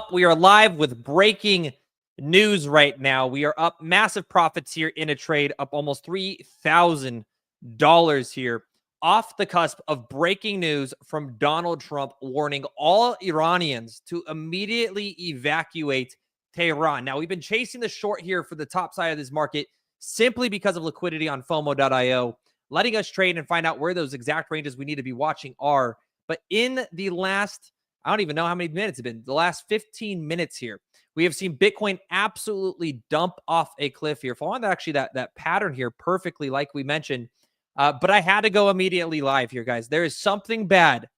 up? We are live with breaking news right now. We are up massive profits here in a trade, up almost $3,000 here, off the cusp of breaking news from Donald Trump warning all Iranians to immediately evacuate Tehran. Now, we've been chasing the short here for the top side of this market simply because of liquidity on FOMO.io, letting us trade and find out where those exact ranges we need to be watching are. But in the last, I don't even know how many minutes it's been, the last 15 minutes here, we have seen Bitcoin absolutely dump off a cliff here. Following actually that pattern here perfectly, like we mentioned. But I had to go immediately live here, guys. There is something bad,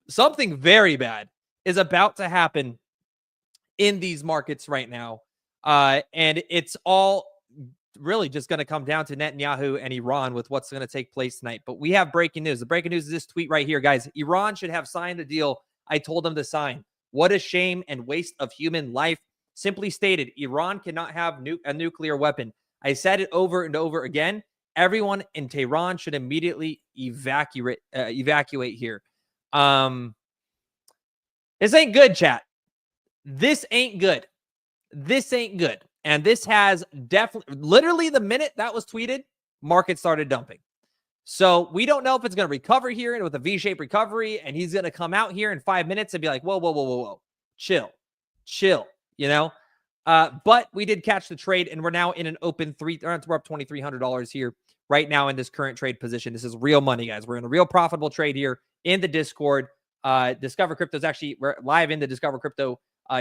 something very bad is about to happen in these markets right now. And it's all really just going to come down to Netanyahu and Iran with what's going to take place tonight. But we have breaking news. The breaking news is this tweet right here, guys. Iran should have signed the deal I told them to sign. What a shame and waste of human life. Simply stated, Iran cannot have a nuclear weapon. I said it over and over again. Everyone in Tehran should immediately evacuate here. This ain't good, chat. This ain't good. This ain't good. And this has definitely, literally the minute that was tweeted, market started dumping. So we don't know if it's going to recover here with a V-shaped recovery, and he's going to come out here in 5 minutes and be like, whoa, chill, you know? But we did catch the trade, and we're now in an open we're up $2,300 here right now in this current trade position. This is real money, guys. We're in a real profitable trade here in the Discord. Discover Crypto is actually, we're live in the Discover Crypto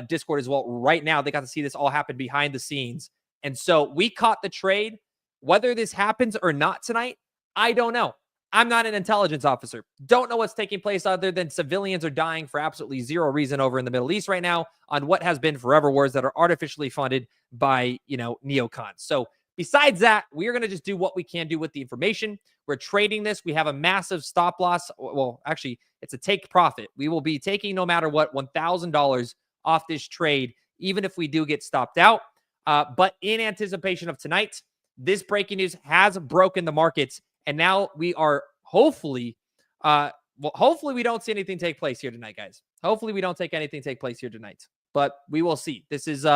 Discord as well right now. They got to see this all happen behind the scenes. And so we caught the trade. Whether this happens or not tonight, I don't know. I'm not an intelligence officer. Don't know what's taking place other than civilians are dying for absolutely zero reason over in the Middle East right now on what has been forever wars that are artificially funded by, neocons. So besides that, we are going to just do what we can do with the information. We're trading this. We have a massive stop loss. Well, actually, it's a take profit. We will be taking no matter what $1,000 off this trade, even if we do get stopped out. But in anticipation of tonight, this breaking news has broken the markets. And now we are hopefully we don't see anything take place here tonight, guys. Hopefully we don't take anything take place here tonight. But we will see. This is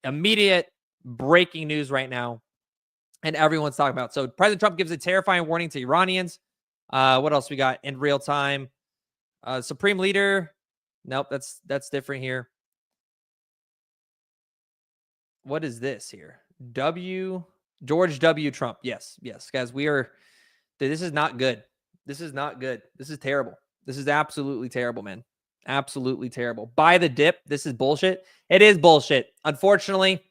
immediate breaking news right now. And everyone's talking about. So President Trump gives a terrifying warning to Iranians. What else we got in real time? Supreme Leader. Nope, that's different here. What is this here? George W. Trump. Yes, guys, this is not good. This is not good. This is terrible. This is absolutely terrible, man. Absolutely terrible. Buy the dip. This is bullshit. It is bullshit. Unfortunately,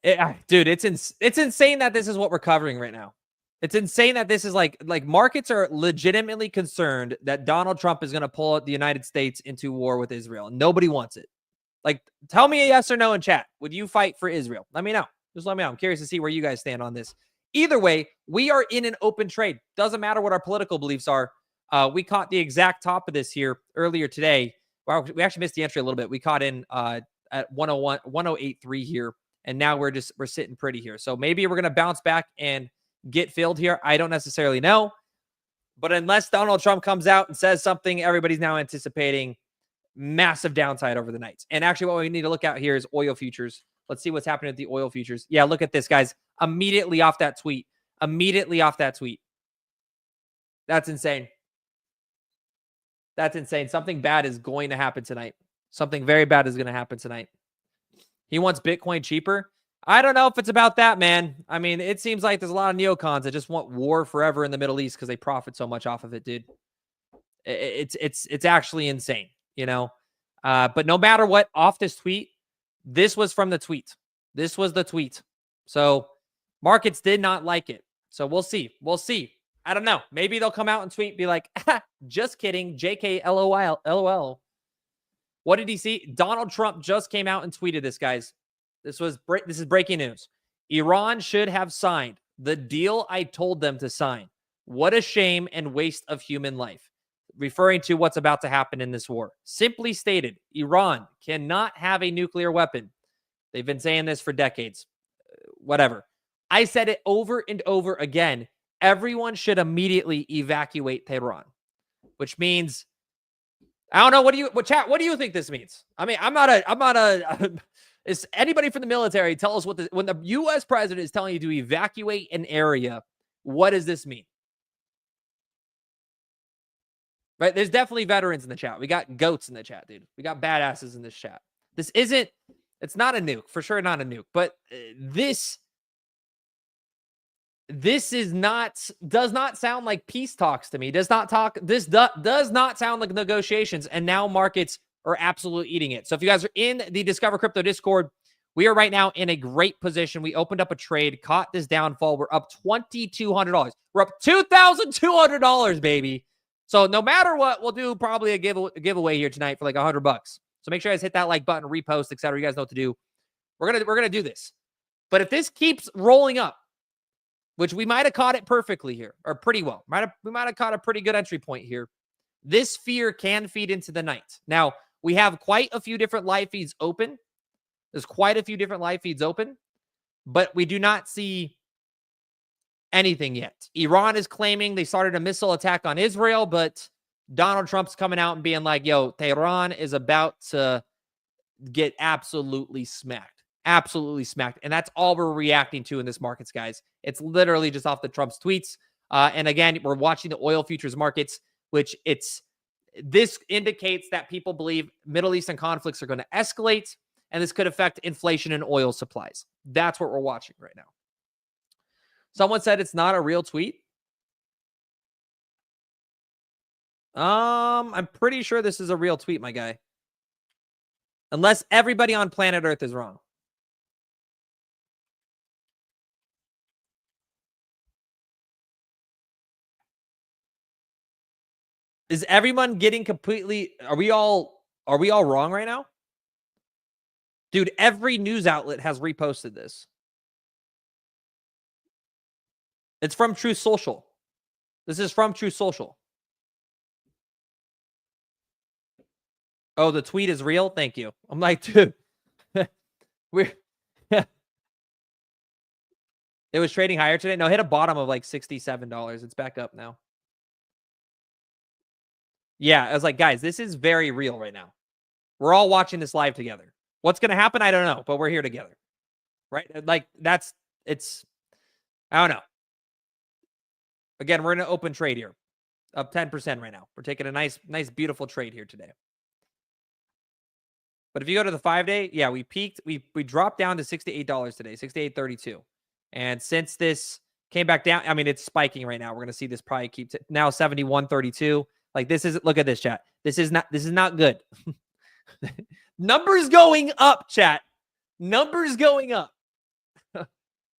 dude, it's insane that this is what we're covering right now. It's insane that this is like markets are legitimately concerned that Donald Trump is going to pull the United States into war with Israel. Nobody wants it. Like, tell me a yes or no in chat. Would you fight for Israel? Let me know. Just let me know. I'm curious to see where you guys stand on this. Either way, we are in an open trade. Doesn't matter what our political beliefs are. We caught the exact top of this here earlier today. Well, we actually missed the entry a little bit. We caught in at 108.3 here, and now we're sitting pretty here. So maybe we're going to bounce back and get filled here. I don't necessarily know. But unless Donald Trump comes out and says something, everybody's now anticipating massive downside over the night. And actually what we need to look at here is oil futures. Let's see what's happening with the oil futures. Yeah, look at this, guys. Immediately off that tweet. That's insane. That's insane. Something bad is going to happen tonight. Something very bad is going to happen tonight. He wants Bitcoin cheaper. I don't know if it's about that, man. I mean, it seems like there's a lot of neocons that just want war forever in the Middle East because they profit so much off of it, dude. It's actually insane, But no matter what, off this tweet, this was from the tweet. This was the tweet. So markets did not like it. So we'll see. I don't know. Maybe they'll come out and tweet, be like, just kidding. JK LOL. What did he see? Donald Trump just came out and tweeted this, guys. This is breaking news. Iran should have signed the deal I told them to sign. What a shame and waste of human life. Referring to what's about to happen in this war. Simply stated, Iran cannot have a nuclear weapon. They've been saying this for decades. Whatever. I said it over and over again. Everyone should immediately evacuate Tehran, which means I don't know. What do you think this means? I mean, I'm not a, is anybody from the military tell us when the U.S. president is telling you to evacuate an area, what does this mean? Right? There's definitely veterans in the chat. We got goats in the chat, dude. We got badasses in this chat. It's not a nuke, for sure not a nuke, but this does not sound like peace talks to me. Does not sound like negotiations, and now markets are absolutely eating it. So if you guys are in the Discover Crypto Discord, we are right now in a great position. We opened up a trade, caught this downfall. We're up $2,200. We're up $2,200, baby. So no matter what, we'll do probably a giveaway here tonight for like $100. So make sure you guys hit that like button, repost, etc. You guys know what to do. We're gonna do this. But if this keeps rolling up, which we might have caught it perfectly here, or pretty well, we might have caught a pretty good entry point here. This fear can feed into the night. Now we have quite a few different live feeds open. There's quite a few different live feeds open, but we do not see anything yet. Iran is claiming they started a missile attack on Israel, but Donald Trump's coming out and being like, yo, Tehran is about to get absolutely smacked. Absolutely smacked. And that's all we're reacting to in this markets, guys. It's literally just off the Trump's tweets. And again, we're watching the oil futures markets, which this indicates that people believe Middle Eastern conflicts are going to escalate, and this could affect inflation and oil supplies. That's what we're watching right now. Someone said it's not a real tweet. I'm pretty sure this is a real tweet, my guy. Unless everybody on planet Earth is wrong. Is everyone getting completely... Are we all wrong right now? Dude, every news outlet has reposted this. It's from Truth Social. This is from Truth Social. Oh, the tweet is real? Thank you. I'm like, dude. It was trading higher today. No, hit a bottom of like $67. It's back up now. Yeah, I was like, guys, this is very real right now. We're all watching this live together. What's going to happen? I don't know, but we're here together. Right? Like, I don't know. Again, we're in an open trade here. Up 10% right now. We're taking a nice, beautiful trade here today. But if you go to the 5-day, yeah, we peaked. We dropped down to $68 today, $68.32. And since this came back down, I mean, it's spiking right now. We're going to see this probably keep now $71.32. Like, this is, look at this, chat. This is not good. Numbers going up, chat. Numbers going up.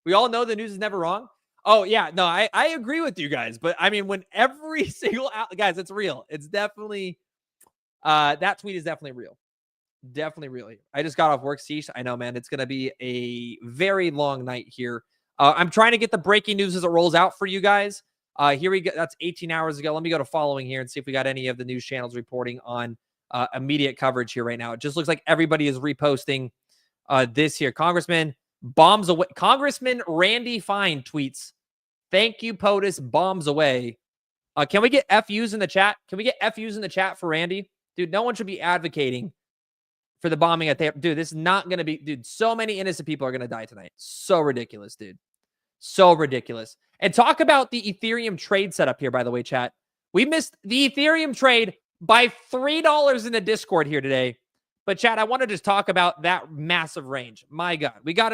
We all know the news is never wrong. Oh, yeah. No, I agree with you guys. But, I mean, when every single... Guys, it's real. It's definitely... that tweet is definitely real. Definitely real. I just got off work, Cease. I know, man. It's going to be a very long night here. I'm trying to get the breaking news as it rolls out for you guys. Here we go. That's 18 hours ago. Let me go to following here and see if we got any of the news channels reporting on immediate coverage here right now. It just looks like everybody is reposting this here. Congressman bombs away. Congressman Randy Fine tweets, "Thank you, POTUS, bombs away." Can we get FUs in the chat? Can we get FUs in the chat for Randy? Dude, no one should be advocating for the bombing at there. Dude, this is not going to be... Dude, so many innocent people are going to die tonight. So ridiculous, dude. So ridiculous. And talk about the Ethereum trade setup here, by the way, chat. We missed the Ethereum trade by $3 in the Discord here today. But, chat, I want to just talk about that massive range. My God. We caught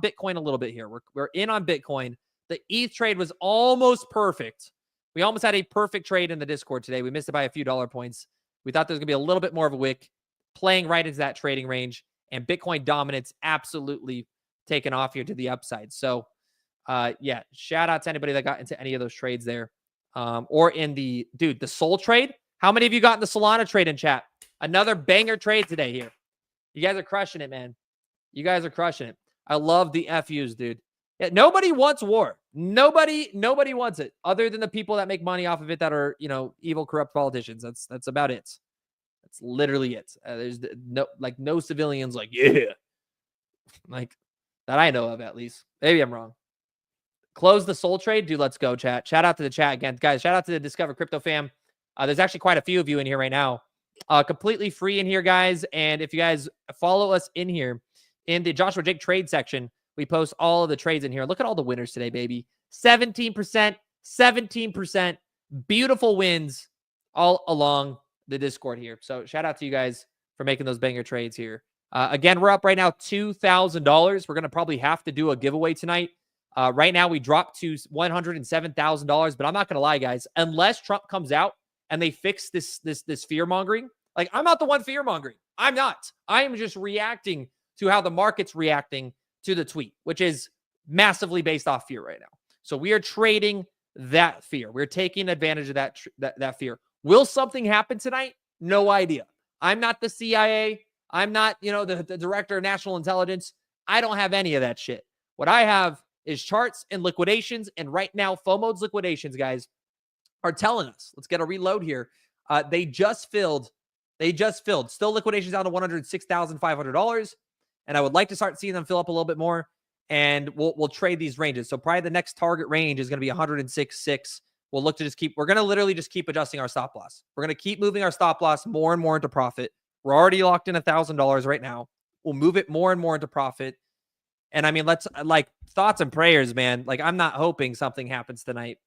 Bitcoin a little bit here. We're in on Bitcoin. The ETH trade was almost perfect. We almost had a perfect trade in the Discord today. We missed it by a few dollar points. We thought there was going to be a little bit more of a wick, playing right into that trading range, and Bitcoin dominance absolutely taken off here to the upside. So, yeah, shout out to anybody that got into any of those trades there. Or in the Sol trade. How many of you got in the Solana trade in chat? Another banger trade today here. You guys are crushing it, man. You guys are crushing it. I love the FUs, dude. Yeah, nobody wants war. Nobody wants it other than the people that make money off of it that are, evil, corrupt politicians. That's about it. That's literally it. There's no civilians like, yeah, like that I know of, at least. Maybe I'm wrong. Close the Sol trade. Dude, let's go, chat. Shout out to the chat again. Guys, shout out to the Discover Crypto fam. There's actually quite a few of you in here right now. completely free in here, guys. And if you guys follow us in here in the Joshua Jake trade section, we post all of the trades in here. Look at all the winners today, baby. 17%, 17%, beautiful wins all along the Discord here. So shout out to you guys for making those banger trades here. Again, we're up right now $2,000. We're going to probably have to do a giveaway tonight. Right now, we dropped to $107,000, but I'm not going to lie, guys. Unless Trump comes out and they fix this fear-mongering, like, I'm not the one fear-mongering. I'm not. I am just reacting to how the market's reacting to the tweet, which is massively based off fear right now. So we are trading that fear. We're taking advantage of that fear. Will something happen tonight? No idea. I'm not the CIA. I'm not, the director of national intelligence. I don't have any of that shit. What I have is charts and liquidations. And right now, FOMO's liquidations, guys, are telling us. Let's get a reload here. They just filled. Still liquidations down to $106,500. And I would like to start seeing them fill up a little bit more. And we'll trade these ranges. So probably the next target range is going to be 106.6. We'll look to we're going to literally just keep adjusting our stop loss. We're going to keep moving our stop loss more and more into profit. We're already locked in $1,000 right now. We'll move it more and more into profit. And I mean, let's thoughts and prayers, man. Like, I'm not hoping something happens tonight.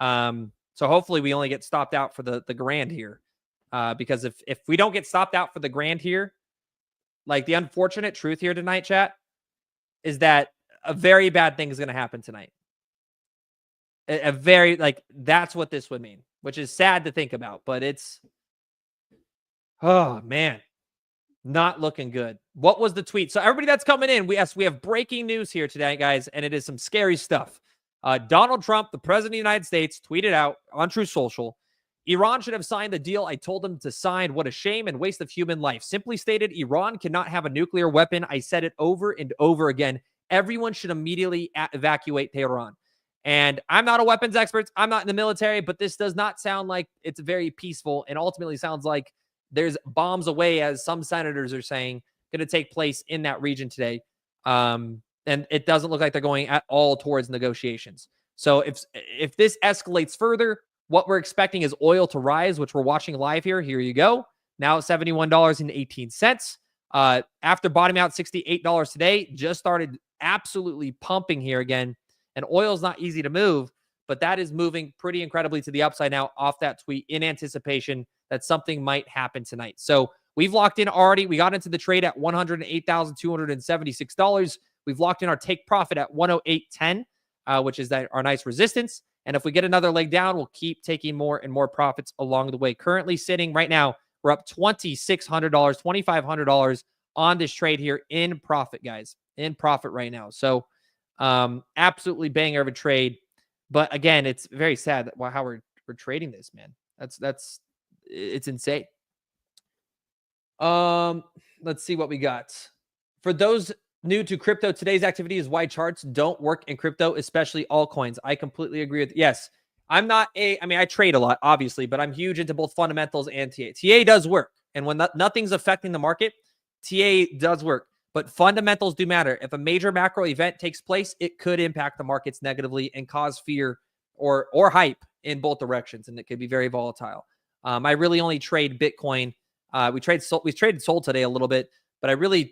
So hopefully we only get stopped out for the grand here. Because if we don't get stopped out for the grand here, like, the unfortunate truth here tonight, chat, is that a very bad thing is going to happen tonight. That's what this would mean, which is sad to think about, but oh man, not looking good. What was the tweet? So everybody that's coming in, we have breaking news here today, guys, and it is some scary stuff. Donald Trump, the president of the United States, tweeted out on Truth Social, Iran should have signed the deal I told them to sign. What a shame and waste of human life. Simply stated, Iran cannot have a nuclear weapon. I said it over and over again. Everyone should immediately evacuate Tehran. And I'm not a weapons expert. I'm not in the military, but this does not sound like it's very peaceful, and ultimately sounds like there's bombs away, as some senators are saying, going to take place in that region today. And it doesn't look like they're going at all towards negotiations. So if this escalates further, what we're expecting is oil to rise, which we're watching live here. Here you go. Now $71.18. After bottoming out $68 today, just started absolutely pumping here again. And oil is not easy to move, but that is moving pretty incredibly to the upside now off that tweet in anticipation that something might happen tonight. So we've locked in already. We got into the trade at $108,276. We've locked in our take profit at 108.10, which is our nice resistance. And if we get another leg down, we'll keep taking more and more profits along the way. Currently sitting right now, we're up $2,600, $2,500 on this trade here in profit, guys. In profit right now. So absolutely banger of a trade. But again, it's very sad that how we're trading this, man. It's insane. Let's see what we got. For those new to crypto, today's activity is why charts don't work in crypto, especially altcoins. I completely agree with yes. I trade a lot, obviously, but I'm huge into both fundamentals and TA. TA does work. And when nothing's affecting the market, TA does work. But fundamentals do matter. If a major macro event takes place, it could impact the markets negatively and cause fear or hype in both directions, and it could be very volatile. I really only trade Bitcoin. We traded Sol today a little bit, but 90%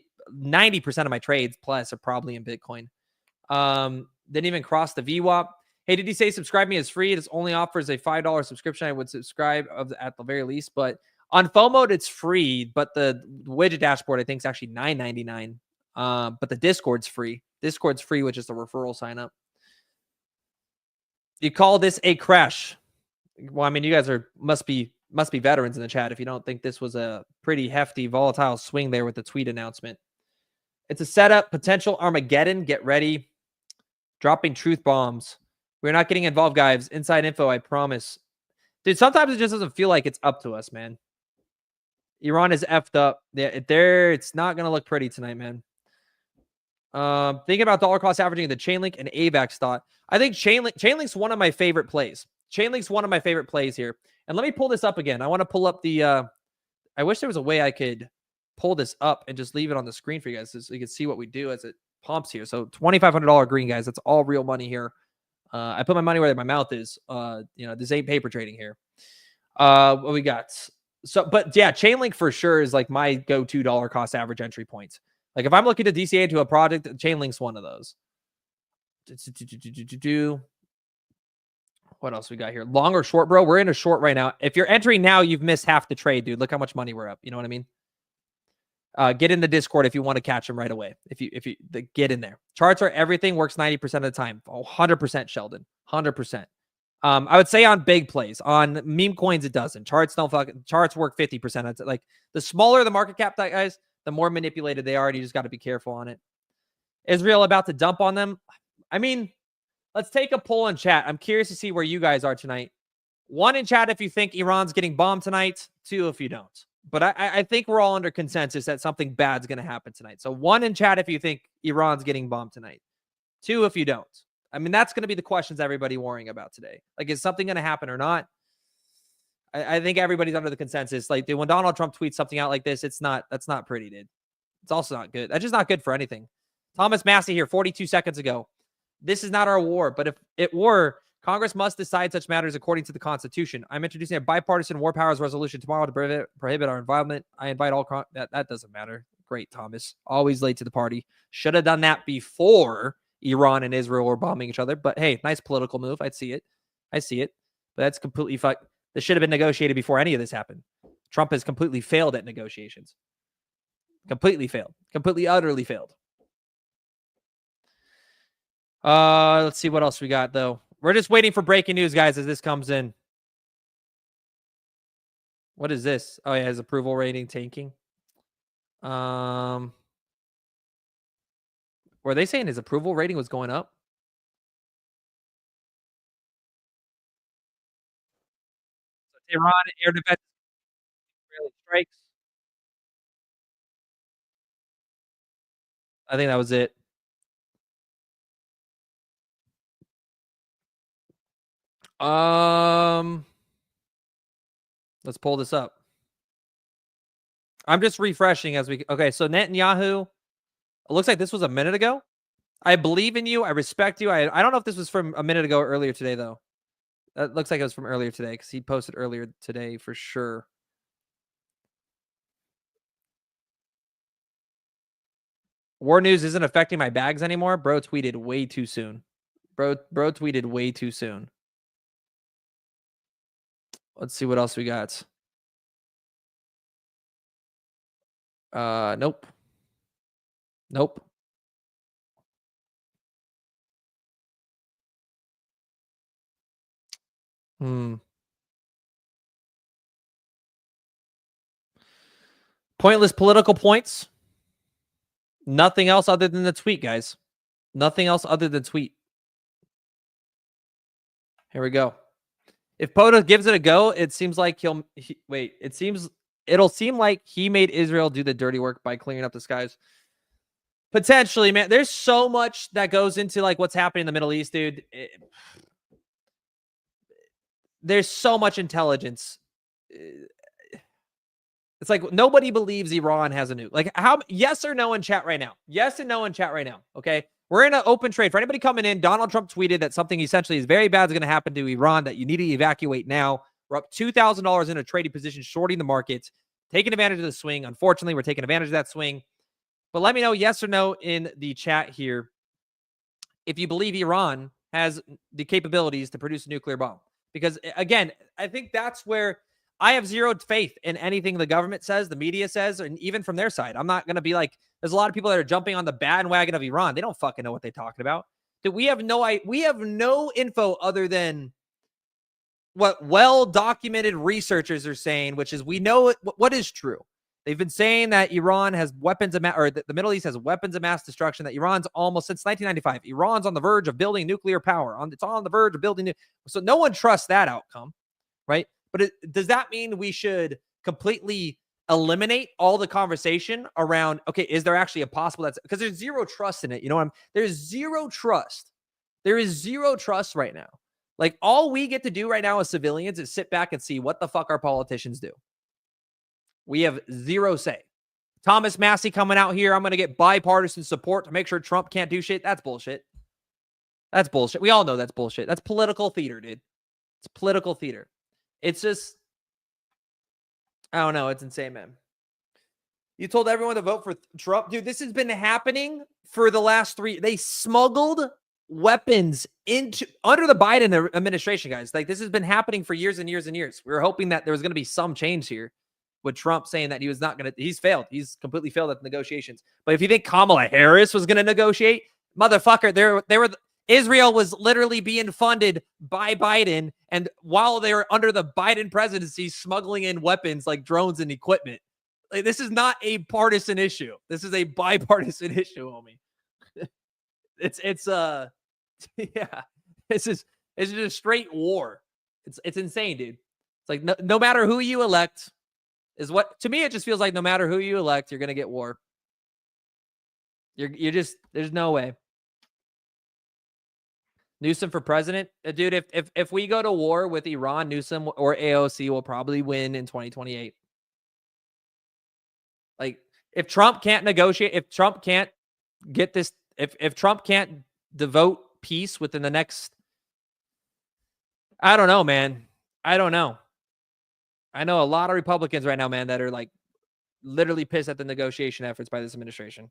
of my trades plus are probably in Bitcoin. Didn't even cross the VWAP. Hey, did he say subscribe me is free? It only offers a $5 subscription. I would subscribe at the very least, but on FOMO, it's free, but the widget dashboard, I think, is actually $9.99. But the Discord's free. Discord's free, which is the referral sign up. You call this a crash? Well, I mean, you guys must be veterans in the chat if you don't think this was a pretty hefty, volatile swing there with the tweet announcement. It's a setup, potential Armageddon. Get ready. Dropping truth bombs. We're not getting involved, guys. Inside info, I promise. Dude, sometimes it just doesn't feel like it's up to us, man. Iran is effed up. It's not going to look pretty tonight, man. Thinking about dollar cost averaging the Chainlink and AVAX thought. I think Chainlink's one of my favorite plays. Chainlink's one of my favorite plays here. And let me pull this up again. I want to pull up the... I wish there was a way I could pull this up and just leave it on the screen for you guys so you can see what we do as it pumps here. So $2,500 green, guys. That's all real money here. I put my money where my mouth is. This ain't paper trading here. What we got? So, but yeah, Chainlink for sure is like my go-to dollar cost average entry points. Like if I'm looking to DCA to a project, Chainlink's one of those. What else we got here? Long or short, bro? We're in a short right now. If you're entering now, you've missed half the trade, dude. Look how much money we're up. You know what I mean? Get in the Discord if you want to catch them right away. If you get in there. Charts are everything, works 90% of the time. 100% Sheldon. 100%. I would say on big plays. On meme coins, it doesn't. Charts work 50%. It's like the smaller the market cap, guys, the more manipulated they are. And you just got to be careful on it. Israel about to dump on them. I mean, let's take a poll in chat. I'm curious to see where you guys are tonight. 1 in chat if you think Iran's getting bombed tonight. 2 if you don't. But I think we're all under consensus that something bad's going to happen tonight. So 1 in chat if you think Iran's getting bombed tonight. 2 if you don't. I mean, that's going to be the questions everybody worrying about today. Like, is something going to happen or not? I think everybody's under the consensus. Like, dude, when Donald Trump tweets something out like this, that's not pretty, dude. It's also not good. That's just not good for anything. Thomas Massey here, 42 seconds ago. This is not our war, but if it were, Congress must decide such matters according to the Constitution. I'm introducing a bipartisan war powers resolution tomorrow to prohibit our involvement. I invite all that doesn't matter. Great, Thomas. Always late to the party. Should have done that before Iran and Israel were bombing each other. But hey, nice political move. I see it. But that's completely fucked. This should have been negotiated before any of this happened. Trump has completely failed at negotiations. Completely failed. Completely, utterly failed. Let's see what else we got, though. We're just waiting for breaking news, guys, as this comes in. What is this? Oh, yeah, his approval rating tanking. Were they saying his approval rating was going up? Iran air defense strikes. I think that was it. Let's pull this up. I'm just refreshing as we. Okay, so Netanyahu. It looks like this was a minute ago. I believe in you. I respect you. I don't know if this was from a minute ago or earlier today, though. That looks like it was from earlier today because he posted earlier today for sure. War news isn't affecting my bags anymore. Bro tweeted way too soon. Bro tweeted way too soon. Let's see what else we got. Nope. Nope. Pointless political points. Nothing else other than the tweet, guys. Nothing else other than tweet. Here we go. If POTUS gives it a go, it seems like it'll seem like he made Israel do the dirty work by clearing up the skies. Potentially, man. There's so much that goes into like what's happening in the Middle East, dude. There's so much intelligence. It's like nobody believes Iran has a nuke. Like, how? Yes or no in chat right now? Yes and no in chat right now. Okay, we're in an open trade for anybody coming in. Donald Trump tweeted that something essentially is very bad is going to happen to Iran, that you need to evacuate now. We're up $2,000 in a trading position, shorting the market, taking advantage of the swing. Unfortunately, we're taking advantage of that swing. But let me know yes or no in the chat here if you believe Iran has the capabilities to produce a nuclear bomb. Because again, I think that's where I have zero faith in anything the government says, the media says, and even from their side. I'm not going to be like, there's a lot of people that are jumping on the bandwagon of Iran. They don't fucking know what they're talking about. Dude, we have no info other than what well-documented researchers are saying, which is we know what is true. They've been saying that Iran has weapons of or the Middle East has weapons of mass destruction, that Iran's almost since 1995, Iran's on the verge of building nuclear power. It's on the verge of building. So no one trusts that outcome, right? But does that mean we should completely eliminate all the conversation around, okay, is there actually a possible that's because there's zero trust in it. You know, there's zero trust. There is zero trust right now. Like all we get to do right now as civilians is sit back and see what the fuck our politicians do. We have zero say. Thomas Massey coming out here. I'm going to get bipartisan support to make sure Trump can't do shit. That's bullshit. That's bullshit. We all know that's bullshit. That's political theater, dude. It's political theater. It's just, I don't know. It's insane, man. You told everyone to vote for Trump. Dude, this has been happening for the last 3. They smuggled weapons into under the Biden administration, guys. Like, this has been happening for years and years and years. We were hoping that there was going to be some change here with Trump saying that he was not going to, he's failed. He's completely failed at the negotiations. But if you think Kamala Harris was going to negotiate, motherfucker, they were Israel was literally being funded by Biden. And while they were under the Biden presidency, smuggling in weapons like drones and equipment. Like, this is not a partisan issue. This is a bipartisan issue, homie. it's yeah. This is it's just a straight war. It's insane, dude. It's like no matter who you elect, is what to me it just feels like no matter who you elect, you're gonna get war. You're just there's no way. Newsom for president, dude. If we go to war with Iran, Newsom or AOC will probably win in 2028. Like, if Trump can't negotiate, if Trump can't get this, if Trump can't devote peace within the next, I don't know, man. I don't know. I know a lot of Republicans right now, man, that are like literally pissed at the negotiation efforts by this administration.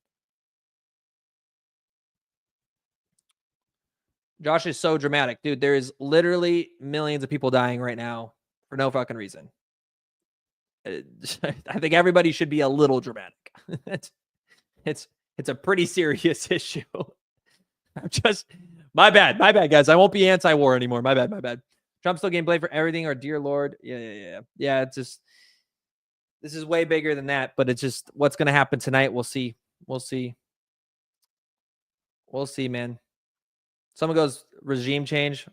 Josh is so dramatic, dude. There is literally millions of people dying right now for no fucking reason. I think everybody should be a little dramatic. it's a pretty serious issue. I'm just my bad, guys. I won't be anti-war anymore. My bad. Trump still getting blamed for everything, or dear Lord. Yeah. It's just this is way bigger than that, but it's just what's gonna happen tonight. We'll see, man. Someone goes regime change.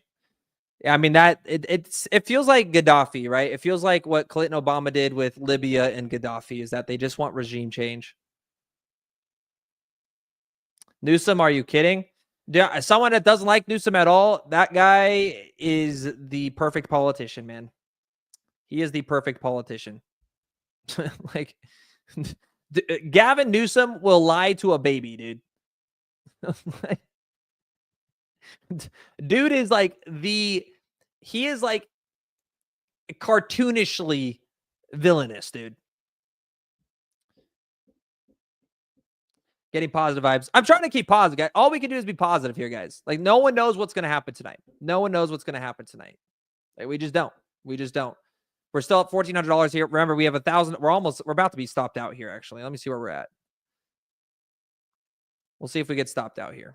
I mean, that it feels like Gaddafi, right? It feels like what Clinton Obama did with Libya and Gaddafi is that they just want regime change. Newsom, are you kidding? Yeah, someone that doesn't like Newsom at all, that guy is the perfect politician, man. He is the perfect politician. Like, Gavin Newsom will lie to a baby, dude. Dude is like he is like cartoonishly villainous, dude. Getting positive vibes. I'm trying to keep positive, guys. All we can do is be positive here, guys. Like, no one knows what's going to happen tonight. No one knows what's going to happen tonight. Like, we just don't. We're still at $1,400 here. Remember, we have 1,000. We're about to be stopped out here, actually. Let me see where we're at. We'll see if we get stopped out here.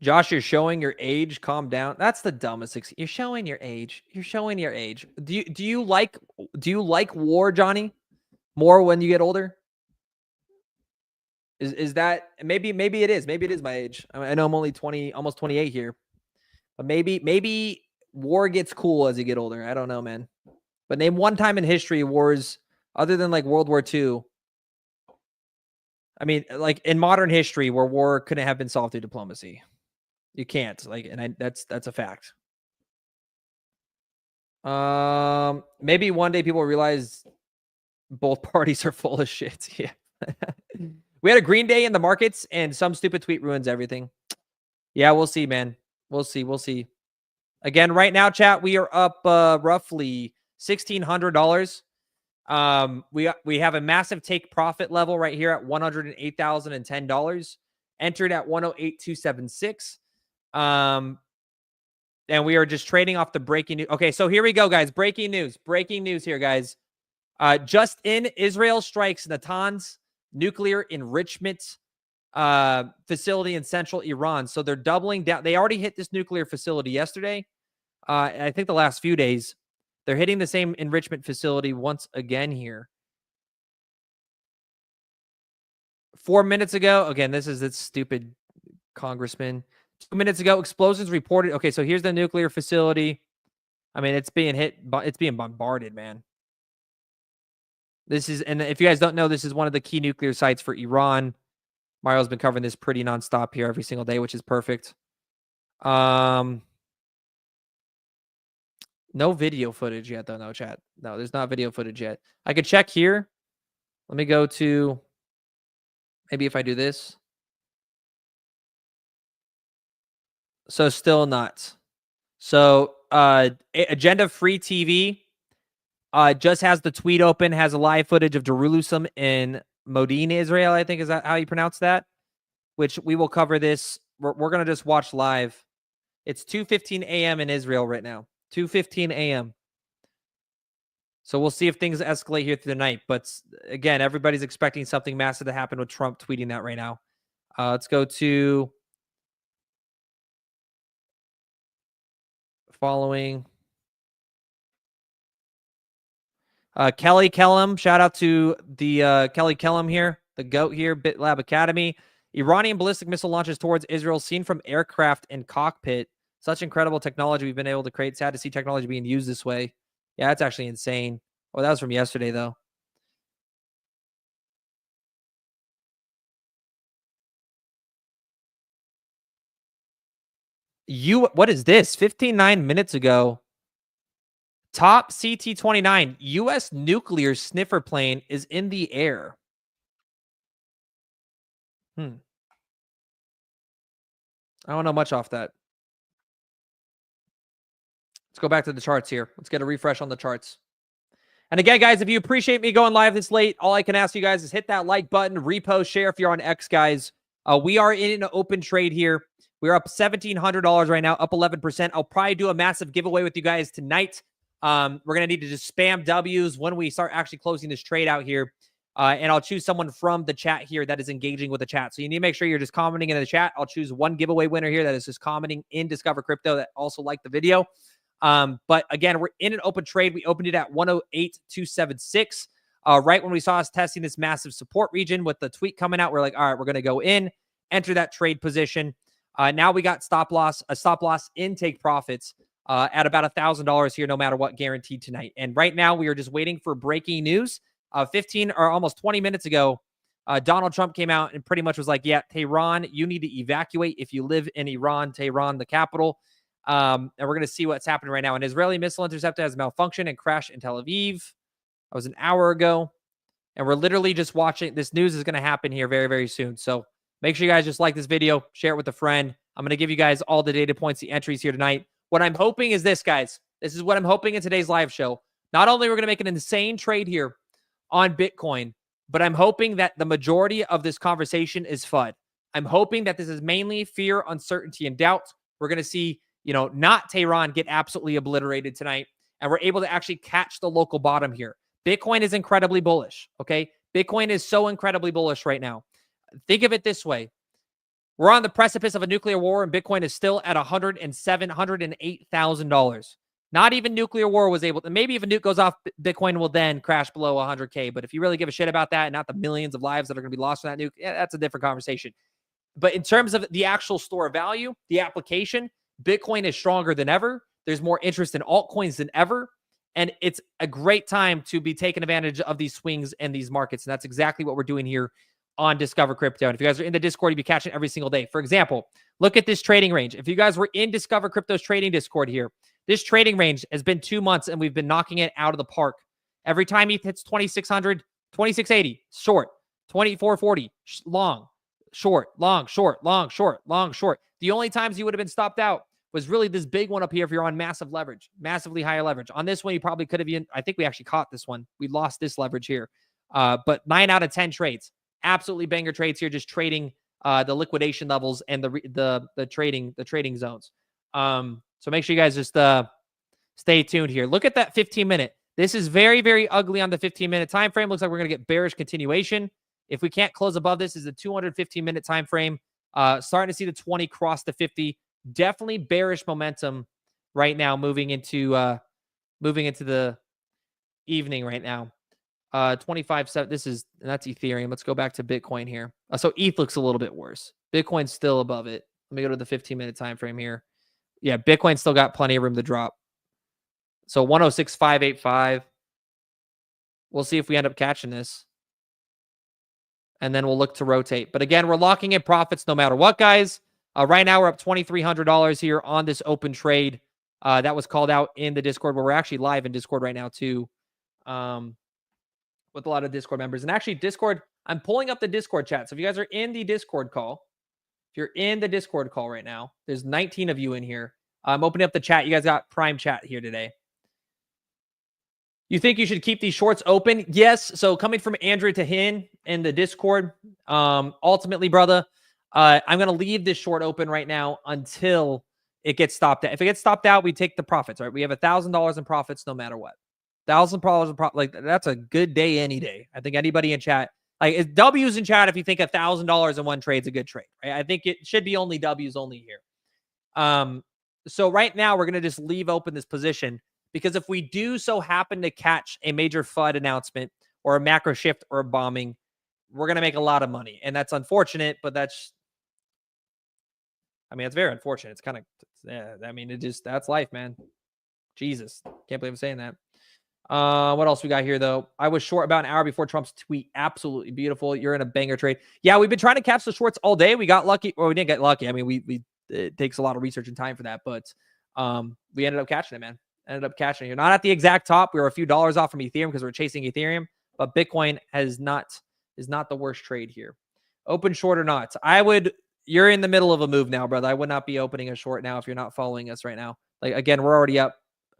Josh, you're showing your age. Calm down. That's the dumbest. You're showing your age. Do you like war, Johnny? More when you get older? Is that maybe it is. Maybe it is my age. I know I'm only 20, almost 28 here. But maybe war gets cool as you get older. I don't know, man. But name one time in history wars other than like World War II. I mean, like in modern history where war couldn't have been solved through diplomacy. You can't, like, and that's a fact. Maybe one day people realize both parties are full of shit. Yeah. We had a Green Day in the markets, and some stupid tweet ruins everything. Yeah, we'll see, man. We'll see. Again, right now, chat, we are up roughly $1,600. We have a massive take profit level right here at $108,010. Entered at 108,276. And we are just trading off the breaking news. Okay, so here we go, guys. Breaking news here, guys. Just in, Israel strikes Natanz nuclear enrichment facility in central Iran. So they're doubling down. They already hit this nuclear facility yesterday. I think the last few days. They're hitting the same enrichment facility once again here. 4 minutes ago, again, this is this stupid congressman. 2 minutes ago, explosions reported. Okay, so here's the nuclear facility. I mean, it's being hit, it's being bombarded, man. This is, and if you guys don't know, this is one of the key nuclear sites for Iran. Mario's been covering this pretty nonstop here every single day, which is perfect. No video footage yet, though. No, chat. No, there's not video footage yet. I could check here. Let me go to, maybe if I do this. So still not. So Agenda Free TV just has the tweet open, has a live footage of Jerusalem in Modin, Israel, I think. Is that how you pronounce that? Which we will cover this. We're going to just watch live. It's 2:15 a.m. in Israel right now. 2:15 a.m. So we'll see if things escalate here through the night. But again, everybody's expecting something massive to happen with Trump tweeting that right now. Let's go to following. Kelly Kellum, shout out to the Kelly Kellum here, the GOAT here, BitLab Academy. Iranian ballistic missile launches towards Israel seen from aircraft and cockpit. Such incredible technology we've been able to create. Sad to see technology being used this way. Yeah, that's actually insane. Oh, that was from yesterday, though. What is this? 15 minutes ago. Top CT-29, U.S. nuclear sniffer plane is in the air. I don't know much off that. Let's go back to the charts here. Let's get a refresh on the charts. And again, guys, if you appreciate me going live this late, all I can ask you guys is hit that like button, repost, share if you're on X, guys. We are in an open trade here. We're up $1,700 right now, up 11%. I'll probably do a massive giveaway with you guys tonight. We're going to need to just spam W's when we start actually closing this trade out here. And I'll choose someone from the chat here that is engaging with the chat. So you need to make sure you're just commenting in the chat. I'll choose one giveaway winner here that is just commenting in Discover Crypto that also liked the video. But again, we're in an open trade. We opened it at 108.276. Right when we saw us testing this massive support region with the tweet coming out, we're like, all right, we're going to go in, enter that trade position. Now we got stop loss intake profits at about $1,000 here, no matter what, guaranteed tonight. And right now we are just waiting for breaking news. 15 or almost 20 minutes ago, Donald Trump came out and pretty much was like, yeah, Tehran, you need to evacuate if you live in Iran, Tehran, the capital. And we're going to see what's happening right now. An Israeli missile interceptor has malfunctioned and crashed in Tel Aviv. That was an hour ago. And we're literally just watching. This news is going to happen here very, very soon. So make sure you guys just like this video, share it with a friend. I'm going to give you guys all the data points, the entries here tonight. What I'm hoping is this, guys. This is what I'm hoping in today's live show. Not only are we going to make an insane trade here on Bitcoin, but I'm hoping that the majority of this conversation is FUD. I'm hoping that this is mainly fear, uncertainty, and doubt. We're going to see, not Tehran get absolutely obliterated tonight, and we're able to actually catch the local bottom here. Bitcoin is incredibly bullish, okay? Bitcoin is so incredibly bullish right now. Think of it this way. We're on the precipice of a nuclear war, and Bitcoin is still at $107,000, $108,000. Not even nuclear war was able to. Maybe if a nuke goes off, Bitcoin will then crash below 100K. But if you really give a shit about that and not the millions of lives that are going to be lost from that nuke, yeah, that's a different conversation. But in terms of the actual store of value, the application, Bitcoin is stronger than ever. There's more interest in altcoins than ever. And it's a great time to be taking advantage of these swings and these markets. And that's exactly what we're doing here on Discover Crypto. And if you guys are in the Discord, you'll be catching every single day. For example, look at this trading range. If you guys were in Discover Crypto's trading Discord here, this trading range has been 2 months and we've been knocking it out of the park. Every time ETH hits 2,600, 2,680, short, 2,440, long, short, long, short, long, short, long, short. The only times you would have been stopped out was really this big one up here if you're on massive leverage, massively higher leverage. On this one, you probably could have been, I think we actually caught this one. We lost this leverage here. But 9 out of 10 trades. Absolutely banger trades here, just trading the liquidation levels and the trading zones. So make sure you guys just stay tuned here. Look at that 15-minute. This is very, very ugly on the 15-minute time frame. Looks like we're going to get bearish continuation. If we can't close above this, is a 215-minute time frame. Starting to see the 20 cross the 50. Definitely bearish momentum right now, moving into the evening right now. 25.7. That's Ethereum. Let's go back to Bitcoin here. So ETH looks a little bit worse. Bitcoin's still above it. Let me go to the 15-minute time frame here. Yeah, Bitcoin still got plenty of room to drop. So 106.585. We'll see if we end up catching this. And then we'll look to rotate. But again, we're locking in profits no matter what, guys. Right now, we're up $2,300 here on this open trade. That was called out in the Discord, where we're actually live in Discord right now, too, with a lot of Discord members. And actually, Discord, I'm pulling up the Discord chat. So if you guys are in the Discord call, If you're in the Discord call right now, there's 19 of you in here. I'm opening up the chat. You guys got prime chat here today. You think you should keep these shorts open? Yes. So coming from Andrew Tahin in the Discord, ultimately, brother, I'm going to leave this short open right now until it gets stopped out. If it gets stopped out, we take the profits, right? We have $1,000 in profits no matter what. $1,000 in profit, like that's a good day any day. I think anybody in chat, like it's W's in chat if you think $1,000 in one trade's a good trade, right? I think it should be only W's only here. So right now we're going to just leave open this position because if we do so happen to catch a major FUD announcement or a macro shift or a bombing, we're going to make a lot of money. And that's unfortunate, but that's, I mean, it's very unfortunate. It's kind of, yeah, I mean, that's life, man. Jesus. Can't believe I'm saying that. What else we got here, though? I was short about an hour before Trump's tweet. Absolutely beautiful. You're in a banger trade. Yeah, we've been trying to catch the shorts all day. We got lucky. Well, we didn't get lucky. I mean, it takes a lot of research and time for that, but we ended up catching it, man. Ended up catching it. You're not at the exact top. We were a few dollars off from Ethereum because we're chasing Ethereum, but Bitcoin is not the worst trade here. Open short or not? You're in the middle of a move now, brother. I would not be opening a short now if you're not following us right now. Like, again, we're already up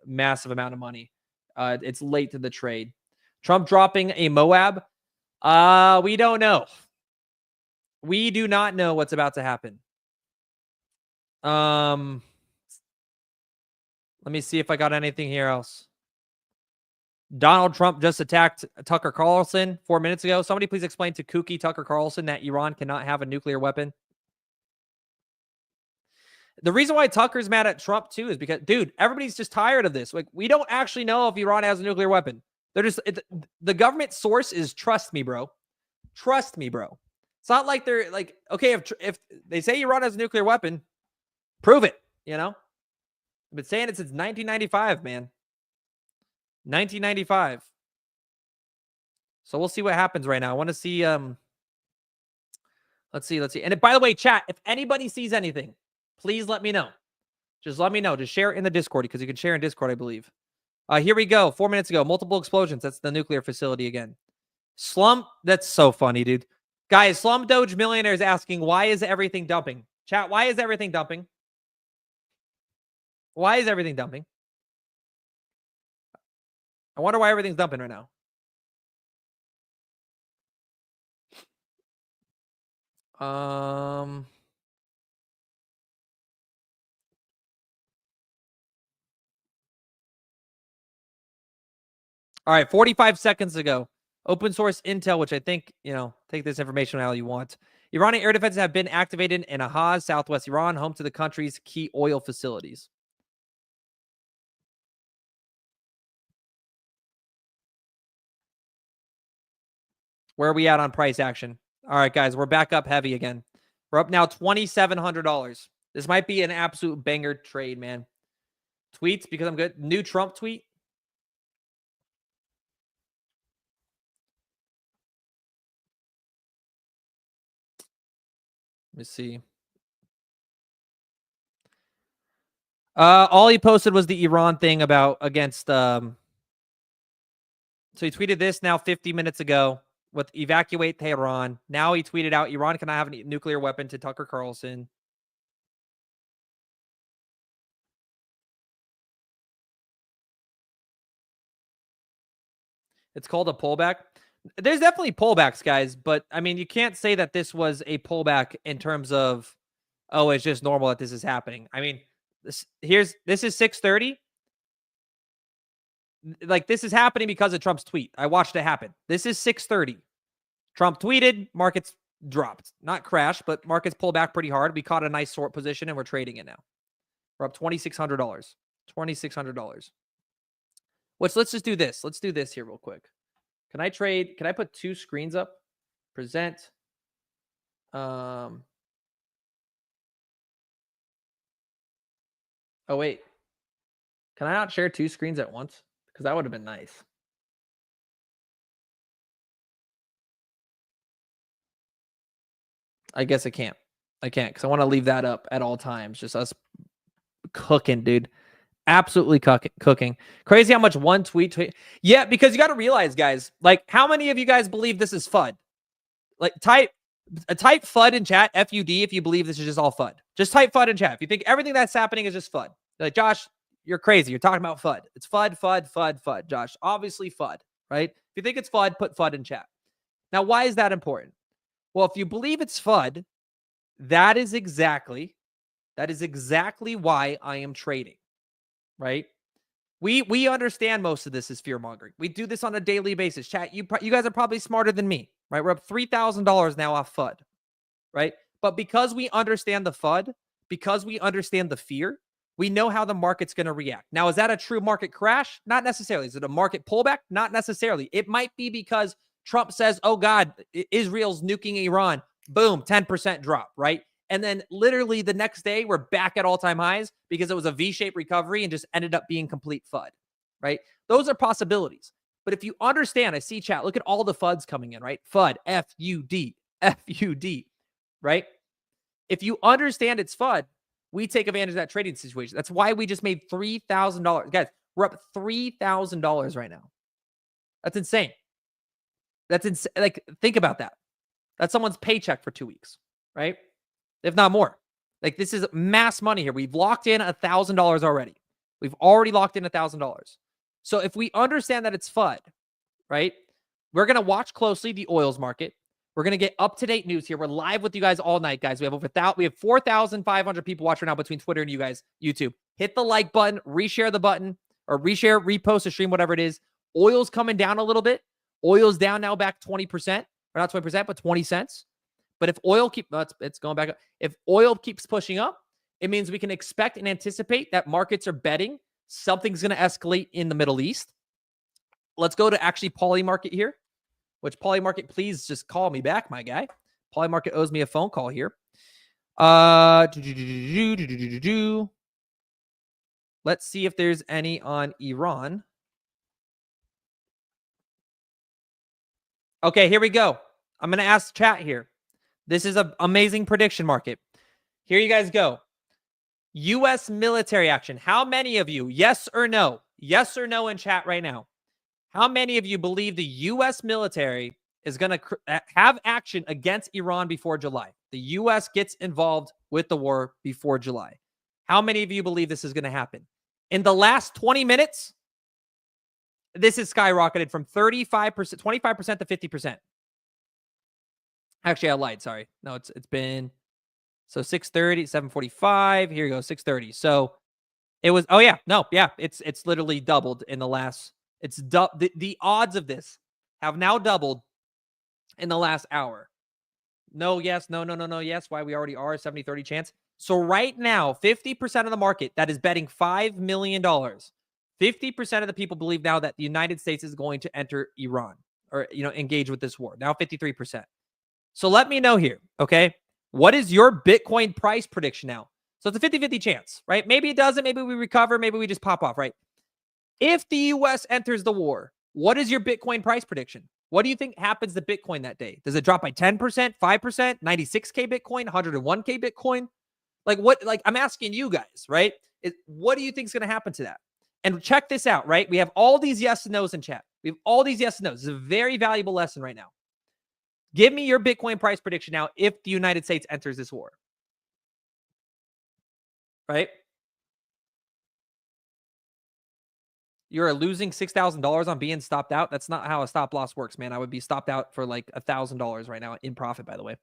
massive amount of money. It's late to the trade. Trump dropping a Moab. We don't know. We do not know what's about to happen. Let me see if I got anything here else. Donald Trump just attacked Tucker Carlson 4 minutes ago. Somebody please explain to kooky Tucker Carlson that Iran cannot have a nuclear weapon. The reason why Tucker's mad at Trump too is because, dude, everybody's just tired of this. Like, we don't actually know if Iran has a nuclear weapon. They're just, the government source is trust me, bro. Trust me, bro. It's not like they're like, okay, if they say Iran has a nuclear weapon, prove it, you know? I've been saying it since 1995, man. 1995. So we'll see what happens right now. I want to see, let's see. And by the way, chat, if anybody sees anything, please let me know. Just let me know. Just share it in the Discord because you can share in Discord, I believe. Here we go. 4 minutes ago. Multiple explosions. That's the nuclear facility again. Slump. That's so funny, dude. Guys, Slum Doge Millionaire is asking, why is everything dumping? Chat, why is everything dumping? Why is everything dumping? I wonder why everything's dumping right now. All right, 45 seconds ago. Open source intel, which I think, take this information how you want. Iranian air defenses have been activated in Ahaz, southwest Iran, home to the country's key oil facilities. Where are we at on price action? All right, guys, we're back up heavy again. We're up now $2,700. This might be an absolute banger trade, man. Tweets, because I'm good. New Trump tweet. Let me see. All he posted was the Iran thing against. So he tweeted this now 50 minutes ago with evacuate Tehran. Now he tweeted out Iran cannot have a nuclear weapon to Tucker Carlson. It's called a pullback. There's definitely pullbacks, guys, but I mean, you can't say that this was a pullback in terms of, oh, it's just normal that this is happening. I mean, this is 6:30. Like, this is happening because of Trump's tweet. I watched it happen. This is 6:30. Trump tweeted, markets dropped. Not crashed, but markets pulled back pretty hard. We caught a nice short position and we're trading it now. We're up $2,600. $2,600. Let's just do this. Let's do this here real quick. Can I put two screens up? Present. Oh, wait. Can I not share two screens at once? Because that would have been nice. I guess I can't. Because I want to leave that up at all times. Just us cooking, dude. Absolutely cooking. Crazy how much one tweet. Yeah, because you got to realize, guys, like, how many of you guys believe this is FUD? Like, type Type FUD in chat, FUD, if you believe this is just all FUD. Just type FUD in chat. If you think everything that's happening is just FUD. Like, Josh, you're crazy. You're talking about FUD. It's FUD, FUD, FUD, FUD, Josh. Obviously FUD, right? If you think it's FUD, put FUD in chat. Now, why is that important? Well, if you believe it's FUD, that is exactly why I am trading, right? We understand most of this is fear-mongering. We do this on a daily basis. Chat, you guys are probably smarter than me, right? We're up $3,000 now off FUD, right? But because we understand the FUD, because we understand the fear, we know how the market's going to react. Now, is that a true market crash? Not necessarily. Is it a market pullback? Not necessarily. It might be because Trump says, oh God, Israel's nuking Iran. Boom, 10% drop, right? And then literally the next day, we're back at all-time highs because it was a V-shaped recovery and just ended up being complete FUD, right? Those are possibilities. But if you understand, I see chat, look at all the FUDs coming in, right? FUD, F-U-D, F-U-D, right? If you understand it's FUD, we take advantage of that trading situation. That's why we just made $3,000. Guys, we're up $3,000 right now. That's insane. That's insane. Like, think about that. That's someone's paycheck for 2 weeks, right? If not more. Like, this is mass money here. We've locked in $1,000 already. We've already locked in $1,000. So if we understand that it's FUD, right? We're going to watch closely the oils market. We're going to get up-to-date news here. We're live with you guys all night, guys. We have 4,500 people watching right now between Twitter and you guys, YouTube. Hit the like button, reshare the button, or reshare, repost the stream, whatever it is. Oil's coming down a little bit. Oil's down now back 20%. Or not 20%, but 20 cents. But if oil it's going back up. If oil keeps pushing up, it means we can expect and anticipate that markets are betting something's going to escalate in the Middle East. Let's go to actually Polymarket here, which Polymarket, please just call me back, my guy. Polymarket owes me a phone call here. Let's see if there's any on Iran. Okay, here we go. I'm going to ask chat here. This is an amazing prediction market. Here you guys go. U.S. military action. How many of you, yes or no in chat right now, how many of you believe the U.S. military is going to have action against Iran before July? The U.S. gets involved with the war before July. How many of you believe this is going to happen? In the last 20 minutes, this has skyrocketed from 25% to 50%. Actually, I lied. Sorry. No, it's been so 6:30, 7:45. Here you go, 6:30. So it was. Oh yeah, no, yeah. It's literally doubled in the last. The odds of this have now doubled in the last hour. No, yes, no, yes. Why we already are 70-30 chance. So right now, 50% of the market that is betting $5 million. 50% of the people believe now that the United States is going to enter Iran or engage with this war. Now 53%. So let me know here, okay? What is your Bitcoin price prediction now? So it's a 50-50 chance, right? Maybe it doesn't. Maybe we recover. Maybe we just pop off, right? If the U.S. enters the war, what is your Bitcoin price prediction? What do you think happens to Bitcoin that day? Does it drop by 10%, 5%, 96K Bitcoin, 101K Bitcoin? Like I'm asking you guys, right? What do you think is going to happen to that? And check this out, right? We have all these yes and no's in chat. We have all these yes and no's. It's a very valuable lesson right now. Give me your Bitcoin price prediction now if the United States enters this war. Right? You're losing $6,000 on being stopped out. That's not how a stop loss works, man. I would be stopped out for like $1,000 right now in profit, by the way.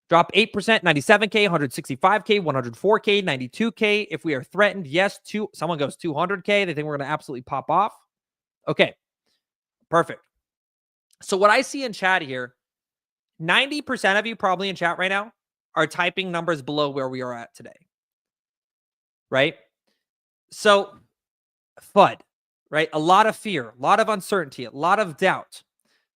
Drop 8%, 97K, 165K, 104K, 92K. If we are threatened, yes, someone goes 200K. They think we're going to absolutely pop off. Okay, perfect. So what I see in chat here, 90% of you probably in chat right now are typing numbers below where we are at today. Right? So FUD, right? A lot of fear, a lot of uncertainty, a lot of doubt.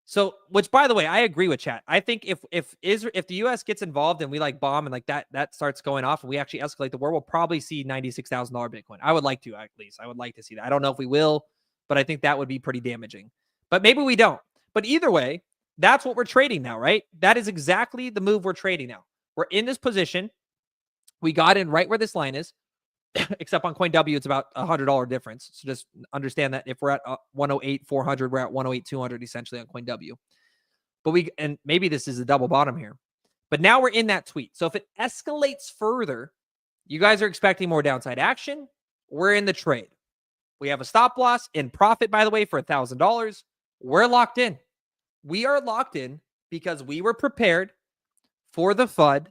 So, which by the way, I agree with chat. I think if the US gets involved and we like bomb and like that starts going off and we actually escalate the war, we'll probably see $96,000 Bitcoin. I would like to, at least. I would like to see that. I don't know if we will, but I think that would be pretty damaging. But maybe we don't. But either way, that's what we're trading now, right? That is exactly the move we're trading now. We're in this position. We got in right where this line is. Except on CoinW, it's about $100 difference. So just understand that if we're at 108,400, we're at 108,200 essentially on CoinW. But and maybe this is a double bottom here. But now we're in that tweet. So if it escalates further, you guys are expecting more downside action. We're in the trade. We have a stop loss in profit, by the way, for $1,000. We're locked in. We are locked in because we were prepared for the FUD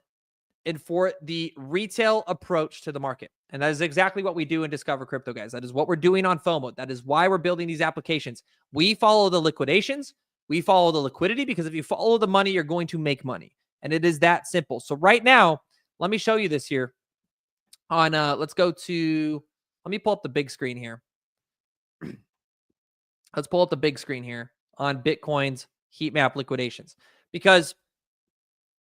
and for the retail approach to the market. And that is exactly what we do in Discover Crypto, guys. That is what we're doing on FOMO. That is why we're building these applications. We follow the liquidations. We follow the liquidity, because if you follow the money, you're going to make money. And it is that simple. So right now, let me show you this here. On let's go to, let me pull up the big screen here. Let's pull up the big screen here on Bitcoin's heat map liquidations. Because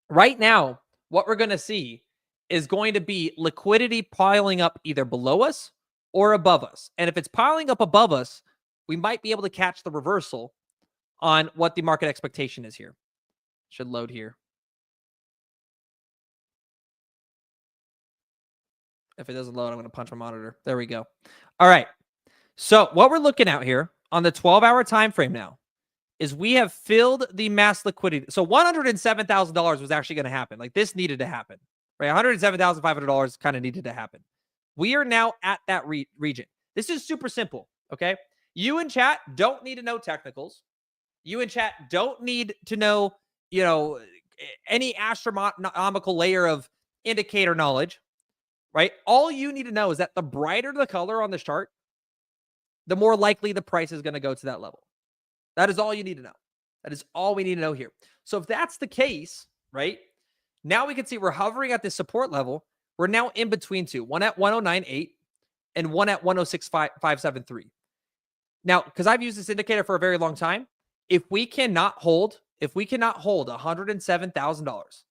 right now, what we're going to see is going to be liquidity piling up either below us or above us. And if it's piling up above us, we might be able to catch the reversal on what the market expectation is here. Should load here. If it doesn't load, I'm going to punch my monitor. There we go. All right. So what we're looking at here on the 12-hour time frame now is we have filled the mass liquidity. So $107,000 was actually going to happen. Like, this needed to happen, right? $107,500 kind of needed to happen. We are now at that region. This is super simple, okay? You in chat don't need to know technicals. You in chat don't need to know, any astronomical layer of indicator knowledge, right? All you need to know is that the brighter the color on this chart, the more likely the price is going to go to that level. That is all you need to know. That is all we need to know here. So if that's the case, right, now we can see we're hovering at this support level. We're now in between two, one at 109.8 and one at 106.573. Now, because I've used this indicator for a very long time, if we cannot hold $107,000,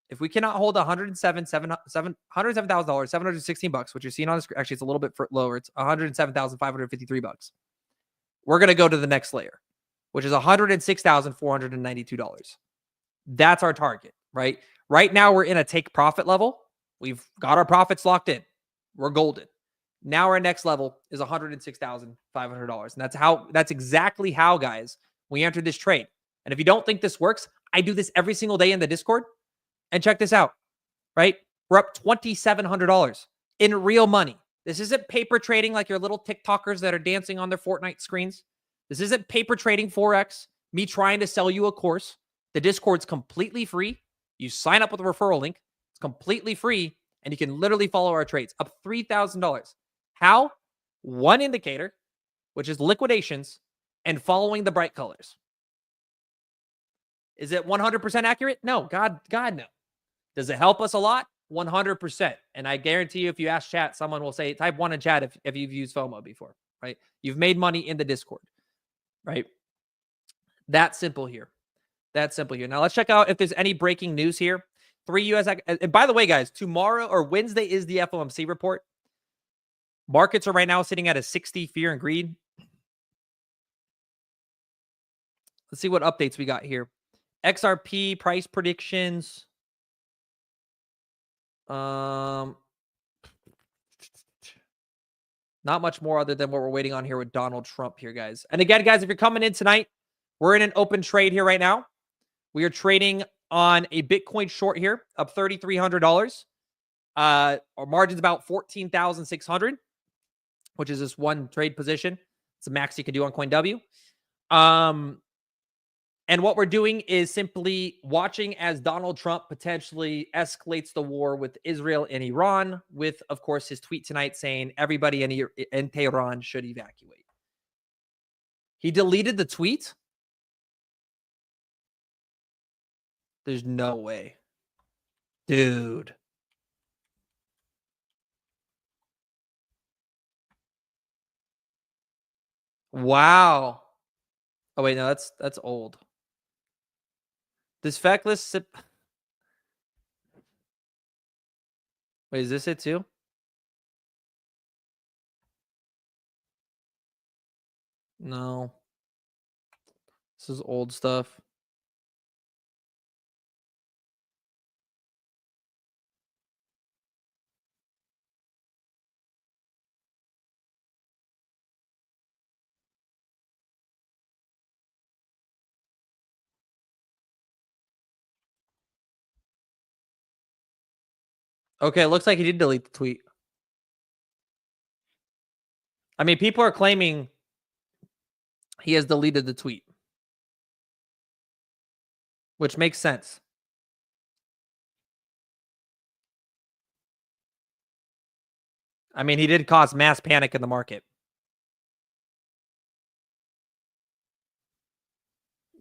if we cannot hold $107,000, 716 bucks, which you're seeing on the screen, actually it's a little bit lower. It's $107,553. We're going to go to the next layer, which is $106,492. That's our target, right? Right now we're in a take profit level. We've got our profits locked in. We're golden. Now our next level is $106,500. And that's exactly how, guys, we entered this trade. And if you don't think this works, I do this every single day in the Discord. And check this out, right? We're up $2,700 in real money. This isn't paper trading like your little TikTokers that are dancing on their Fortnite screens. This isn't paper trading Forex, me trying to sell you a course. The Discord's completely free. You sign up with a referral link. It's completely free, and you can literally follow our trades. Up $3,000. How? One indicator, which is liquidations, and following the bright colors. Is it 100% accurate? No. God, no. Does it help us a lot? 100%. And I guarantee you, if you ask chat, someone will say, type 1 in chat if you've used FOMO before, right? You've made money in the Discord, right? That simple here. That's simple here. Now let's check out if there's any breaking news here. 3 US. And by the way, guys, tomorrow or Wednesday is the FOMC report. Markets are right now sitting at a 60 fear and greed. Let's see what updates we got here. XRP price predictions. Not much more other than what we're waiting on here with Donald Trump here, guys. And again, guys, if you're coming in tonight, we're in an open trade here right now. We are trading on a Bitcoin short here, up $3,300. Our margin's about 14,600, which is this one trade position. It's the max you can do on CoinW. And what we're doing is simply watching as Donald Trump potentially escalates the war with Israel and Iran, with, of course, his tweet tonight saying everybody in Tehran should evacuate. He deleted the tweet? There's no way. Dude. Wow. Oh, wait, no, that's old. This feckless. Wait, is this it too? No. This is old stuff. Okay, it looks like he did delete the tweet. I mean, people are claiming he has deleted the tweet, which makes sense. I mean, he did cause mass panic in the market.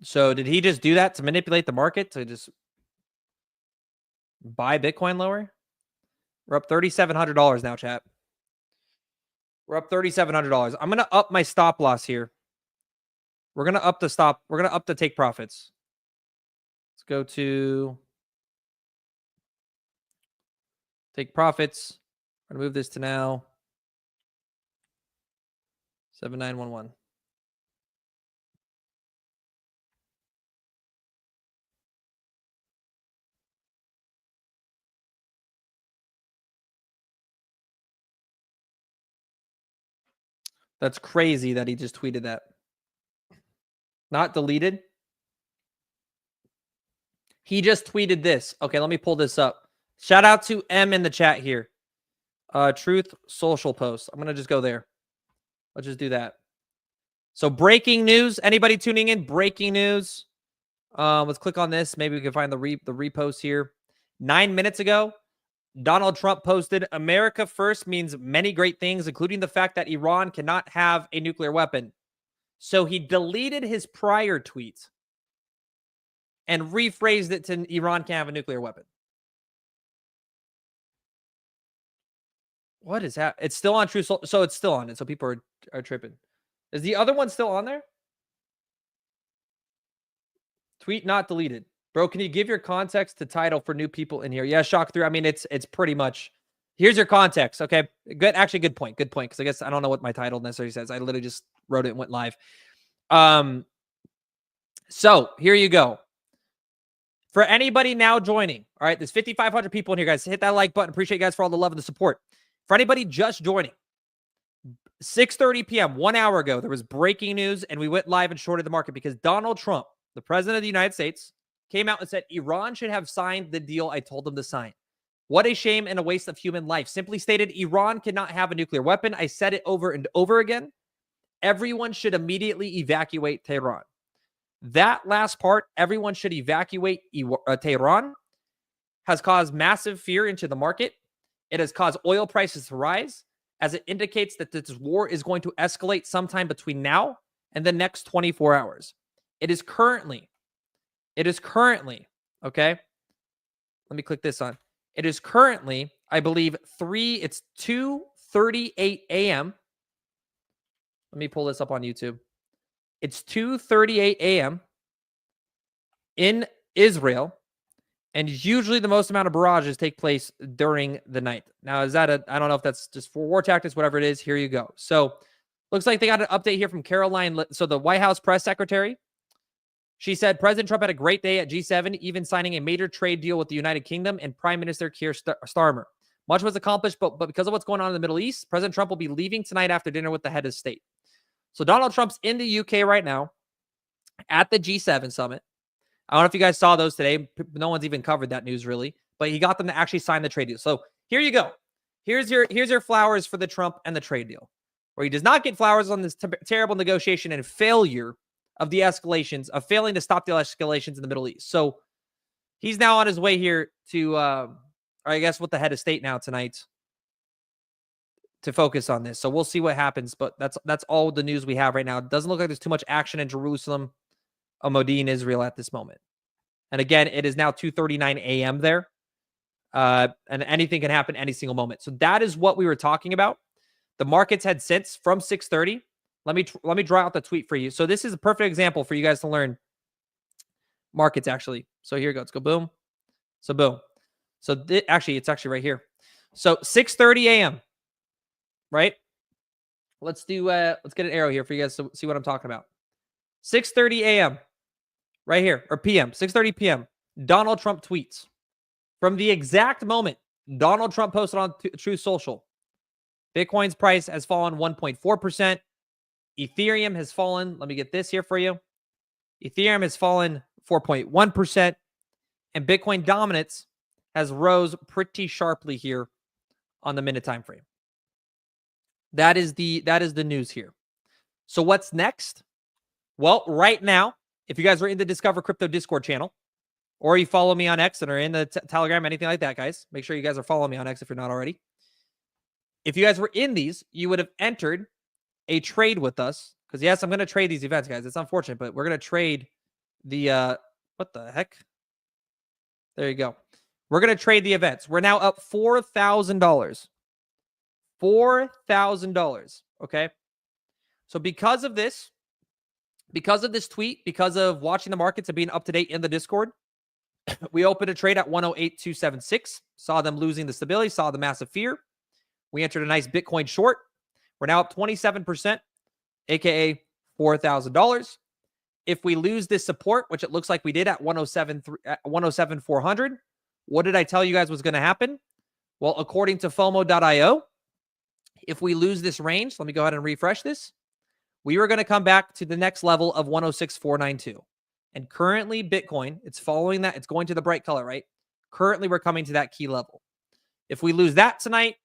So did he just do that to manipulate the market to just buy Bitcoin lower? We're up $3,700 now, chat. We're up $3,700. I'm going to up my stop loss here. We're going to up the stop. We're going to up the take profits. Let's go to take profits. I'm going to move this to now 7911. That's crazy that he just tweeted that. Not deleted. He just tweeted this. Okay, let me pull this up. Shout out to M in the chat here. Truth Social post. I'm going to just go there. Let's just do that. So breaking news. Anybody tuning in? Breaking news. Let's click on this. Maybe we can find the repost here. 9 minutes ago, Donald Trump posted, "America first means many great things, including the fact that Iran cannot have a nuclear weapon." So he deleted his prior tweet and rephrased it to Iran can't have a nuclear weapon. What is that? It's still on True Soul. So it's still on it. So people are tripping. Is the other one still on there? Tweet not deleted. Bro, can you give your context to title for new people in here? Yeah, shock through. I mean, it's pretty much. Here's your context. Okay. Good. Actually, good point. Good point. Because I guess I don't know what my title necessarily says. I literally just wrote it and went live. So here you go. For anybody now joining, all right, there's 5,500 people in here, guys. Hit that like button. Appreciate you guys for all the love and the support. For anybody just joining, 6:30 p.m., 1 hour ago, there was breaking news, and we went live and shorted the market because Donald Trump, the president of the United States, came out and said Iran should have signed the deal I told them to sign. What a shame and a waste of human life. Simply stated, Iran cannot have a nuclear weapon. I said it over and over again. Everyone should immediately evacuate Tehran. That last part, everyone should evacuate Tehran, has caused massive fear into the market. It has caused oil prices to rise, as it indicates that this war is going to escalate sometime between now and the next 24 hours. It is currently, okay? Let me click this on. It is currently, I believe, it's 2:38 a.m. Let me pull this up on YouTube. It's 2:38 a.m. in Israel, and usually the most amount of barrages take place during the night. Now, is that I don't know if that's just for war tactics, whatever it is. Here you go. So, looks like they got an update here from Caroline. So, the White House press secretary, she said President Trump had a great day at G7, even signing a major trade deal with the United Kingdom and Prime Minister Keir Starmer. Much was accomplished, but because of what's going on in the Middle East, President Trump will be leaving tonight after dinner with the head of state. So Donald Trump's in the UK right now at the G7 summit. I don't know if you guys saw those today. No one's even covered that news really, but he got them to actually sign the trade deal. So here you go. Here's your flowers for the Trump and the trade deal, where he does not get flowers on this terrible negotiation and failure of the escalations, of failing to stop the escalations in the Middle East. So he's now on his way here to, or I guess with the head of state now tonight, to focus on this. So we'll see what happens, but that's all the news we have right now. It doesn't look like there's too much action in Jerusalem, Modi'in, Israel at this moment. And again, it is now 2:39 a.m. there. And anything can happen any single moment. So that is what we were talking about. The markets had since from 6:30. Let me draw out the tweet for you. So this is a perfect example for you guys to learn markets actually. So here you go. Let's go boom. So boom. So actually, it's actually right here. So 6:30 a.m. Right? Let's get an arrow here for you guys to see what I'm talking about. 6:30 a.m. right here, or p.m. 6:30 p.m. Donald Trump tweets. From the exact moment Donald Trump posted on Truth Social, Bitcoin's price has fallen 1.4%. Ethereum has fallen, let me get this here for you. Ethereum has fallen 4.1%, and Bitcoin dominance has rose pretty sharply here on the minute time frame. That is the news here. So what's next? Well, right now, if you guys are in the Discover Crypto Discord channel, or you follow me on X and are in the Telegram, anything like that, guys, make sure you guys are following me on X if you're not already. If you guys were in these, you would have entered a trade with us. Because, yes, I'm going to trade these events, guys. It's unfortunate, but we're going to trade the, what the heck? There you go. We're going to trade the events. We're now up $4,000. $4,000, okay? So because of this tweet, because of watching the markets and being up to date in the Discord, we opened a trade at 108,276. Saw them losing the stability, saw the massive fear. We entered a nice Bitcoin short. We're now up 27%, aka $4,000. If we lose this support, which it looks like we did at 107,400, what did I tell you guys was going to happen? Well, according to FOMO.io, if we lose this range, let me go ahead and refresh this. We were going to come back to the next level of 106,492. And currently, Bitcoin, it's following that. It's going to the bright color, right? Currently, we're coming to that key level. If we lose that tonight,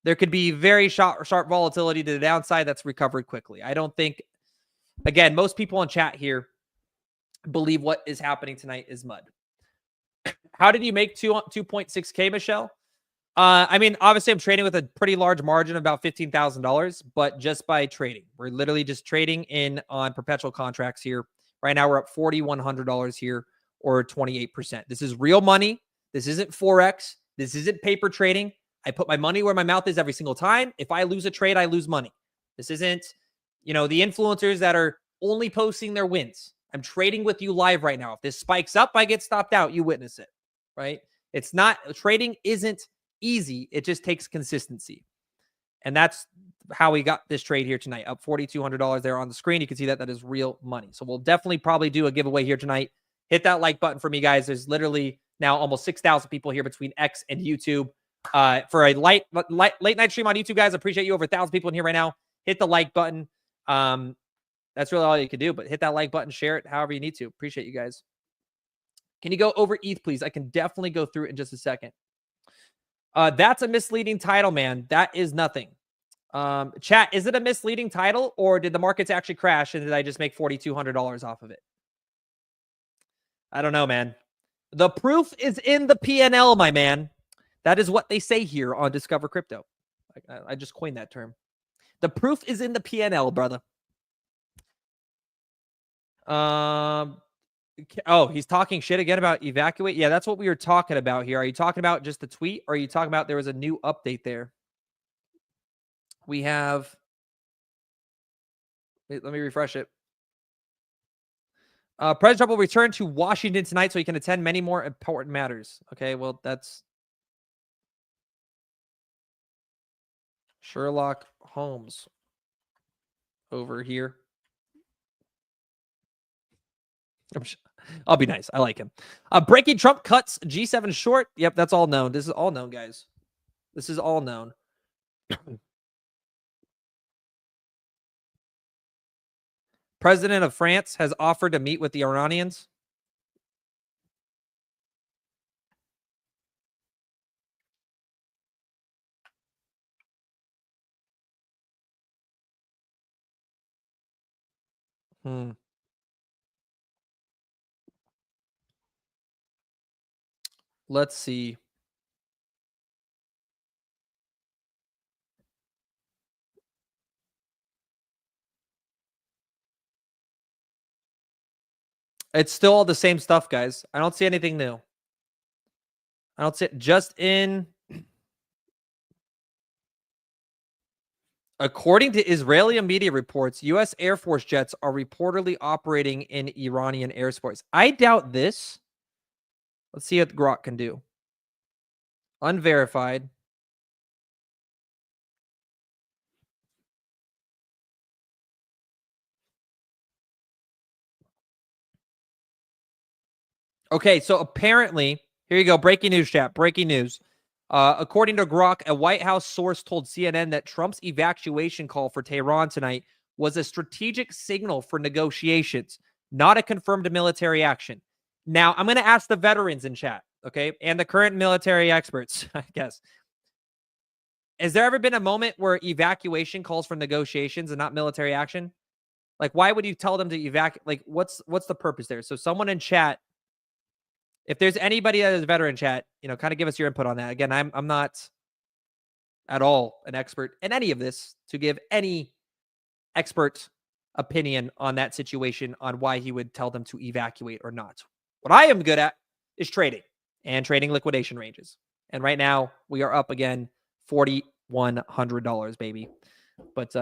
there could be very sharp volatility to the downside that's recovered quickly. I don't think, again, most people in chat here believe what is happening tonight is mud. How did you make 2.6K, Michelle? I mean, obviously, I'm trading with a pretty large margin, about $15,000, but just by trading. We're literally just trading in on perpetual contracts here. Right now, we're up $4,100 here, or 28%. This is real money. This isn't Forex. This isn't paper trading. I put my money where my mouth is every single time. If I lose a trade, I lose money. This isn't, the influencers that are only posting their wins. I'm trading with you live right now. If this spikes up, I get stopped out. You witness it, right? It's not, trading isn't easy. It just takes consistency. And that's how we got this trade here tonight, up $4,200 there on the screen. You can see that is real money. So we'll definitely probably do a giveaway here tonight. Hit that like button for me, guys. There's literally now almost 6,000 people here between X and YouTube. For a late night stream on YouTube, guys, appreciate you. Over 1,000 people in here right now. Hit the like button. That's really all you can do, but hit that like button, share it however you need to. Appreciate you guys. Can you go over ETH, please? I can definitely go through it in just a second. That's a misleading title, man. That is nothing. Chat, is it a misleading title, or did the markets actually crash and did I just make $4,200 off of it? I don't know, man. The proof is in the PNL, my man. That is what they say here on Discover Crypto. I just coined that term. The proof is in the PNL, brother. Oh, he's talking shit again about evacuate. Yeah, that's what we were talking about here. Are you talking about just the tweet, or are you talking about there was a new update there? We have, wait, let me refresh it. President Trump will return to Washington tonight so he can attend many more important matters. Okay, well, that's Sherlock Holmes over here. I'll be nice. I like him. Breaking Trump cuts G7 short. Yep, that's all known. This is all known, guys. This is all known. President of France has offered to meet with the Iranians. Let's see. It's still all the same stuff, guys. I don't see anything new. I don't see it. Just in. According to Israeli media reports, U.S. Air Force jets are reportedly operating in Iranian airspace. I doubt this. Let's see what Grok can do. Unverified. Okay, so apparently, here you go. Breaking news, chat. Breaking news. According to Grok, a White House source told CNN that Trump's evacuation call for Tehran tonight was a strategic signal for negotiations, not a confirmed military action. Now, I'm going to ask the veterans in chat. okay, and the current military experts, I guess. Has there ever been a moment where evacuation calls for negotiations and not military action? Like, why would you tell them to evacuate? Like, what's the purpose there? So someone in chat, if there's anybody that is a veteran chat, kind of give us your input on that. Again, I'm not at all an expert in any of this to give any expert opinion on that situation on why he would tell them to evacuate or not. What I am good at is trading and trading liquidation ranges. And right now we are up again $4,100, baby. But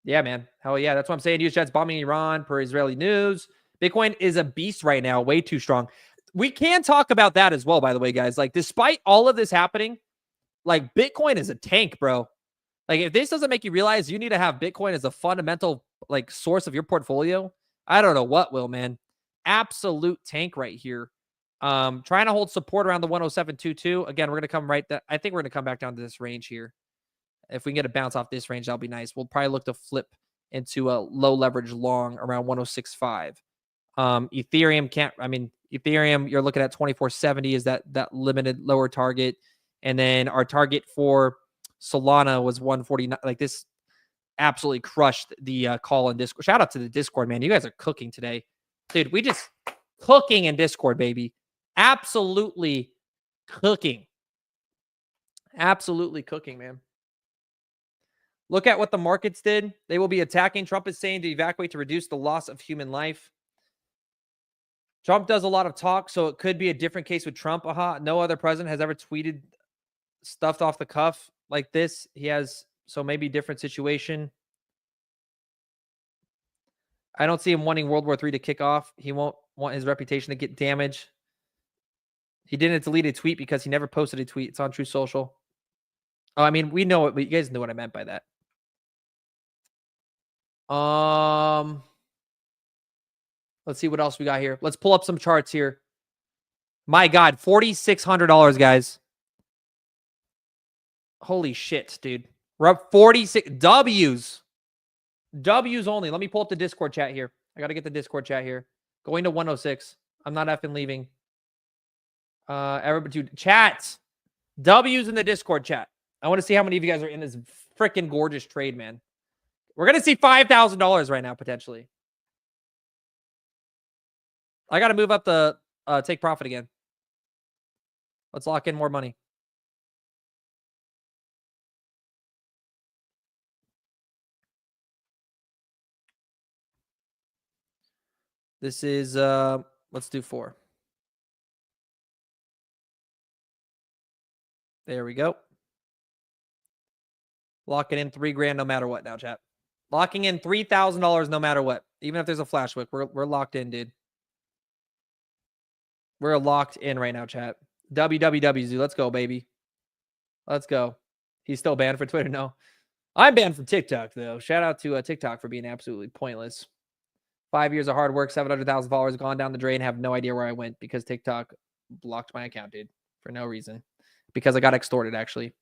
yeah, man. Hell yeah. That's what I'm saying. US jets bombing Iran per Israeli news. Bitcoin is a beast right now, way too strong. We can talk about that as well, by the way, guys. Like, despite all of this happening, like, Bitcoin is a tank, bro. Like, if this doesn't make you realize you need to have Bitcoin as a fundamental, like, source of your portfolio, I don't know what will, man. Absolute tank right here. Trying to hold support around the 107.22. Again, we're going to come I think we're going to come back down to this range here. If we can get a bounce off this range, that'll be nice. We'll probably look to flip into a low leverage long around 106.5. Ethereum, you're looking at 2470 is that limited lower target. And then our target for Solana was 149. Like, this absolutely crushed the call in Discord. Shout out to the Discord, man. You guys are cooking today. Dude, we just cooking in Discord, baby. Absolutely cooking. Absolutely cooking, man. Look at what the markets did. They will be attacking. Trump is saying to evacuate to reduce the loss of human life. Trump does a lot of talk, so it could be a different case with Trump. No other president has ever tweeted stuffed off the cuff like this. He has, so maybe different situation. I don't see him wanting World War III to kick off. He won't want his reputation to get damaged. He didn't delete a tweet because he never posted a tweet. It's on True Social. Oh, I mean, we know it, but you guys know what I meant by that. Let's see what else we got here. Let's pull up some charts here. My God, $4,600, guys. Holy shit, dude. We're up 46 W's. W's only. Let me pull up the Discord chat here. I got to get the Discord chat here. Going to 106. I'm not effing leaving. Everybody, dude, chat. W's in the Discord chat. I want to see how many of you guys are in this freaking gorgeous trade, man. We're going to see $5,000 right now, potentially. I got to move up the take profit again. Let's lock in more money. This is, let's do 4. There we go. Locking in $3,000 no matter what now, chat. Locking in $3,000 no matter what. Even if there's a flash wick, we're locked in, dude. We're locked in right now, chat. WWWZ. Let's go, baby. Let's go. He's still banned for Twitter? No. I'm banned from TikTok, though. Shout out to TikTok for being absolutely pointless. 5 years of hard work, 700,000 followers gone down the drain. Have no idea where I went because TikTok blocked my account, dude, for no reason. Because I got extorted, actually.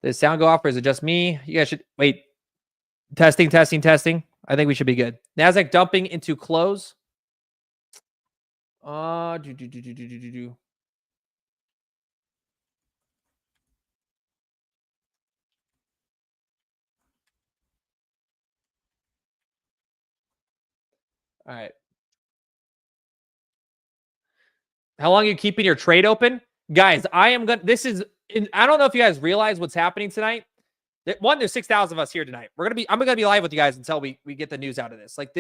Does sound go off, or is it just me? You guys should wait. Testing. I think we should be good. Nasdaq dumping into close. All right. How long are you keeping your trade open? Guys, I don't know if you guys realize what's happening tonight. One, there's 6,000 of us here tonight. I'm gonna be live with you guys until we get the news out of this. Like,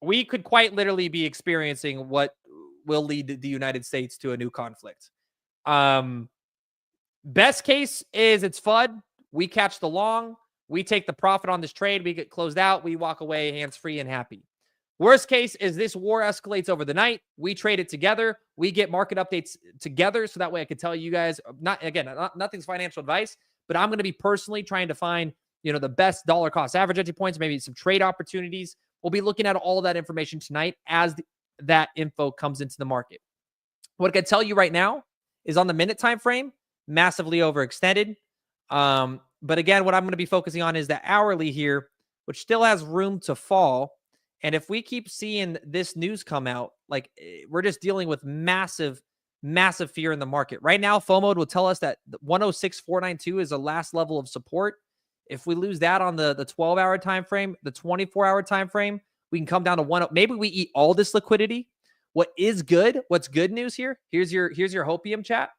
we could quite literally be experiencing what will lead the United States to a new conflict. Best case is it's FUD. We catch the long. We take the profit on this trade. We get closed out. We walk away hands-free and happy. Worst case is this war escalates over the night. We trade it together. We get market updates together. So that way I could tell you guys, nothing's financial advice, but I'm going to be personally trying to find, the best dollar cost average entry points, maybe some trade opportunities. We'll be looking at all that information tonight as that info comes into the market. What I can tell you right now is on the minute time frame, massively overextended. But again, what I'm going to be focusing on is the hourly here, which still has room to fall. And if we keep seeing this news come out, like we're just dealing with massive fear in the market. Right now, FOMO will tell us that 106,492 is the last level of support. If we lose that on the 12-hour time frame, the 24-hour time frame, we can come down to 1. Maybe we eat all this liquidity. What is good? What's good news here? Here's your Hopium chat.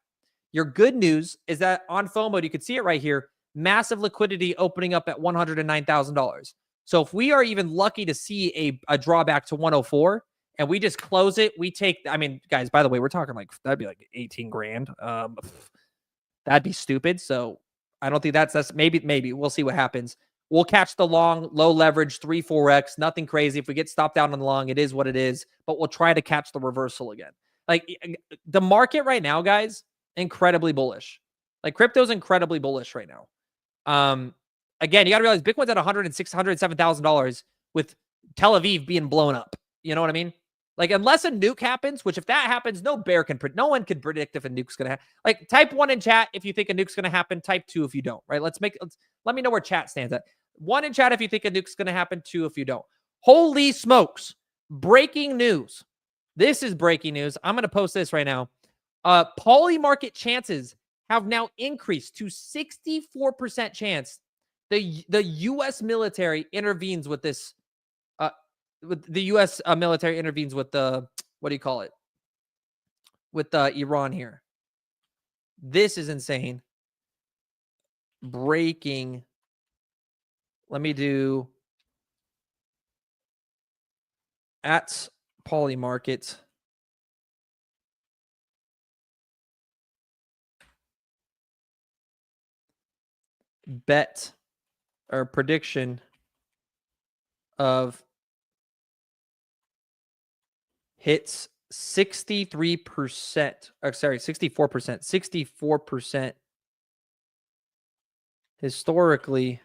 Your good news is that on FOMO, you can see it right here, massive liquidity opening up at $109,000. So if we are even lucky to see a drawback to 104 and we just close it, we take, I mean, guys, by the way, we're talking like, that'd be like 18 grand. That'd be stupid. So I don't think that's maybe we'll see what happens. We'll catch the long, low leverage 3-4x, nothing crazy. If we get stopped out on the long, it is what it is, but we'll try to catch the reversal again. Like the market right now, guys, incredibly bullish. Like crypto's incredibly bullish right now. Again, you got to realize Bitcoin's at $106,000, $107,000 with Tel Aviv being blown up. You know what I mean? Like, unless a nuke happens, which if that happens, no one can predict if a nuke's going to happen. Like, type 1 in chat if you think a nuke's going to happen. Type 2 if you don't, right? Let me know where chat stands at. 1 in chat if you think a nuke's going to happen. 2 if you don't. Holy smokes. Breaking news. This is breaking news. I'm going to post this right now. Polymarket chances have now increased to 64% chance the U.S. military intervenes with this. With the U.S. Military intervenes with the, what do you call it? With Iran here. This is insane. Breaking. Let me do at Polymarket. Bet or prediction of hits 63%, or sorry, 64%, 64% historically.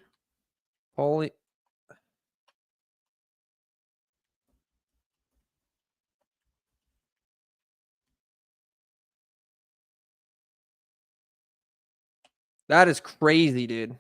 That is crazy, dude.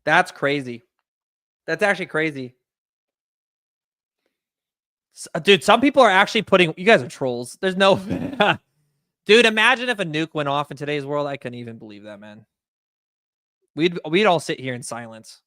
That's crazy. That's actually crazy. Dude, some people are actually putting, you guys are trolls. There's no, dude, imagine if a nuke went off in today's world. I couldn't even believe that, man. We'd all sit here in silence.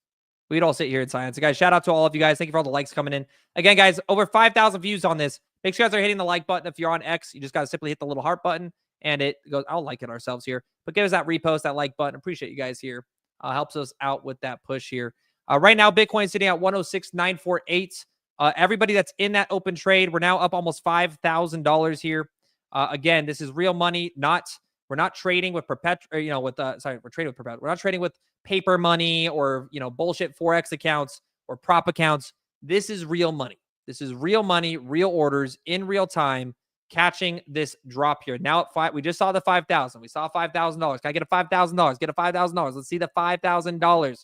We'd all sit here in silence. Guys, shout out to all of you guys. Thank you for all the likes coming in. Again, guys, over 5,000 views on this. Make sure you guys are hitting the like button. If you're on X, you just got to simply hit the little heart button and it goes, I'll like it ourselves here. But give us that repost, that like button. Appreciate you guys here. Helps us out with that push here. Right now, Bitcoin sitting at 106,948. Everybody that's in that open trade, we're now up almost $5,000 here. Again, this is real money. We're not trading with we're trading with perpetual. We're not trading with paper money or, bullshit Forex accounts or prop accounts. This is real money. This is real money, real orders in real time, catching this drop here. Now at 5, we just saw the 5,000. We saw $5,000. Can I get a $5,000? Get a $5,000. Let's see the $5,000. It's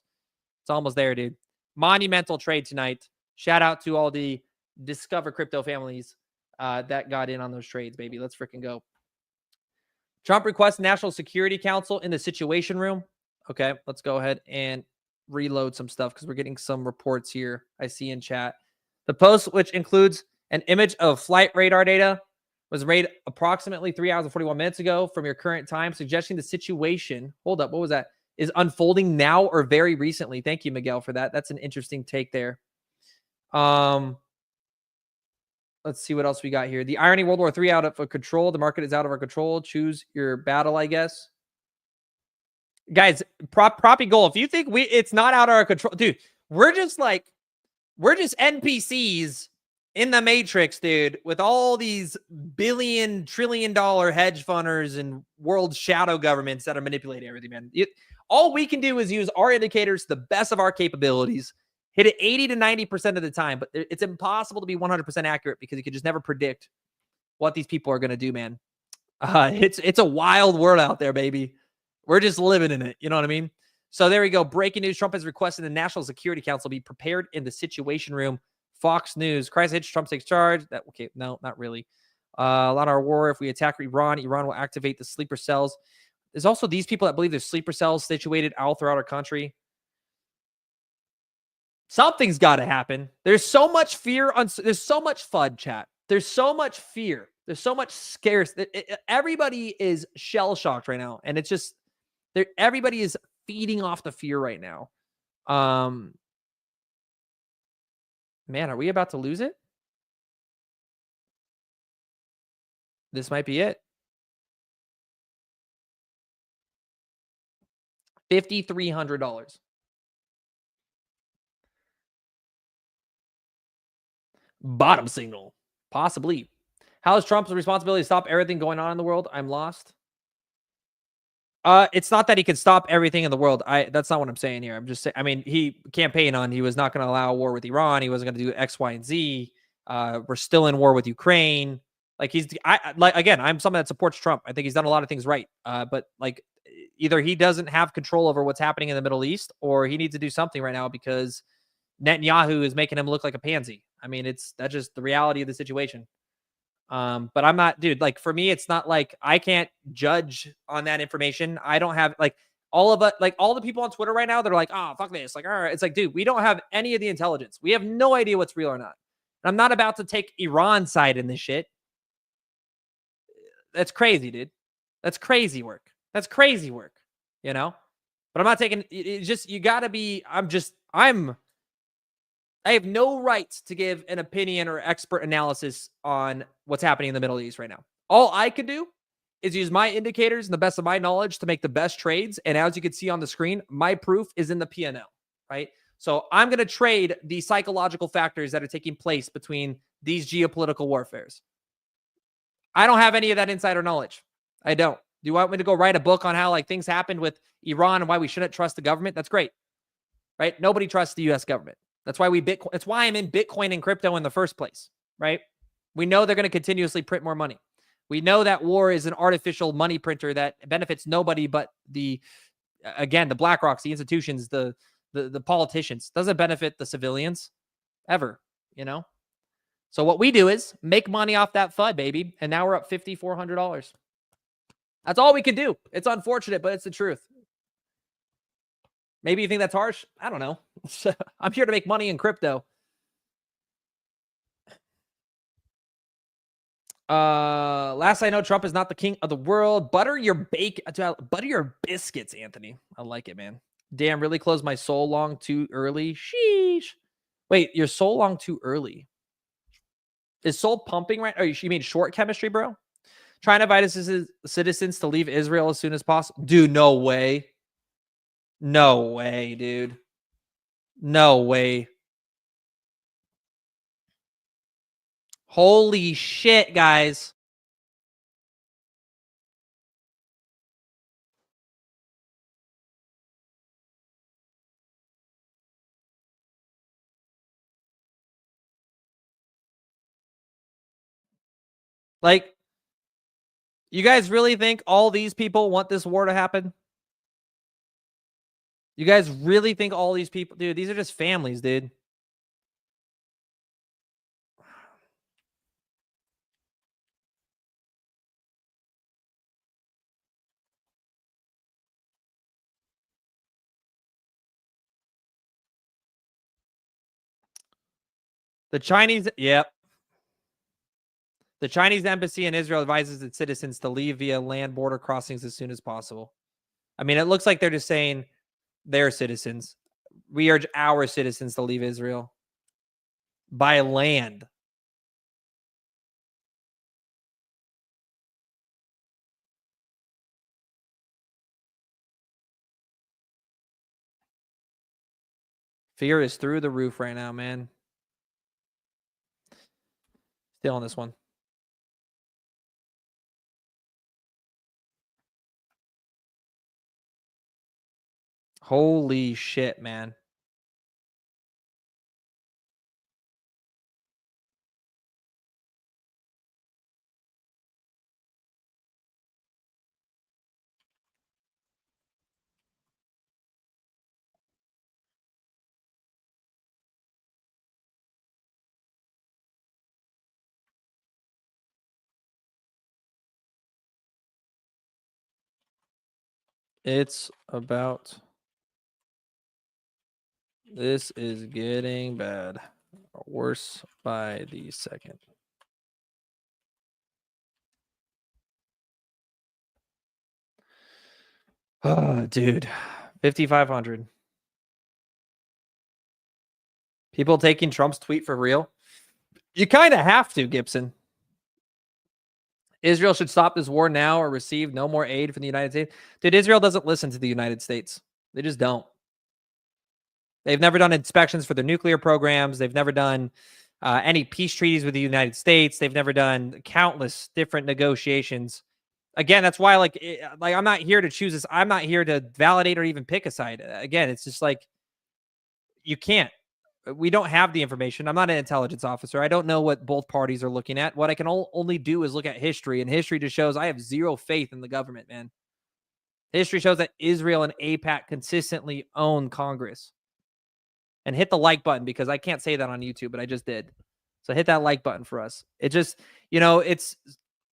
almost there, dude. Monumental trade tonight. Shout out to all the Discover Crypto families that got in on those trades, baby. Let's freaking go. Trump requests National Security Council in the Situation Room. Okay, let's go ahead and reload some stuff because we're getting some reports here I see in chat. The post, which includes an image of flight radar data, was made approximately 3 hours and 41 minutes ago from your current time, suggesting the situation, hold up, what was that? Is unfolding now or very recently. Thank you, Miguel, for that. That's an interesting take there. Let's see what else we got here. The irony, World War III out of control. The market is out of our control. Choose your battle, I guess. Guys, Proppy Goal, if you think it's not out of our control, dude, we're just NPCs in the Matrix, dude, with all these billion, trillion-dollar hedge funders and world shadow governments that are manipulating everything, man. All we can do is use our indicators to the best of our capabilities, hit it 80 to 90% of the time, but it's impossible to be 100% accurate because you can just never predict what these people are going to do, man. It's a wild world out there, baby. We're just living in it. You know what I mean? So there we go. Breaking news. Trump has requested the National Security Council be prepared in the Situation Room. Fox News. Crisis hits. Trump takes charge. Okay, no, not really. A lot of our war. If we attack Iran, Iran will activate the sleeper cells. There's also these people that believe there's sleeper cells situated all throughout our country. Something's got to happen. There's so much fear. There's so much FUD, chat. There's so much fear. There's so much scarce. Everybody is shell shocked right now, and it's just everybody is feeding off the fear right now. Man, are we about to lose it? This might be it. $5,300. Bottom signal. Possibly. How is Trump's responsibility to stop everything going on in the world? I'm lost. It's not that he can stop everything in the world. That's not what I'm saying here. I'm just saying, I mean, he campaigned on he was not going to allow a war with Iran. He wasn't going to do X, Y, and Z. We're still in war with Ukraine. Like again, I'm someone that supports Trump. I think he's done a lot of things right. But like either he doesn't have control over what's happening in the Middle East, or he needs to do something right now because Netanyahu is making him look like a pansy. I mean, that's just the reality of the situation. But I'm not, dude, like for me, it's not like I can't judge on that information. I don't have like all of it, like all the people on Twitter right now that are like, oh, fuck this. Like, all right. It's like, dude, we don't have any of the intelligence. We have no idea what's real or not. And I'm not about to take Iran's side in this shit. That's crazy, dude. That's crazy work. That's crazy work, you know? But I'm not taking it. Just, you gotta be, I have no right to give an opinion or expert analysis on what's happening in the Middle East right now. All I can do is use my indicators and the best of my knowledge to make the best trades. And as you can see on the screen, my proof is in the P&L, right? So I'm going to trade the psychological factors that are taking place between these geopolitical warfares. I don't have any of that insider knowledge. I don't. Do you want me to go write a book on how like things happened with Iran and why we shouldn't trust the government? That's great, right? Nobody trusts the U.S. government. That's why that's why I'm in Bitcoin and crypto in the first place, right? We know they're going to continuously print more money. We know that war is an artificial money printer that benefits nobody but the BlackRocks, the institutions, the politicians. Doesn't benefit the civilians ever, you know? So what we do is make money off that FUD, baby. And now we're up $5,400. That's all we can do. It's unfortunate, but it's the truth. Maybe you think that's harsh. I don't know. I'm here to make money in crypto. Last I know, Trump is not the king of the world. Butter your biscuits, Anthony. I like it, man. Damn, really closed my soul long too early. Sheesh. Wait, your soul long too early. Is soul pumping right? Or you mean short chemistry, bro? Trying to invite citizens to leave Israel as soon as possible. Dude, no way. No way, dude. No way. Holy shit, guys. Like, you guys really think all these people want this war to happen? You guys really think all these people, dude, these are just families, dude. The Chinese, yep. The Chinese embassy in Israel advises its citizens to leave via land border crossings as soon as possible. I mean, it looks like they're just saying their citizens. We urge our citizens to leave Israel by land. Fear is through the roof right now, man. Still on this one. Holy shit, man. It's about. This is getting bad. Worse by the second. Oh, dude. 5,500. People taking Trump's tweet for real? You kind of have to, Gibson. Israel should stop this war now or receive no more aid from the United States. Dude, Israel doesn't listen to the United States. They just don't. They've never done inspections for their nuclear programs. They've never done any peace treaties with the United States. They've never done countless different negotiations. Again, that's why, like I'm not here to choose this. I'm not here to validate or even pick a side. Again, it's just like you can't. We don't have the information. I'm not an intelligence officer. I don't know what both parties are looking at. What I can only do is look at history, and history just shows I have zero faith in the government, man. History shows that Israel and AIPAC consistently own Congress. And hit the like button because I can't say that on YouTube, but I just did. So hit that like button for us. It just, it's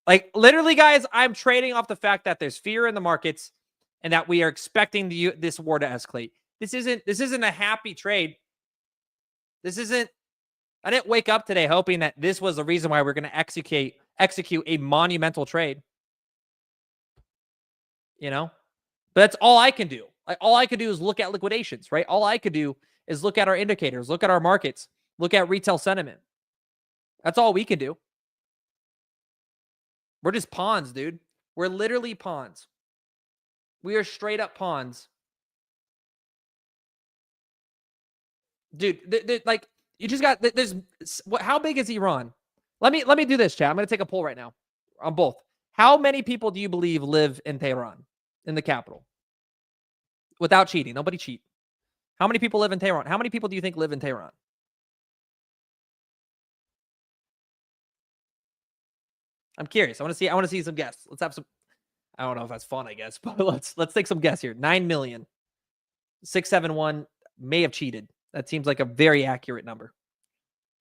like literally, guys, I'm trading off the fact that there's fear in the markets and that we are expecting this war to escalate. This isn't a happy trade. I didn't wake up today hoping that this was the reason why we're going to execute a monumental trade. But that's all I can do. Like all I could do is look at liquidations, right? All I could do is look at our indicators, look at our markets, look at retail sentiment. That's all we can do. We're just pawns, dude. We're literally pawns. We are straight up pawns. Dude, like you just got how big is Iran? Let me do this, chat. I'm going to take a poll right now on both. How many people do you believe live in Tehran, in the capital? Without cheating. Nobody cheat. How many people live in Tehran? How many people do you think live in Tehran? I'm curious. I want to see some guests. Let's have some. I don't know if that's fun, I guess, but let's take some guests here. 9 million. 671 may have cheated. That seems like a very accurate number.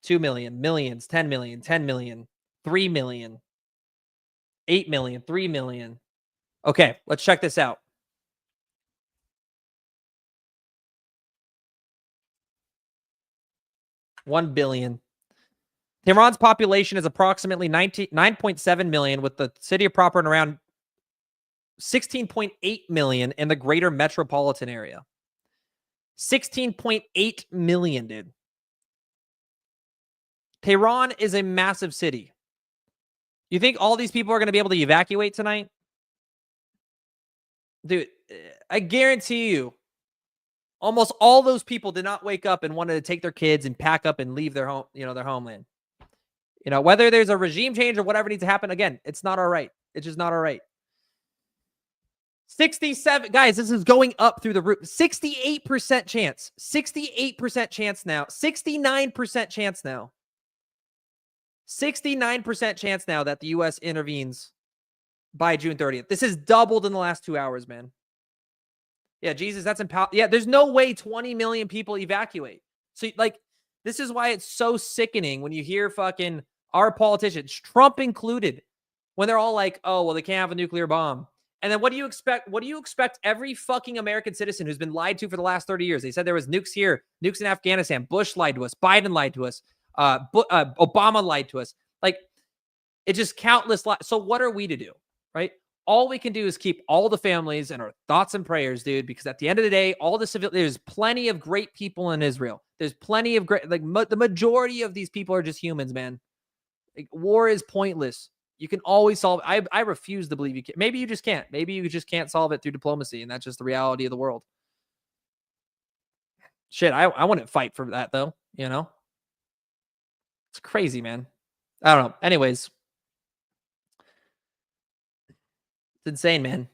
2 million, millions, 10 million, 10 million, 3 million, 8 million, 3 million. Okay, let's check this out. $1 billion. Tehran's population is approximately 9.7 million, with the city proper and around 16.8 million in the greater metropolitan area. 16.8 million, dude. Tehran is a massive city. You think all these people are going to be able to evacuate tonight? Dude, I guarantee you, almost all those people did not wake up and wanted to take their kids and pack up and leave their home, their homeland. Whether there's a regime change or whatever needs to happen, again, it's not all right. It's just not all right. 67, guys, this is going up through the roof. 68% chance. 68% chance now. 69% chance now. 69% chance now that the U.S. intervenes by June 30th. This has doubled in the last 2 hours, man. Yeah, Jesus, that's impossible. Yeah, there's no way 20 million people evacuate. So, like, this is why it's so sickening when you hear fucking our politicians, Trump included, when they're all like, oh, well, they can't have a nuclear bomb. And then what do you expect? What do you expect every fucking American citizen who's been lied to for the last 30 years? They said there was nukes here, nukes in Afghanistan. Bush lied to us. Biden lied to us. Obama lied to us. Like, it's just countless lies. So what are we to do, right? All we can do is keep all the families in our thoughts and prayers, dude, because at the end of the day, all the there's plenty of great people in Israel. There's plenty of great, the majority of these people are just humans, man. Like, war is pointless. You can always solve it. I refuse to believe you can. Maybe you just can't. Maybe you just can't solve it through diplomacy, and that's just the reality of the world. Shit, I wouldn't fight for that, though, It's crazy, man. I don't know. Anyways. It's insane, man.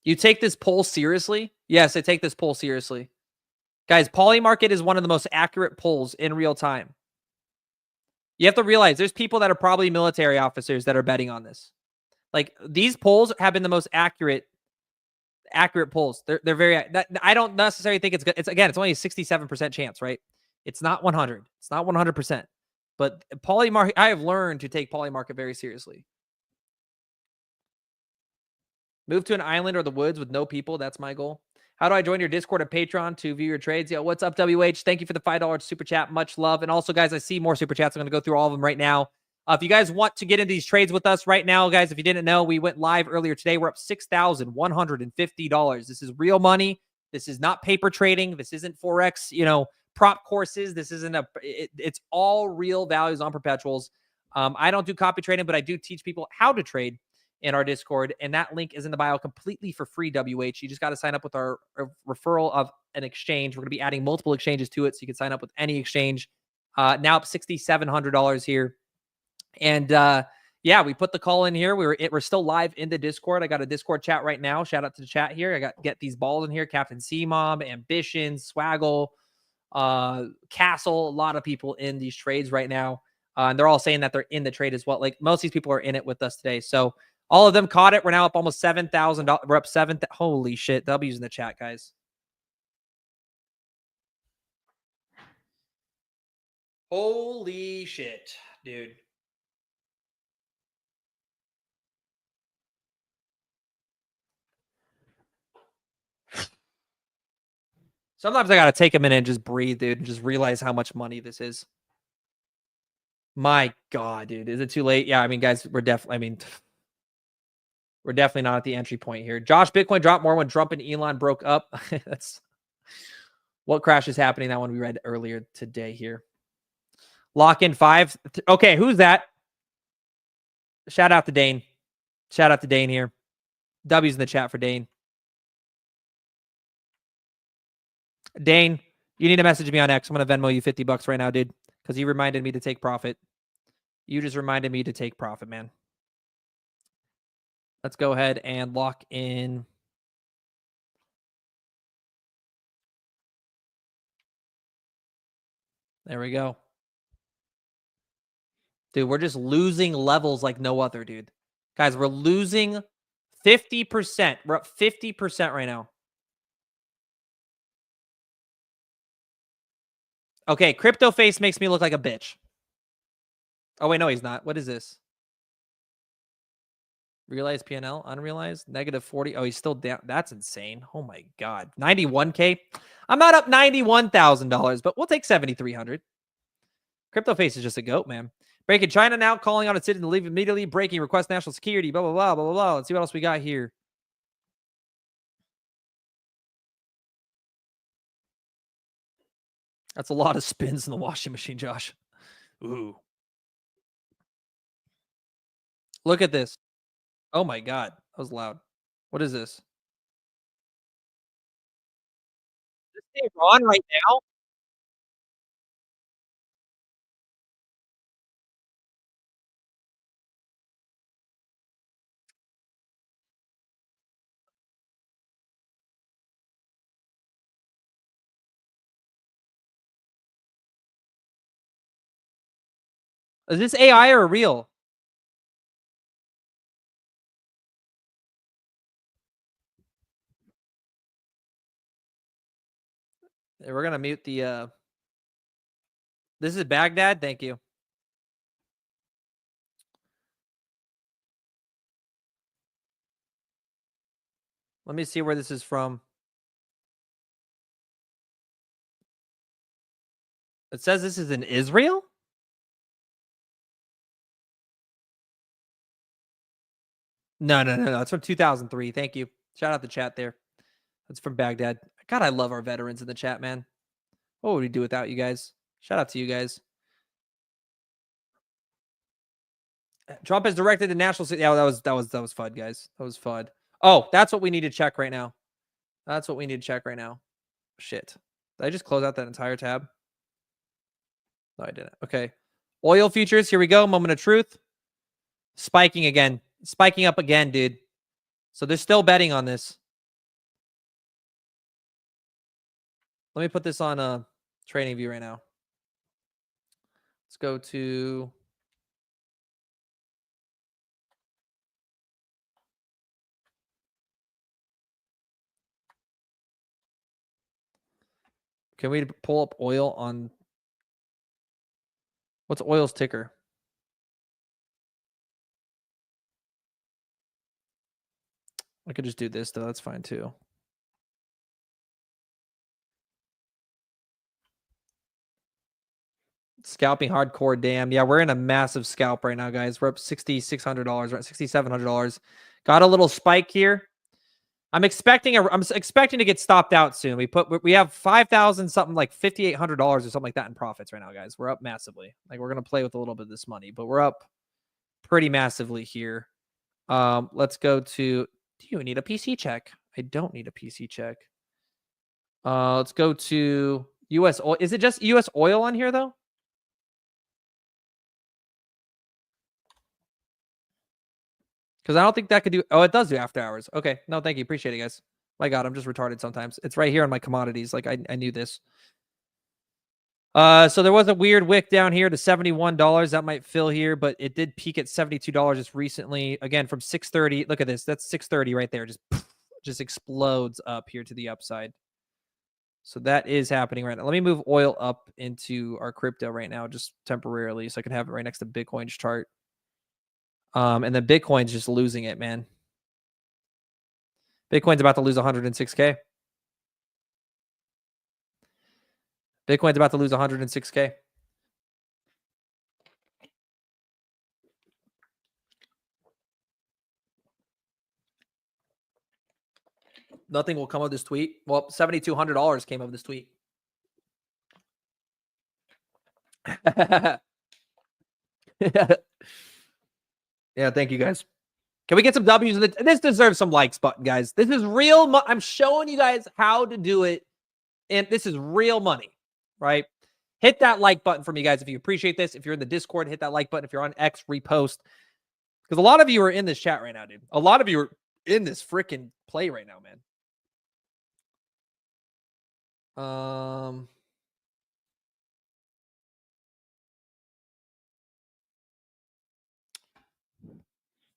You take this poll seriously? Yes, I take this poll seriously. Guys, Polymarket is one of the most accurate polls in real time. You have to realize there's people that are probably military officers that are betting on this. Like, these polls have been the most accurate polls. They're very, I don't necessarily think it's good. It's only a 67% chance, right? It's not 100. It's not 100%. But Polymarket, I have learned to take Polymarket very seriously. Move to an island or the woods with no people. That's my goal. How do I join your Discord and Patreon to view your trades? Yo, what's up, WH? Thank you for the $5 super chat. Much love. And also, guys, I see more super chats. I'm going to go through all of them right now. If you guys want to get into these trades with us right now, guys, if you didn't know, we went live earlier today. We're up $6,150. This is real money. This is not paper trading. This isn't Forex, prop courses. This isn't it's all real values on perpetuals. I don't do copy trading, but I do teach people how to trade in our Discord, and that link is in the bio completely for free, WH. You just got to sign up with our referral of an exchange. We're going to be adding multiple exchanges to it, so you can sign up with any exchange. Now up $6,700 here. And yeah, we put the call in here. We're still live in the Discord. I got a Discord chat right now. Shout out to the chat here. I got Get These Balls in here. Captain C-Mob, Ambition, Swaggle, Castle. A lot of people in these trades right now. And they're all saying that they're in the trade as well. Like most of these people are in it with us today. So all of them caught it. We're now up almost $7,000. We're up holy shit. W's in the chat, guys. Holy shit, dude. Sometimes I got to take a minute and just breathe, dude, and just realize how much money this is. My God, dude. Is it too late? Yeah, I mean, guys, we're definitely not at the entry point here. Josh, Bitcoin dropped more when Trump and Elon broke up. That's what crash is happening. That one we read earlier today here. Lock in 5. Okay, who's that? Shout out to Dane. Shout out to Dane here. W's in the chat for Dane. Dane, you need to message me on X. I'm going to Venmo you $50 right now, dude, because you reminded me to take profit. You just reminded me to take profit, man. Let's go ahead and lock in. There we go. Dude, we're just losing levels like no other, dude. Guys, we're losing 50%. We're up 50% right now. Okay, Crypto Face makes me look like a bitch. Oh, wait, no, he's not. What is this? Realized PNL, unrealized, -40. Oh, he's still down. That's insane. Oh, my God. 91K. I'm not up $91,000, but we'll take 7,300. Crypto Face is just a goat, man. Breaking China now, calling on its citizen to leave immediately. Breaking, request national security, blah, blah, blah, blah, blah, blah. Let's see what else we got here. That's a lot of spins in the washing machine, Josh. Ooh. Look at this. Oh, my God. That was loud. What is this? Is this thing on right now? Is this AI or real? We're going to mute the... This is Baghdad. Thank you. Let me see where this is from. It says this is in Israel? No. It's from 2003. Thank you. Shout out the chat there. That's from Baghdad. God, I love our veterans in the chat, man. What would we do without you guys? Shout out to you guys. Trump has directed the national... Yeah, that was FUD, guys. That was FUD. Oh, that's what we need to check right now. That's what we need to check right now. Shit. Did I just close out that entire tab? No, I didn't. Okay. Oil futures. Here we go. Moment of truth. Spiking again. Spiking up again, dude. So they're still betting on this. Let me put this on Trading View right now. Let's go to... Can we pull up oil on... What's oil's ticker? I could just do this though. That's fine too. Scalping hardcore, damn. Yeah, we're in a massive scalp right now, guys. We're up $6,600, right? $6,700. Got a little spike here. I'm expecting to get stopped out soon. We have 5,000 something, like $5,800 or something like that in profits right now, guys. We're up massively. Like, we're gonna play with a little bit of this money, but we're up pretty massively here. Let's go to. Do you need a PC check? I don't need a PC check. Let's go to US oil. Is it just US oil on here though? Because I don't think that could do. Oh, it does do after hours. Okay. No, thank you. Appreciate it, guys. My God, I'm just retarded sometimes. It's right here on my commodities. Like, I knew this. So there was a weird wick down here to $71. That might fill here, but it did peak at $72 just recently. Again, from 630. Look at this. That's 630 right there. Just explodes up here to the upside. So that is happening right now. Let me move oil up into our crypto right now, just temporarily, so I can have it right next to Bitcoin's chart. And then Bitcoin's just losing it, man. Bitcoin's about to lose 106K. Bitcoin's about to lose 106K. Nothing will come of this tweet. Well, $7,200 came of this tweet. Yeah, thank you, guys. Can we get some W's? This deserves some likes button, guys. This is real. I'm showing you guys how to do it, and this is real money, right? Hit that like button for me, guys, if you appreciate this. If you're in the Discord, hit that like button. If you're on X, repost. Because a lot of you are in this chat right now, dude. A lot of you are in this freaking play right now, man.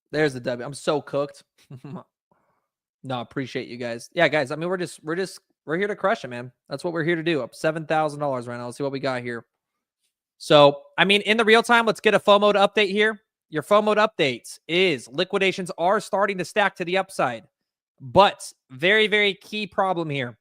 There's the W. I'm so cooked. No, appreciate you guys. Yeah, guys. I mean, we're here to crush it, man. That's what we're here to do. Up $7,000 right now. Let's see what we got here. So, I mean, in the real time, let's get a FOMO update here. Your FOMO updates is liquidations are starting to stack to the upside, but very, very key problem here.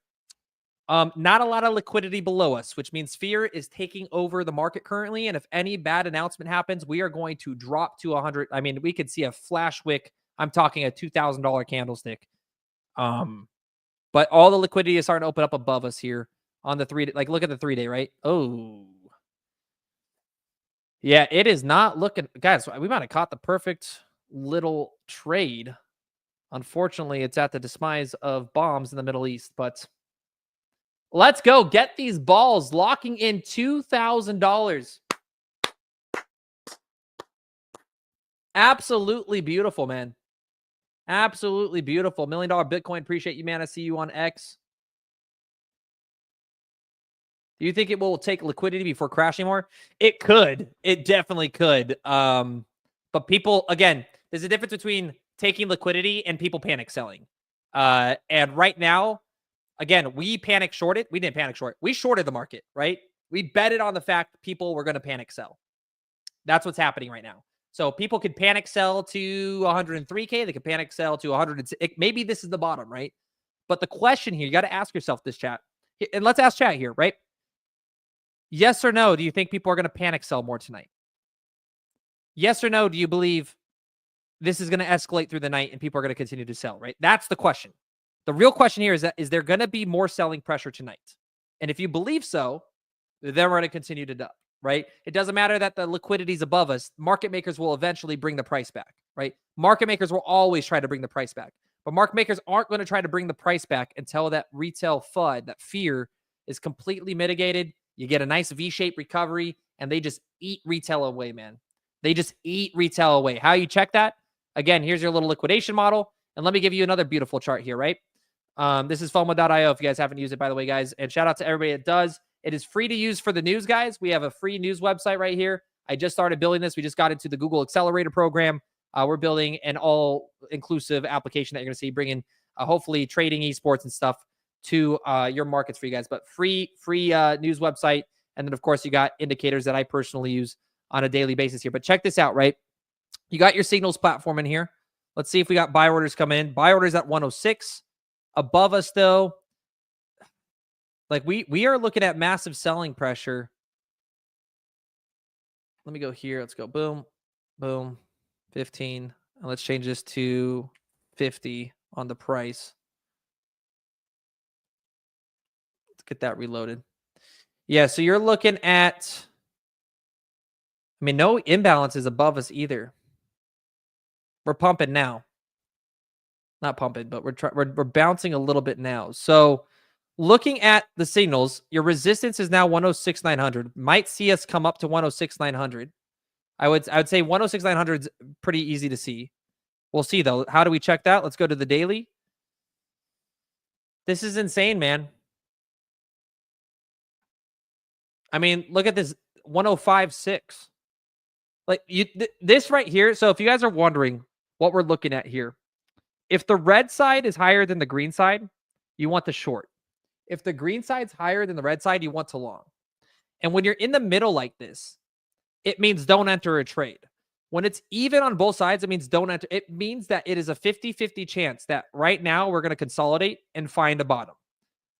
Not a lot of liquidity below us, which means fear is taking over the market currently. And if any bad announcement happens, we are going to drop to 100. I mean, we could see a flash wick. I'm talking a $2,000 candlestick. But all the liquidity is starting to open up above us here on the 3-day. Like, look at the 3-day, right? Oh, yeah, it is not looking, guys. We might have caught the perfect little trade. Unfortunately, it's at the demise of bombs in the Middle East, but let's go get these balls, locking in $2,000. Absolutely beautiful, man. Absolutely beautiful. $1 million Bitcoin. Appreciate you, man. I see you on X. Do you think it will take liquidity before crashing more? It could. It definitely could. But people, again, there's a difference between taking liquidity and people panic selling. And right now, again, we panic shorted. We didn't panic short. We shorted the market, right? We betted on the fact people were going to panic sell. That's what's happening right now. So people could panic sell to 103K. They could panic sell to 100. Maybe this is the bottom, right? But the question here, you got to ask yourself this, chat. And let's ask chat here, right? Yes or no, do you think people are going to panic sell more tonight? Yes or no, do you believe this is going to escalate through the night and people are going to continue to sell, right? That's the question. The real question here is there going to be more selling pressure tonight? And if you believe so, then we're going to continue to dump, right? It doesn't matter that the liquidity is above us. Market makers will eventually bring the price back, right? Market makers will always try to bring the price back. But market makers aren't going to try to bring the price back until that retail FUD, that fear, is completely mitigated. You get a nice V-shaped recovery, and they just eat retail away, man. They just eat retail away. How you check that? Again, here's your little liquidation model. And let me give you another beautiful chart here, right? This is FOMO.io if you guys haven't used it, by the way, guys. And shout out to everybody that does. It is free to use for the news, guys. We have a free news website right here. I just started building this. We just got into the Google Accelerator program. We're building an all-inclusive application that you're going to see, bringing hopefully trading, esports, and stuff to your markets for you guys. But free news website. And then, of course, you got indicators that I personally use on a daily basis here. But check this out, right? You got your signals platform in here. Let's see if we got buy orders coming in. Buy orders at 106. Above us, though, like we are looking at massive selling pressure. Let me go here. Let's go boom, boom, 15. And let's change this to 50 on the price. Let's get that reloaded. Yeah, so you're looking at, I mean, no imbalance is above us either. We're pumping now. Not pumping, but we're bouncing a little bit now. So looking at the signals, your resistance is now 106,900. Might see us come up to 106,900. I would say 106,900 is pretty easy to see. We'll see, though. How do we check that? Let's go to the daily. This is insane, man. I mean, look at this 105.6. Like this right here. So if you guys are wondering what we're looking at here, if the red side is higher than the green side, you want the short. If the green side's higher than the red side, you want to long. And when you're in the middle like this, it means don't enter a trade. When it's even on both sides, it means don't enter. It means that it is a 50-50 chance that right now we're going to consolidate and find a bottom.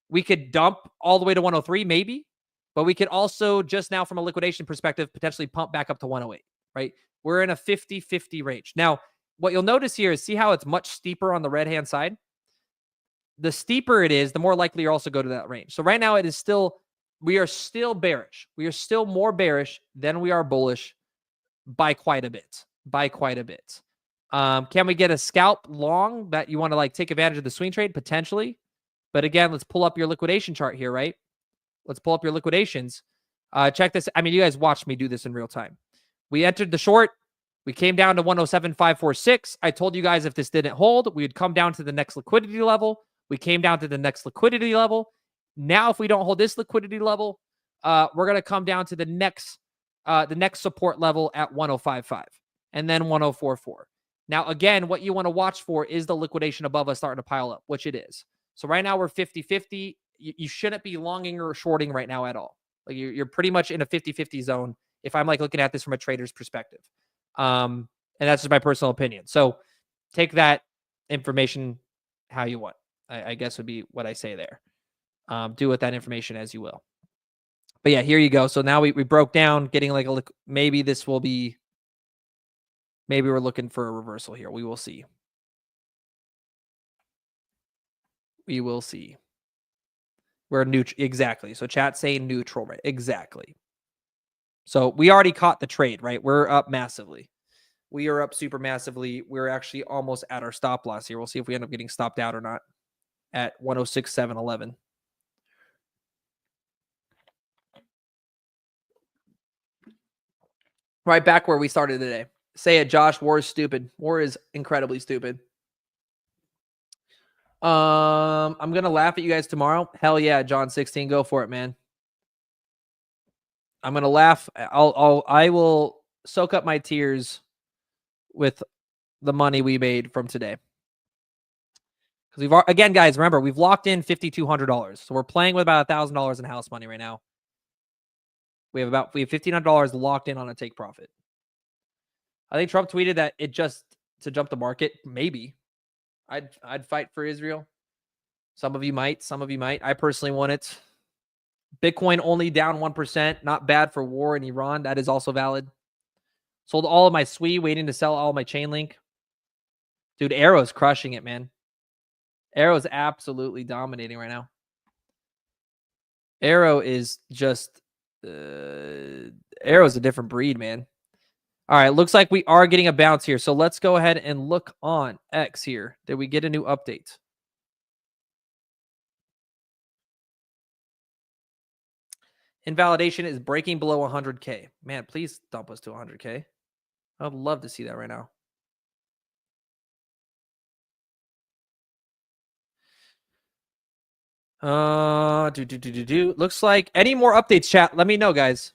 We could dump all the way to 103, maybe, but we could also just now from a liquidation perspective, potentially pump back up to 108, right? We're in a 50-50 range. Now, what you'll notice here is see how it's much steeper on the red-hand side? The steeper it is, the more likely you're also go to that range. So right now it is still, we are still bearish. We are still more bearish than we are bullish by quite a bit. Can we get a scalp long that you want to like take advantage of the swing trade? Potentially. But again, let's pull up your liquidation chart here, right? Let's pull up your liquidations. Check this. I mean, you guys watched me do this in real time. We entered the short. We came down to 107.546. I told you guys if this didn't hold, we would come down to the next liquidity level. We came down to the next liquidity level. Now, if we don't hold this liquidity level, we're going to come down to the next support level at 105.5 and then 104.4. Now, again, what you want to watch for is the liquidation above us starting to pile up, which it is. So right now we're 50-50. You shouldn't be longing or shorting right now at all. Like you're pretty much in a 50-50 zone if I'm like looking at this from a trader's perspective. And that's just my personal opinion. So take that information how you want, I guess would be what I say there. Do with that information as you will. But yeah, here you go. So now we broke down getting like a, maybe this will be, maybe we're looking for a reversal here. We will see. We will see. We're neutral. Exactly. So chat saying neutral, right? Exactly. So we already caught the trade, right? We're up massively. We are up super massively. We're actually almost at our stop loss here. We'll see if we end up getting stopped out or not at 106.711. Right back where we started today. Say it, Josh. War is stupid. War is incredibly stupid. I'm gonna laugh at you guys tomorrow. Hell yeah, John 16. Go for it, man. I'm gonna laugh. I will soak up my tears with the money we made from today. Because we've, again, guys, remember, we've locked in $5,200. So we're playing with about $1,000 in house money right now. We have $1,500 locked in on a take profit. I think Trump tweeted that it just to jump the market. Maybe I'd fight for Israel. Some of you might. I personally want it. Bitcoin only down 1%. Not bad for war in Iran. That is also valid. Sold all of my SWI, waiting to sell all my Chainlink. Dude, Arrow's crushing it, man. Arrow's absolutely dominating right now. Arrow is just... Arrow's a different breed, man. All right, looks like we are getting a bounce here. So let's go ahead and look on X here. Did we get a new update? Invalidation is breaking below 100K. Man, please dump us to 100K. I'd love to see that right now. Looks like any more updates, chat. Let me know, guys.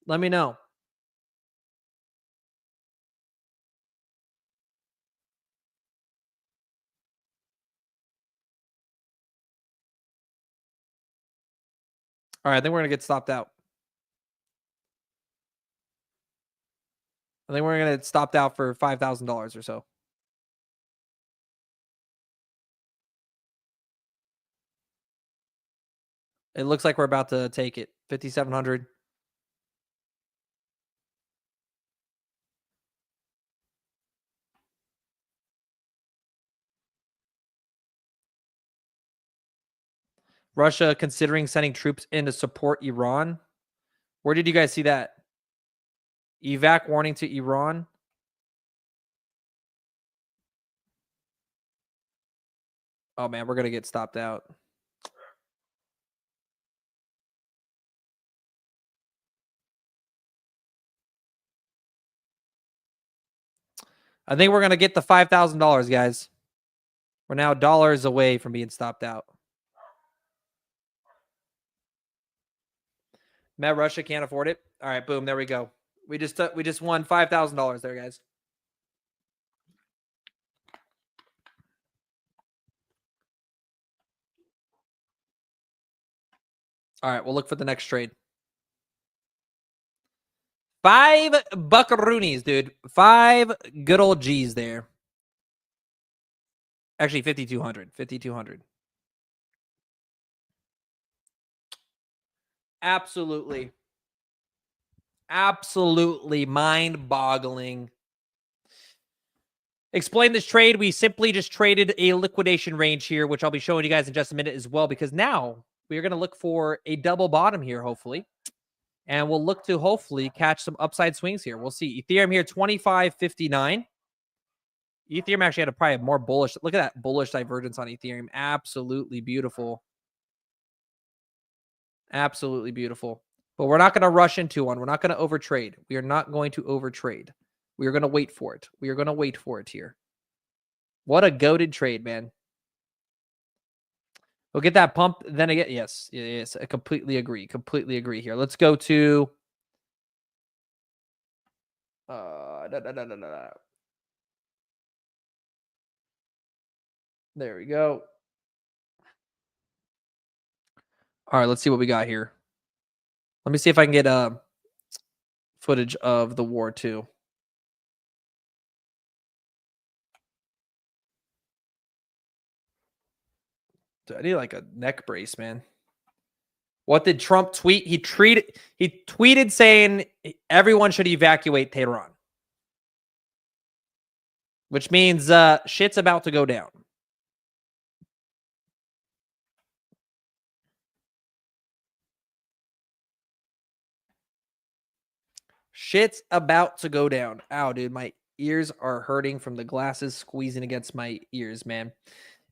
Let me know. All right, I think we're going to get stopped out. I think we're going to get stopped out for $5,000 or so. It looks like we're about to take it. 5,700. Russia considering sending troops in to support Iran. Where did you guys see that? Evac warning to Iran. Oh, man, we're going to get stopped out. I think we're going to get the $5,000, guys. We're now dollars away from being stopped out. Matt, Russia can't afford it. All right, boom, there we go. We just won $5,000 there, guys. All right, we'll look for the next trade. 5 buckaroonies, dude. 5 good old G's there. Actually, 5,200. 5,200. Absolutely. Absolutely mind-boggling. Explain this trade. We simply just traded a liquidation range here, which I'll be showing you guys in just a minute as well, because now we are going to look for a double bottom here, hopefully. And we'll look to hopefully catch some upside swings here. We'll see. Ethereum here, 25.59. Ethereum actually had probably more bullish. Look at that bullish divergence on Ethereum. Absolutely beautiful. Absolutely beautiful. But we're not going to rush into one. We're not going to overtrade. We are not going to overtrade. We are going to wait for it. We are going to wait for it here. What a goated trade, man. We'll get that pump. Then again, yes, I completely agree. Completely agree here. Let's go to there we go. All right, let's see what we got here. Let me see if I can get footage of the war too. Dude, I need like a neck brace, man. What did Trump tweet? He tweeted saying everyone should evacuate Tehran, which means shit's about to go down. Shit's about to go down. Ow, dude, my ears are hurting from the glasses squeezing against my ears, man.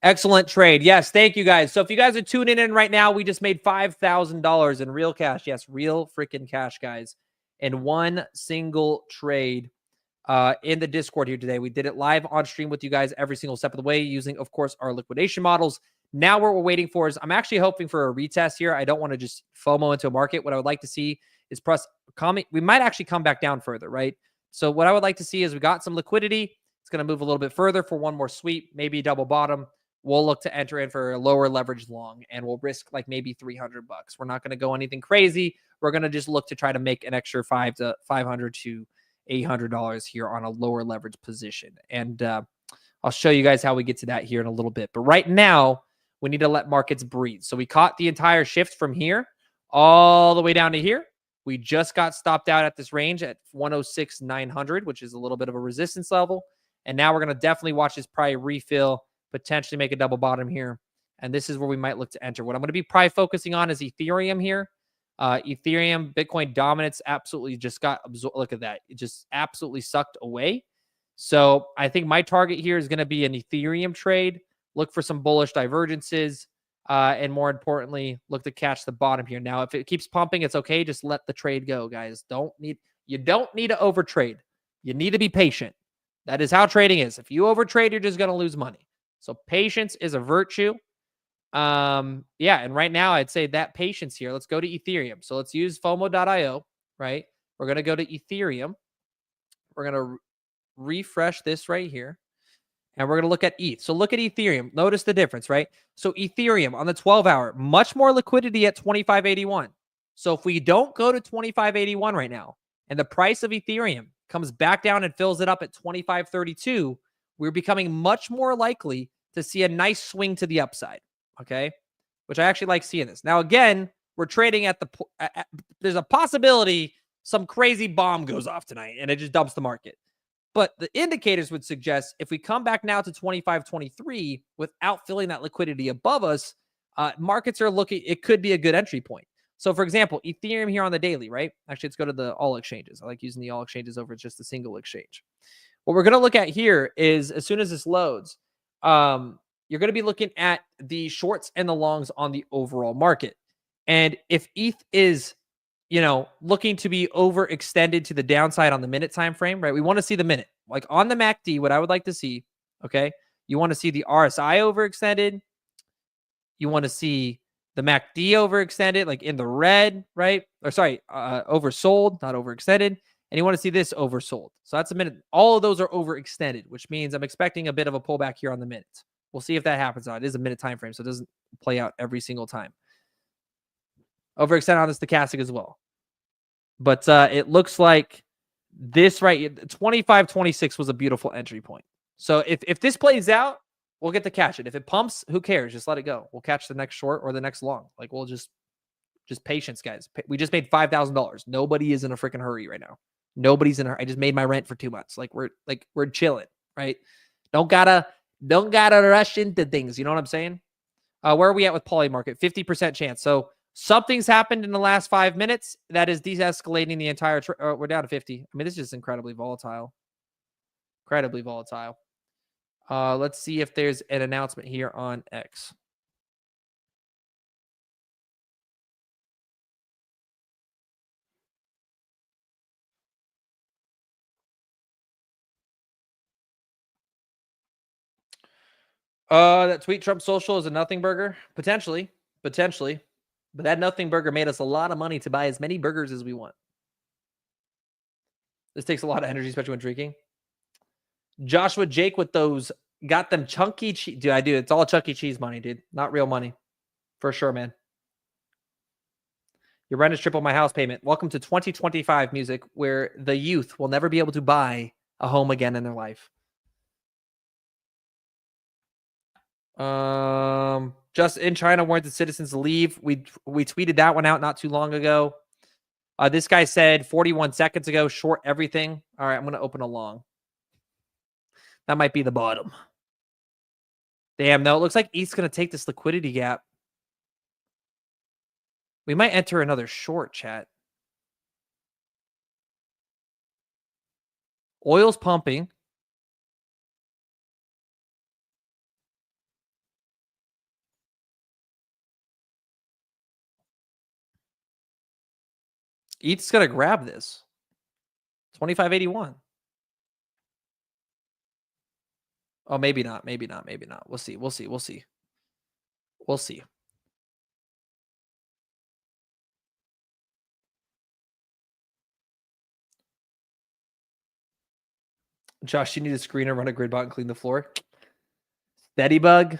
Excellent trade. Yes, thank you guys. So if you guys are tuning in right now, we just made $5,000 in real cash. Yes, real freaking cash, guys, in one single trade in the Discord here today. We did it live on stream with you guys every single step of the way using, of course, our liquidation models. Now what we're waiting for is I'm actually hoping for a retest here. I don't want to just FOMO into a market. What I would like to see is we might actually come back down further, right? So what I would like to see is we got some liquidity. It's going to move a little bit further for one more sweep, maybe double bottom. We'll look to enter in for a lower leverage long, and we'll risk like maybe $300. We're not going to go anything crazy. We're going to just look to try to make an extra $500 to $800 here on a lower leverage position. And I'll show you guys how we get to that here in a little bit. But right now, we need to let markets breathe. So we caught the entire shift from here all the way down to here. We just got stopped out at this range at 106,900, which is a little bit of a resistance level. And now we're going to definitely watch this probably refill, potentially make a double bottom here. And this is where we might look to enter. What I'm going to be probably focusing on is Ethereum here. Ethereum, Bitcoin dominance absolutely just got absorbed. Look at that. It just absolutely sucked away. So I think my target here is going to be an Ethereum trade. Look for some bullish divergences. And more importantly, look to catch the bottom here. Now, if it keeps pumping, it's okay. Just let the trade go, guys. You don't need to overtrade. You need to be patient. That is how trading is. If you overtrade, you're just going to lose money. So patience is a virtue. Yeah, and right now I'd say that patience here. Let's go to Ethereum. So let's use FOMO.io, right? We're going to go to Ethereum. We're going to refresh this right here. And we're going to look at ETH. So look at Ethereum. Notice the difference, right? So Ethereum on the 12-hour, much more liquidity at 25.81. So if we don't go to 25.81 right now, and the price of Ethereum comes back down and fills it up at 25.32, we're becoming much more likely to see a nice swing to the upside, okay? Which I actually like seeing this. Now, again, we're trading at the there's a possibility some crazy bomb goes off tonight and it just dumps the market. But the indicators would suggest if we come back now to 25-23 without filling that liquidity above us, markets are looking, it could be a good entry point. So for example, Ethereum here on the daily, right? Actually, let's go to the all exchanges. I like using the all exchanges over just a single exchange. What we're going to look at here is as soon as this loads, you're going to be looking at the shorts and the longs on the overall market. And if ETH is, looking to be overextended to the downside on the minute time frame, right? We want to see the minute. Like on the MACD, what I would like to see, okay? You want to see the RSI overextended. You want to see the MACD overextended, like in the red, right? Or sorry, oversold, not overextended. And you want to see this oversold. So that's a minute. All of those are overextended, which means I'm expecting a bit of a pullback here on the minutes. We'll see if that happens. It is a minute time frame, so it doesn't play out every single time. Overextended on the stochastic as well. But it looks like this right, 25-26 was a beautiful entry point. So if this plays out, we'll get to catch it. If it pumps, who cares? Just let it go. We'll catch the next short or the next long. Like we'll just patience, guys. We just made $5,000. Nobody is in a freaking hurry right now. Nobody's in a hurry. I just made my rent for 2 months. Like we're chilling, right? Don't gotta rush into things. You know what I'm saying? Where are we at with Polymarket? 50% chance. So something's happened in the last 5 minutes that is de-escalating the entire. We're down to 50. I mean, this is just incredibly volatile. Incredibly volatile. Let's see if there's an announcement here on X. That tweet Trump social is a nothing burger? Potentially. But that nothing burger made us a lot of money to buy as many burgers as we want. This takes a lot of energy, especially when drinking. Joshua Jake with those got them chunky cheese. Dude, I do. It's all Chuck E. Cheese money, dude. Not real money. For sure, man. Your rent is triple my house payment. Welcome to 2025 music, where the youth will never be able to buy a home again in their life. Just in China warranted citizens to leave. We tweeted that one out not too long ago. This guy said 41 seconds ago, short everything. All right, I'm going to open a long. That might be the bottom. Damn, no, it looks like ETH's going to take this liquidity gap. We might enter another short, chat. Oil's pumping. ETH's going to grab this. 2581. Oh, maybe not. We'll see. Josh, you need a screener, run a grid bot, and clean the floor. Steadybug,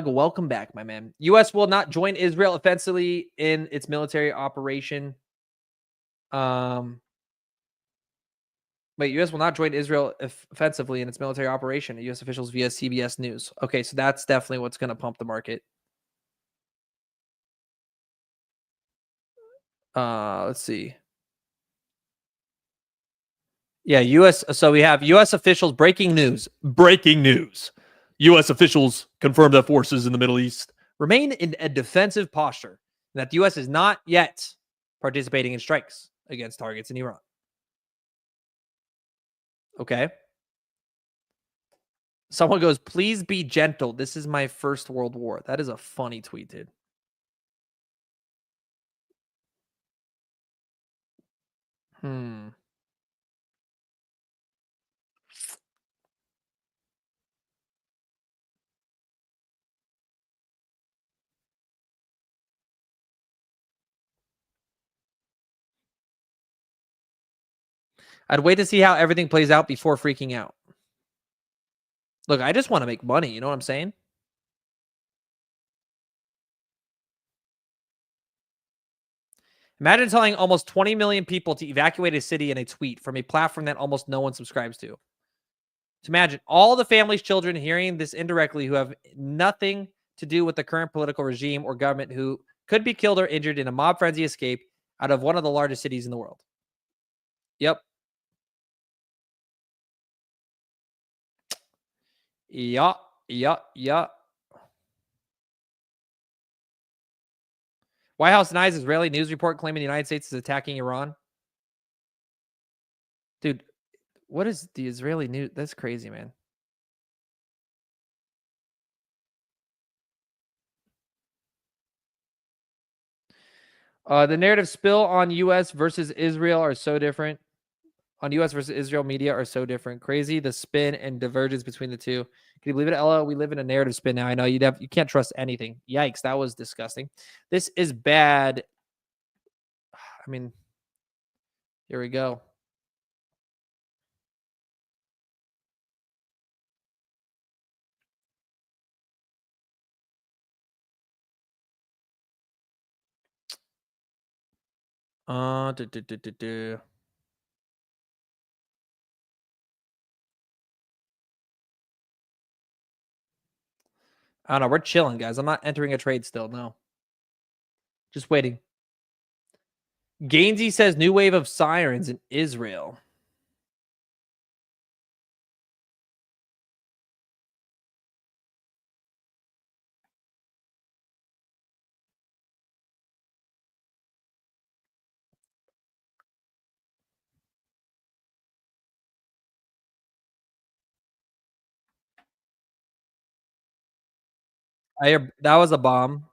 welcome back, my man. U.S. will not join Israel offensively in its military operation. Wait, U.S. will not join Israel offensively in its military operation. U.S. officials via CBS News. Okay, so that's definitely what's going to pump the market. Let's see. Yeah, So we have U.S. officials. Breaking news. U.S. officials confirmed that forces in the Middle East remain in a defensive posture, and that the U.S. is not yet participating in strikes against targets in Iran. Okay. Someone goes, please be gentle. This is my first world war. That is a funny tweet, dude. I'd wait to see how everything plays out before freaking out. Look, I just want to make money. You know what I'm saying? Imagine telling almost 20 million people to evacuate a city in a tweet from a platform that almost no one subscribes to. To imagine all the families, children hearing this indirectly who have nothing to do with the current political regime or government who could be killed or injured in a mob frenzy escape out of one of the largest cities in the world. Yep. Yeah. Yeah. Yeah. White House denies Israeli news report claiming the United States is attacking Iran. Dude, what is the Israeli news? That's crazy, man. The narrative spill on U.S. versus Israel are so different. On U.S. versus Israel media are so different. Crazy the spin and divergence between the two. Can you believe it, Ella? We live in a narrative spin now. I know you can't trust anything. Yikes, that was disgusting. This is bad. I mean, here we go. Uh, do, do, do, do, do. I don't know. We're chilling, guys. I'm not entering a trade still. No, just waiting. Gainsey says new wave of sirens in Israel. I hear that was a bomb.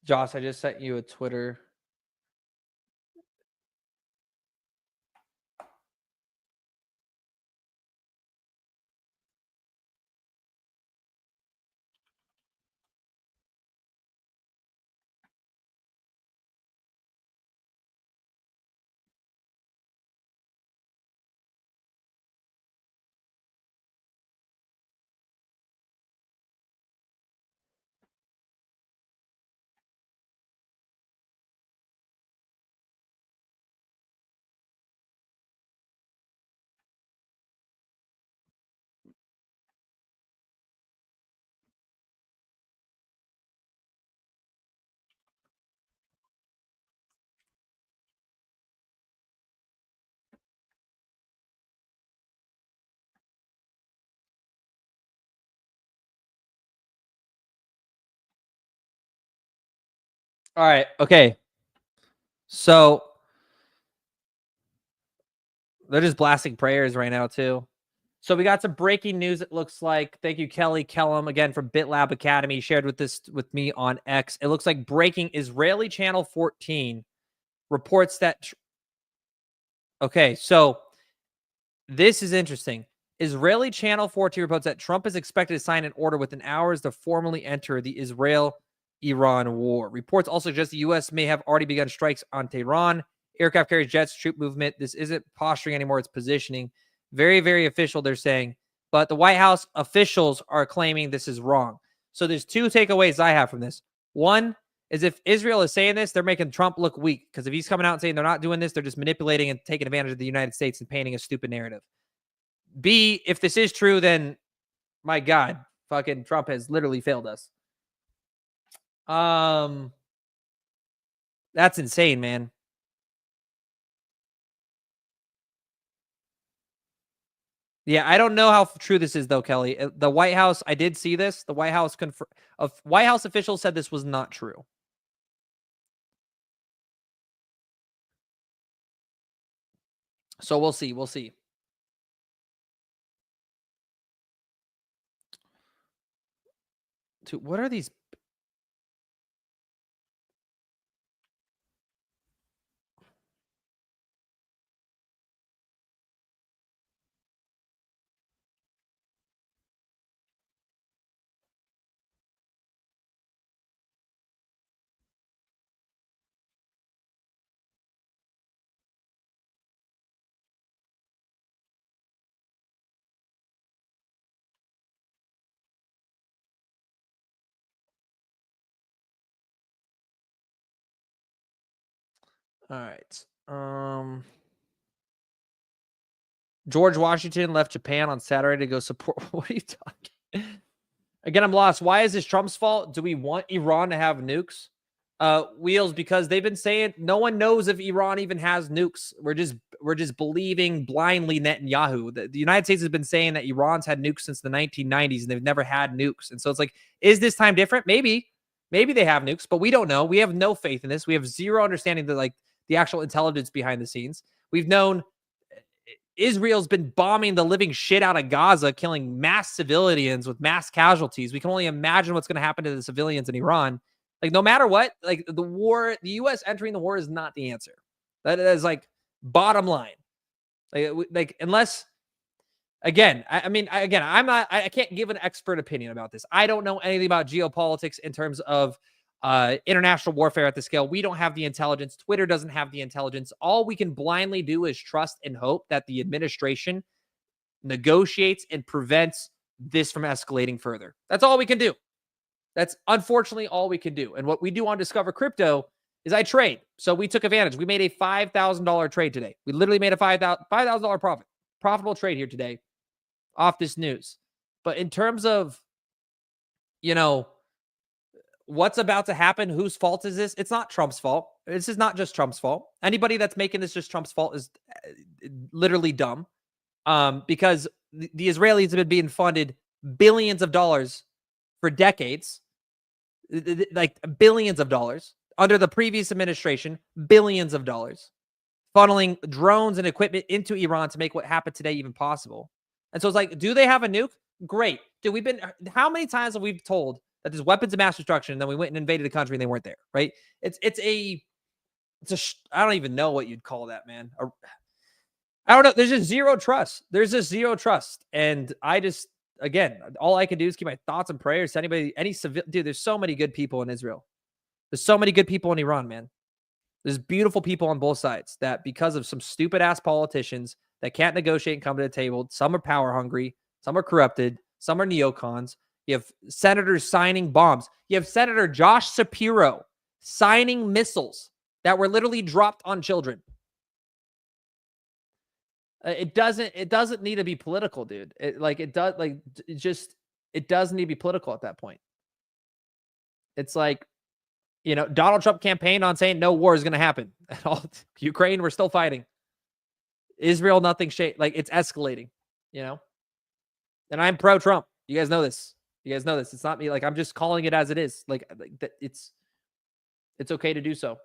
Josh, I just sent you a Twitter. All right. Okay. So they're just blasting prayers right now, too. So we got some breaking news. It looks like. Thank you, Kelly Kellum, again from BitLab Academy, shared with me on X. It looks like breaking Israeli Channel 14 reports that. Okay, so this is interesting. Israeli Channel 14 reports that Trump is expected to sign an order within hours to formally enter the Israel-Iran war. Reports also suggest the U.S. may have already begun strikes on Tehran. Aircraft carriers, jets, troop movement. This isn't posturing anymore. It's positioning. Very, very official, they're saying. But the White House officials are claiming this is wrong. So there's two takeaways I have from this. One is if Israel is saying this, they're making Trump look weak. Because if he's coming out and saying they're not doing this, they're just manipulating and taking advantage of the United States and painting a stupid narrative. B, if this is true, then my God, fucking Trump has literally failed us. That's insane, man. Yeah, I don't know how true this is though, Kelly. The White House, I did see this. The White House White House officials said this was not true. So we'll see. We'll see. Dude, what are these? All right. George Washington left Japan on Saturday to go support. What are you talking? Again, I'm lost. Why is this Trump's fault? Do we want Iran to have nukes? Wheels, because they've been saying no one knows if Iran even has nukes. We're just believing blindly Netanyahu. The United States has been saying that Iran's had nukes since the 1990s and they've never had nukes. And so it's like, is this time different? Maybe they have nukes, but we don't know. We have no faith in this. We have zero understanding that like the actual intelligence behind the scenes. We've known Israel's been bombing the living shit out of Gaza, killing mass civilians with mass casualties. We can only imagine what's going to happen to the civilians in Iran. Like, no matter what, like the war, the U.S. entering the war is not the answer. That is like bottom line. Like unless, again, I can't give an expert opinion about this. I don't know anything about geopolitics in terms of international warfare at the scale. We don't have the intelligence. Twitter doesn't have the intelligence. All we can blindly do is trust and hope that the administration negotiates and prevents this from escalating further. That's all we can do. That's unfortunately all we can do. And what we do on Discover Crypto is I trade. So we took advantage. We made a $5,000 trade today. We literally made a $5,000 profitable trade here today off this news. But in terms of, what's about to happen, whose fault is this? It's not Trump's fault. This is not just Trump's fault. Anybody that's making this just Trump's fault is literally dumb. Because the Israelis have been being funded billions of dollars for decades, like billions of dollars under the previous administration, billions of dollars, funneling drones and equipment into Iran to make what happened today even possible. And so it's like, do they have a nuke? Great. Dude, how many times have we told that there's weapons of mass destruction and then we went and invaded the country and they weren't there, right? I don't even know what you'd call that, man. I don't know. There's just zero trust. And again, all I can do is keep my thoughts and prayers to anybody, dude, there's so many good people in Israel. There's so many good people in Iran, man. There's beautiful people on both sides that because of some stupid ass politicians that can't negotiate and come to the table, some are power hungry, some are corrupted, some are neocons. You have senators signing bombs. You have Senator Josh Shapiro signing missiles that were literally dropped on children. It doesn't need to be political, dude. It does need to be political at that point. It's like, Donald Trump campaigned on saying no war is going to happen at all. Ukraine, we're still fighting. Israel, nothing like it's escalating, and I'm pro Trump. You guys know this. It's not me. Like, I'm just calling it as it is. Like it's okay to do so.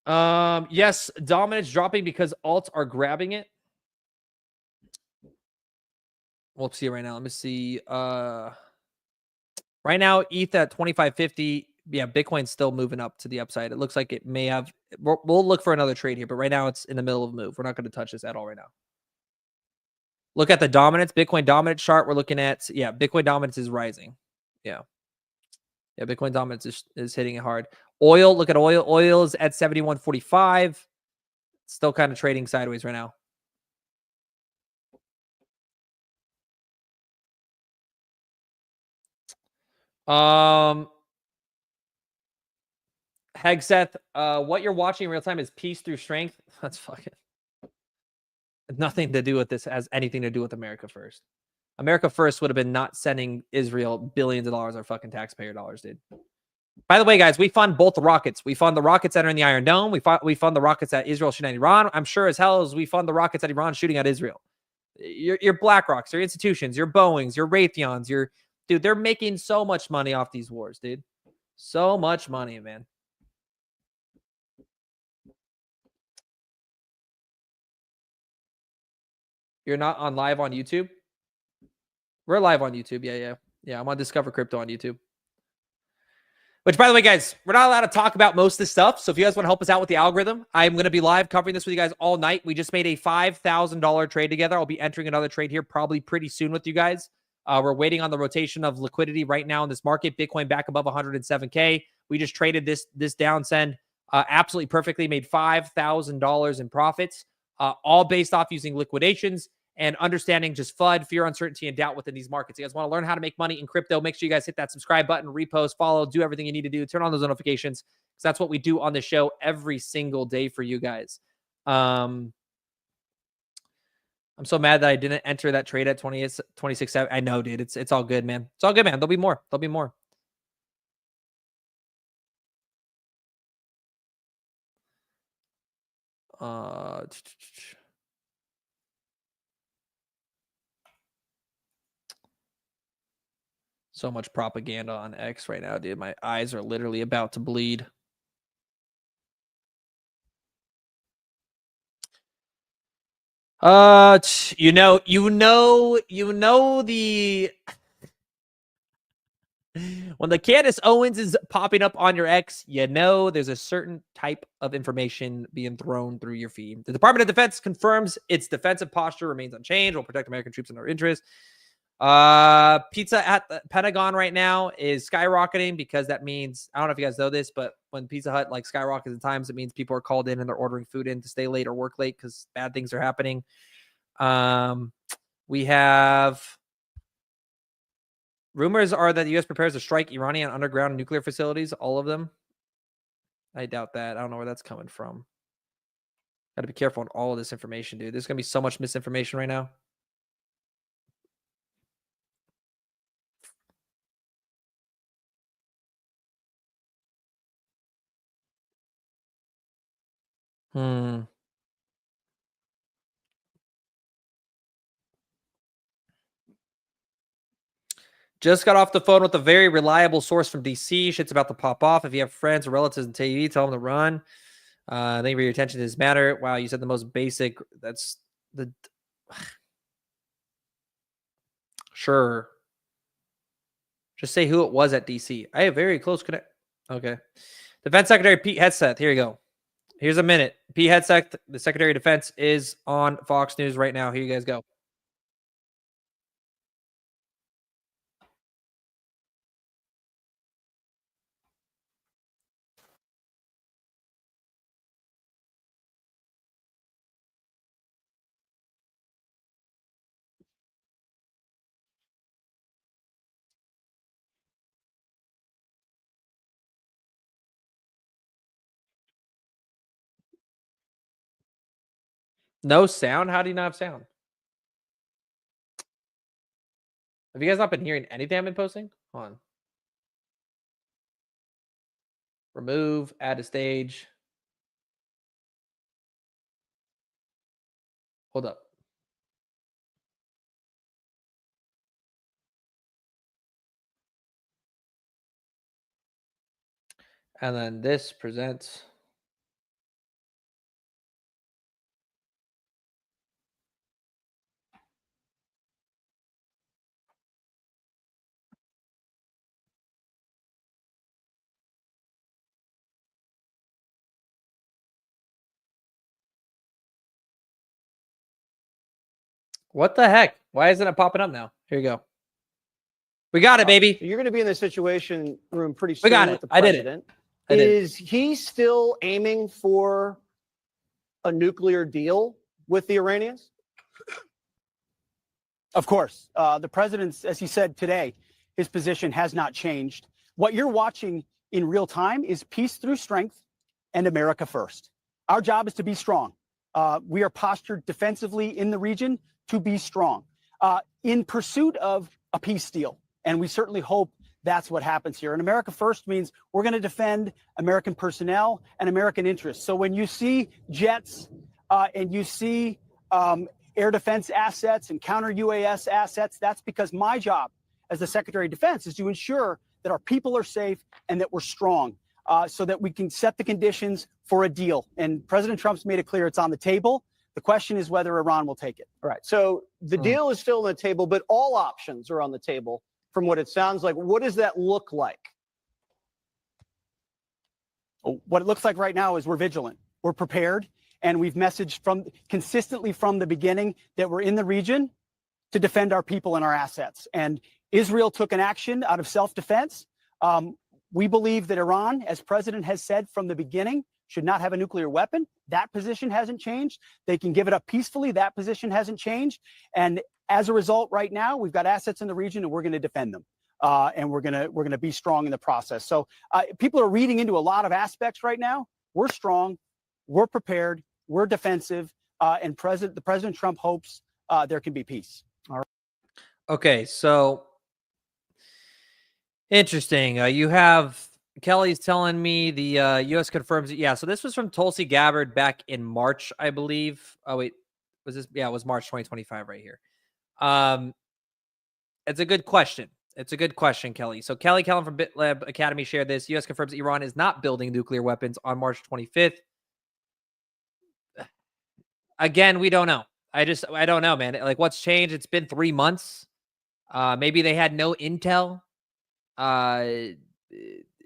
Yes, dominance dropping because alts are grabbing it. We'll see right now. Let me see. Right now, ETH at 2550. Yeah, Bitcoin's still moving up to the upside. It looks like it may have. We'll look for another trade here, but right now it's in the middle of a move. We're not going to touch this at all right now. Look at the dominance, Bitcoin dominance chart. We're looking at, Bitcoin dominance is rising. Yeah, Bitcoin dominance is hitting it hard. Oil, look at oil. Oil is at 71.45. Still kind of trading sideways right now. Hegseth, what you're watching in real time is Peace Through Strength. That's fucking nothing to do with this. Has anything to do with America First. America First would have been not sending Israel billions of dollars of fucking taxpayer dollars, dude. By the way, guys, we fund both the rockets. We fund the rockets that are in the Iron Dome. We fund the rockets that Israel shooting at Iran. I'm sure as hell as we fund the rockets that Iran shooting at Israel. Your BlackRocks, your institutions, your Boeings, your Raytheons, dude, they're making so much money off these wars, dude. So much money, man. You're not on live on YouTube? We're live on YouTube. Yeah. Yeah, I'm on Discover Crypto on YouTube. Which, by the way, guys, we're not allowed to talk about most of this stuff. So if you guys want to help us out with the algorithm, I'm going to be live covering this with you guys all night. We just made a $5,000 trade together. I'll be entering another trade here probably pretty soon with you guys. We're waiting on the rotation of liquidity right now in this market. Bitcoin back above 107K. We just traded this down send absolutely perfectly, made $5,000 in profits, all based off using liquidations and understanding just FUD, fear, uncertainty, and doubt within these markets. You guys want to learn how to make money in crypto, make sure you guys hit that subscribe button, repost, follow, do everything you need to do, turn on those notifications, because that's what we do on the show every single day for you guys. I'm so mad that I didn't enter that trade at 26.7. I know, dude. It's all good, man. It's all good, man. There'll be more. There'll be more. So much propaganda on X right now, dude. My eyes are literally about to bleed. You know the when the Candace Owens is popping up on your X, you know there's a certain type of information being thrown through your feed. The Department of Defense confirms its defensive posture remains unchanged, will protect American troops and our interests. Pizza at the Pentagon right now is skyrocketing because that means, I don't know if you guys know this, but when Pizza Hut like skyrockets in times, it means people are called in and they're ordering food in to stay late or work late because bad things are happening. We have rumors are that the U.S. prepares to strike Iranian underground nuclear facilities, all of them. I doubt that. I don't know where that's coming from. Got to be careful on all of this information, dude. There's going to be so much misinformation right now. Just got off the phone with a very reliable source from DC. Shit's about to pop off. If you have friends or relatives in TV, tell them to run. Thank you for your attention to this matter. Wow, you said the most basic. That's the... Sure. Just say who it was at DC. I have very close connect. Okay. Defense Secretary Pete Hegseth. Here you go. Here's a minute. Pete Hegseth, the Secretary of Defense, is on Fox News right now. Here you guys go. No sound? How do you not have sound? Have you guys not been hearing anything I've been posting? Hold on. Remove, add a stage. Hold up. And then this presents. What the heck? Why isn't it popping up now? Here you go. We got it, baby. So you're going to be in the situation room pretty soon. We got with it. the president. I did it. Is he still aiming for a nuclear deal with the Iranians? Of course. The president's, as he said today, his position has not changed. What you're watching in real time is peace through strength and America first. Our job is to be strong. We are postured defensively in the region to be strong in pursuit of a peace deal. And we certainly hope that's what happens here. And America first means we're going to defend American personnel and American interests. So when you see jets and you see air defense assets and counter UAS assets, that's because my job as the Secretary of Defense is to ensure that our people are safe and that we're strong so that we can set the conditions for a deal. And President Trump's made it clear it's on the table. The question is whether Iran will take it. Right. So the deal is still on the table, but all options are on the table from what it sounds like. What does that look like? What it looks like right now is we're vigilant, we're prepared, and we've messaged consistently from the beginning that we're in the region to defend our people and our assets. And Israel took an action out of self-defense. We believe that Iran, as President has said from the beginning, should not have a nuclear weapon. That position hasn't changed. They can give it up peacefully. That position hasn't changed. And as a result, right now, we've got assets in the region, and we're going to defend them. And we're gonna be strong in the process. So people are reading into a lot of aspects right now. We're strong, we're prepared, we're defensive, and President Trump hopes there can be peace. All right. Okay, so interesting. You have Kelly's telling me the U.S. confirms it. Yeah, so this was from Tulsi Gabbard back in March, I believe. Oh wait, was this? Yeah, it was March 2025 right here. It's a good question. It's a good question, Kelly. So Kelly Kellum from BitLab Academy shared this. U.S. confirms that Iran is not building nuclear weapons on March 25th. Again, we don't know. I don't know, man. Like, what's changed? It's been 3 months. Maybe they had no intel.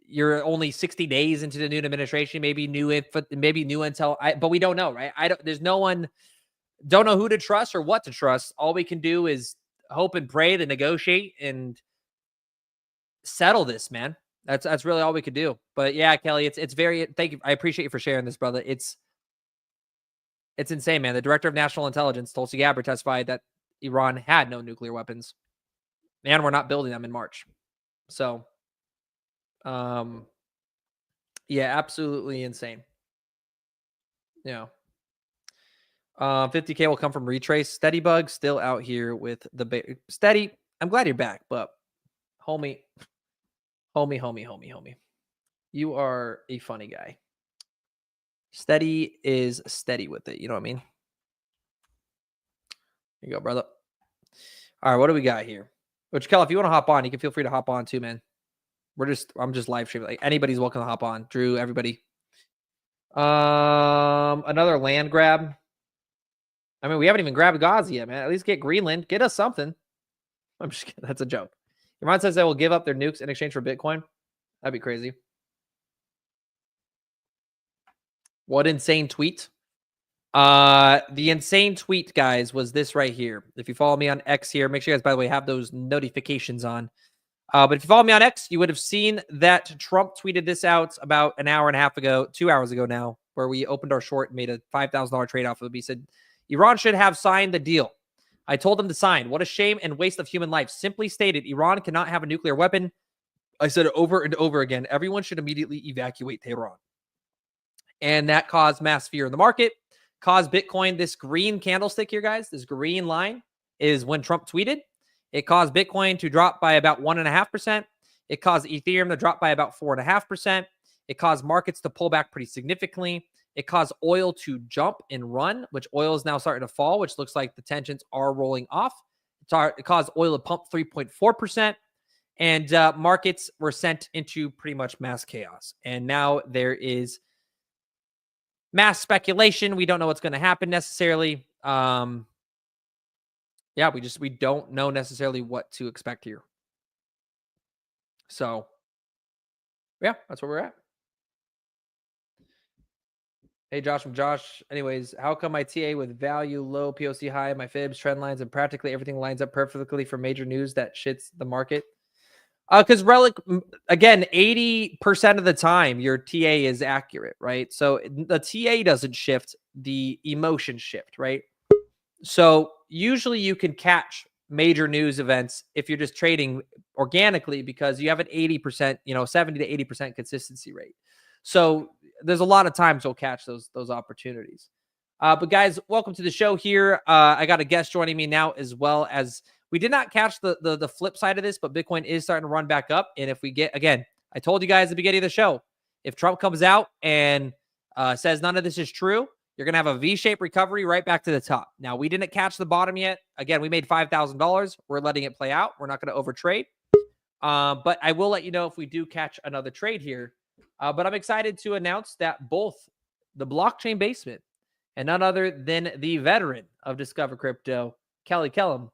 You're only 60 days into the new administration. Maybe new intel. But we don't know, right? There's no one. Don't know who to trust or what to trust. All we can do is hope and pray to negotiate and settle this, man. That's really all we could do. But yeah, Kelly, it's very, thank you. I appreciate you for sharing this, brother. It's insane, man. The director of national intelligence, Tulsi Gabbard, testified that Iran had no nuclear weapons and we're not building them in March. So, yeah, absolutely insane. Yeah. 50K will come from Retrace. Steady Bug still out here with the Steady. I'm glad you're back, but homie. You are a funny guy. Steady is steady with it. You know what I mean? Here you go, brother. All right, what do we got here? Which, Kel, if you want to hop on, you can feel free to hop on too, man. I'm just live streaming. Like, anybody's welcome to hop on. Drew, everybody. Another land grab. I mean, we haven't even grabbed Gaza yet, man. At least get Greenland. Get us something. I'm just kidding. That's a joke. Iran says they will give up their nukes in exchange for Bitcoin. That'd be crazy. What insane tweet? The insane tweet, guys, was this right here. If you follow me on X here, make sure you guys, by the way, have those notifications on. But if you follow me on X, you would have seen that Trump tweeted this out about an hour and a half ago, 2 hours ago now, where we opened our short and made a $5,000 trade off of it. He said, Iran should have signed the deal. I told them to sign. What a shame and waste of human life. Simply stated, Iran cannot have a nuclear weapon. I said it over and over again. Everyone should immediately evacuate Tehran. And that caused mass fear in the market, caused Bitcoin. This green candlestick here, guys, this green line is when Trump tweeted. It caused Bitcoin to drop by about 1.5%. It caused Ethereum to drop by about 4.5%. It caused markets to pull back pretty significantly. It caused oil to jump and run, which oil is now starting to fall, which looks like the tensions are rolling off. It caused oil to pump 3.4%. And markets were sent into pretty much mass chaos. And now there is mass speculation. We don't know what's going to happen necessarily. Yeah, we don't know necessarily what to expect here. So, yeah, that's where we're at. Hey, Josh from Josh. Anyways, how come my TA with value low, POC high, my fibs, trend lines, and practically everything lines up perfectly for major news that shits the market? Because Relic, again, 80% of the time your TA is accurate, right? So the TA doesn't shift, the emotion shift, right? So usually you can catch major news events if you're just trading organically because you have an 80%, 70 to 80% consistency rate. So there's a lot of times you'll catch those opportunities. But guys, welcome to the show here. I got a guest joining me now, as well as we did not catch the flip side of this, but Bitcoin is starting to run back up. And if we get, again, I told you guys at the beginning of the show, if Trump comes out and says none of this is true, you're going to have a V-shaped recovery right back to the top. Now, we didn't catch the bottom yet. Again, we made $5,000. We're letting it play out. We're not going to overtrade. But I will let you know if we do catch another trade here. But I'm excited to announce that both the blockchain basement and none other than the veteran of Discover Crypto, Kelly Kellum,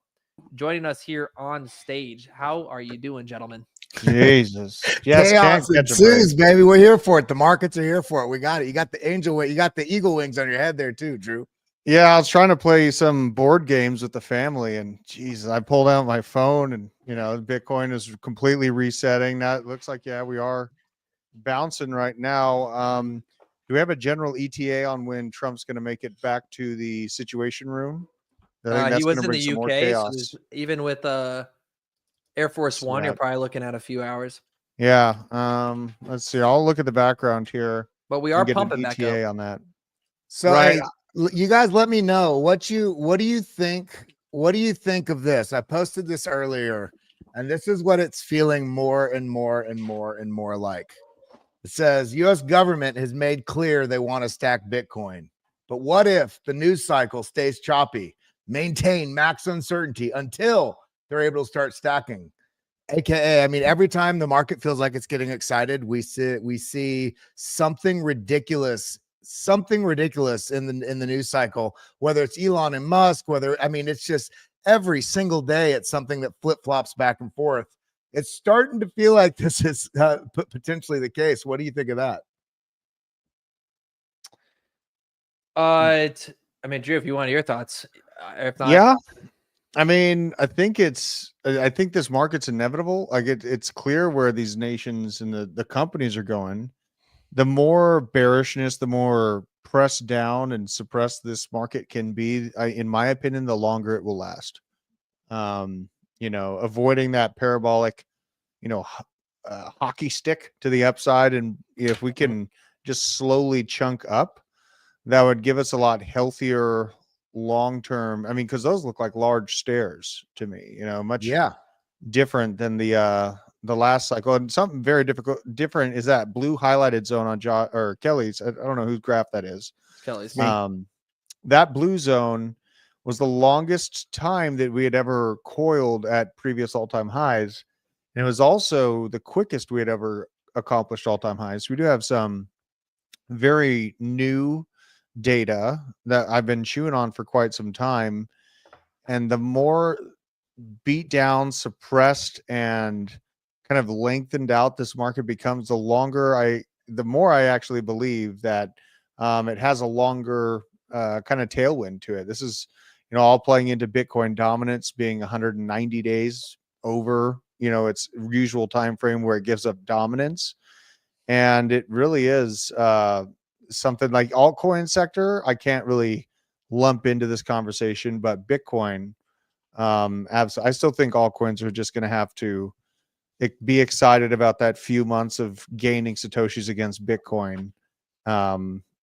joining us here on stage. How are you doing, gentlemen? Jesus. Yes, Chaos can't catch a break. ensues, baby. We're here for it. The markets are here for it. We got it. You got the angel wing. You got the eagle wings on your head there too, Drew. Yeah, I was trying to play some board games with the family, and Jesus, I pulled out my phone, and Bitcoin is completely resetting. Now it looks like we are bouncing right now. Do we have a general ETA on when Trump's going to make it back to the Situation Room? I think that's He going was to in bring the some more UK, chaos. so even with Air Force One, you're probably looking at a few hours. Yeah. Let's see. I'll look at the background here. But we are get pumping an back ETA up on that. So Right. hey, you guys let me know what do you think? What do you think of this? I posted this earlier, and this is what it's feeling more and more and more and more like. It says US government has made clear they want to stack Bitcoin. But what if the news cycle stays choppy? Maintain max uncertainty until they're able to start stacking. AKA, I mean, every time the market feels like it's getting excited, we see something ridiculous in the news cycle, whether it's Elon and Musk, it's just every single day it's something that flip-flops back and forth. It's starting to feel like this is potentially the case. What do you think of that? Drew, if you want your thoughts. If not, yeah. I think this market's inevitable. Like it's clear where these nations and the companies are going. The more bearishness, the more pressed down and suppressed this market can be, in my opinion, the longer it will last. Avoiding that parabolic, hockey stick to the upside. And if we can just slowly chunk up, that would give us a lot healthier long-term. Because those look like large stairs to me, much different than the last cycle. And something very different is that blue highlighted zone on Kelly's. I don't know whose graph that is. Kelly's. That blue zone was the longest time that we had ever coiled at previous all-time highs. And it was also the quickest we had ever accomplished all-time highs. We do have some very new data that I've been chewing on for quite some time. And the more beat down, suppressed, and kind of lengthened out this market becomes, the more I actually believe that it has a longer kind of tailwind to it. This is, all playing into Bitcoin dominance being 190 days over, its usual time frame where it gives up dominance. And it really is something like altcoin sector. I can't really lump into this conversation, but Bitcoin, I still think altcoins are just going to have to be excited about that few months of gaining Satoshis against Bitcoin.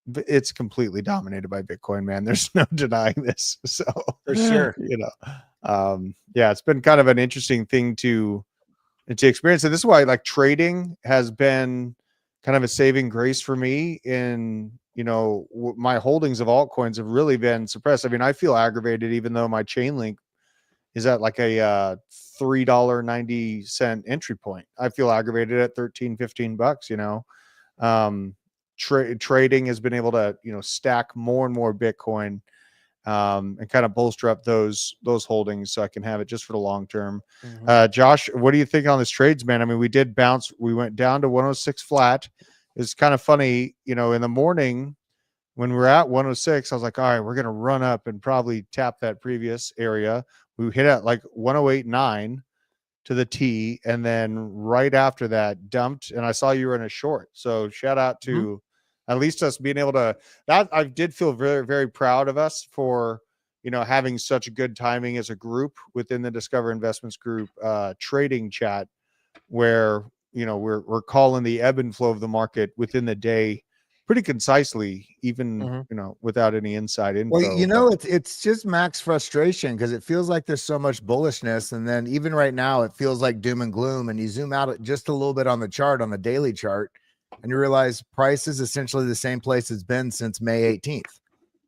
It's completely dominated by Bitcoin, man. There's no denying this. So for sure, it's been kind of an interesting thing to experience. And this is why trading has been kind of a saving grace for me. In my holdings of altcoins have really been suppressed. I feel aggravated even though my Chainlink is at like a $3.90 entry point. I feel aggravated at $13-15. Trading has been able to stack more and more Bitcoin and kind of bolster up those holdings so I can have it just for the long term. Josh, what do you think on this trades, man? We did bounce. We went down to 106 flat. It's kind of funny, in the morning when we're at 106, I was like, all right, we're going to run up and probably tap that previous area. We hit at like 108.9 to the T, and then right after that dumped, and I saw you were in a short. So shout out to at least us being able to, that I did feel very, very proud of us for, having such good timing as a group within the Discover Investments Group trading chat, where, we're calling the ebb and flow of the market within the day pretty concisely, even, without any inside info. Well, it's just max frustration because it feels like there's so much bullishness. And then even right now, it feels like doom and gloom. And you zoom out just a little bit on the chart, on the daily chart, and you realize price is essentially the same place it's been since May 18th.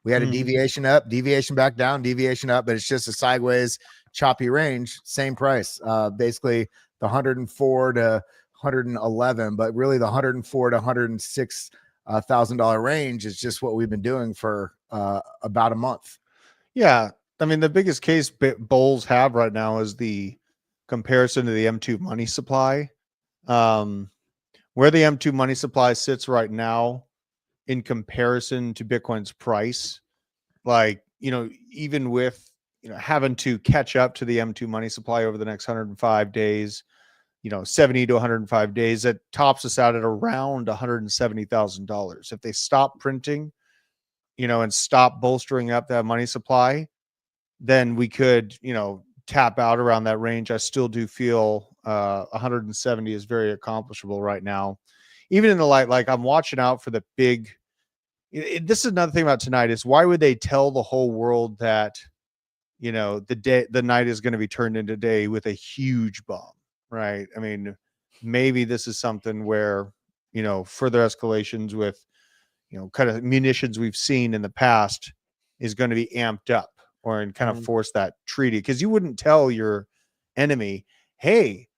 We had a deviation up, deviation back down, deviation up, but it's just a sideways choppy range, same price. Basically the 104 to 111, but really the 104 to 106 $1,000 range is just what we've been doing for about a month. Yeah. I mean, the biggest case bulls have right now is the comparison to the M2 money supply. Where the M2 money supply sits right now in comparison to Bitcoin's price, like, even with, having to catch up to the M2 money supply over the next 105 days, 70 to 105 days, that tops us out at around $170,000. If they stop printing, and stop bolstering up that money supply, then we could, tap out around that range. I still do feel 170 is very accomplishable right now. Even in the light, like I'm watching out for the big, this is another thing about tonight is why would they tell the whole world that, the night is going to be turned into day with a huge bomb, right? I mean, maybe this is something where, further escalations with, kind of munitions we've seen in the past is going to be amped up or and kind of force that treaty. Because you wouldn't tell your enemy, hey,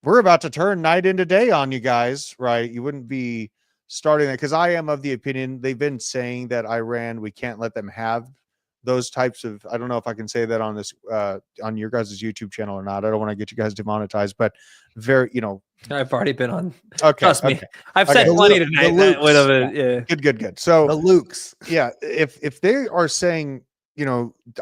we're about to turn night into day on you guys, right? You wouldn't be starting that, because I am of the opinion they've been saying that Iran, we can't let them have those types of, I don't know if I can say that on this on your guys' YouTube channel or not. I don't want to get you guys demonetized, but very, I've already been on. okay, Trust me, okay. I've Okay. said plenty tonight. Yeah. Good. So The Lukes. yeah, if they are saying,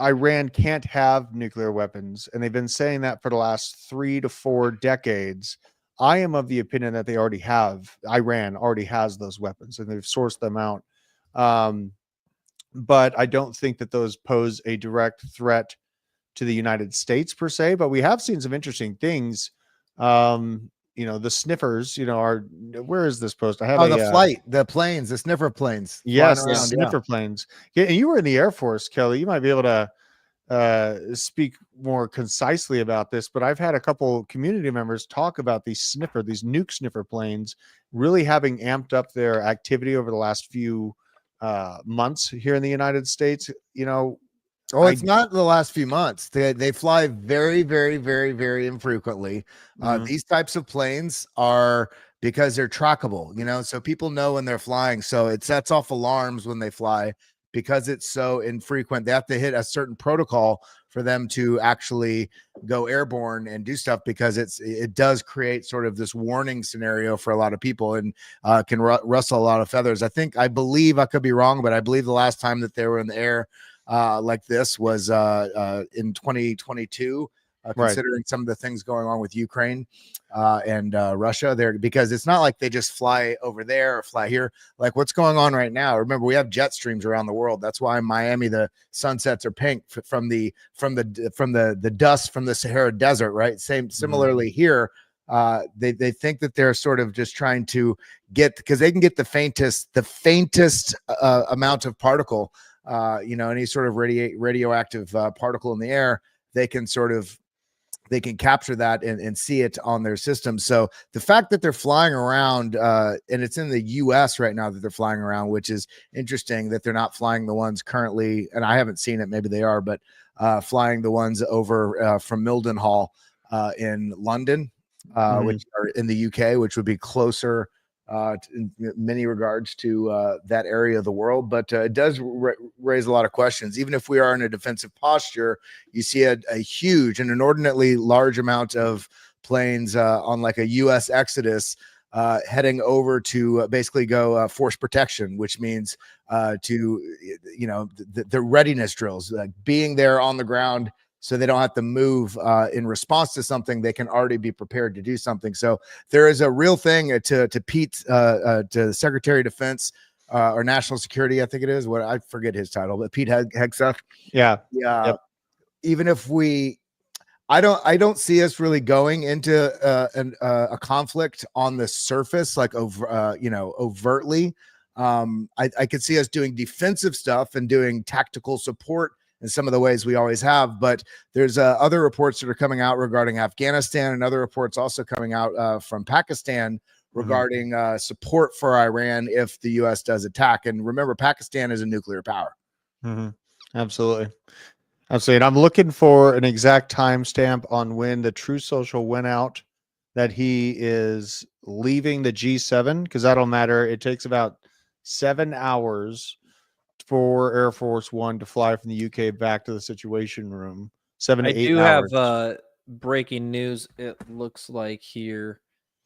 Iran can't have nuclear weapons, and they've been saying that for the last 3 to 4 decades, I am of the opinion that Iran already has those weapons and they've sourced them out. But I don't think that those pose a direct threat to the United States per se, but we have seen some interesting things. The sniffers, where is this post? I have the planes, the sniffer planes. Yes, flying the around, sniffer planes. Yeah, and you were in the Air Force, Kelly. You might be able to speak more concisely about this, but I've had a couple community members talk about these nuke sniffer planes really having amped up their activity over the last few months here in the United States. Oh, it's not the last few months. They fly very, very, very, very infrequently. These types of planes are, because they're trackable, so people know when they're flying. So it sets off alarms when they fly because it's so infrequent. They have to hit a certain protocol for them to actually go airborne and do stuff, because it does create sort of this warning scenario for a lot of people, and can rustle a lot of feathers. I believe, I could be wrong, but I believe the last time that they were in the air like this was in 2022, considering some of the things going on with Ukraine and Russia there, because it's not like they just fly over there or fly here. Like what's going on right now. Remember, we have jet streams around the world. That's why in Miami the sunsets are pink from the dust from the Sahara Desert, right? Similarly here. They think that they're sort of just trying to get, because they can get the faintest amount of particle, any sort of radioactive particle in the air. They can capture that and see it on their system. So the fact that they're flying around, and it's in the US right now that they're flying around, which is interesting that they're not flying the ones currently, and I haven't seen it, maybe they are, but flying the ones over from Mildenhall in London, which are in the UK, which would be closer in many regards to that area of the world. But it does raise a lot of questions. Even if we are in a defensive posture, you see a huge and inordinately large amount of planes on like a U.S. Exodus heading over to basically go force protection, which means the readiness drills, like being there on the ground, so they don't have to move in response to something. They can already be prepared to do something. So there is a real thing to Pete, to the Secretary of Defense or National Security, I think it is. What, I forget his title, but Pete Hegseth. Yeah. Yep. Even if I don't see us really going into a conflict on the surface, like overtly. I could see us doing defensive stuff and doing tactical support in some of the ways we always have, but there's other reports that are coming out regarding Afghanistan, and other reports also coming out from Pakistan regarding support for Iran if the U.S. does attack. And remember, Pakistan is a nuclear power. Absolutely. And I'm looking for an exact timestamp on when the Truth Social went out that he is leaving the G7, because that'll matter. It takes about 7 hours for Air Force One to fly from the UK back to the Situation Room. 7 to I 8 do hours. have breaking news. It looks like here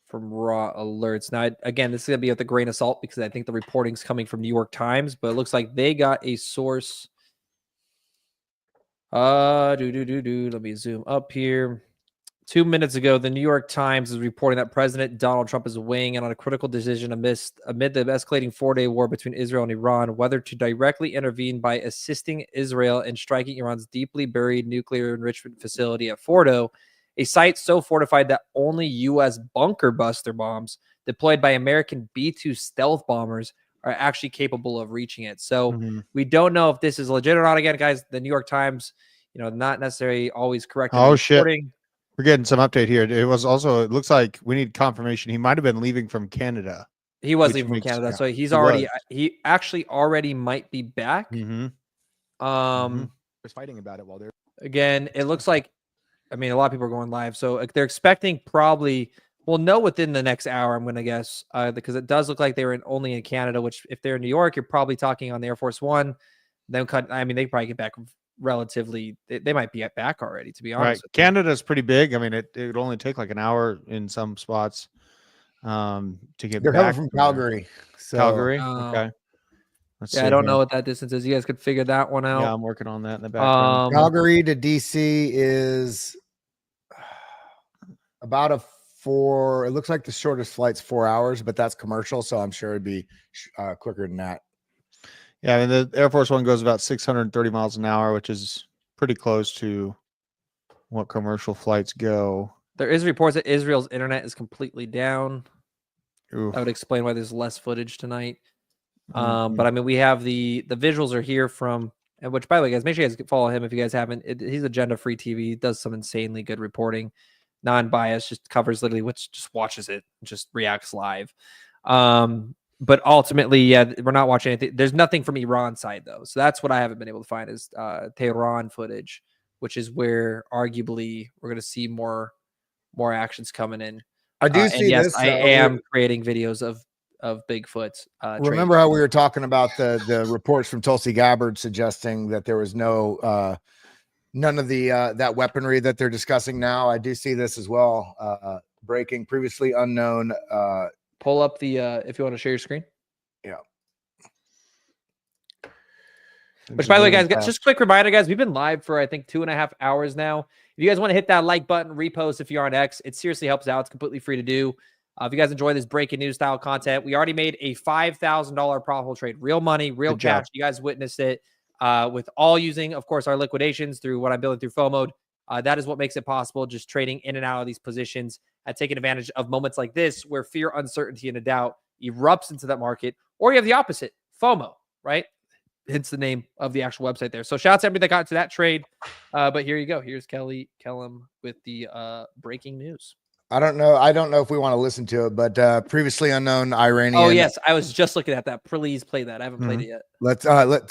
from Raw Alerts. Now, again, this is gonna be with a grain of salt because I think the reporting's coming from New York Times, but it looks like they got a source. Let me zoom up here. 2 minutes ago, the New York Times is reporting that President Donald Trump is weighing in on a critical decision amid the escalating 4-day war between Israel and Iran, whether to directly intervene by assisting Israel in striking Iran's deeply buried nuclear enrichment facility at Fordo, a site so fortified that only U.S. bunker buster bombs deployed by American B-2 stealth bombers are actually capable of reaching it. So Mhm. we don't know if this is legit or not. Again, guys, the New York Times, not necessarily always correct in Oh, shit. reporting. We're getting some update here. It was also, it looks like we need confirmation. He might have been leaving from Canada. He was Which leaving from makes- Canada, yeah, so he's he already was. he actually already might be back. Mhm. Was fighting about it while they're Again, it looks like, I mean, a lot of people are going live, so they're expecting probably we'll know within the next hour. I'm going to guess because it does look like they were only in Canada. Which, if they're in New York, you're probably talking on the Air Force One. Then cut. I mean, they probably get back relatively. They might be back already. To be Right. honest, with you. Canada's pretty big. I mean, it would only take like an hour in some spots to get they're back coming from there. Calgary. So Calgary. Oh. Okay. Let's Yeah, see I don't here. know what that distance is. You guys could figure that one out. Yeah, I'm working on that in the background. Calgary to DC is about a 4. It looks like the shortest flight's 4 hours, but that's commercial, so I'm sure it'd be quicker than that. Yeah, I mean, the Air Force One goes about 630 miles an hour, which is pretty close to what commercial flights go. There is reports that Israel's internet is completely down. Oof. That would explain why there's less footage tonight. Mhm. But I mean, we have the visuals are here from, and which, by the way, guys, make sure you guys follow him if you guys haven't. He's Agenda Free TV. He does some insanely good reporting, non-biased, just covers literally which just watches it, just reacts live. But ultimately, yeah, we're not watching anything. There's nothing from Iran side though, so that's what I haven't been able to find is Tehran footage, which is where arguably we're going to see more actions coming in. I do And see yes, this. I am creating videos of Bigfoot. Remember how we were talking about the reports from Tulsi Gabbard suggesting that there was no none of the that weaponry that they're discussing now. I do see this as well. Breaking previously unknown. Pull up the if you want to share your screen. Yeah. Which, by the way, guys, just a quick reminder, guys, we've been live for I think 2.5 hours now. If you guys want to hit that like button, repost if you're on X, it seriously helps out. It's completely free to do. If you guys enjoy this breaking news style content, we already made a $5,000 profitable trade, real money, real Good job. cash. You guys witnessed it with all using, of course, our liquidations through what I'm building through FOMO. That is what makes it possible. Just trading in and out of these positions, taking advantage of moments like this where fear, uncertainty, and a doubt erupts into that market, or you have the opposite, FOMO, right? Hence the name of the actual website there. So shout out to everybody that got to that trade. But here you go. Here's Kelly Kellum with the breaking news. I don't know if we want to listen to it, but previously unknown Iranian. Oh yes, I was just looking at that. Please play that. I haven't played it yet. Let's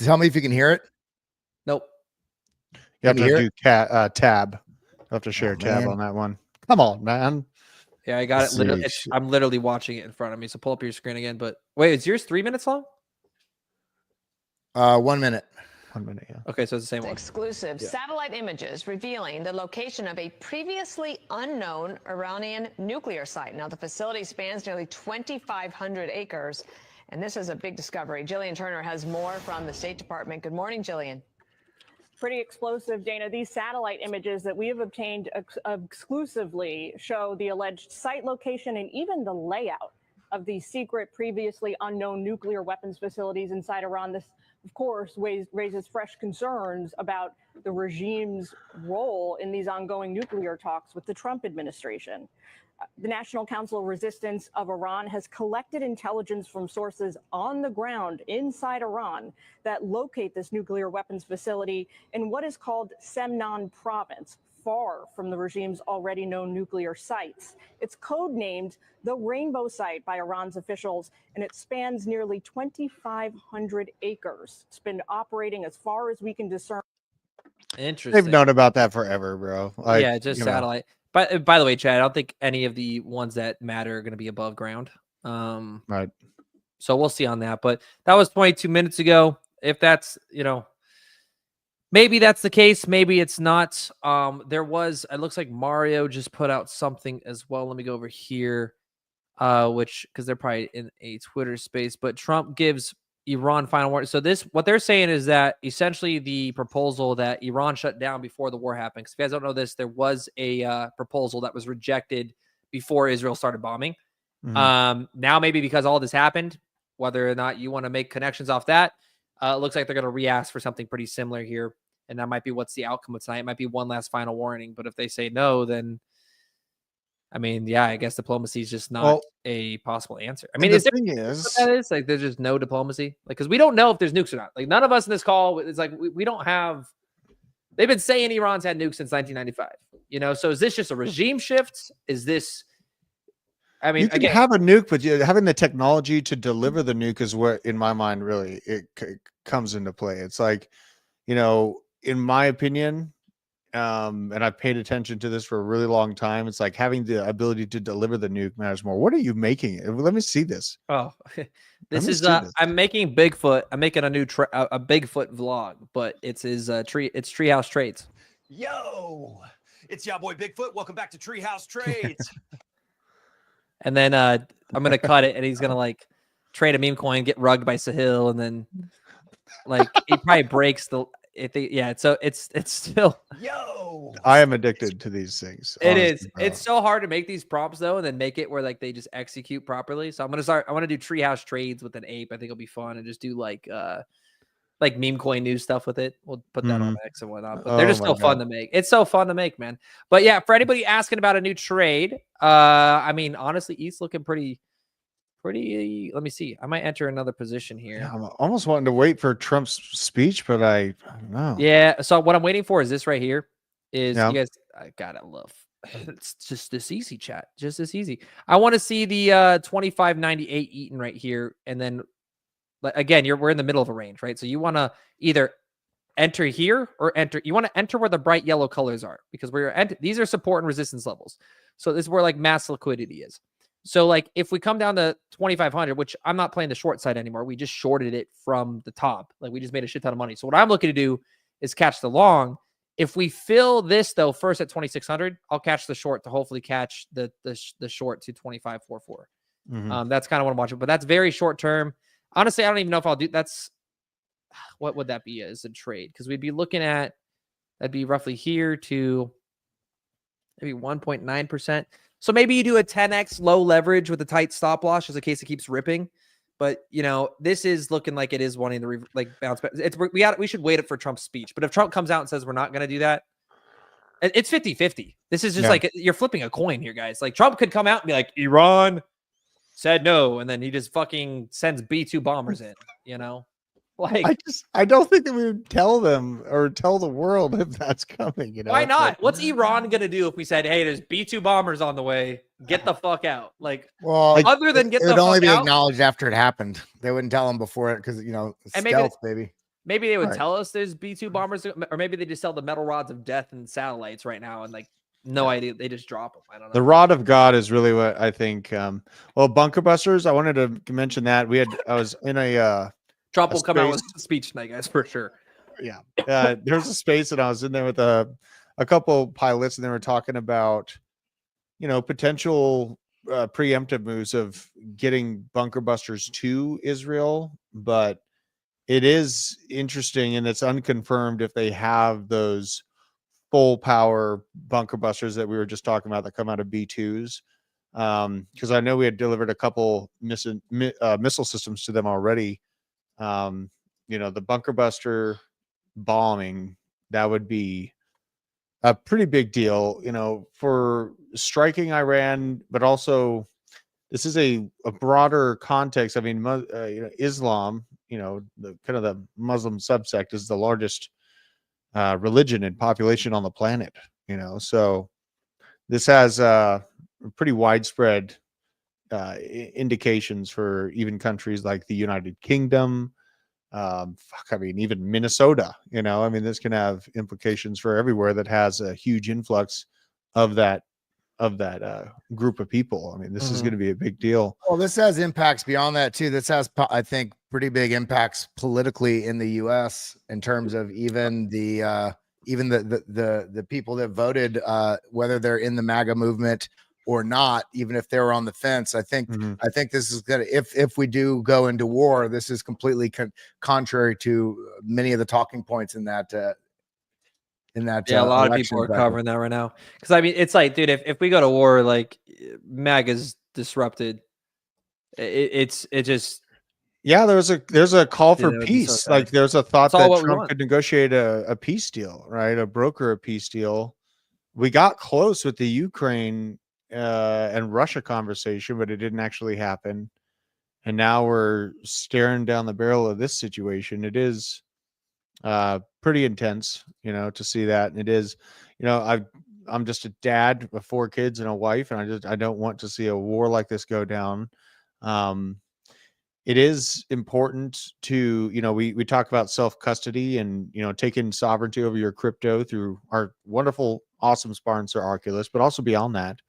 tell me if you can hear it. Nope. You have Can you to hear do tab. You have to share tab man. on that one. Come on, man. Yeah, I got Let's it. Literally, see. I'm literally watching it in front of me. So pull up your screen again. But wait, is yours 3 minutes long? 1 minute. 1 minute, yeah. Okay, so it's the same one. Exclusive satellite images revealing the location of a previously unknown Iranian nuclear site. Now, the facility spans nearly 2,500 acres, and this is a big discovery. Jillian Turner has more from the State Department. Good morning, Jillian. Pretty explosive, Dana. These satellite images that we have obtained exclusively show the alleged site location and even the layout of the secret, previously unknown nuclear weapons facilities inside Iran. This, of course, raises fresh concerns about the regime's role in these ongoing nuclear talks with the Trump administration. The National Council of Resistance of Iran has collected intelligence from sources on the ground inside Iran that locate this nuclear weapons facility in what is called Semnan province, far from the regime's already known nuclear sites. It's codenamed the Rainbow Site by Iran's officials, and it spans nearly 2,500 acres. It's been operating as far as we can discern. Interesting. They've known about that forever, bro. Like, yeah, just you know. satellite. But by the way, Chad, I don't think any of the ones that matter are going to be above ground. Right. So we'll see on that. But that was 22 minutes ago. if that's, maybe that's the case. Maybe it's not. It looks like Mario just put out something as well. Let me go over here, because they're probably in a Twitter space, but Trump gives Iran final warning. So what they're saying is that essentially the proposal that Iran shut down before the war happened. Because if you guys don't know this, there was a proposal that was rejected before Israel started bombing. Mhm. Now maybe because all this happened, whether or not you want to make connections off that, it looks like they're going to re-ask for something pretty similar here. And that might be what's the outcome of tonight. It might be one last final warning. But if they say no, then I mean, yeah, I guess diplomacy is just not Well, a possible answer. I and mean, the is there thing what is, that is? Like, there's just no diplomacy? Like, because we don't know if there's nukes or not. Like, none of us in this call, it's like we don't have. They've been saying Iran's had nukes since 1995. So is this just a regime shift? Is this? I mean, you can again, have a nuke, but having the technology to deliver the nuke is what, in my mind, really it comes into play. It's like, in my opinion, and I've paid attention to this for a really long time. It's like having the ability to deliver the nuke matters more. What are you making it? Let me see this. oh, this me is see this. I'm making Bigfoot. I'm making a new a Bigfoot vlog, but it's his it's Treehouse Trades. Yo, it's your boy Bigfoot. Welcome back to Treehouse Trades. And then I'm gonna cut it, and he's gonna like trade a meme coin, get rugged by Sahil, and then like he probably breaks the. So it's still. Yo, I am addicted to these things. It honestly, is. bro. It's so hard to make these prompts though, and then make it where like they just execute properly. So I'm gonna start. I want to do Treehouse Trades with an ape. I think it'll be fun, and just do like meme coin news stuff with it. We'll put that on X and whatnot. But they're Oh just my still fun God. to make. It's so fun to make, man. But yeah, for anybody asking about a new trade, I mean, honestly, East looking pretty. Let me see. I might enter another position here. Yeah, I'm almost wanting to wait for Trump's speech, but I don't know. Yeah. So what I'm waiting for is this right here. Is Yeah. you guys? I gotta love. It's just this easy, chat. Just this easy. I want to see the 2598 Eaton right here, and then again, we're in the middle of a range, right? So you want to either enter here or enter. You want to enter where the bright yellow colors are because these are support and resistance levels. So this is where like mass liquidity is. So like if we come down to 2,500, which I'm not playing the short side anymore, we just shorted it from the top. Like we just made a shit ton of money. So what I'm looking to do is catch the long. If we fill this though first at 2,600, I'll catch the short to hopefully catch the short to 2544. Mhm. That's kind of what I'm watching, but that's very short term. Honestly, I don't even know if I'll do that's. What would that be as a trade? Because we'd be looking at that'd be roughly here to maybe 1.9%. So maybe you do a 10x low leverage with a tight stop loss just in case it keeps ripping. But this is looking like it is wanting to bounce back. We should wait for Trump's speech. But if Trump comes out and says we're not going to do that, it's 50-50. This is just like you're flipping a coin here, guys. Like Trump could come out and be like, Iran said no, and then he just fucking sends B-2 bombers in. Like I don't think that we would tell them or tell the world if that's coming. why It's not? like- What's Iran gonna do if we said, "Hey, there's B-2 bombers on the way. Get the fuck out." Like, Well, other than get it the would only fuck be out, acknowledged after it happened. They wouldn't tell them before it because And maybe stealth, baby. maybe they would Right. tell us there's B-2 bombers, or maybe they just sell the metal rods of death and satellites right now, and like no idea, they just drop them. I don't know. The rod of God is really what I think. Well, bunker busters. I wanted to mention that I was in a Trump a will come out with space- a speech tonight, guys, for sure. there was a space and I was in there with a couple pilots and they were talking about potential preemptive moves of getting bunker busters to Israel, but it is interesting and it's unconfirmed if they have those full power bunker busters that we were just talking about that come out of B2s. Because I know we had delivered a couple missile systems to them already. The bunker buster bombing, that would be a pretty big deal, for striking Iran, but also this is a broader context. I mean, Islam, the kind of the Muslim subsect is the largest religion and population on the planet, so this has pretty widespread indications for even countries like the United Kingdom. Even Minnesota, this can have implications for everywhere that has a huge influx of that group of people. I mean, this is Mhm. going to be a big deal. Well, this has impacts beyond that too. This has, I think, pretty big impacts politically in the U.S. in terms of even the people that voted, whether they're in the MAGA movement or not, even if they're on the fence. I think this is gonna, if we do go into war, this is completely contrary to many of the talking points in that. Yeah, a lot of people are covering that right now. Because I mean, it's like, dude, if we go to war, like MAGA's disrupted. It just. Yeah, there's a call for that would be so peace. sad. Like there's a thought That's all that what we Trump want. could negotiate a peace deal, right? A broker a peace deal. We got close with the Ukraine and Russia conversation, but it didn't actually happen. And now we're staring down the barrel of this situation. It is pretty intense, to see that. And it is, I'm just a dad of 4 kids and a wife, and I don't want to see a war like this go down. It is important to, we talk about self-custody and, taking sovereignty over your crypto through our wonderful, awesome sponsor, Arculus, but also beyond that,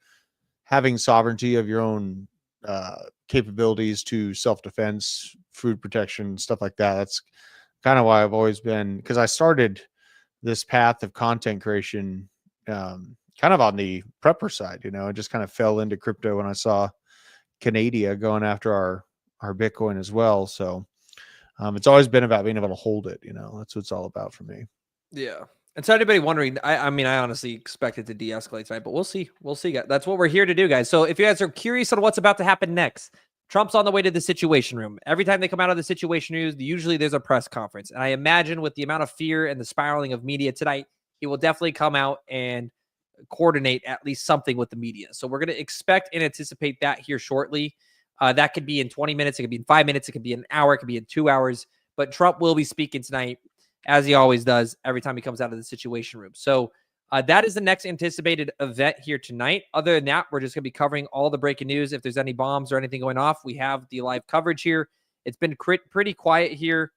having sovereignty of your own capabilities to self-defense, food protection, stuff like that. That's kind of why I've always been, because I started this path of content creation kind of on the prepper side, I just kind of fell into crypto when I saw Canada going after our Bitcoin as well. So it's always been about being able to hold it. That's what it's all about for me. Yeah. And so anybody wondering, I mean, I honestly expect it to de-escalate tonight, but we'll see. We'll see, guys. That's what we're here to do, guys. So if you guys are curious on what's about to happen next, Trump's on the way to the Situation Room. Every time they come out of the Situation News, usually there's a press conference. And I imagine with the amount of fear and the spiraling of media tonight, he will definitely come out and coordinate at least something with the media. So we're going to expect and anticipate that here shortly. That could be in 20 minutes. It could be in 5 minutes. It could be in an hour. It could be in 2 hours. But Trump will be speaking tonight, as he always does every time he comes out of the Situation Room. So that is the next anticipated event here tonight. Other than that, we're just going to be covering all the breaking news. If there's any bombs or anything going off, we have the live coverage here. It's been pretty quiet here.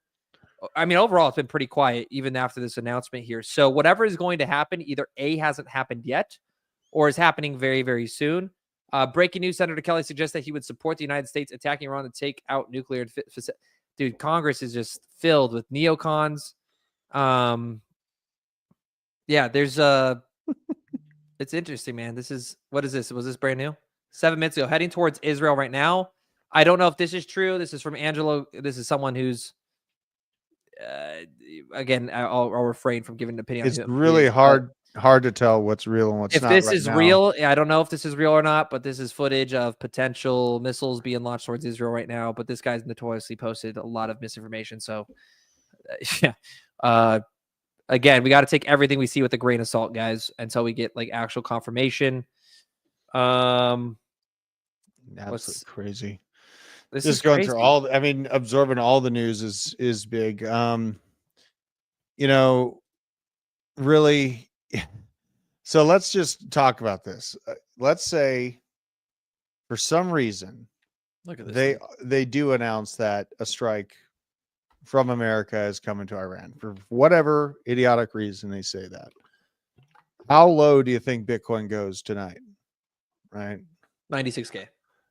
I mean, overall, it's been pretty quiet even after this announcement here. So whatever is going to happen, either A, hasn't happened yet, or is happening very, very soon. Breaking news, Senator Kelly suggests that he would support the United States attacking Iran to take out nuclear. Dude, Congress is just filled with neocons. Yeah, there's it's interesting, man. What is this? Was this brand new? 7 minutes ago, heading towards Israel right now. I don't know if this is true. This is from Angelo. This is someone who's, again, I'll refrain from giving an opinion. It's really hard to tell what's real and what's not. If this is real, I don't know if this is real or not, but this is footage of potential missiles being launched towards Israel right now. But this guy's notoriously posted a lot of misinformation. So, yeah. Again, we got to take everything we see with a grain of salt, guys, until we get like actual confirmation. Absolutely crazy. This Just is going crazy. through absorbing all the news is big. Really. So let's just talk about this. Let's say for some reason, Look at this. they do announce that a strike from America is coming to Iran for whatever idiotic reason they say that. How low do you think Bitcoin goes tonight? Right. 96K.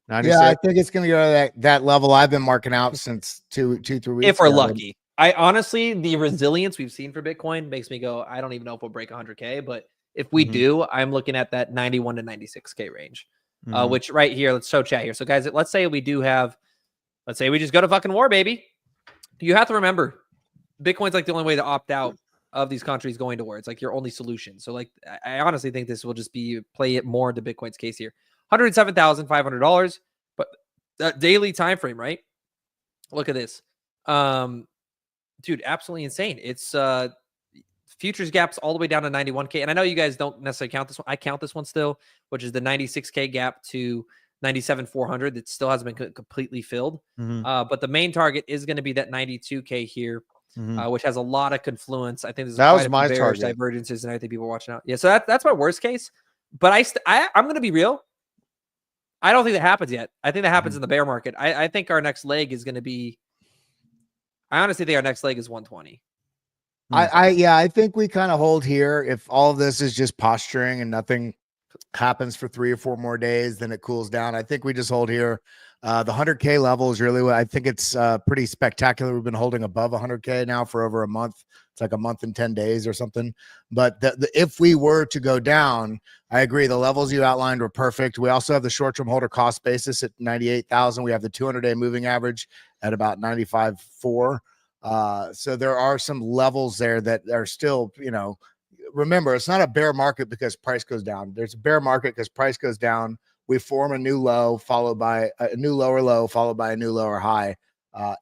96? Yeah, I think it's going to go to that level I've been marking out since 3 weeks. If we're ago. lucky. I honestly, the resilience we've seen for Bitcoin makes me go, I don't even know if we'll break 100K, but if we do, I'm looking at that 91 to 96K range, which right here, let's show chat here. So guys, let's say we just go to fucking war, baby. You have to remember, Bitcoin's like the only way to opt out of these countries going to war. It's like your only solution. So like, I honestly think this will just be play it more into Bitcoin's case here. $107,500, but that daily time frame, right? Look at this. Dude, absolutely insane. It's futures gaps all the way down to 91K. And I know you guys don't necessarily count this one. I count this one still, which is the 96K gap to 97,400 that still hasn't been completely filled. But the main target is going to be that 92K here, which has a lot of confluence. I think there's that quite was my target. Divergences and everything people are watching out. Yeah, so that's my worst case. But I'm going to be real. I don't think that happens yet. I think that happens in the bear market. I think our next leg is going to be. I honestly think our next leg is 120. I think we kind of hold here. If all of this is just posturing and nothing happens for 3 or 4 more days, then it cools down. I think we just hold here The 100K level is really what I think it's pretty spectacular. We've been holding above 100K now for over a month. It's like a month and 10 days or something. But if we were to go down, I agree. The levels you outlined were perfect. We also have the short-term holder cost basis at 98,000. We have the 200-day moving average at about 95.4. So there are some levels there that are still, remember, it's not a bear market because price goes down. There's a bear market because price goes down. We form a new low followed by a new lower low followed by a new lower high.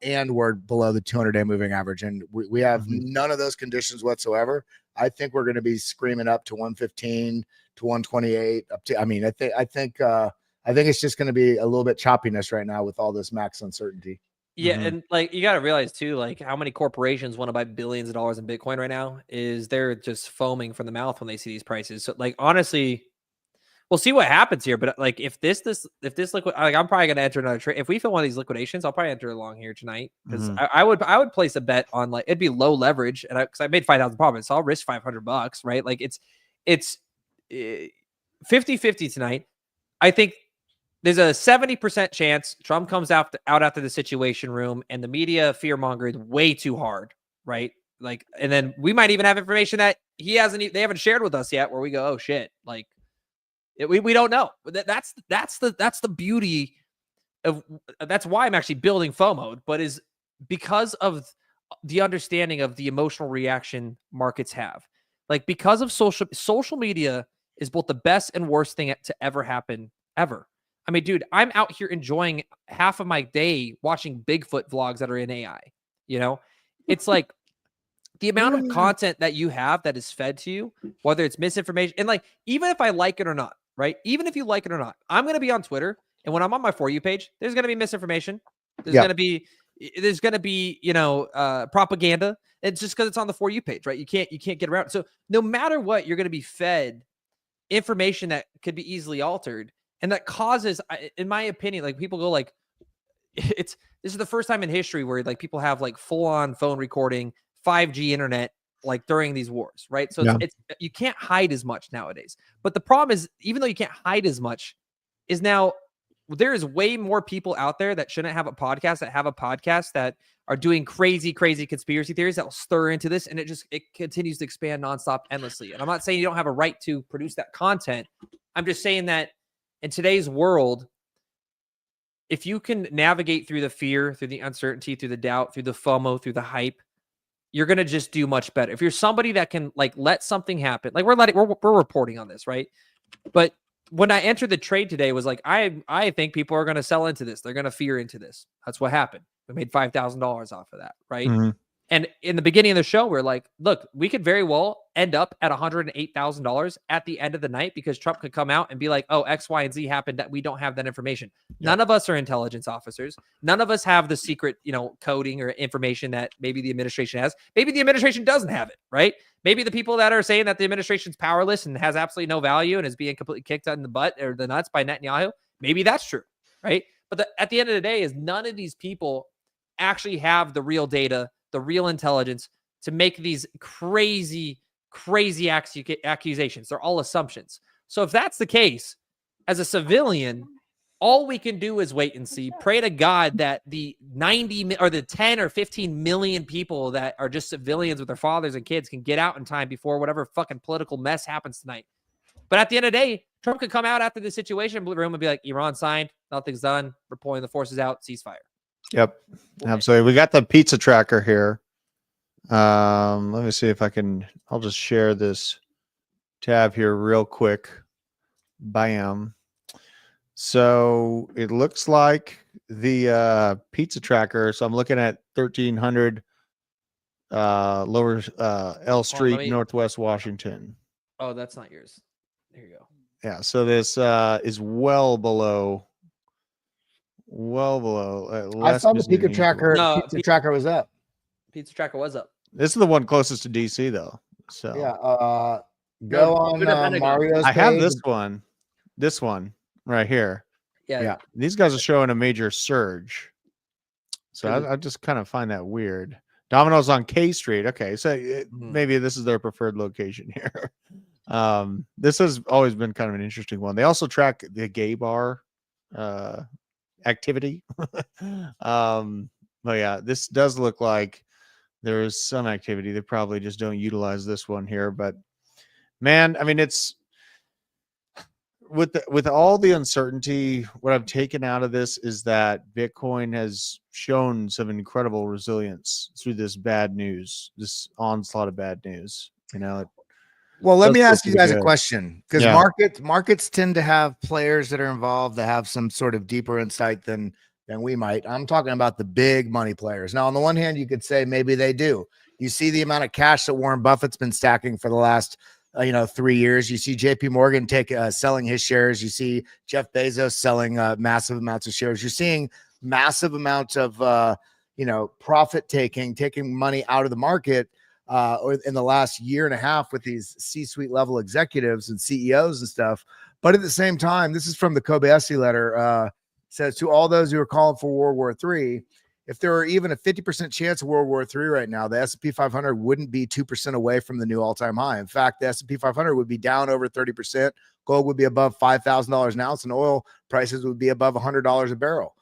And we're below the 200-day moving average. And we have none of those conditions whatsoever. I think we're going to be screaming up to 115 to 128 up to, I think it's just going to be a little bit choppiness right now with all this max uncertainty. Yeah, and like you got to realize too, like how many corporations want to buy billions of dollars in Bitcoin right now is they're just foaming from the mouth when they see these prices. So like honestly, we'll see what happens here. But like if this liquid, like I'm probably gonna enter another trade. If we fill one of these liquidations, I'll probably enter along here tonight because I would place a bet on like it'd be low leverage, and because I made 5,000 profits, so I'll risk $500, right? Like it's 50-50 tonight. I think there's a 70% chance Trump comes out after the Situation Room and the media fear mongered way too hard, right? Like, and then we might even have information that they haven't shared with us yet, where we go, oh shit, like we don't know. That's the beauty of that's why I'm actually building FOMO, but is because of the understanding of the emotional reaction markets have, like because of social media is both the best and worst thing to ever happen ever. I mean, dude, I'm out here enjoying half of my day watching Bigfoot vlogs that are in AI. It's like the amount of content that you have that is fed to you, whether it's misinformation, and like, even if I like it or not, right? Even if you like it or not, I'm going to be on Twitter. And when I'm on my For You page, there's going to be misinformation. There's going to be, propaganda. It's just because it's on the For You page, right? You can't get around. So no matter what, you're going to be fed information that could be easily altered. And that causes, in my opinion, like people go like, this is the first time in history where like people have like full on phone recording, 5G internet, like during these wars, right? So it's you can't hide as much nowadays. But the problem is, even though you can't hide as much, is now there is way more people out there that shouldn't have a podcast that are doing crazy conspiracy theories that will stir into this, and it continues to expand nonstop endlessly. And I'm not saying you don't have a right to produce that content. I'm just saying that in today's world, if you can navigate through the fear, through the uncertainty, through the doubt, through the FOMO, through the hype, you're going to just do much better. If you're somebody that can like let something happen, like we're reporting on this, right? But when I entered the trade today, was like, I think people are going to sell into this. They're going to fear into this. That's what happened. We made $5,000 off of that, right? And in the beginning of the show, we're like, look, we could very well end up at $108,000 at the end of the night because Trump could come out and be like, oh, X, Y, and Z happened, that we don't have that information. None of us are intelligence officers. None of us have the secret, coding or information that maybe the administration has. Maybe the administration doesn't have it, right? Maybe the people that are saying that the administration's powerless and has absolutely no value and is being completely kicked in the butt or the nuts by Netanyahu, maybe that's true, right? But at the end of the day is none of these people actually have the real data, the real intelligence to make these crazy accusations. They're all assumptions. So if that's the case, as a civilian, all we can do is wait and see, pray to God that the 90 or the 10 or 15 million people that are just civilians with their fathers and kids can get out in time before whatever fucking political mess happens tonight. But at the end of the day, Trump could come out after the Situation Room and be like, Iran signed, nothing's done, we're pulling the forces out, ceasefire. Yep, absolutely. We got the pizza tracker here. Let me see if I'll just share this tab here real quick. Bam. So it looks like the pizza tracker. So I'm looking at 1300 lower L Street, Northwest Washington. Oh, that's not yours. There you go. Yeah. So this is well below. I saw the pizza tracker. No, pizza tracker was up. Pizza tracker was up. This is the one closest to DC, though. So yeah. Go on Mario's I have page. this one right here. Yeah. These guys are showing a major surge. So I just kind of find that weird. Domino's on K Street. Okay, so maybe this is their preferred location here. This has always been kind of an interesting one. They also track the gay bar activity. But yeah, this does look like there is some activity. They probably just don't utilize this one here. But man, I mean, it's with all the uncertainty, what I've taken out of this is that Bitcoin has shown some incredible resilience through this bad news, this onslaught of bad news. You know, Well, let me That's ask you pretty guys a good. question, because Yeah. markets tend to have players that are involved that have some sort of deeper insight than we might. I'm talking about the big money players. Now, on the one hand, you could say maybe they do. You see the amount of cash that Warren Buffett's been stacking for the last 3 years. You see JP Morgan selling his shares. You see Jeff Bezos selling massive amounts of shares. You're seeing massive amounts of profit taking money out of the market or in the last year and a half with these C-suite level executives and CEOs and stuff. But at the same time, this is from the Kobayashi letter, says to all those who are calling for World War III, if there were even a 50% chance of World War III right now, the S&P 500 wouldn't be 2% away from the new all-time high. In fact, the S&P 500 would be down over 30%. Gold would be above $5,000 an ounce, and oil prices would be above $100 a barrel.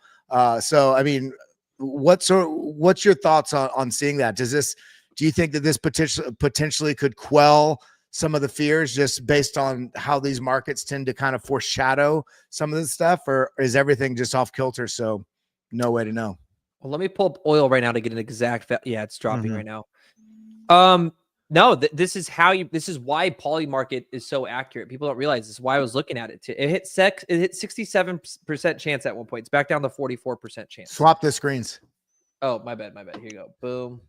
So, I mean, what's your thoughts on seeing that? Do you think that this potentially could quell some of the fears just based on how these markets tend to kind of foreshadow some of this stuff, or is everything just off kilter? So no way to know. Well, let me pull up oil right now to get an exact. Yeah, it's dropping Mhm. right now. No, this is why poly market is so accurate. People don't realize this is why I was looking at it. It hit 67% chance at one point. It's back down to 44% chance. Swap the screens. Oh, my bad. Here you go. Boom.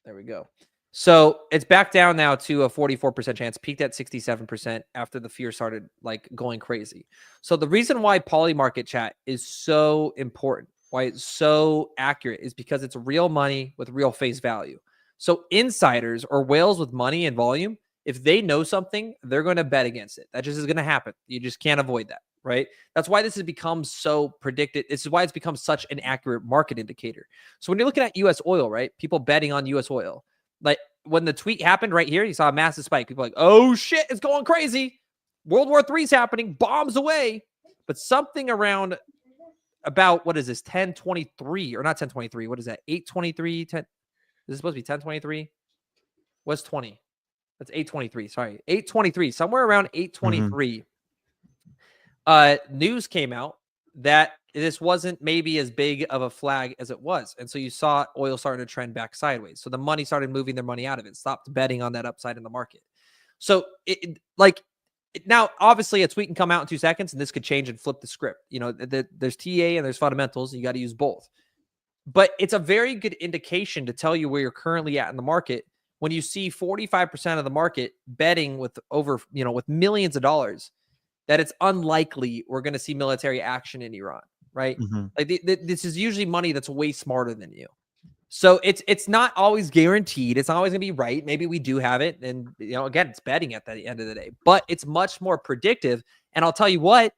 There we go. So it's back down now to a 44% chance, peaked at 67% after the fear started like going crazy. So the reason why poly market chat is so important, why it's so accurate, is because it's real money with real face value. So insiders or whales with money and volume, if they know something, they're going to bet against it. That just is going to happen. You just can't avoid that, right? That's why this has become so predicted. This is why it's become such an accurate market indicator. So when you're looking at US oil, right? People betting on US oil. Like when the tweet happened right here, you saw a massive spike. People are like, oh shit, it's going crazy. World War III is happening, bombs away. But something around about, what is this, 1023 or not 1023? What is that? 823? 10. Is this supposed to be 1023? What's 20? That's 823. Sorry, 823. Somewhere around 823. News came out that this wasn't maybe as big of a flag as it was. And so you saw oil starting to trend back sideways. So the money started moving their money out of it, stopped betting on that upside in the market. So now, obviously, a tweet can come out in 2 seconds and this could change and flip the script. You know, there's TA and there's fundamentals. And you got to use both. But it's a very good indication to tell you where you're currently at in the market when you see 45% of the market betting with with millions of dollars, that it's unlikely we're going to see military action in Iran, right? Mhm. Like this is usually money that's way smarter than you. So it's not always guaranteed. It's not always going to be right. Maybe we do have it. And, again, it's betting at the end of the day. But it's much more predictive. And I'll tell you what,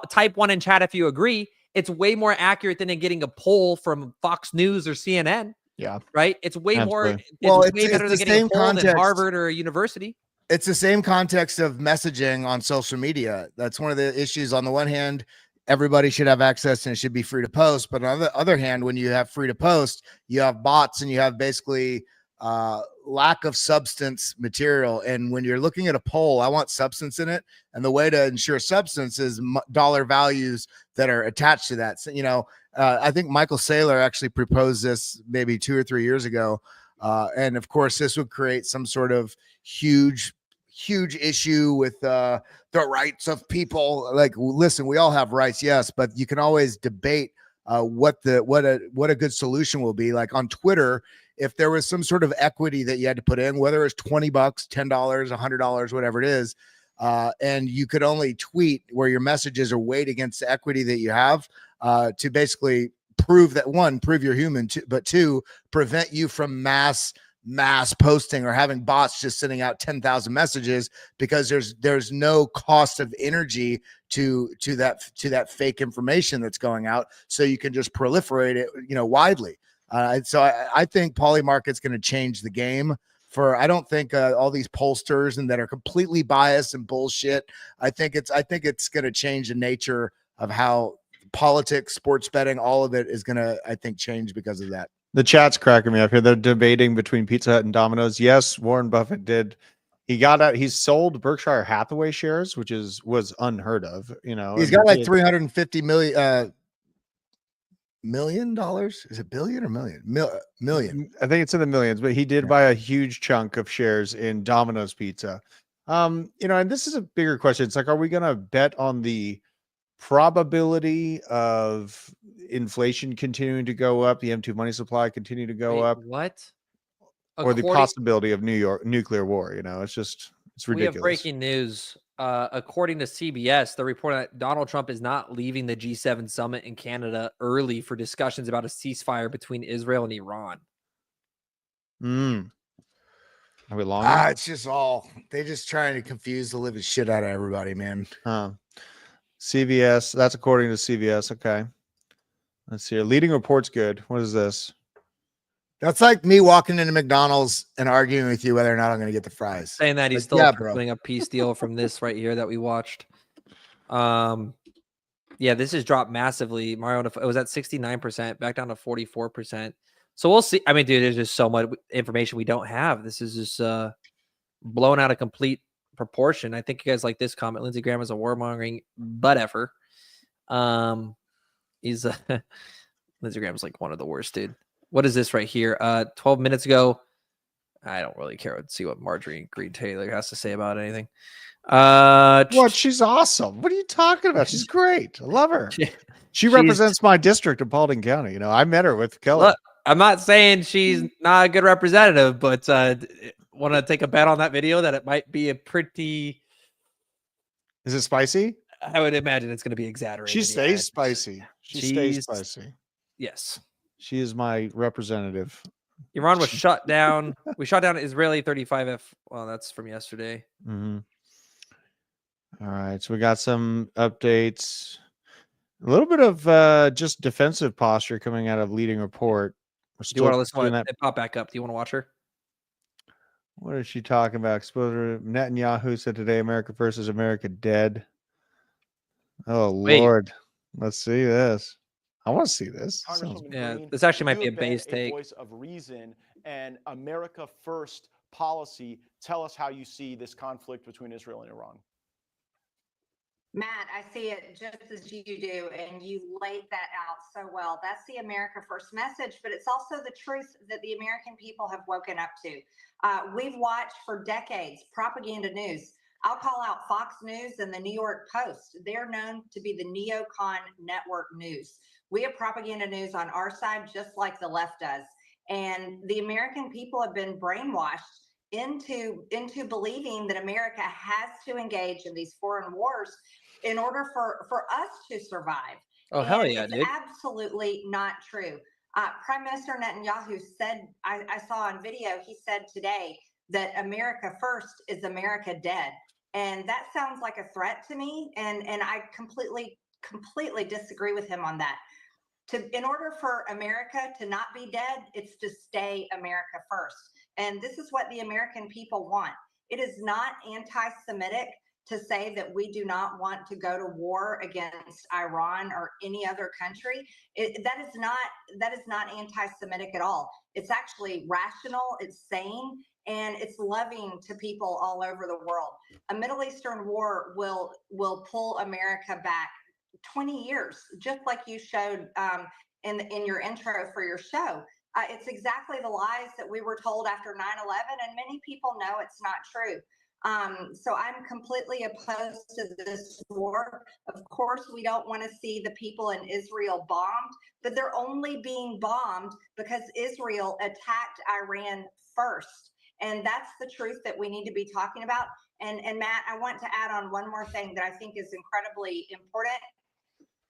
type 1 in chat if you agree. It's way more accurate than in getting a poll from Fox News or CNN. Yeah. Right? It's way more. Absolutely. It's way better than getting a poll than context. Harvard or a university. It's the same context of messaging on social media. That's one of the issues. On the one hand, everybody should have access and it should be free to post. But on the other hand, when you have free to post, you have bots and you have basically lack of substance material. And when you're looking at a poll, I want substance in it. And the way to ensure substance is dollar values that are attached to that. So, I think Michael Saylor actually proposed this maybe 2 or 3 years ago. And of course, this would create some sort of huge issue with the rights of people. Like, listen, we all have rights, yes, but you can always debate what a good solution will be. Like on Twitter, if there was some sort of equity that you had to put in, whether it's $20, $10, $100, whatever it is, and you could only tweet where your messages are weighed against the equity that you have, to basically prove that, one, prove you're human, but two, prevent you from mass posting or having bots just sending out 10,000 messages, because there's no cost of energy to that fake information that's going out. So you can just proliferate it, widely. So I think poly market's going to change the game I don't think all these pollsters and that are completely biased and bullshit. I think it's going to change the nature of how politics, sports betting, all of it is going to, I think, change because of that. The chat's cracking me up here. They're debating between Pizza Hut and Domino's. Yes, Warren Buffett did. He got out. He sold Berkshire Hathaway shares, which was unheard of. You know, He's got like $350 million. Is it billion or million? Million. I think it's in the millions, but he did buy a huge chunk of shares in Domino's Pizza. You know, and this is a bigger question. It's like, are we going to bet on the probability of inflation continuing to go up, the M2 money supply continue to go up, What? or the possibility of nuclear war? You know, it's ridiculous. We have breaking news. According to CBS, they're reporting that Donald Trump is not leaving the G7 summit in Canada early for discussions about a ceasefire between Israel and Iran. Are we long? It's just they're just trying to confuse the living shit out of everybody, man. CBS. That's according to CBS. Okay. Let's see. Leading report's good. What is this? That's like me walking into McDonald's and arguing with you whether or not I'm going to get the fries. Saying that he's still pursuing a peace deal from this right here that we watched. Yeah, this has dropped massively. Mario, it was at 69%, back down to 44%. So we'll see. I mean, dude, there's just so much information we don't have. This is just blown out of complete proportion. I think you guys like this comment. Lindsey Graham is a warmongering butt effer. He's Lindsey Graham's like one of the worst, dude. What is this right here? 12 minutes ago. I don't really care. See what Marjorie Greene Taylor has to say about anything. What? She's awesome. What are you talking about? She's great. I love her. She represents my district of Paulding County. You know, I met her with Kelly. Look, I'm not saying she's not a good representative, but want to take a bet on that video that it might be a pretty. Is it spicy? I would imagine it's going to be exaggerated. She stays spicy. She stays spicy. Yes. She is my representative. Iran was shut down. We shot down Israeli 35F. Well, that's from yesterday. Mm-hmm. All right. So we got some updates. A little bit of just defensive posture coming out of leading report. Do you want to listen to that? It pop back up. Do you want to watch her? What is she talking about? Exposure. Netanyahu said today, America first is America dead. Oh, Wait. Lord. Let's see this. I want to see this. Yeah, this actually might be a base take. Voice of reason and America first policy. Tell us how you see this conflict between Israel and Iran. Matt, I see it just as you do, and you laid that out so well. That's the America First message, but it's also the truth that the American people have woken up to. We've watched for decades propaganda news. I'll call out Fox News and the New York Post. They're known to be the neocon network news. We have propaganda news on our side, just like the left does. And the American people have been brainwashed into believing that America has to engage in these foreign wars in order for us to survive. Oh, hell yeah, it's dude. Absolutely not true. Prime Minister Netanyahu said, I saw on video, he said today that America first is America dead. And that sounds like a threat to me. And I completely disagree with him on that. In order for America to not be dead, it's to stay America first. And this is what the American people want. It is not anti-Semitic to say that we do not want to go to war against Iran or any other country. That is not anti-Semitic at all. It's actually rational, it's sane, and it's loving to people all over the world. A Middle Eastern war will pull America back 20 years, just like you showed in your intro for your show. It's exactly the lies that we were told after 9/11, and many people know it's not true. So I'm completely opposed to this war. Of course, we don't want to see the people in Israel bombed, but they're only being bombed because Israel attacked Iran first. And that's the truth that we need to be talking about. And Matt, I want to add on one more thing that I think is incredibly important,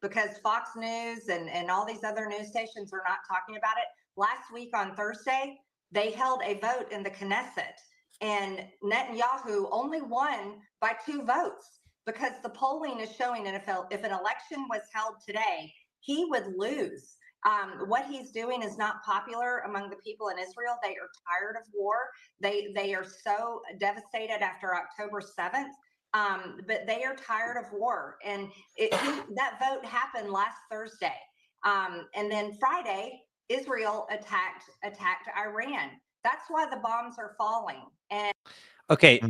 because Fox News and all these other news stations are not talking about it. Last week on Thursday, they held a vote in the Knesset, and Netanyahu only won by 2 votes, because the polling is showing that if an election was held today, he would lose. What he's doing is not popular among the people in Israel. They are tired of war. They are so devastated after October 7th. But they are tired of war. And that vote happened last Thursday. And then Friday, Israel attacked Iran. That's why the bombs are falling. And Okay,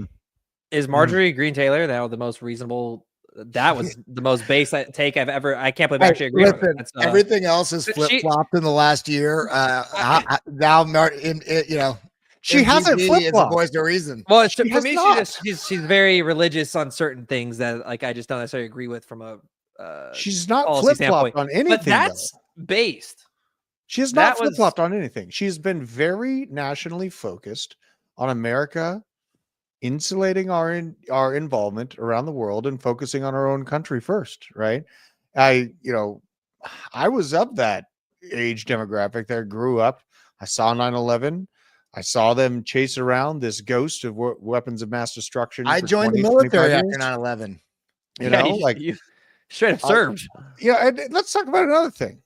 is Marjorie Green Taylor now the most reasonable? That was the most base take I've ever. I can't believe I actually agree with it. Everything else is flip flopped in the last year. Now, you know, She hasn't MTV flip is a flopped. voice of reason. Well, She for has me, not. she's very religious on certain things that like I just don't necessarily agree with from a. She's not policy flip flopped standpoint. on anything. But that's based. She has that not was- flip flopped on anything. She's been very nationally focused on America, insulating our involvement around the world and focusing on our own country first. Right? I was of that age demographic that grew up. I saw 9/11. I saw them chase around this ghost of weapons of mass destruction. I for joined the 20, military 25 after years. 9/11. You know, you straight up served. Yeah, and let's talk about another thing.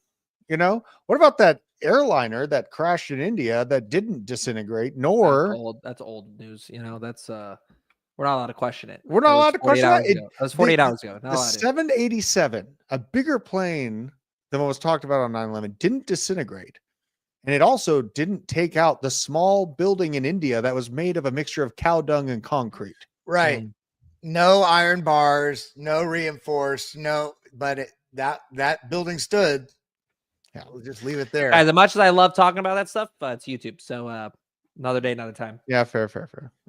You know, what about that airliner that crashed in India that didn't disintegrate, nor That's old news. You know, that's we're not allowed to question it. we're not That was allowed to 48 question hours that. ago. That was 48 hours ago. Not The allowed to. 787, a bigger plane than what was talked about on 9/11, didn't disintegrate. And it also didn't take out the small building in India that was made of a mixture of cow dung and concrete. Right. No iron bars, no reinforced, but that building stood. Yeah, we'll just leave it there. Guys, as much as I love talking about that stuff, it's YouTube. So another day, another time. Yeah, fair.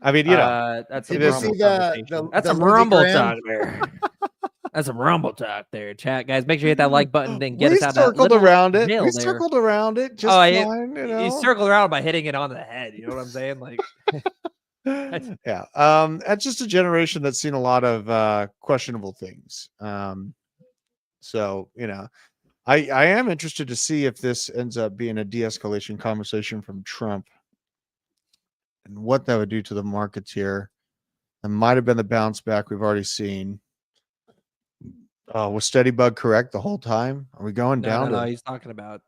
I mean, you know, that's Did some you rumble see the conversation. That's the some Lindsey rumble Graham? talk there. That's some rumble talk there, chat. Guys, make sure you hit that like button and get we us out that circled little around it. jail We there. circled around it just yeah, fine. You know? You circled around by hitting it on the head. You know what I'm saying? Like, Yeah. That's just a generation that's seen a lot of questionable things. So, you know, I am interested to see if this ends up being a de-escalation conversation from Trump and what that would do to the markets here. It might have been the bounce back we've already seen. Was Steady Bug correct the whole time? Are we going down? no, he's talking about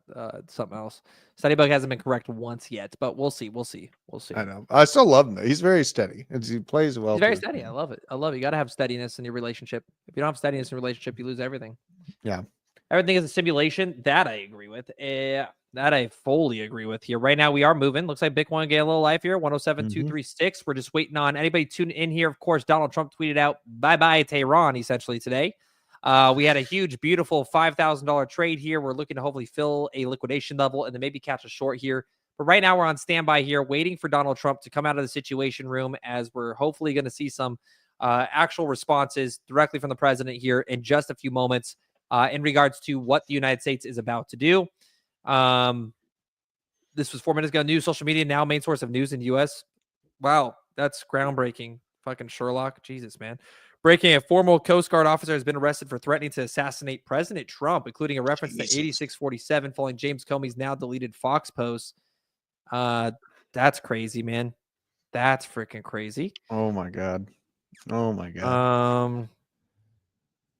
something else. StudyBug hasn't been correct once yet, but we'll see. We'll see. I know. I still love him though. He's very steady. He plays well. He's very too. steady. I love it. You got to have steadiness in your relationship. If you don't have steadiness in a relationship, you lose everything. Yeah. Everything is a simulation. That I agree with. That I fully agree with here. Right now, we are moving. Looks like Bitcoin getting a little life here. 107,236. We're just waiting on anybody tuning in here. Of course, Donald Trump tweeted out, bye-bye Tehran, essentially today. We had a huge, beautiful $5,000 trade here. We're looking to hopefully fill a liquidation level and then maybe catch a short here. But right now, we're on standby here, waiting for Donald Trump to come out of the Situation Room, as we're hopefully going to see some actual responses directly from the president here in just a few moments in regards to what the United States is about to do. This was 4 minutes ago. News, social media, now main source of news in the U.S. Wow, that's groundbreaking. Fucking Sherlock. Jesus, man. Breaking: a former Coast Guard officer has been arrested for threatening to assassinate President Trump, including a reference to 8647 following James Comey's now deleted Fox posts. That's crazy, man. That's freaking crazy. Oh my god.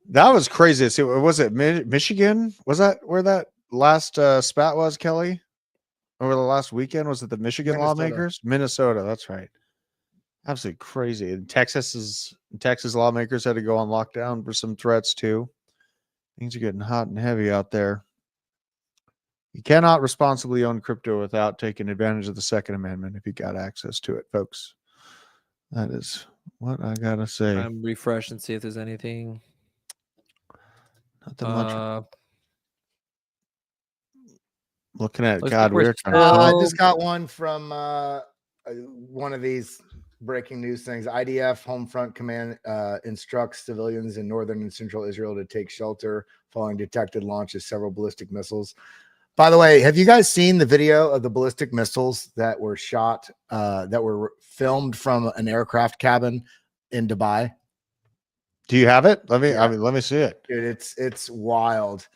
That was crazy. So was it Michigan? Was that where that last spat was, Kelly? Over the last weekend? Was it the Michigan Minnesota. lawmakers? Minnesota, that's right. Absolutely crazy. And Texas lawmakers had to go on lockdown for some threats too. Things are getting hot and heavy out there. You cannot responsibly own crypto without taking advantage of the Second Amendment if you got access to it, folks. That is what I gotta say. I'm refresh and see if there's anything. Nothing much. Looking at looks God, like we're we're trying I to just got one from one of these breaking news things. IDF Home Front Command instructs civilians in northern and central Israel to take shelter following detected launch of several ballistic missiles. By the way, have you guys seen the video of the ballistic missiles that were shot, that were filmed from an aircraft cabin in Dubai? Do you have it? Let me see it. Dude, it's wild.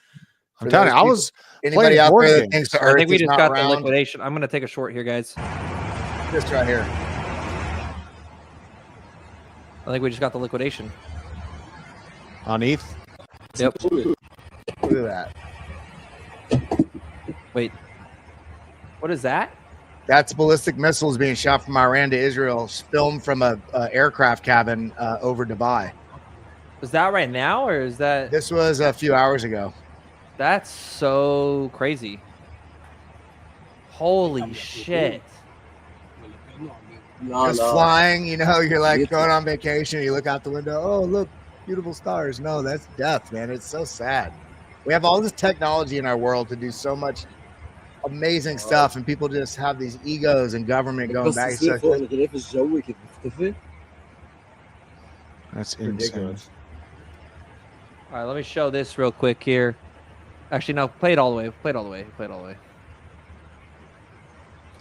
I'm telling you, I was anybody playing out board there that games. thinks the I Earth think we is just not got the round, liquidation. I'm going to take a short here, guys. just right here. I think we just got the liquidation. on ETH. Yep. Look at that. Wait, what is that? That's ballistic missiles being shot from Iran to Israel, filmed from a aircraft cabin over Dubai. Is that right now, or is that? This was a few hours ago. That's so crazy. Holy shit. Just flying, you know, you're like going on vacation, you look out the window, oh, look, beautiful stars. No, that's death, man. It's so sad. We have all this technology in our world to do so much amazing stuff, and people just have these egos and government going back. That's insane. All right, let me show this real quick here. Actually, no, play it all the way. Play it all the way. Play it all the way.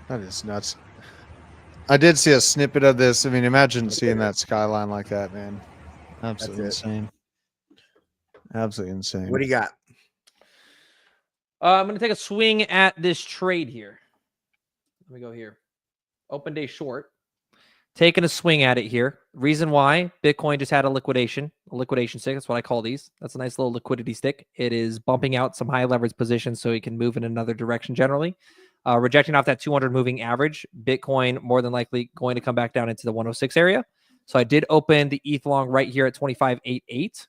That is nuts. I did see a snippet of this. I mean, imagine seeing that skyline like that, man. Absolutely insane. Absolutely insane. What do you got? I'm going to take a swing at this trade here. Let me go here. Open day short. Taking a swing at it here. Reason why, Bitcoin just had a liquidation stick. That's what I call these. That's a nice little liquidity stick. It is bumping out some high leverage positions so it can move in another direction generally. Rejecting off that 200 moving average. Bitcoin more than likely going to come back down into the 106 area. So I did open the ETH long right here at 25.88.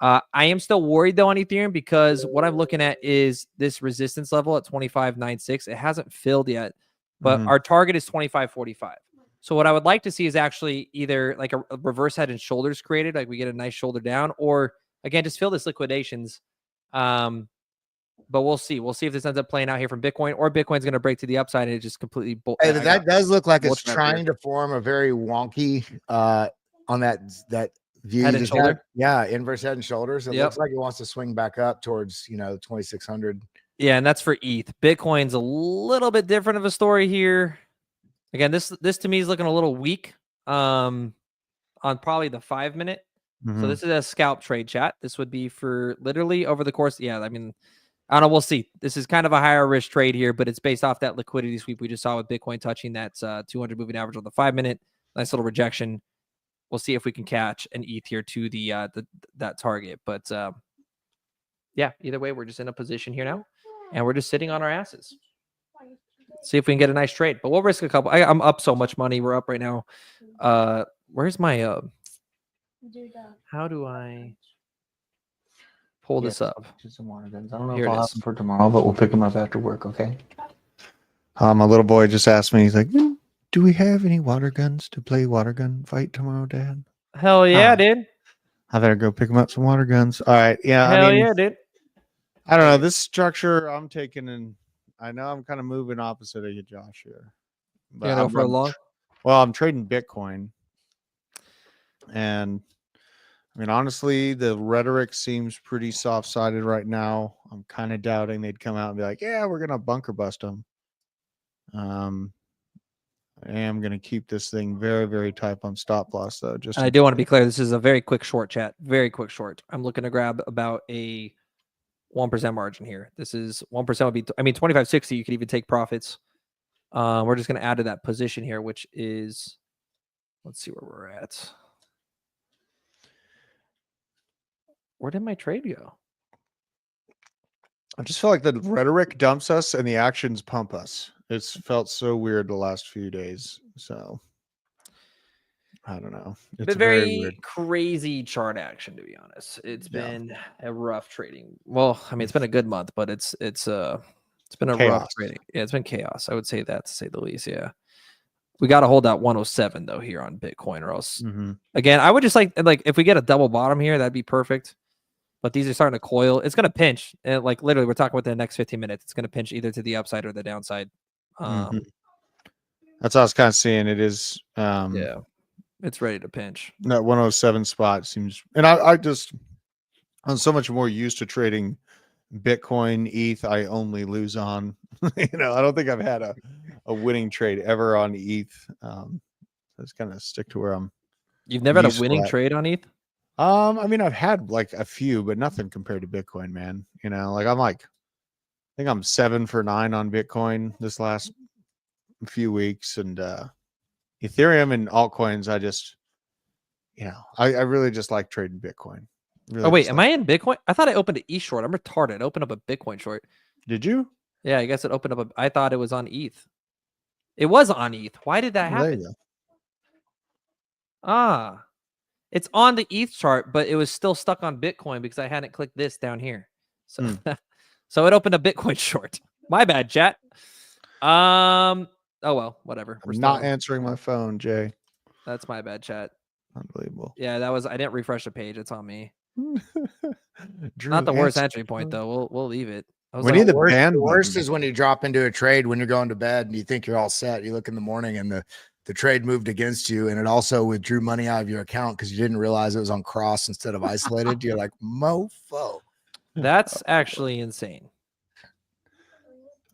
I am still worried though on Ethereum because what I'm looking at is this resistance level at 25.96. It hasn't filled yet, but our target is 25.45. So what I would like to see is actually either like a reverse head and shoulders created, like we get a nice shoulder down, or again, just fill this liquidations. But we'll see. We'll see if this ends up playing out here from Bitcoin, or Bitcoin's going to break to the upside and it just completely. Hey, that does look like it's trying to form a very wonky on that view. Head and shoulder. Yeah, inverse head and shoulders. It looks like it wants to swing back up towards 2600. Yeah, and that's for ETH. Bitcoin's a little bit different of a story here. Again, this to me is looking a little weak on probably the 5 minute. So this is a scalp trade, chat. This would be for literally over the course. Yeah, I mean, I don't know. We'll see. This is kind of a higher risk trade here, but it's based off that liquidity sweep we just saw with Bitcoin touching that 200 moving average on the 5 minute. Nice little rejection. We'll see if we can catch an ETH here to the that target. But yeah, either way, we're just in a position here now, and we're just sitting on our asses. See if we can get a nice trade. But we'll risk a couple. I'm up so much money. We're up right now. Where's my how do I pull this up? Some water guns. I don't know Here if it I'll is. have them for tomorrow, but we'll pick them up after work, okay? My little boy just asked me, he's like, do we have any water guns to play water gun fight tomorrow, Dad? Hell yeah, dude. I better go pick him up some water guns. All right. Yeah. Hell I mean, yeah, dude. I don't know. This structure I'm taking, and I know I'm kind of moving opposite of you, Josh, here. But You know, for a long. Well, I'm trading Bitcoin. And I mean, honestly, the rhetoric seems pretty soft-sided right now. I'm kind of doubting they'd come out and be like, yeah, we're going to bunker bust them. I am going to keep this thing very, very tight on stop loss, though. Just I do want to be clear. This is a very quick short, chat. Very quick short. I'm looking to grab about a 1% margin here. This is 1% would be, I mean, 25.60. You could even take profits. We're just going to add to that position here, which is, let's see where we're at. Where did my trade go? I just feel like the rhetoric dumps us and the actions pump us. It's felt so weird the last few days. So I don't know. It's Been very crazy chart action, to be honest. It's been a rough trading. Well, I mean, it's been a good month, but it's been a rough trading. Yeah, it's been chaos. I would say that, to say the least. Yeah. We got to hold that 107 though here on Bitcoin, or else again, I would just like if we get a double bottom here, that'd be perfect. But these are starting to coil. It's going to pinch. And like literally, we're talking within the next 15 minutes. It's going to pinch either to the upside or the downside. That's what I was kind of seeing. It is. Yeah, it's ready to pinch. That 107 spot seems, and I'm so much more used to trading Bitcoin, ETH. I only lose on. I don't think I've had a winning trade ever on ETH. Let's kind of stick to where I'm. You've never had a winning trade on ETH? I mean, I've had like a few, but nothing compared to Bitcoin, man. I think I'm 7 for 9 on Bitcoin this last few weeks, and Ethereum and altcoins. I just, I really just like trading Bitcoin. Really oh wait, am I in Bitcoin? I thought I opened an E short. I'm retarded. I opened up a Bitcoin short. Did you? Yeah, I guess it opened up. I thought it was on ETH. It was on ETH. Why did that There you happen? go. Ah, it's on the ETH chart, but it was still stuck on Bitcoin because I hadn't clicked this down here. So, so it opened a Bitcoin short. My bad, chat. Oh well, whatever. We're I'm still not on. answering my phone, Jay. That's my bad, chat. Unbelievable. Yeah, that was. I didn't refresh the page. It's on me. Drew, Not the worst answer entry point phone. though. We'll leave it. I was We like, need the worst, ban the worst button. is when you drop into a trade when you're going to bed and you think you're all set. You look in the morning and the trade moved against you, and it also withdrew money out of your account because you didn't realize it was on cross instead of isolated. You're like, mofo. that's actually insane.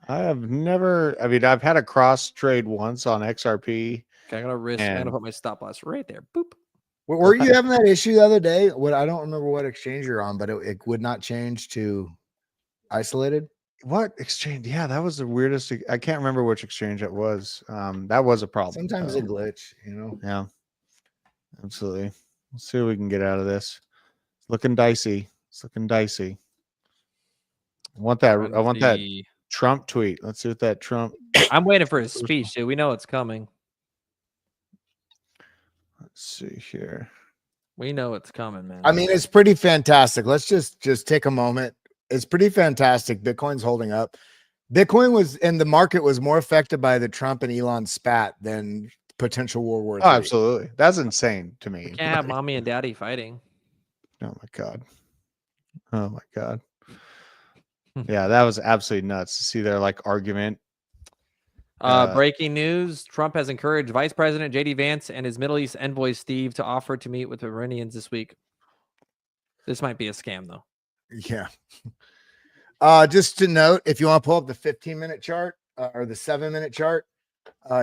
I have never. I mean, I've had a cross trade once on XRP. Okay, I'm gonna And- put my stop loss right there. Boop. Were you having that issue the other day? What I don't remember what exchange you're on, but it would not change to isolated. What exchange? Yeah, that was the weirdest. I can't remember which exchange it was. That was a problem. Sometimes though. a glitch, you know. Yeah, absolutely. Let's see what we can get out of this. It's looking dicey. It's looking dicey. I want that. I want that Trump tweet. Let's see what that Trump. I'm waiting for his speech, dude. We know it's coming. Let's see here. We know it's coming, man. I mean, it's pretty fantastic. Let's just take a moment. It's pretty fantastic. Bitcoin's holding up. Bitcoin was, and the market was more affected by the Trump and Elon spat than potential World War III. Oh, absolutely. That's insane to me. You can't have mommy and daddy fighting. Oh my god. Oh my god. Yeah, that was absolutely nuts to see their like argument. Breaking news: Trump has encouraged Vice President J.D. Vance and his Middle East envoy Steve to offer to meet with the Iranians this week. This might be a scam, though. Yeah. Just to note, if you want to pull up the 15-minute chart or the 7-minute chart,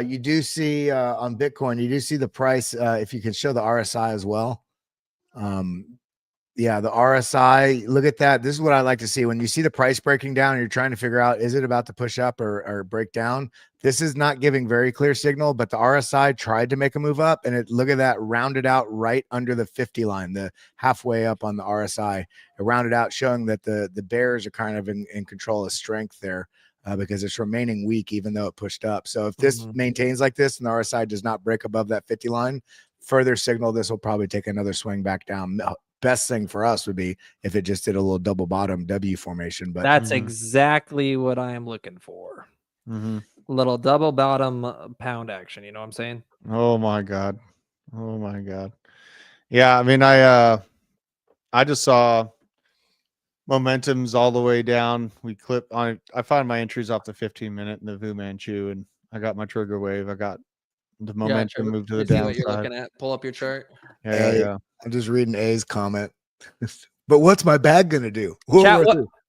you do see on Bitcoin, you do see the price. If you can show the RSI as well. Yeah, the RSI, look at that. This is what I like to see. When you see the price breaking down and you're trying to figure out, is it about to push up or break down? This is not giving very clear signal, but the RSI tried to make a move up, and look at that, rounded out right under the 50 line, the halfway up on the RSI. It rounded out, showing that the bears are kind of in control of strength there because it's remaining weak, even though it pushed up. So if this maintains like this and the RSI does not break above that 50 line, further signal this will probably take another swing back down. Best thing for us would be if it just did a little double bottom W formation. But that's exactly what I am looking for. Little double bottom pound action. You know what I'm saying? Oh my god. Oh my god. Yeah, I mean, I just saw momentum's all the way down. We clip on. I find my entries off the 15-minute in the Fu Manchu, and I got my trigger wave. I got the momentum moved to the See what you're downside. looking at. Pull up your chart. Yeah, yeah. I'm just reading A's comment. But what's my bag gonna do? Chat,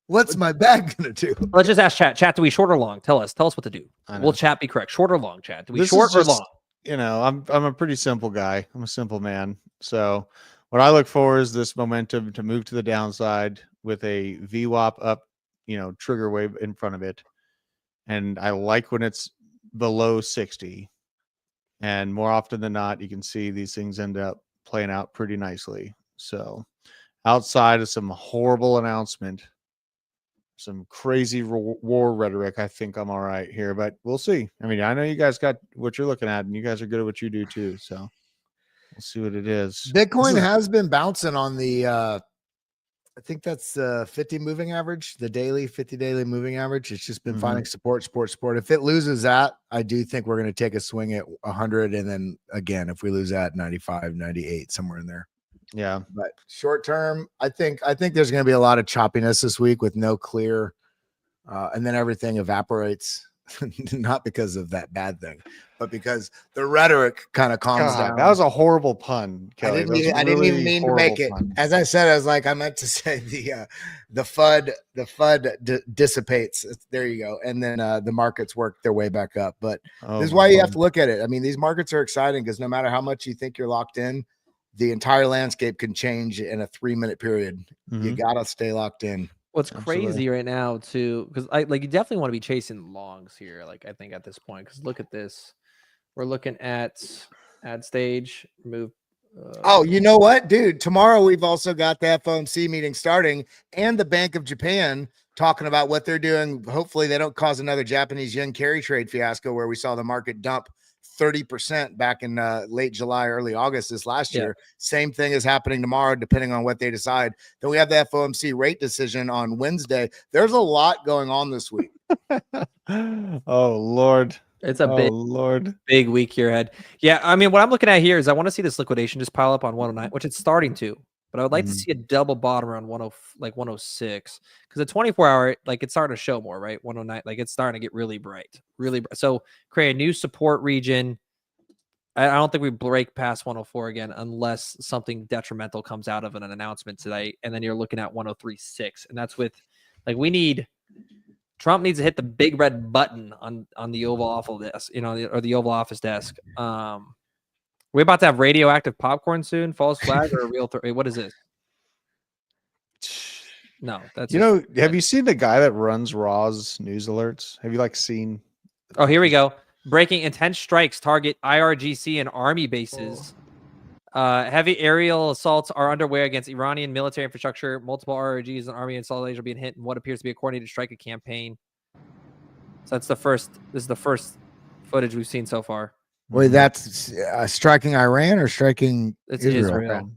What's my bag gonna do? Let's just ask chat. Chat, do we short or long? Tell us what to do. I know. Will chat be correct? Short or long, chat? Do we This short is or just, long? You know, I'm a pretty simple guy. I'm a simple man. So what I look for is this momentum to move to the downside with a VWAP up, you know, trigger wave in front of it. And I like when it's below 60. And more often than not, you can see these things end up playing out pretty nicely. So outside of some horrible announcement, some crazy war rhetoric, I think I'm all right here, but we'll see. I mean, I know you guys got what you're looking at, and you guys are good at what you do too. So we'll see what it is. Bitcoin has been bouncing on the I think that's 50 moving average, the daily 50 daily moving average. It's just been finding support. If it loses that, I do think we're going to take a swing at 100, and then again, if we lose that, 95, 98, somewhere in there. Yeah, but short term, I think there's going to be a lot of choppiness this week with no clear, and then everything evaporates, not because of that bad thing, but because the rhetoric kind of calms down. That was a horrible pun, Kelly. I didn't even mean to make it. Pun. As I said, I was like, I meant to say the FUD dissipates. There you go, and then the markets work their way back up. But this is why you have to look at it. I mean, these markets are exciting because no matter how much you think you're locked in, the entire landscape can change in a 3-minute period. You gotta stay locked in. What's crazy right now too, because you definitely want to be chasing longs here. Like I think at this point, because look at this, we're looking at ad stage move. Oh, you know what, dude? Tomorrow we've also got the FOMC meeting starting, and the Bank of Japan talking about what they're doing. Hopefully they don't cause another Japanese yen carry trade fiasco where we saw the market dump 30% back in late July, early August this last year. Same thing is happening tomorrow, depending on what they decide. Then we have the FOMC rate decision on Wednesday. There's a lot going on this week. Oh, Lord. It's a big week here ahead. Yeah, I mean, what I'm looking at here is I want to see this liquidation just pile up on 109, which it's starting to. But I would like to see a double bottom around 106, because the 24-hour, like, it's starting to show more, right? 109, like, it's starting to get really bright, really bright. So create a new support region. I don't think we break past 104 again unless something detrimental comes out of an announcement today, and then you're looking at 103.6, and that's with, like, Trump needs to hit the big red button on the Oval Office desk, or the Oval Office desk. We're about to have radioactive popcorn soon. False flag or a real? What is this? No, that's Have you seen the guy that runs Raw's news alerts? Have you seen? Oh, here we go. Breaking intense strikes target IRGC and army bases. Heavy aerial assaults are underway against Iranian military infrastructure. Multiple RRGs and army installations are being hit in what appears to be a coordinated strike campaign. So that's the first. This is the first footage we've seen so far. Wait, that's striking Iran or striking Israel?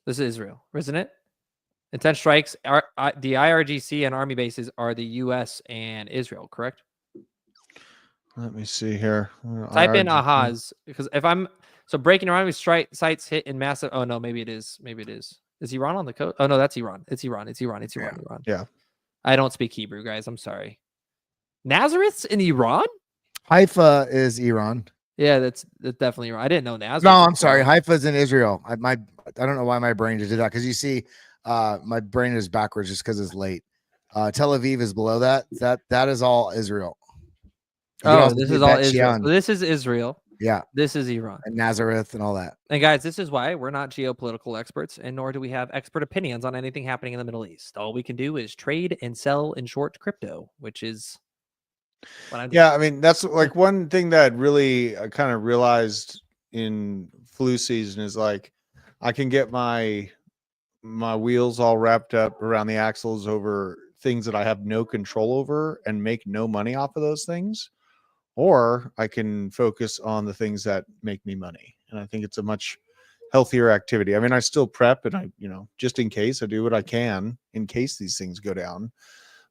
This is Israel, isn't it? Intense strikes. The IRGC and army bases are the U.S. and Israel, correct? Let me see here. Type in Ahaz, because if I'm breaking Iranian strike sites hit in massive. Oh no, maybe it is. Maybe it is. Is Iran on the coast? Oh no, that's Iran. It's Iran. It's Iran. It's Iran. Iran. Yeah. I don't speak Hebrew, guys. I'm sorry. Nazareth's in Iran? Haifa is Iran. Yeah, that's definitely Iran. I didn't know Nazareth. No, I'm sorry. Haifa's in Israel. I don't know why my brain just did that, because you see, my brain is backwards just because it's late. Tel Aviv is below that. That is all Israel. This is all Israel. So this is Israel. Yeah. This is Iran. And Nazareth and all that. And guys, this is why we're not geopolitical experts, and nor do we have expert opinions on anything happening in the Middle East. All we can do is trade and sell and short crypto, which is what I'm doing. Yeah, I mean, that's one thing that really I kind of realized in flu season is I can get my wheels all wrapped up around the axles over things that I have no control over and make no money off of those things. Or I can focus on the things that make me money. And I think it's a much healthier activity. I mean, I still prep and just in case, I do what I can in case these things go down.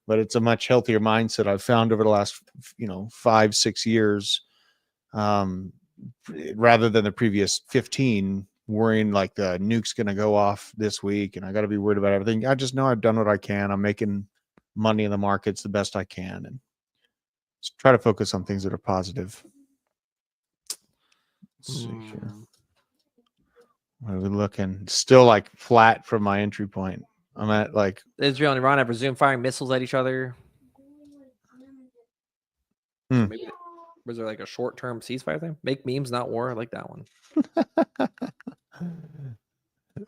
But it's a much healthier mindset I've found over the last, 5-6 years, rather than the previous 15, worrying the nuke's going to go off this week and I got to be worried about everything. I just know I've done what I can. I'm making money in the markets the best I can. And try to focus on things that are positive. Let's see here. What are we looking? Still flat from my entry point. I'm at Israel and Iran have resumed firing missiles at each other. Maybe was there a short-term ceasefire thing? Make memes, not war. I like that one.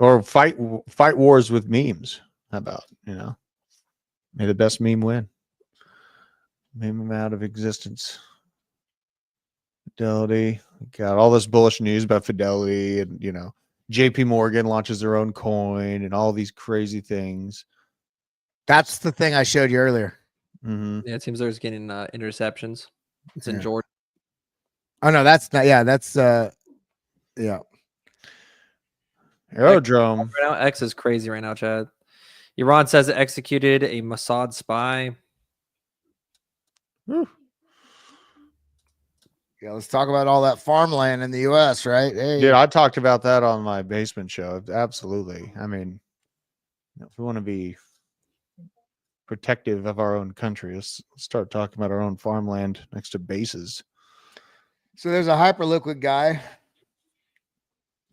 Or fight wars with memes. How about may the best meme win. Meme them out of existence. Fidelity. Got all this bullish news about Fidelity, and JP Morgan launches their own coin and all these crazy things. That's the thing I showed you earlier. Mm-hmm. Yeah, it seems there's getting interceptions. It's in Georgia. Oh no, that's not. Yeah, that's yeah. Aerodrome. Right now, X is crazy right now, Chad. Iran says it executed a Mossad spy. Yeah, let's talk about all that farmland in the U.S., right? Hey. Dude, I talked about that on my basement show. Absolutely. I mean, if we want to be protective of our own country, let's start talking about our own farmland next to bases. So there's a hyperliquid guy,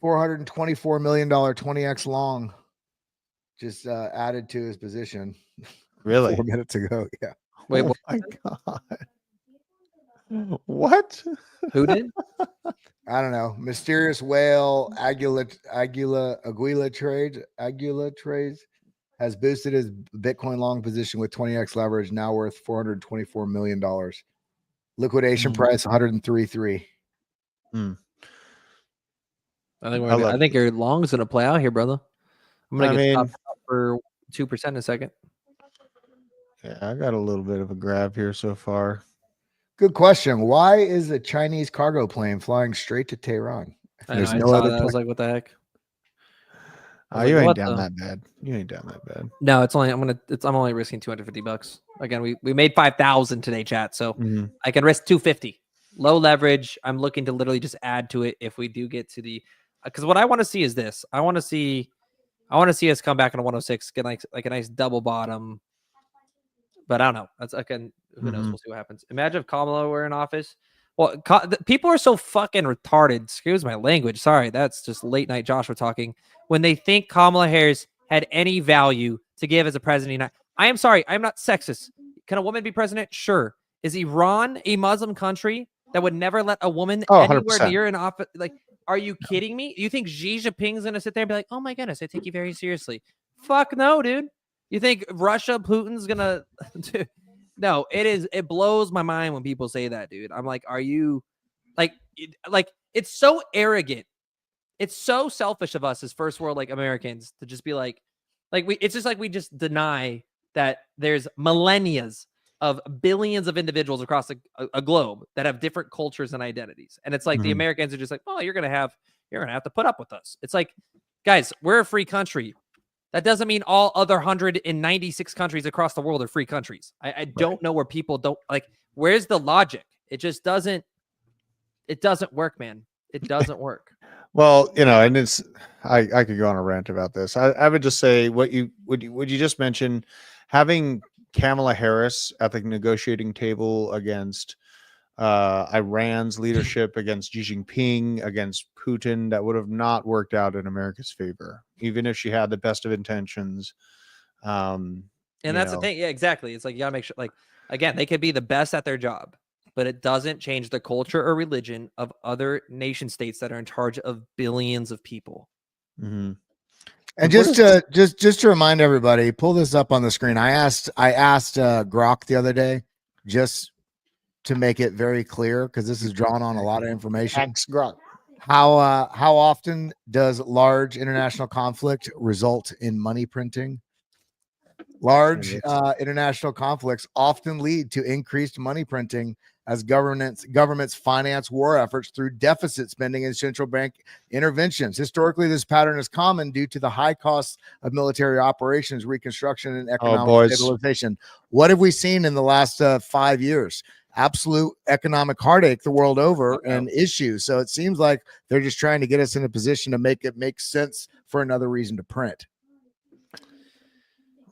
$424 million 20x long, just added to his position. Really? 4 minutes ago. Yeah. Wait, oh my God. What? Who did? I don't know. Mysterious whale Aguila trades has boosted his Bitcoin long position with 20x leverage, now worth $424 million. Liquidation price 103.3. I think your long is gonna play out here, brother. I'm gonna get top for 2% in a second. Yeah, I got a little bit of a grab here so far. Good question. Why is a Chinese cargo plane flying straight to Tehran? I know, There's I no saw other that. I was plane. like, what the heck? I Oh, was you like, ain't what down the- that bad. You ain't down that bad. No, it's only I'm only risking $250. Again, we made 5,000 today, chat. So Mhm. I can risk 250. Low leverage. I'm looking to literally just add to it if we do get to the because what I want to see is this. I want to see us come back on a 106, get like a nice double bottom. But I don't know. That's again, who knows? Mhm. We'll see what happens. Imagine if Kamala were in office. Well, people are so fucking retarded. Excuse my language. Sorry, that's just late night Joshua talking. When they think Kamala Harris had any value to give as a president, I am sorry. I'm not sexist. Can a woman be president? Sure. Is Iran a Muslim country that would never let a woman Oh, anywhere 100%. near an office? Like, are you kidding me? You think Xi Jinping's gonna sit there and be like, "Oh my goodness, I take you very seriously"? Fuck no, dude. You think Russia, Putin's gonna? No, it blows my mind when people say that, dude. I'm like, are you like it's so arrogant. It's so selfish of us as first world like Americans to just be like it's just like we just deny that there's millennias of billions of individuals across a globe that have different cultures and identities. And it's like the Mhm. Americans are just like, oh, you're gonna have to put up with us. It's like, guys, we're a free country. That doesn't mean all other 196 countries across the world are free countries. I don't know where people don't like. Where's the logic? It just doesn't. It doesn't work, man. It doesn't work. Well, and it's I could go on a rant about this. I would just say what you just mentioned, having Kamala Harris at the negotiating table against Iran's leadership, against Xi Jinping, against Putin, that would have not worked out in America's favor, even if she had the best of intentions. And that's the thing. Yeah, exactly. It's like you gotta make sure. Like again, they could be the best at their job, but it doesn't change the culture or religion of other nation states that are in charge of billions of people. Mm-hmm. And just to remind everybody, pull this up on the screen. I asked Grok the other day, just to make it very clear, because this is drawn on a lot of information. Thanks, Grok. How often does large international conflict result in money printing? Large international conflicts often lead to increased money printing as governments finance war efforts through deficit spending and central bank interventions. Historically, this pattern is common due to the high costs of military operations, reconstruction, and economic stabilization. What have we seen in the last 5 years? Absolute economic heartache the world over and issues. So it seems like they're just trying to get us in a position to make it make sense for another reason to print.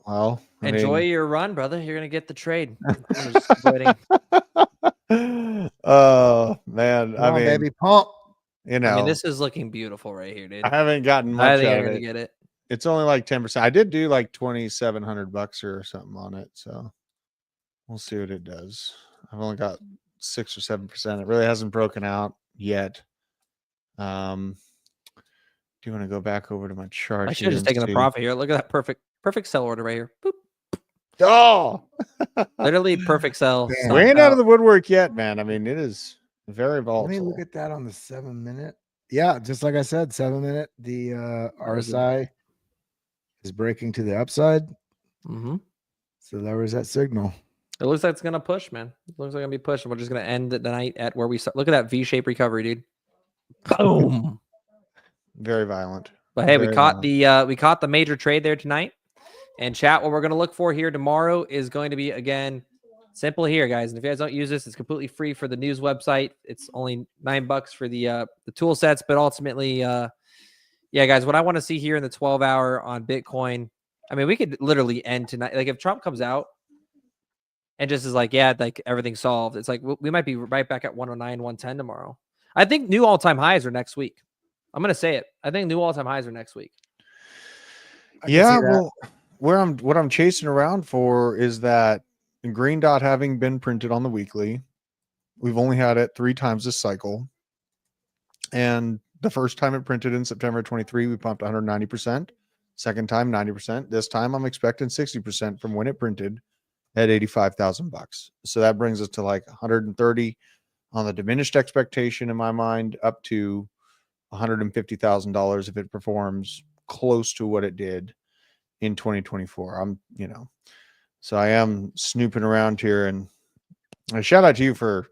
Well, enjoy your run, brother. You're gonna get the trade. Oh man, Come on, baby, pump. I mean, this is looking beautiful right here, dude. I haven't gotten much. I think out I'm of gonna it. get it. It's only like 10%. I did do like $2,700 or something on it, so we'll see what it does. I've only got 6 or 7%. It really hasn't broken out yet. Do you want to go back over to my chart? I should have just taken the profit here. Look at that perfect sell order right here. Boop. Oh, literally perfect sell. We ain't out of the woodwork yet, man. I mean, it is very volatile. Let me look at that on the 7 minute. Yeah, just like I said, 7 minute. The RSI is breaking to the upside. Mm-hmm. So there was that signal. It looks like it's gonna push, man. It looks like it's gonna be pushing. We're just gonna end the night at where we start. Look at that V-shaped recovery, dude. Boom. Very violent. But hey, we caught the major trade there tonight. And chat, what we're going to look for here tomorrow is going to be, again, simple here, guys. And if you guys don't use this, it's completely free for the news website. It's only $9 for the tool sets. But ultimately, yeah, guys, what I want to see here in the 12-hour on Bitcoin, I mean, we could literally end tonight. Like if Trump comes out and just is like, yeah, like everything's solved. It's like we might be right back at 109, 110 tomorrow. I think new all-time highs are next week. I'm going to say it. I think new all-time highs are next week. Yeah, well, what I'm chasing around for is that green dot having been printed on the weekly. We've only had it 3 times this cycle. And the first time it printed in September 23, we pumped 190%. Second time, 90%. This time I'm expecting 60% from when it printed at 85,000 bucks. So that brings us to like 130 on the diminished expectation in my mind, up to $150,000 if it performs close to what it did in 2024. So I am snooping around here, and a shout out to you for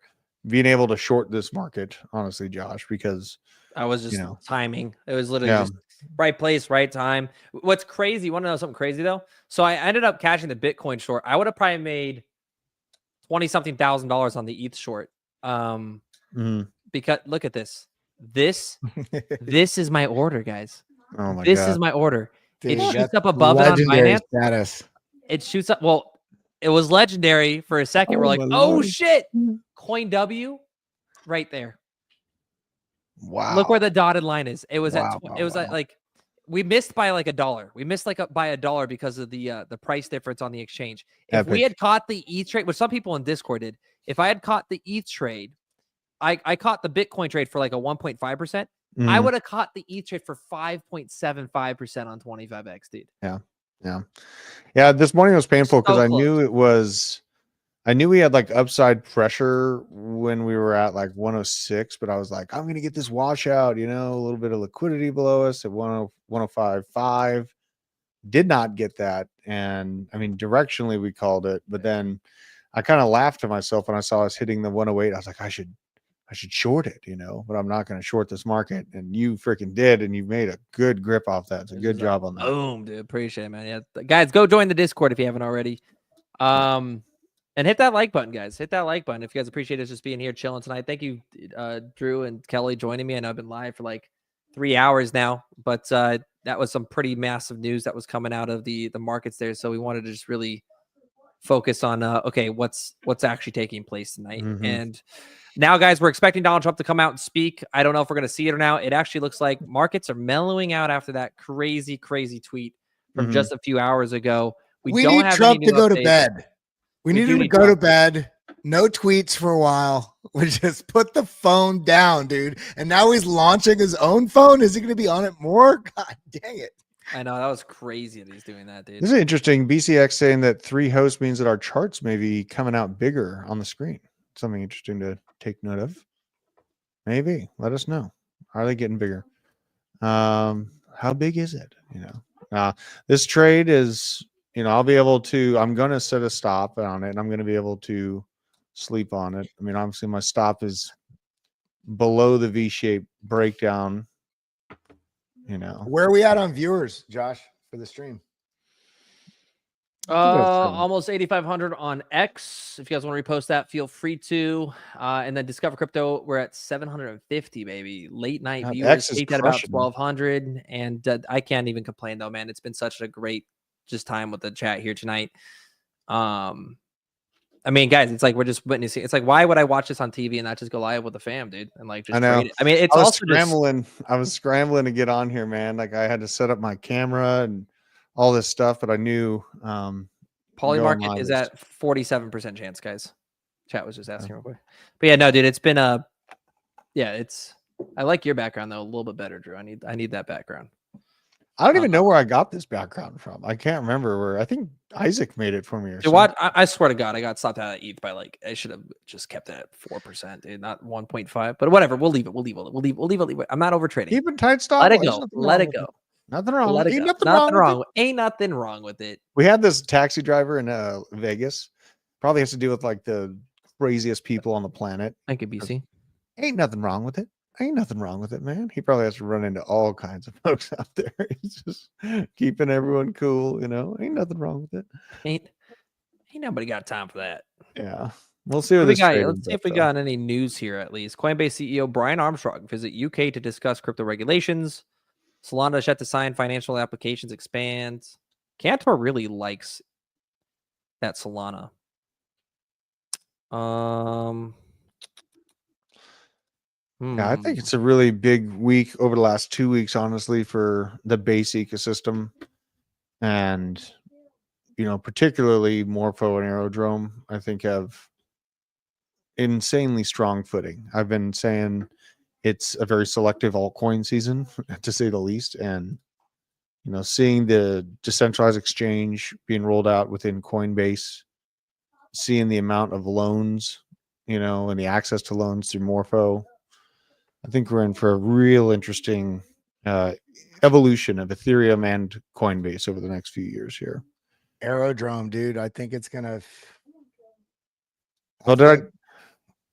being able to short this market, honestly, Josh, because I was just timing. It was literally Yeah. just right place, right time. What's crazy? Want to know something crazy though? So I ended up catching the Bitcoin short. I would have probably made $20-something thousand on the ETH short. Because look at this. This is my order, guys. oh my This god, is my order. Dude, It shoots that's up above it on legendary Binance. status. It shoots up. Well, it was legendary for a second. We're Oh like, my oh Lord. shit. Coin W right there. Wow. Look where the dotted line is. It was Wow, it was at wow. like we missed by like $1. We missed like by $1 because of the price difference on the exchange. If we Epic. had caught the ETH trade, which some people in Discord did, if I had caught the ETH trade, I caught the Bitcoin trade for like a 1.5%. I Mhm. would have caught the ETH trade for 5.75% on 25x, dude. Yeah, this morning was painful because So I close. knew we had like upside pressure when we were at like 106, but I was like, I'm gonna get this washout, a little bit of liquidity below us at 105.5. Did not get that. And I mean, directionally we called it, but then I kind of laughed to myself when I saw us hitting the 108. I was like, I should short it, but I'm not going to short this market. And you freaking did, and you made a good grip off that. So good job on that. Boom, dude. Appreciate it, man. Yeah, guys, go join the Discord if you haven't already. And hit that like button, guys. Hit that like button if you guys appreciate us just being here chilling tonight. Thank you, Drew and Kelly, joining me. I know I've been live for like 3 hours now, but that was some pretty massive news that was coming out of the markets there. So we wanted to just really focus on okay, what's actually taking place tonight. And now, guys, we're expecting Donald Trump to come out and speak. I don't know if we're going to see it or now. It actually looks like markets are mellowing out after that crazy tweet from just a few hours ago. We don't need have Trump any to new go to updates. bed. We need him to go to bed. No tweets for a while. We just put the phone down, dude. And now he's launching his own phone. Is he going to be on it more? God dang it. I know, that was crazy that he's doing that, dude. This is interesting. BCX saying that 3 hosts means that our charts may be coming out bigger on the screen. Something interesting to take note of. Maybe. Let us know. Are they getting bigger? How big is it? This trade is, I'll be able to, I'm going to set a stop on it, and I'm going to be able to sleep on it. I mean, obviously my stop is below the V-shaped breakdown. Where are we at on viewers, Josh, for the stream? Almost 8,500 on X. If you guys want to repost that, feel free to. And then Discover Crypto, we're at 750, baby. Late night God, viewers X is peaked at about crushing. 1,200. And I can't even complain though, man. It's been such a great just time with the chat here tonight. I mean, guys, it's like we're just witnessing. It's like, why would I watch this on TV and not just go live with the fam, dude? And like just I know. trade it. I mean, it's I was also scrambling. I was scrambling to get on here, man. Like I had to set up my camera and all this stuff, but I knew Poly going market live is is- at 47% chance, guys. Chat was just asking real quick. But yeah, no, dude, it's been I like your background though a little bit better, Drew. I need that background. I don't even know where I got this background from. I can't remember where. I think Isaac made it for me or Dude, something. what? I swear to God, I got stopped at ETH by like I should have just kept it at 4%, dude, not 1.5. But whatever, we'll leave it. I'm not over trading. Keep it tight stop. Let it There's go. nothing Let wrong it with go. Nothing wrong. Let it Ain't go. nothing Nothing wrong. wrong. With Ain't nothing wrong with it. it. We had this taxi driver in Vegas. Probably has to do with like the craziest people on the planet. Thank you, BC. Ain't nothing wrong with it. Ain't nothing wrong with it, man. He probably has to run into all kinds of folks out there. He's just keeping everyone cool, Ain't nothing wrong with it. Ain't nobody got time for that. Yeah. We'll see what What we this got. trade Let's ends see if up, we though. got any news here at least. Coinbase CEO Brian Armstrong visit UK to discuss crypto regulations. Solana set to sign financial applications expands. Cantor really likes that Solana. Yeah, I think it's a really big week over the last 2 weeks, honestly, for the base ecosystem. And, particularly Morpho and Aerodrome, I think have insanely strong footing. I've been saying it's a very selective altcoin season, to say the least. And, seeing the decentralized exchange being rolled out within Coinbase, seeing the amount of loans, and the access to loans through Morpho, I think we're in for a real interesting evolution of Ethereum and Coinbase over the next few years here. Aerodrome, dude. I think it's gonna. Well,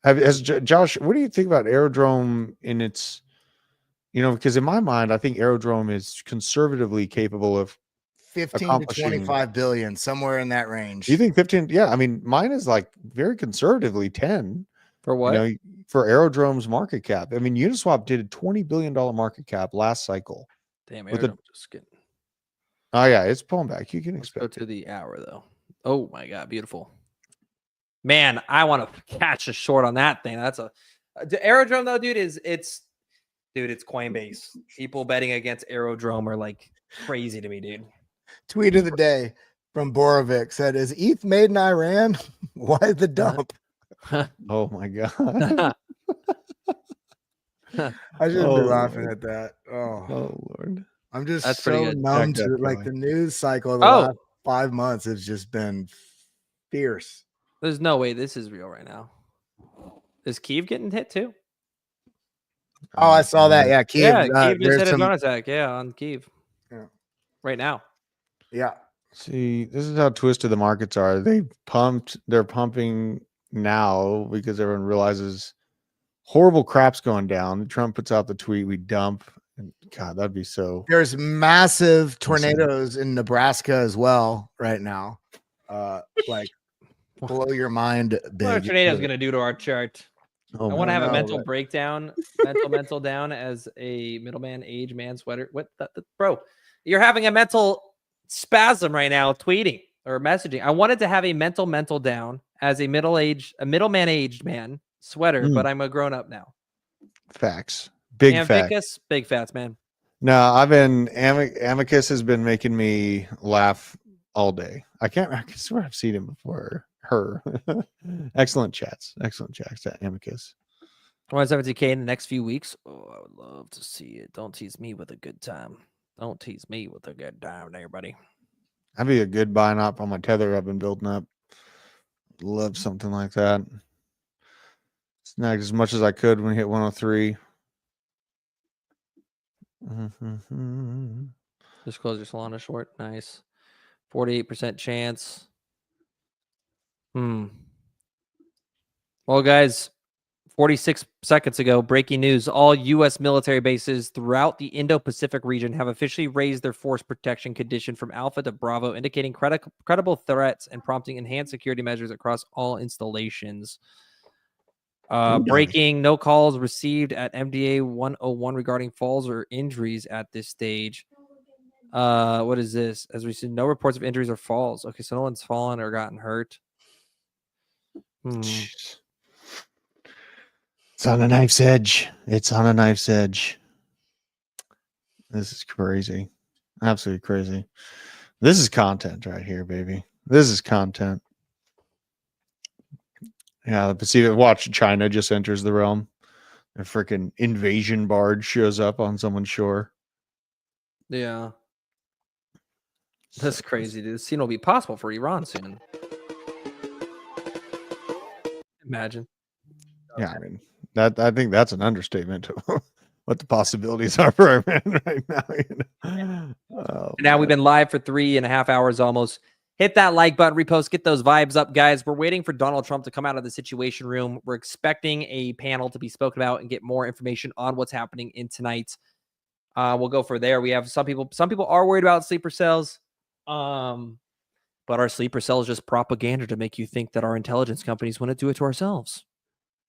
has Josh? What do you think about Aerodrome in its? Because in my mind, I think Aerodrome is conservatively capable of 15 to accomplishing- 25 billion, somewhere in that range. Do you think 15? Yeah, I mean, mine is like very conservatively 10. For what? For Aerodrome's market cap. I mean, Uniswap did a $20 billion market cap last cycle. Damn, with the- Aerodrome just getting. Oh yeah, it's pulling back. You can Let's go expect to the hour though. Oh my god, beautiful. Man, I want to catch a short on that thing. That's the Aerodrome though, dude. It's Coinbase. People betting against Aerodrome are like crazy to me, dude. Tweet of the day from Borovic said, "Is ETH made in Iran? Why the dump?" Oh my god. I shouldn't Oh, be laughing Lord. at that. Oh, Oh Lord. I'm just That's pretty so good. numb Jack to that, like Kelly. the news cycle of the Oh. last 5 months has just been fierce. There's no way this is real right now. Is Kiev getting hit too? Oh, I saw that. Yeah, Kiev. Yeah, Kiev just there's hit a some, drone attack. Yeah, on Kiev. Yeah. Right now. yeah. See, this is how twisted the markets are. They're pumping now because everyone realizes horrible crap's going down. Trump puts out the tweet, we dump. And God, that'd be so. There's massive tornadoes in Nebraska as well right now. Like blow your mind big. What are tornadoes going to do to our chart? Oh, I want to my have a know, mental but- breakdown, mental down as a middleman, age man, sweater. What, bro? You're having a mental spasm right now, tweeting or messaging. I wanted to have a mental down as a middleman aged man sweater, but I'm a grown up now. Facts. Big facts. Amicus, big fats, man. No, I've been Amicus has been making me laugh all day. I swear I've seen him before. Her. Excellent chats at Amicus. 170K in the next few weeks. Oh, I would love to see it. Don't tease me with a good time. Don't tease me with a good time there, buddy. That'd be a good buying up on my tether I've been building up. Love something like that. Snagged as much as I could when we hit 103. Just close your Solana short. Nice. 48% chance. Well, guys, 46 seconds ago, breaking news. All U.S. military bases throughout the Indo-Pacific region have officially raised their force protection condition from Alpha to Bravo, indicating credible threats and prompting enhanced security measures across all installations. Breaking, no calls received at MDA 101 regarding falls or injuries at this stage. What is this? As we see, no reports of injuries or falls. Okay, so no one's fallen or gotten hurt. Jeez. It's on a knife's edge. It's on a knife's edge. This is crazy. Absolutely crazy. This is content right here, baby. This is content. Yeah, the Pacific. Watch, China just enters the realm. A freaking invasion barge shows up on someone's shore. Yeah. That's crazy, dude. This scene will be possible for Iran soon. Imagine. Yeah, I mean I think that's an understatement of what the possibilities are for our man right now. Oh, Now we've been live for 3.5 hours almost. Hit that like button, repost, get those vibes up, guys. We're waiting for Donald Trump to come out of the Situation Room. We're expecting a panel to be spoken about and get more information on what's happening in tonight. We'll go for there. We have some people are worried about sleeper cells. But our sleeper cell is just propaganda to make you think that our intelligence companies want to do it to ourselves.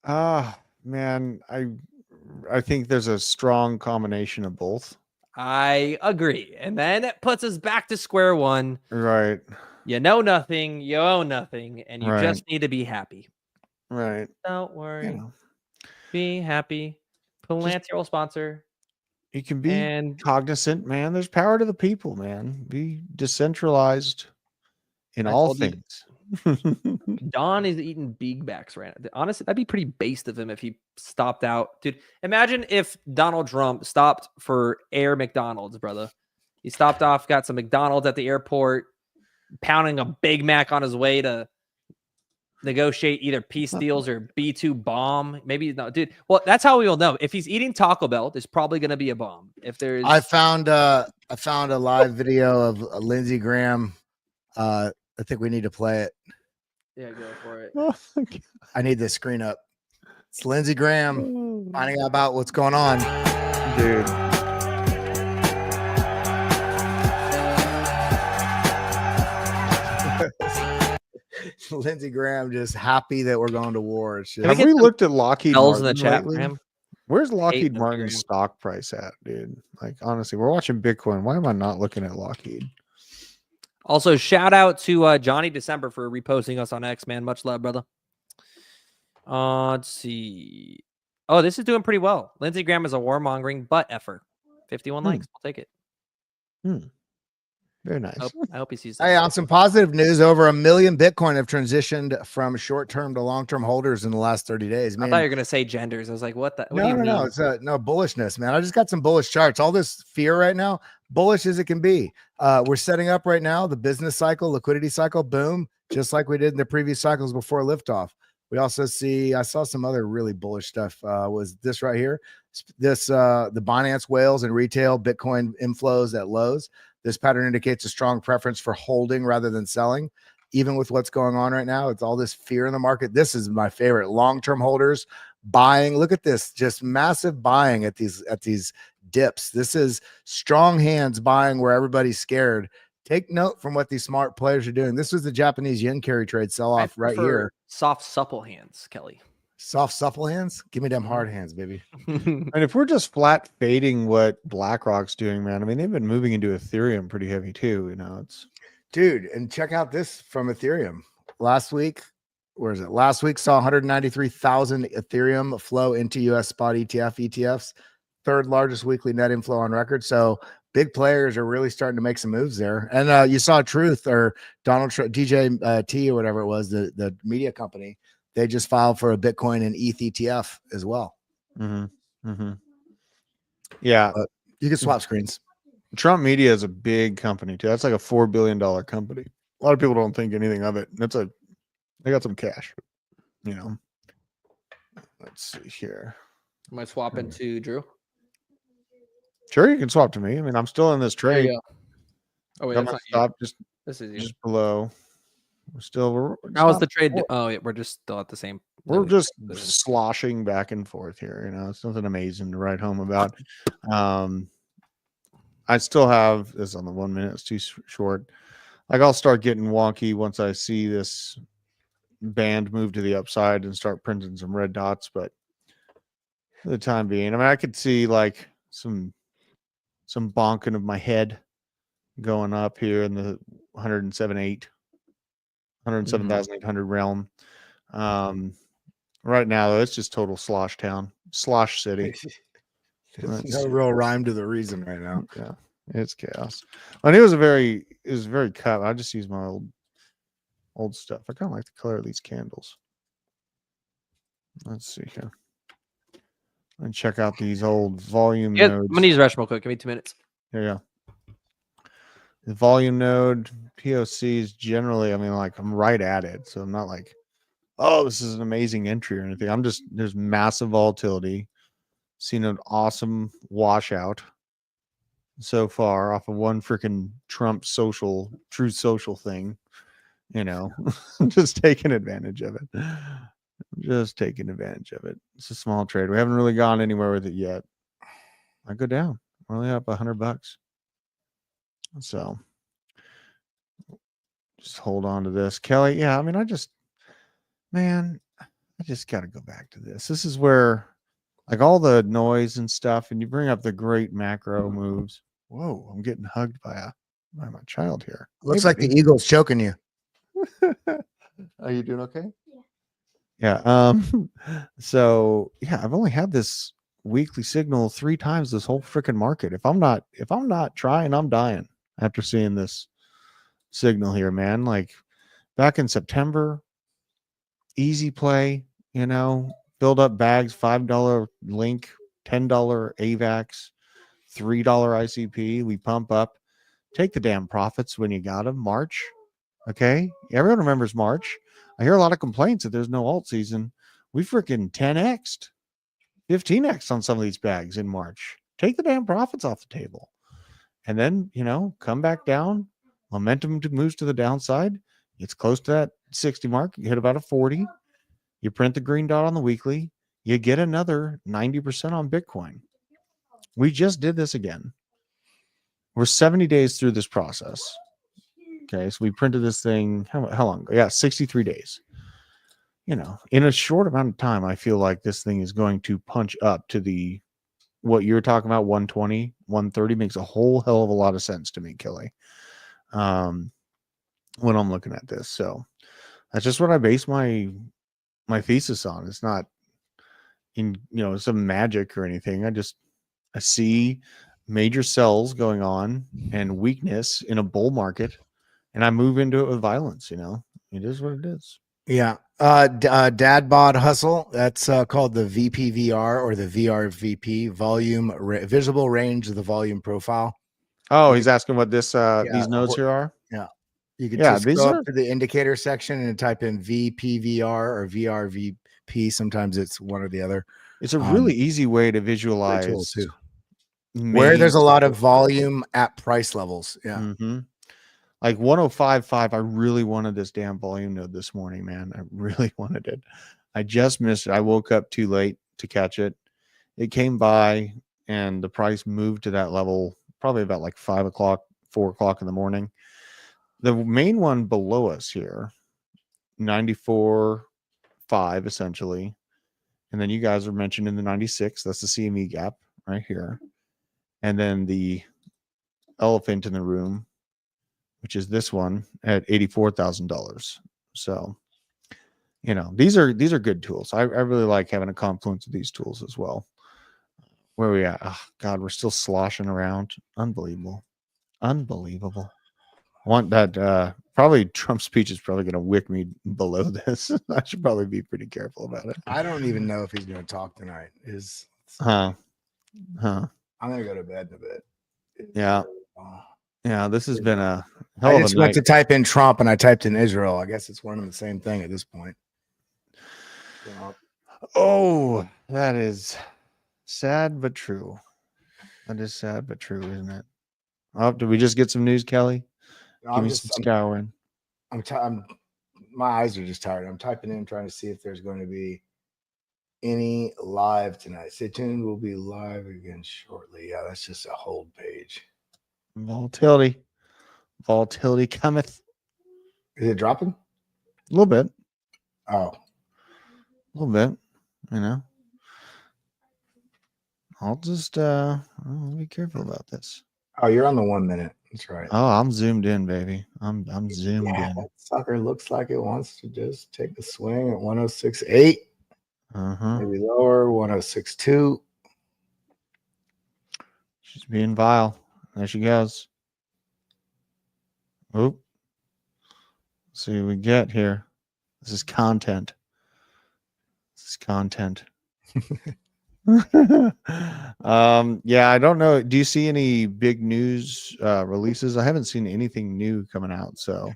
Man, I think there's a strong combination of both. I agree. And then it puts us back to square one. Right. You know nothing, you own nothing, and you Right. just need to be happy. Right. Don't worry. You know, Be happy. Palantir will sponsor. you can be And cognizant, man. There's power to the people, man. Be decentralized in I all told you. things. Don is eating big backs right now. Honestly, that'd be pretty based of him if he stopped out. Dude, imagine if Donald Trump stopped for Air McDonald's, brother. He stopped off, got some McDonald's at the airport, pounding a Big Mac on his way to negotiate either peace deals or B2 bomb. Maybe no, dude. Well, that's how we will know. If he's eating Taco Bell, there's probably going to be a bomb. If there's, I found a live video of Lindsey Graham I think we need to play it. Yeah, go for it. Oh, my God. I need this screen up. It's Lindsey Graham finding out about what's going on. Dude. Lindsey Graham just happy that we're going to war. It's just, Have we looked at Lockheed Bells in Martin the chat for lately? him. Where's Hate Lockheed Lindsey Martin's Graham. stock price at, dude? Like, honestly, we're watching Bitcoin. Why am I not looking at Lockheed? Also, shout out to Johnny December for reposting us on X, man. Much love, brother. Let's see. Oh, this is doing pretty well. Lindsey Graham is a warmongering butt effer. 51 likes. We'll take it. Very nice. I hope he sees hey, that. on some positive news, over 1 million Bitcoin have transitioned from short-term to long-term holders in the last 30 days. I Man, thought you were gonna say genders. I was like, what the? What no, do you no, mean? no. It's no bullishness, man. I just got some bullish charts. All this fear right now, bullish as it can be. We're setting up right now the business cycle, liquidity cycle, boom, just like we did in the previous cycles before liftoff. We also see, I saw some other really bullish stuff. Was this right here? This the Binance whales and retail Bitcoin inflows at lows. This pattern indicates a strong preference for holding rather than selling. Even with what's going on right now, it's all this fear in the market. This is my favorite. Long-term holders buying. Look at this, just massive buying at these dips. This is strong hands buying where everybody's scared. Take note from what these smart players are doing. This was the Japanese yen carry trade sell I off right prefer here. Soft, supple hands, Kelly. Soft, supple hands. Give me them hard hands, baby. And if we're just flat fading what BlackRock's doing, man, I mean, they've been moving into Ethereum pretty heavy too. You know, it's Dude, and check out this from Ethereum. Last week, where is it? Last week saw 193,000 Ethereum flow into US spot ETFs, third largest weekly net inflow on record. So big players are really starting to make some moves there. And you saw Truth or Donald Trump, DJ T or whatever it was, the media company. They just filed for a Bitcoin and ETH ETF as well. yeah. You can swap screens. Trump Media is a big company too. That's like a $4 billion company. A lot of people don't think anything of it. They got some cash, you know. Let's see here. Am I swapping to Drew? Sure, you can swap to me. I mean, I'm still in this There you trade. go. Oh wait, Got that's my not you. stop This is you. just below. We're How was not- the trade? Oh, yeah, we're just still at the same. We're no, just this is- sloshing back and forth here. You know, it's nothing amazing to write home about. I still have this on the 1 minute. It's too short. Like I'll start getting wonky once I see this band move to the upside and start printing some red dots. But for the time being, I mean, I could see like some bonking of my head going up here in the 107,800 realm. Right now, though, it's just total slosh town, slosh city. There's no real rhyme to the reason right now. Yeah, it's chaos. And it was very cut. I just use my old stuff. I kind of like the color of these candles. Let's see here. And check out these old volume Yeah, nodes. I'm gonna use Rush real quick. Give me 2 minutes. Yeah. The volume node POCs generally, I mean, like I'm right at it. So I'm not like, oh, this is an amazing entry or anything. There's massive volatility. Seen an awesome washout so far off of one freaking Trump Truth Social thing. You know, just taking advantage of it. Just taking advantage of it. It's a small trade. We haven't really gone anywhere with it yet. I go down. We're only up $100. So just hold on to this. Kelly, yeah, I mean, I just got to go back to this. This is where like all the noise and stuff, and you bring up the great macro moves. Whoa, I'm getting hugged by my child here. Looks Hey, like the buddy. Eagle's choking you. Are you doing okay? Yeah. So yeah, I've only had this weekly signal 3 times this whole freaking market. If I'm not trying, I'm dying after seeing this signal here, man. Like back in September, easy play, you know, build up bags, $5 link, $10 AVAX, $3 ICP. We pump up, take the damn profits when you got them. March. Okay. Everyone remembers March. I hear a lot of complaints that there's no alt season. We freaking 10x'd, 15x on some of these bags in March. Take the damn profits off the table. And then, you know, come back down, Momentum moves to the downside. It's close to that 60 mark. You hit about a 40. You print the green dot on the weekly. You get another 90% on Bitcoin. We just did this again. We're 70 days through this process. Okay, so we printed this thing, how long ago? Yeah, 63 days. You know, in a short amount of time, I feel like this thing is going to punch up to what you're talking about, 120, 130 makes a whole hell of a lot of sense to me, Kelly, when I'm looking at this. So that's just what I base my thesis on. It's not some magic or anything. I see major sells going on and weakness in a bull market, and I move into it with violence. It is what it is. Yeah. Dad bod hustle. That's called the VPVR or the VRVP, visible range of the volume profile. Oh, he's asking what these nodes here are. Yeah. You can just go up to the indicator section and type in VPVR or VRVP. Sometimes it's one or the other. It's a really easy way to visualize where there's a lot of volume at price levels. Yeah. Mm-hmm. Like 105.5, I really wanted this damn volume node this morning, man. I really wanted it. I just missed it. I woke up too late to catch it. It came by and the price moved to that level probably about like 5 o'clock, 4 o'clock in the morning. The main one below us here, 94.5 essentially. And then you guys are mentioned in the 96. That's the CME gap right here. And then the elephant in the room, which is this one at $84,000. So, these are good tools. I really like having a confluence of these tools as well. Where are we at? Oh, God, we're still sloshing around. Unbelievable. I want that. Probably Trump's speech is probably going to wick me below this. I should probably be pretty careful about it. I don't even know if he's going to talk tonight. I'm going to go to bed in a bit. Yeah. Yeah, this has been a hell of a night. I just went to type in Trump and I typed in Israel. I guess it's one and the same thing at this point. Oh, that is sad but true. That is sad but true, isn't it? Oh, did we just get some news, Kelly? Give me some scouring. My eyes are just tired. I'm typing in, trying to see if there's going to be any live tonight. Stay tuned. We'll be live again shortly. Yeah, that's just a hold page. Volatility cometh. Is it dropping? A little bit. Oh, a little bit. I'll just be careful about this. Oh, you're on the 1 minute. That's right. Oh, I'm zoomed in, baby. I'm zoomed in. That sucker looks like it wants to just take a swing at 106.8. Maybe lower, 106.2. She's being vile. There she goes. Oop. Let's see what we get here. This is content. Yeah, I don't know. Do you see any big news releases? I haven't seen anything new coming out. So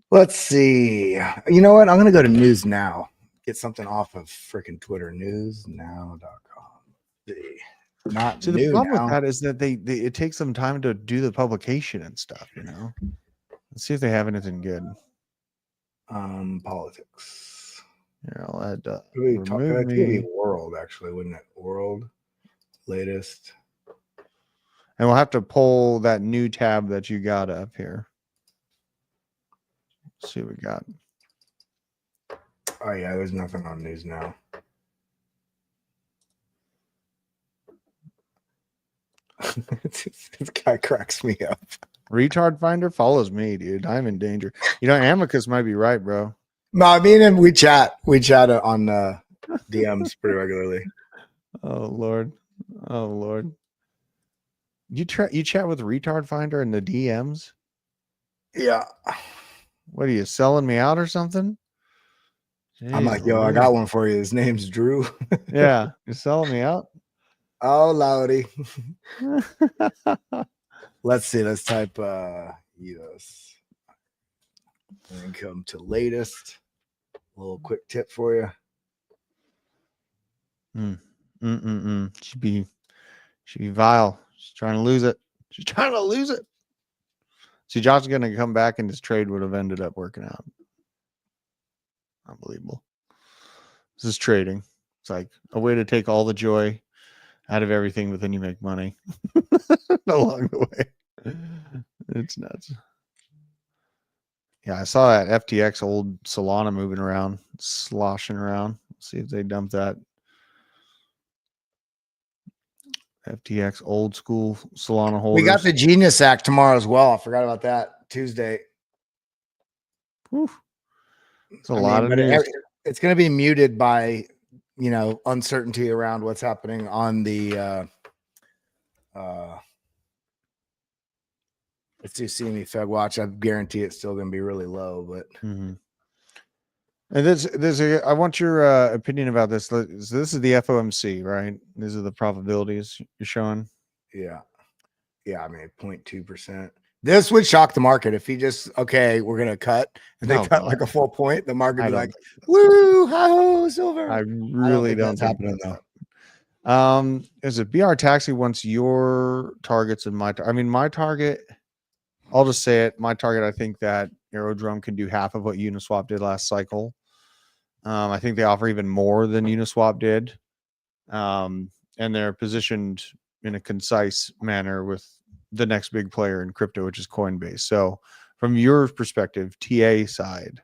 let's see. You know what? I'm gonna go to News Now. Get something off of freaking Twitter. Newsnow.com. Not the problem with that is that it takes some time to do the publication and stuff. Let's see if they have anything good. Politics. Yeah, I'll add World, actually, wouldn't it? World latest. And we'll have to pull that new tab that you got up here. Let's see what we got. Oh yeah, there's nothing on News Now. This guy cracks me up. Retard Finder follows me, dude. I'm in danger. Amicus might be right, bro. No, me and him, we chat on DMs pretty regularly. Oh Lord. You chat with Retard Finder in the DMs? Yeah. What are you selling me out or something? Jeez, I'm like, yo, I got one for you. His name's Drew. Yeah, you're selling me out. Oh, Lowdy. Let's see. Let's type EOS. And come to latest. A little quick tip for you. She'd be vile. She's trying to lose it. See, Josh's going to come back and his trade would have ended up working out. Unbelievable. This is trading. It's like a way to take all the joy out of everything, but then you make money along the way. It's nuts. Yeah, I saw that FTX old Solana moving around, sloshing around. Let's see if they dump that. FTX old school Solana holders. We got the Genius Act tomorrow as well. I forgot about that. Tuesday. Whew. It's a lot of but news. It's going to be muted by, uncertainty around what's happening on the let's do CME Fed Watch. I guarantee it's still going to be really low, but And I want your opinion about this. So this is the FOMC, right? These are the probabilities you're showing. yeah, I mean 0.2%. This would shock the market if he just we're gonna cut and they cut like a full point. The market would be like, woo, hi-ho, silver. I really don't think happening though. Is it BR Taxi wants your targets and my my target? I'll just say it. My target, I think that Aerodrome can do half of what Uniswap did last cycle. I think they offer even more than Uniswap did. And they're positioned in a concise manner with the next big player in crypto, which is Coinbase. So from your perspective, TA side,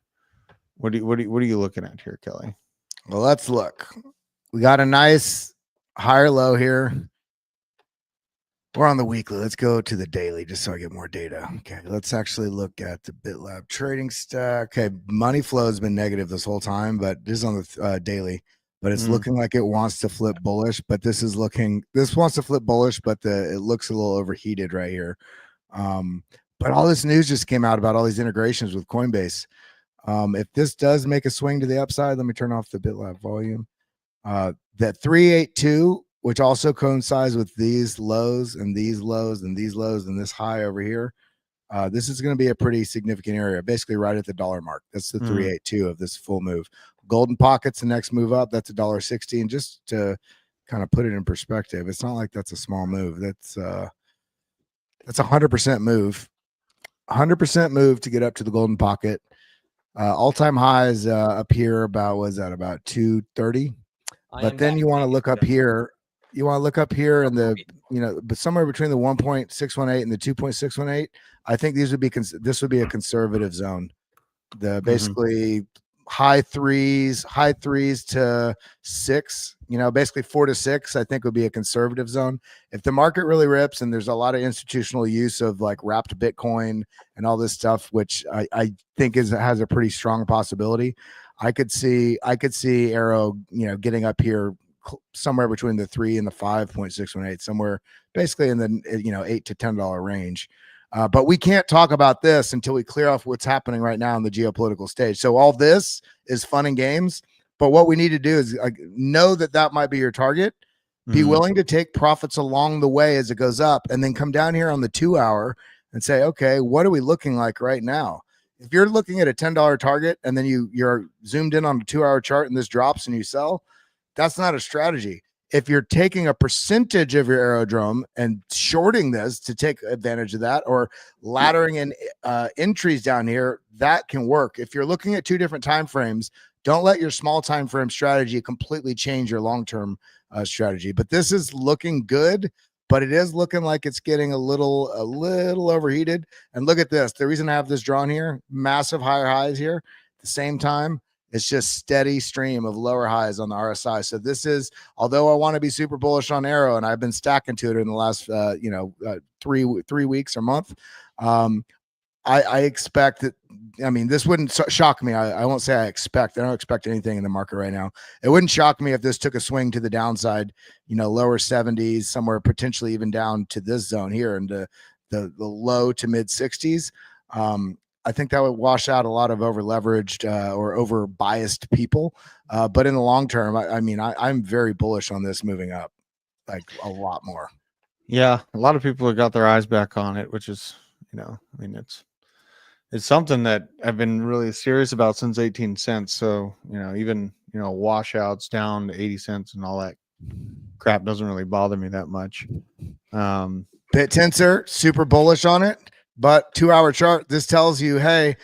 what are you looking at here, Kelly? Well, let's look. We got a nice higher low here. We're on the weekly. Let's go to the daily just so I get more data. Okay, let's actually look at the BitLab trading stack. Okay, money flow has been negative this whole time, but this is on the daily. But it's looking like it wants to flip bullish. But this wants to flip bullish, but it looks a little overheated right here. But all this news just came out about all these integrations with Coinbase. If this does make a swing to the upside, let me turn off the BitLab volume. That 382. Which also coincides with these lows and these lows and these lows and this high over here. This is going to be a pretty significant area, basically right at the dollar mark. That's the 382 of this full move. Golden Pocket's the next move up. That's $1.60. And just to kind of put it in perspective, it's not like that's a small move. That's 100% move. 100% move to get up to the Golden Pocket. All-time highs up here about 230. But then you want to look up here. You want to look up here in the, but somewhere between the 1.618 and the 2.618. I think this would be a conservative zone. The basically high threes to 6, basically 4 to 6, I think would be a conservative zone. If the market really rips and there's a lot of institutional use of like wrapped Bitcoin and all this stuff, which I think has a pretty strong possibility. I could see Arrow, getting up here somewhere between the 3 and the 5.618, somewhere basically in the $8 to $10 range. But we can't talk about this until we clear off what's happening right now in the geopolitical stage. So all this is fun and games, but what we need to do is know that might be your target. Be willing to take profits along the way as it goes up, and then come down here on the 2 hour and say, okay, what are we looking like right now? If you're looking at a $10 target and then you're zoomed in on a 2 hour chart and this drops and you sell, that's not a strategy. If you're taking a percentage of your Aerodrome and shorting this to take advantage of that, or laddering in entries down here, that can work. If you're looking at 2 different time frames, don't let your small time frame strategy completely change your long-term strategy. But this is looking good, but it is looking like it's getting a little overheated. And look at this. The reason I have this drawn here, massive higher highs here at the same time. It's just steady stream of lower highs on the RSI. So this is, although I want to be super bullish on Arrow, and I've been stacking to it in the last, 3 weeks or month. I expect that. I mean, this wouldn't shock me. I won't say I don't expect anything in the market right now. It wouldn't shock me if this took a swing to the downside, lower 70s, somewhere potentially even down to this zone here into the low to mid 60s. I think that would wash out a lot of over leveraged or over biased people. But in the long term, I'm very bullish on this moving up, like a lot more. Yeah, a lot of people have got their eyes back on it, which is, it's something that I've been really serious about since 18 cents. So, even, washouts down to 80 cents and all that crap doesn't really bother me that much. BitTensor, super bullish on it. But 2-hour chart, this tells you, hey,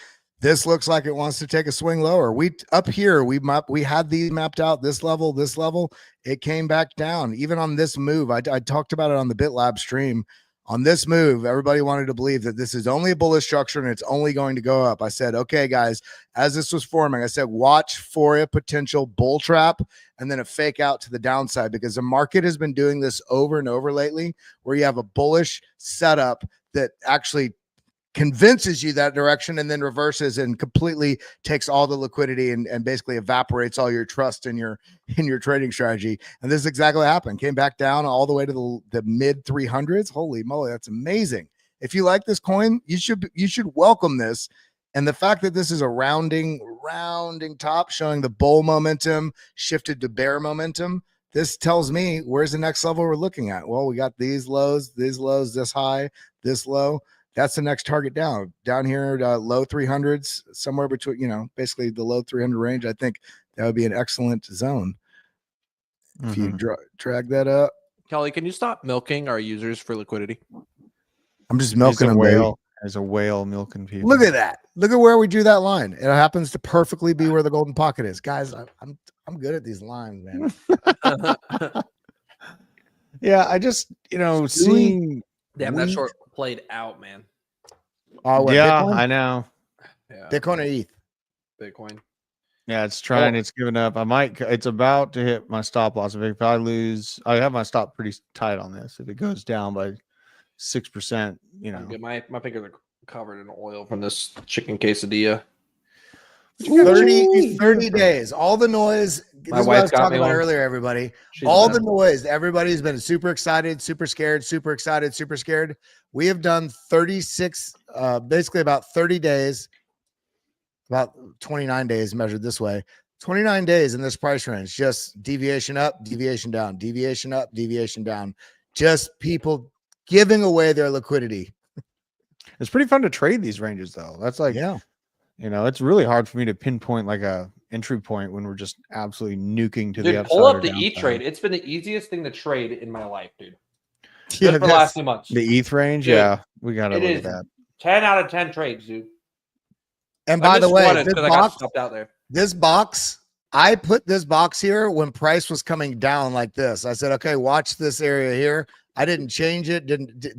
this looks like it wants to take a swing lower. We up here, we had these mapped out, this level, it came back down. Even on this move, I talked about it on the BitLab stream. On this move, everybody wanted to believe that this is only a bullish structure and it's only going to go up. I said, okay, guys, as this was forming, I said, watch for a potential bull trap and then a fake out to the downside, because the market has been doing this over and over lately, where you have a bullish setup that actually convinces you that direction and then reverses and completely takes all the liquidity and basically evaporates all your trust in your trading strategy. And this is exactly what happened. Came back down all the way to the mid 300s. Holy moly, that's amazing. If you like this coin, you should welcome this. And the fact that this is a rounding top showing the bull momentum shifted to bear momentum, this tells me where's the next level we're looking at. Well, we got these lows, this high, this low. That's the next target down here, low 300s, somewhere between, basically the low 300 range. I think that would be an excellent zone. If you drag that up. Kelly, can you stop milking our users for liquidity? I'm just milking them, baby. There's a whale milking people. Look at that. Look at where we drew that line. It happens to perfectly be where the golden pocket is. Guys, I'm good at these lines, man. Yeah, I just, seeing. Damn, that short played out, man. Oh, yeah, Bitcoin? I know. Yeah. Bitcoin or ETH? Bitcoin. Yeah, it's trying. It's giving up. It's about to hit my stop loss. If I lose, I have my stop pretty tight on this. If it goes down by 6%, My fingers are covered in oil from this chicken quesadilla. 30 days. All the noise. This is what I was talking about earlier, everybody. The noise. Everybody's been super excited, super scared, super excited, super scared. We have done 36, basically about 30 days, about 29 days measured this way. 29 days in this price range. Just deviation up, deviation down, deviation up, deviation down. Just people giving away their liquidity. It's pretty fun to trade these ranges, though. That's like, it's really hard for me to pinpoint like a entry point when we're just absolutely nuking to the upside. Pull up the E-Trade. It's been the easiest thing to trade in my life, dude. Yeah, for the last 2 months. The ETH range, dude, yeah, we got to look at that. 10 out of 10 trades, dude. And by the way, this box, I put this box here when price was coming down like this. I said, okay, watch this area here. I didn't change it.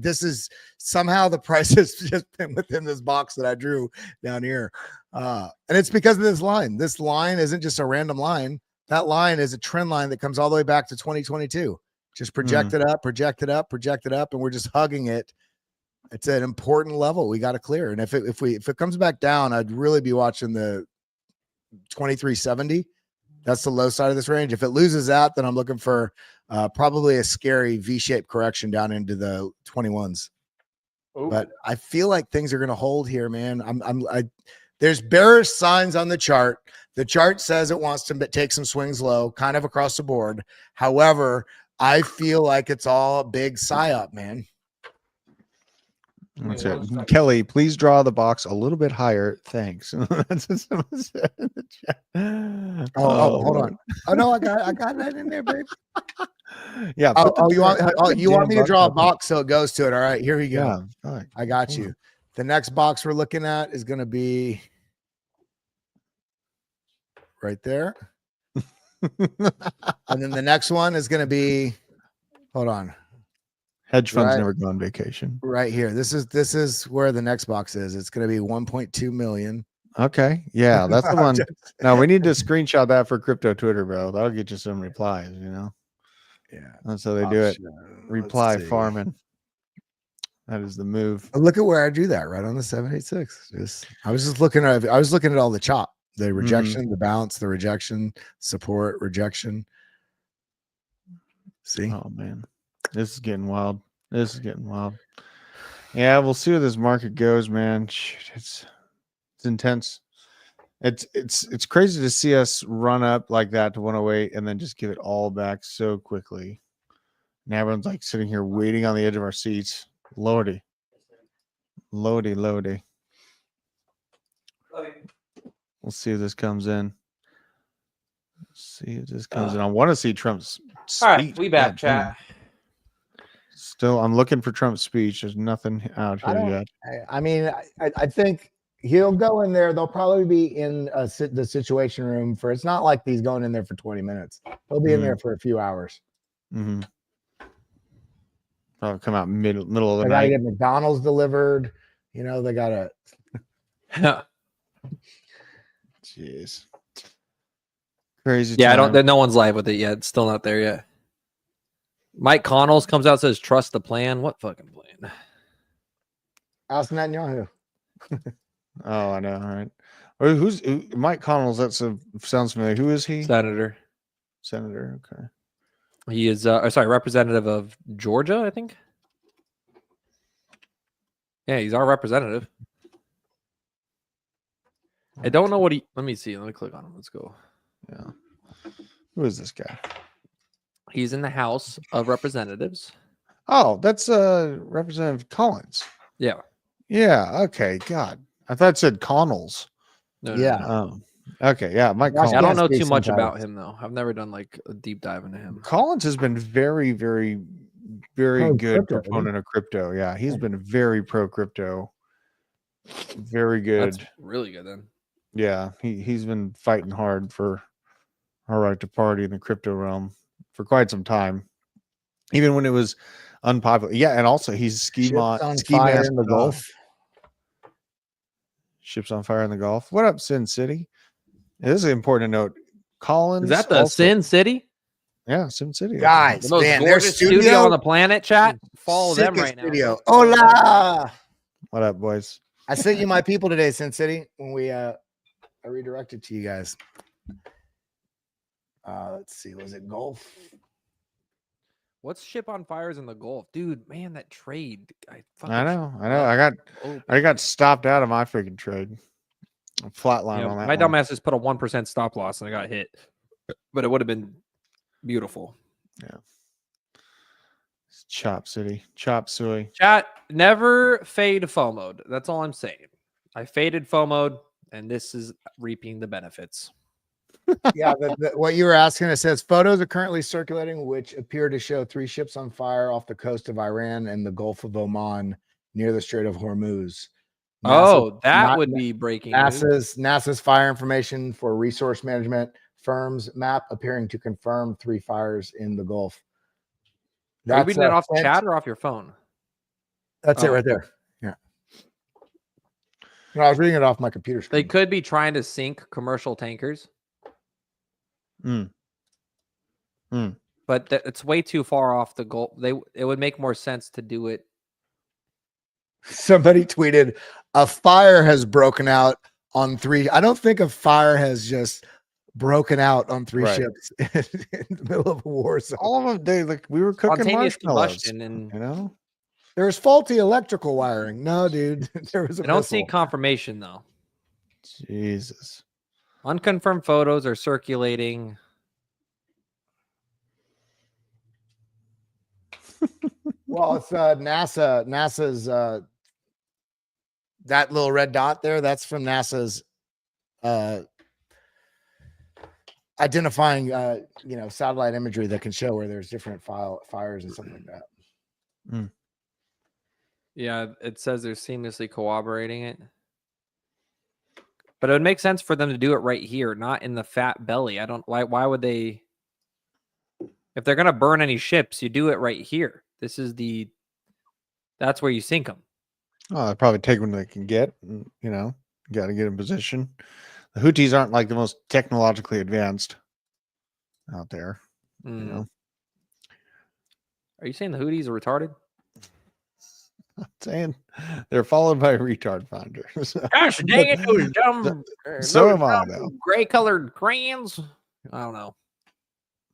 This is somehow the price has just been within this box that I drew down here. And it's because of this line. This line isn't just a random line. That line is a trend line that comes all the way back to 2022. Just projected up, projected up, projected up, and we're just hugging it. It's an important level we got to clear. And if it comes back down, I'd really be watching the 2370. That's the low side of this range. If it loses that, then I'm looking for probably a scary V-shaped correction down into the 21s. Ooh. But I feel like things are going to hold here, man. There's bearish signs on the chart. The chart says it wants to take some swings low, kind of across the board. However, I feel like it's all a big psyop, man. That's it. Kelly, please draw the box a little bit higher. Thanks. That's what someone said in the chat. Oh, hold on. Oh no, I got that in there, babe. Yeah. You want me to draw a box so it goes to it? All right, here we go. Yeah, I got you. The next box we're looking at is going to be right there. And then the next one is going to be, hold on. Hedge funds never go on vacation. Right here. This is where the next box is. It's going to be 1.2 million. Okay. Yeah, that's the one. Now we need to screenshot that for crypto Twitter, bro. That'll get you some replies, Yeah. That's how they do it. Reply farming. That is the move. Look at where I drew that right on the 786. I was looking at all the chop, the rejection, the bounce, the rejection, support, rejection. See? Oh man. This is getting wild. Yeah, we'll see where this market goes, man. Shoot, it's intense. It's crazy to see us run up like that to 108 and then just give it all back so quickly. And everyone's like sitting here waiting on the edge of our seats. Lordy. We'll see if this comes in. I want to see Trump's speech. All right, we back, chat. Still, I'm looking for Trump's speech. There's nothing out I here don't- yet. I mean, I think he'll go in there. They'll probably be in the situation room for. It's not like he's going in there for 20 minutes. He'll be in there for a few hours. Mm-hmm. Probably come out middle of the They got to night. get McDonald's delivered. You know, they got to. Jeez. Crazy. Yeah, time. no one's live with it yet. It's still not there yet. Mike Connells comes out and says, "Trust the plan." What fucking plan? Ask Netanyahu. Oh, I know. All right. Who's Mike Connells? Sounds familiar. Who is he? Senator. Senator. Okay. He is, representative of Georgia, I think. Yeah, he's our representative. I don't know what he. Let me see. Let me click on him. Let's go. Yeah. Who is this guy? He's in the House of Representatives. Oh, that's Representative Collins. Yeah. Yeah. Okay. God, I thought it said Connells. No, Yeah. Oh. Okay. Yeah. Mike Watch Collins. I don't know speak too much sometimes. about him though. I've never done like a deep dive into him. Collins has been very, very, very Pro good crypto, proponent of crypto. Yeah, he's been very pro crypto. Very good. That's really good then. Yeah, he's been fighting hard for our right to party in the crypto realm for quite some time, even when it was unpopular. Yeah, and also he's ski Ships on fire mask in the Gulf. Ships on fire in the Gulf. What up, Sin City? This is important to note. Collins Is that the also- Sin City? Yeah, Sin City. Guys, The most man, their gorgeous studio on the planet, chat. Follow them sickest right studio. now. Hola. What up, boys? I sent you my people today, Sin City, when we I redirected to you guys. Let's see, was it Gulf? What's ship on fires in the Gulf? Dude, man, that trade. I know. I got stopped out of my freaking trade. Flatline on that. My one. dumbass just put a 1% stop loss and I got hit. But it would have been beautiful. Yeah. It's Chop City. Chop Suey. Chat, never fade FOMO. That's all I'm saying. I faded FOMO, and this is reaping the benefits. Yeah, what you were asking, it says photos are currently circulating which appear to show 3 ships on fire off the coast of Iran and the Gulf of Oman near the Strait of Hormuz. Oh, that would be breaking news. NASA's fire information for resource management firms map appearing to confirm 3 fires in the Gulf. Are you reading that off sent- chat or off your phone? That's it Oh. right there. Yeah. No, I was reading it off my computer screen. They could be trying to sink commercial tankers. But it's way too far off the goal. It would make more sense to do it. Somebody tweeted, a fire has broken out on 3. I don't think a fire has just broken out on 3 Right. ships in the middle of a war zone. All of them, we were cooking Spontaneous marshmallows. combustion, and You know? There's faulty electrical wiring. No, dude. There was a I don't see missile. confirmation though. Jesus. Unconfirmed photos are circulating. Well, it's NASA's that little red dot there, that's from NASA's identifying satellite imagery that can show where there's different fires and something like that. Yeah, it says they're seamlessly corroborating it. But it would make sense for them to do it right here, not in the fat belly. I don't why would they, if they're gonna burn any ships, you do it right here. This is that's where you sink them. Oh, they probably take what they can get. Got to get in position. The Houthis aren't like the most technologically advanced out there. You know, Are you saying the Houthis are retarded? I'm saying they're followed by retard finders. Gosh dang it, those dumb, So am I, though. gray colored crayons. I don't know.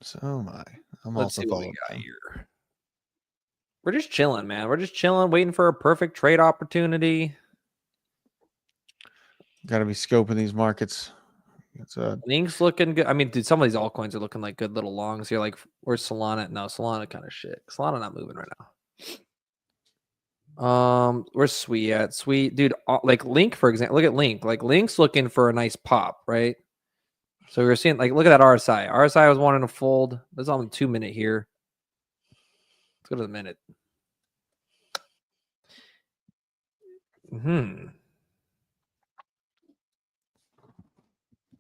So am I. I'm Let's also see what we followed. got here. We're just chilling, man. We're just chilling, waiting for a perfect trade opportunity. Got to be scoping these markets. It's Link's looking good. I mean, dude, some of these altcoins are looking like good little longs. You're like, where's Solana? No, Solana kind of shit. Solana not moving right now. Where's Sweet at? Sweet, dude. Like Link, for example. Look at Link. Like Link's looking for a nice pop, right? So we're seeing, like, look at that RSI. RSI was wanting to fold. That's on the 2 minute here. Let's go to the minute.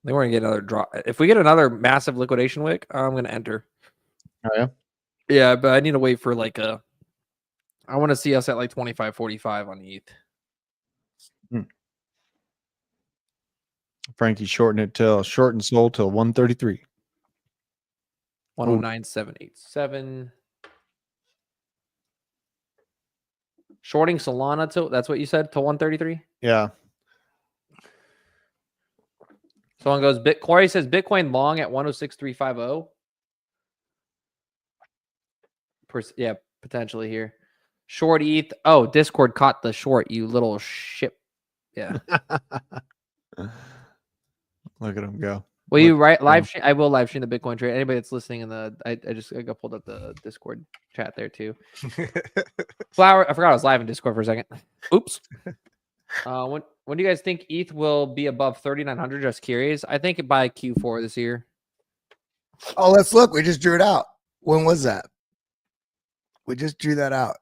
They want to get another drop. If we get another massive liquidation wick, I'm going to enter. Oh, yeah. Yeah, but I need to wait for like a. I want to see us at like 25.45 on ETH. Frankie shorten sold till 133. 109.787. Shorting Solana to that's what you said to 133. Yeah. Someone goes Corey says Bitcoin long at 106.350. Yeah, potentially here. Short ETH. Oh, Discord caught the short, you little shit. Yeah. Look at him go. Will you live stream? I will live stream the Bitcoin trade. Anybody that's listening in the I got pulled up the Discord chat there too. Flower, I forgot I was live in Discord for a second. Oops. When do you guys think ETH will be above 3,900? Just curious. I think by Q4 this year. Oh, let's look. We just drew it out. When was that? We just drew that out.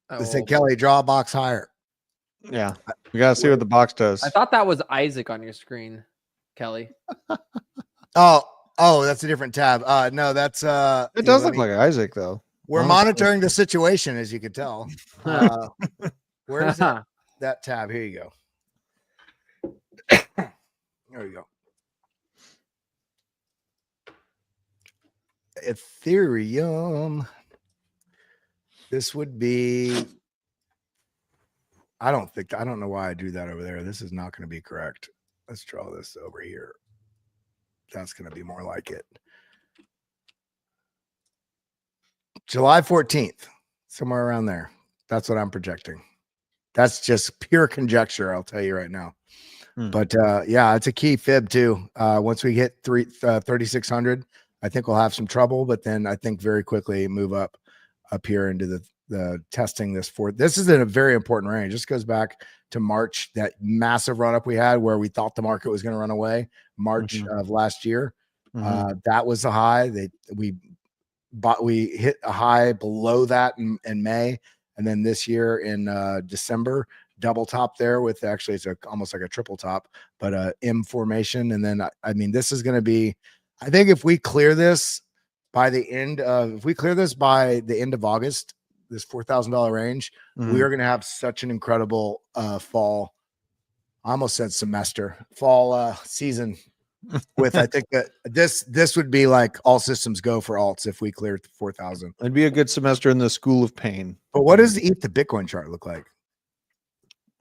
They said, Kelly, draw a box higher. Yeah. We got to see what the box does. I thought that was Isaac on your screen, Kelly. Oh, that's a different tab. No, that's it does look like Isaac though. We're monitoring the situation, as you can tell. Where is that tab? Here you go. There you go. Ethereum. This would be. I don't know why I drew that over there. This is not going to be correct. Let's draw this over here. That's going to be more like it. July 14th, somewhere around there. That's what I'm projecting. That's just pure conjecture, I'll tell you right now. But yeah, it's a key fib too. Once we hit 3,600, I think we'll have some trouble, but then I think very quickly move up here into the testing this for. This is in a very important range. This goes back to March, that massive run up we had where we thought the market was going to run away. March of last year, that was the high. We hit a high below that in May, and then this year in December, double top there with actually it's almost like a triple top, but M formation. And then I mean, this is going to be. I think if we clear this by the end of August, this $4,000 range, we are going to have such an incredible fall. I almost said fall season with, I think that this would be like all systems go for alts if we clear 4,000. It'd be a good semester in the school of pain. But what does the Bitcoin chart look like?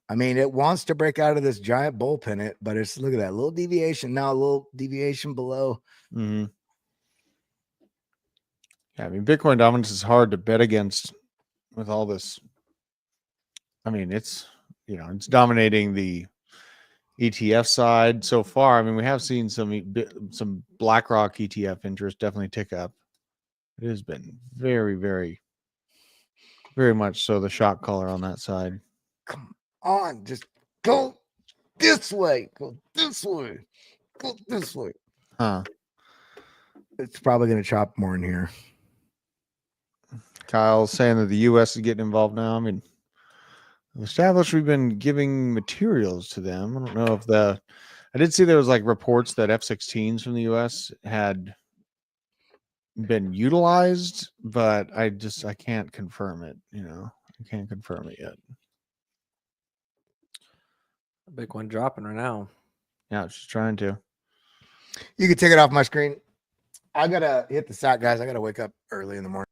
I mean, it wants to break out of this giant bull pennant, but it's look at that little deviation now, a little deviation below. Yeah, I mean, Bitcoin dominance is hard to bet against with all this. I mean, it's dominating the ETF side so far. I mean, we have seen some BlackRock ETF interest definitely tick up. It has been very, very, very much so the shot caller on that side. Come on, just go this way, go this way, go this way. It's probably going to chop more in here. Kyle's saying that the U.S. is getting involved now. I mean, established we've been giving materials to them. I don't know if I did see there was like reports that F-16s from the U.S. had been utilized, but I can't confirm it. I can't confirm it yet. Bitcoin dropping right now. Yeah, it's just trying to. You can take it off my screen. I gotta hit the sack, guys. I gotta wake up early in the morning.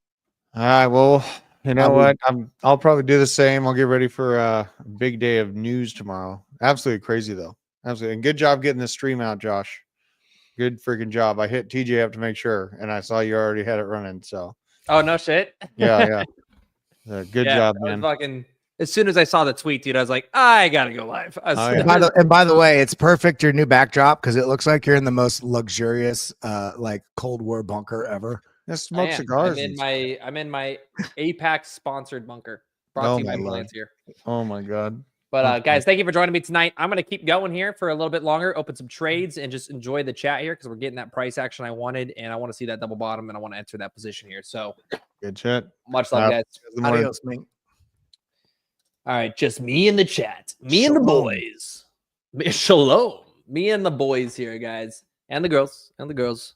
All right. Well, you know what? I'll probably do the same. I'll get ready for a big day of news tomorrow. Absolutely crazy though. Absolutely. And good job getting this stream out, Josh. Good freaking job. I hit TJ up to make sure, and I saw you already had it running. So. Oh no shit. Yeah. Good job, man. Fucking. As soon as I saw the tweet, dude, I was like, I gotta go live. And by the way, it's perfect, your new backdrop, because it looks like you're in the most luxurious like Cold War bunker ever. Just smoke cigars. I'm in my APAC sponsored bunker. Brought to you by Palantir. Oh my god. But guys, thank you for joining me tonight. I'm gonna keep going here for a little bit longer, open some trades, and just enjoy the chat here because we're getting that price action I wanted, and I want to see that double bottom, and I want to enter that position here. So good chat. Much love, guys. Adios, mate. All right, just me and the chat. Me and the boys. Shalom. Me and the boys here, guys. And the girls. And the girls.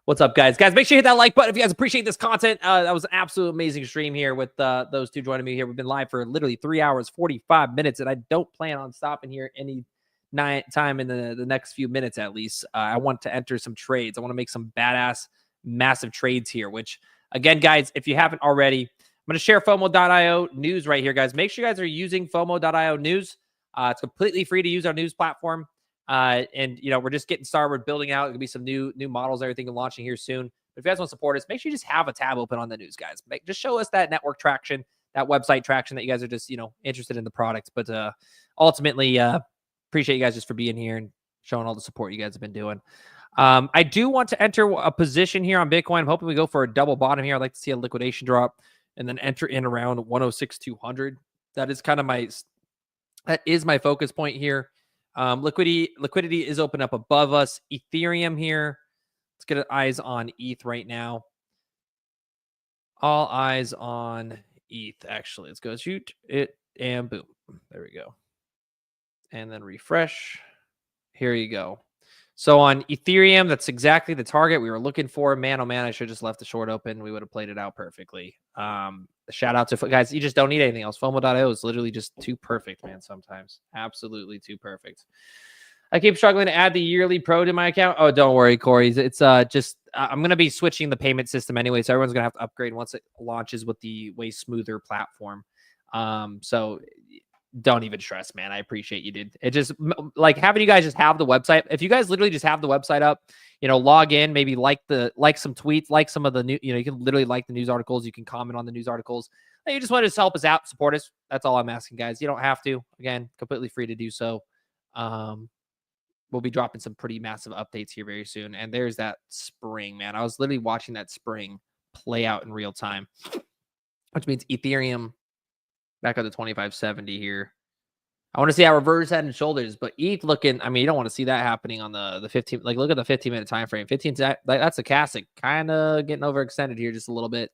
What's up, guys? Guys, make sure you hit that like button if you guys appreciate this content. That was an absolute amazing stream here with those two joining me here. We've been live for literally 3 hours, 45 minutes, and I don't plan on stopping here any time in the next few minutes at least. I want to enter some trades. I want to make some badass, massive trades here, which, again, guys, if you haven't already, I'm going to share FOMO.io news right here, guys. Make sure you guys are using FOMO.io news. It's completely free to use our news platform. And we're just getting started. We're building out. There'll be some new models, everything launching here soon. But if you guys want to support us, make sure you just have a tab open on the news, guys. Just show us that network traction, that website traction that you guys are just, interested in the product. But ultimately, appreciate you guys just for being here and showing all the support you guys have been doing. I do want to enter a position here on Bitcoin. I'm hoping we go for a double bottom here. I'd like to see a liquidation drop and then enter in around 106,200. That is kind of my focus point here. Liquidity is open up above us. Ethereum here. Let's get eyes on ETH right now. All eyes on ETH. Actually, let's go shoot it and boom. There we go. And then refresh. Here you go. So on Ethereum, that's exactly the target we were looking for. Man, oh man, I should have just left the short open. We would have played it out perfectly. Shout out to guys. You just don't need anything else. FOMO.io is literally just too perfect, man. Sometimes absolutely too perfect. I keep struggling to add the yearly pro to my account. Oh, don't worry, Corey. It's just I'm going to be switching the payment system anyway. So everyone's going to have to upgrade once it launches with the way smoother platform. So don't even stress, man. I appreciate you, dude. It just like having you guys just have the website. If you guys literally just have the website up, log in, maybe like some tweets, like some of the new, you can literally like the news articles. You can comment on the news articles. You just want to help us out, support us. That's all I'm asking, guys. You don't have to. Again, completely free to do so. We'll be dropping some pretty massive updates here very soon. And there's that spring, man. I was literally watching that spring play out in real time, which means Ethereum back up to 2570 here. I want to see how reverse head and shoulders, but ETH looking, you don't want to see that happening on the 15, like look at the 15-minute time frame. 15, that's a classic, kind of getting overextended here just a little bit.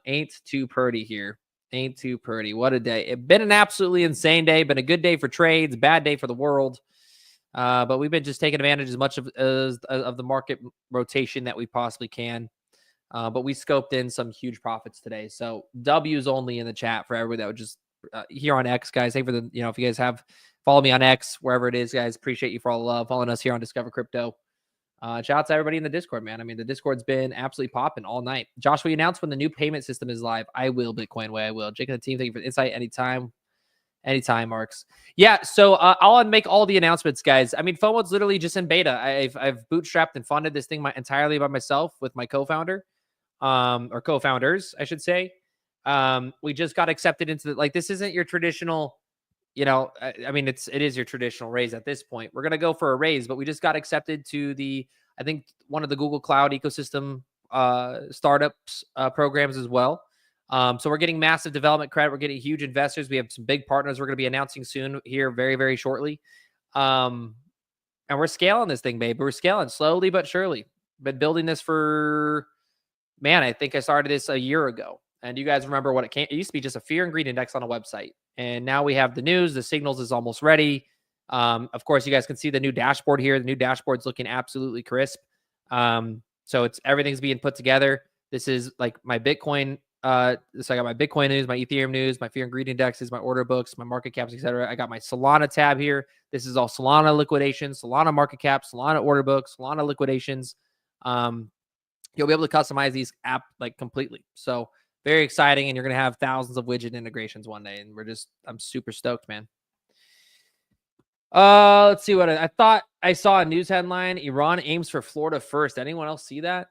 Ain't too pretty here. Ain't too pretty. What a day. It's been an absolutely insane day. Been a good day for trades, bad day for the world. But we've been just taking advantage as much of the market rotation that we possibly can. But we scoped in some huge profits today. So W's only in the chat for everybody that would just here on X, guys. Hey, for the, if you guys follow me on X, wherever it is, guys, appreciate you for all the love. Following us here on Discover Crypto. Shout out to everybody in the Discord, man. The Discord's been absolutely popping all night. Josh, will you announce when the new payment system is live? I will, Bitcoin way. I will. Jake and the team, thank you for the insight. Anytime, Marks. Yeah, so I'll make all the announcements, guys. FOMO's literally just in beta. I've bootstrapped and funded this thing entirely by myself with my co-founder. Or co-founders, I should say. We just got accepted into this isn't your traditional, it is your traditional raise at this point. We're going to go for a raise, but we just got accepted to I think one of the Google Cloud ecosystem startups programs as well. So we're getting massive development credit. We're getting huge investors. We have some big partners we're going to be announcing soon here very, very shortly. And we're scaling this thing, babe. We're scaling slowly but surely. Been building this for... Man, I think I started this a year ago. And you guys remember what it used to be just a fear and greed index on a website. And now we have the news. The signals is almost ready. Of course, you guys can see the new dashboard here. The new dashboard's looking absolutely crisp. So everything's being put together. This is like my Bitcoin. So I got my Bitcoin news, my Ethereum news, my fear and greed indexes, my order books, my market caps, etc. I got my Solana tab here. This is all Solana liquidations, Solana market caps, Solana order books, Solana liquidations. You'll be able to customize these app completely. So very exciting. And you're going to have thousands of widget integrations one day. And I'm super stoked, man. Let's see what I thought I saw a news headline. Iran aims for Florida first. Anyone else see that?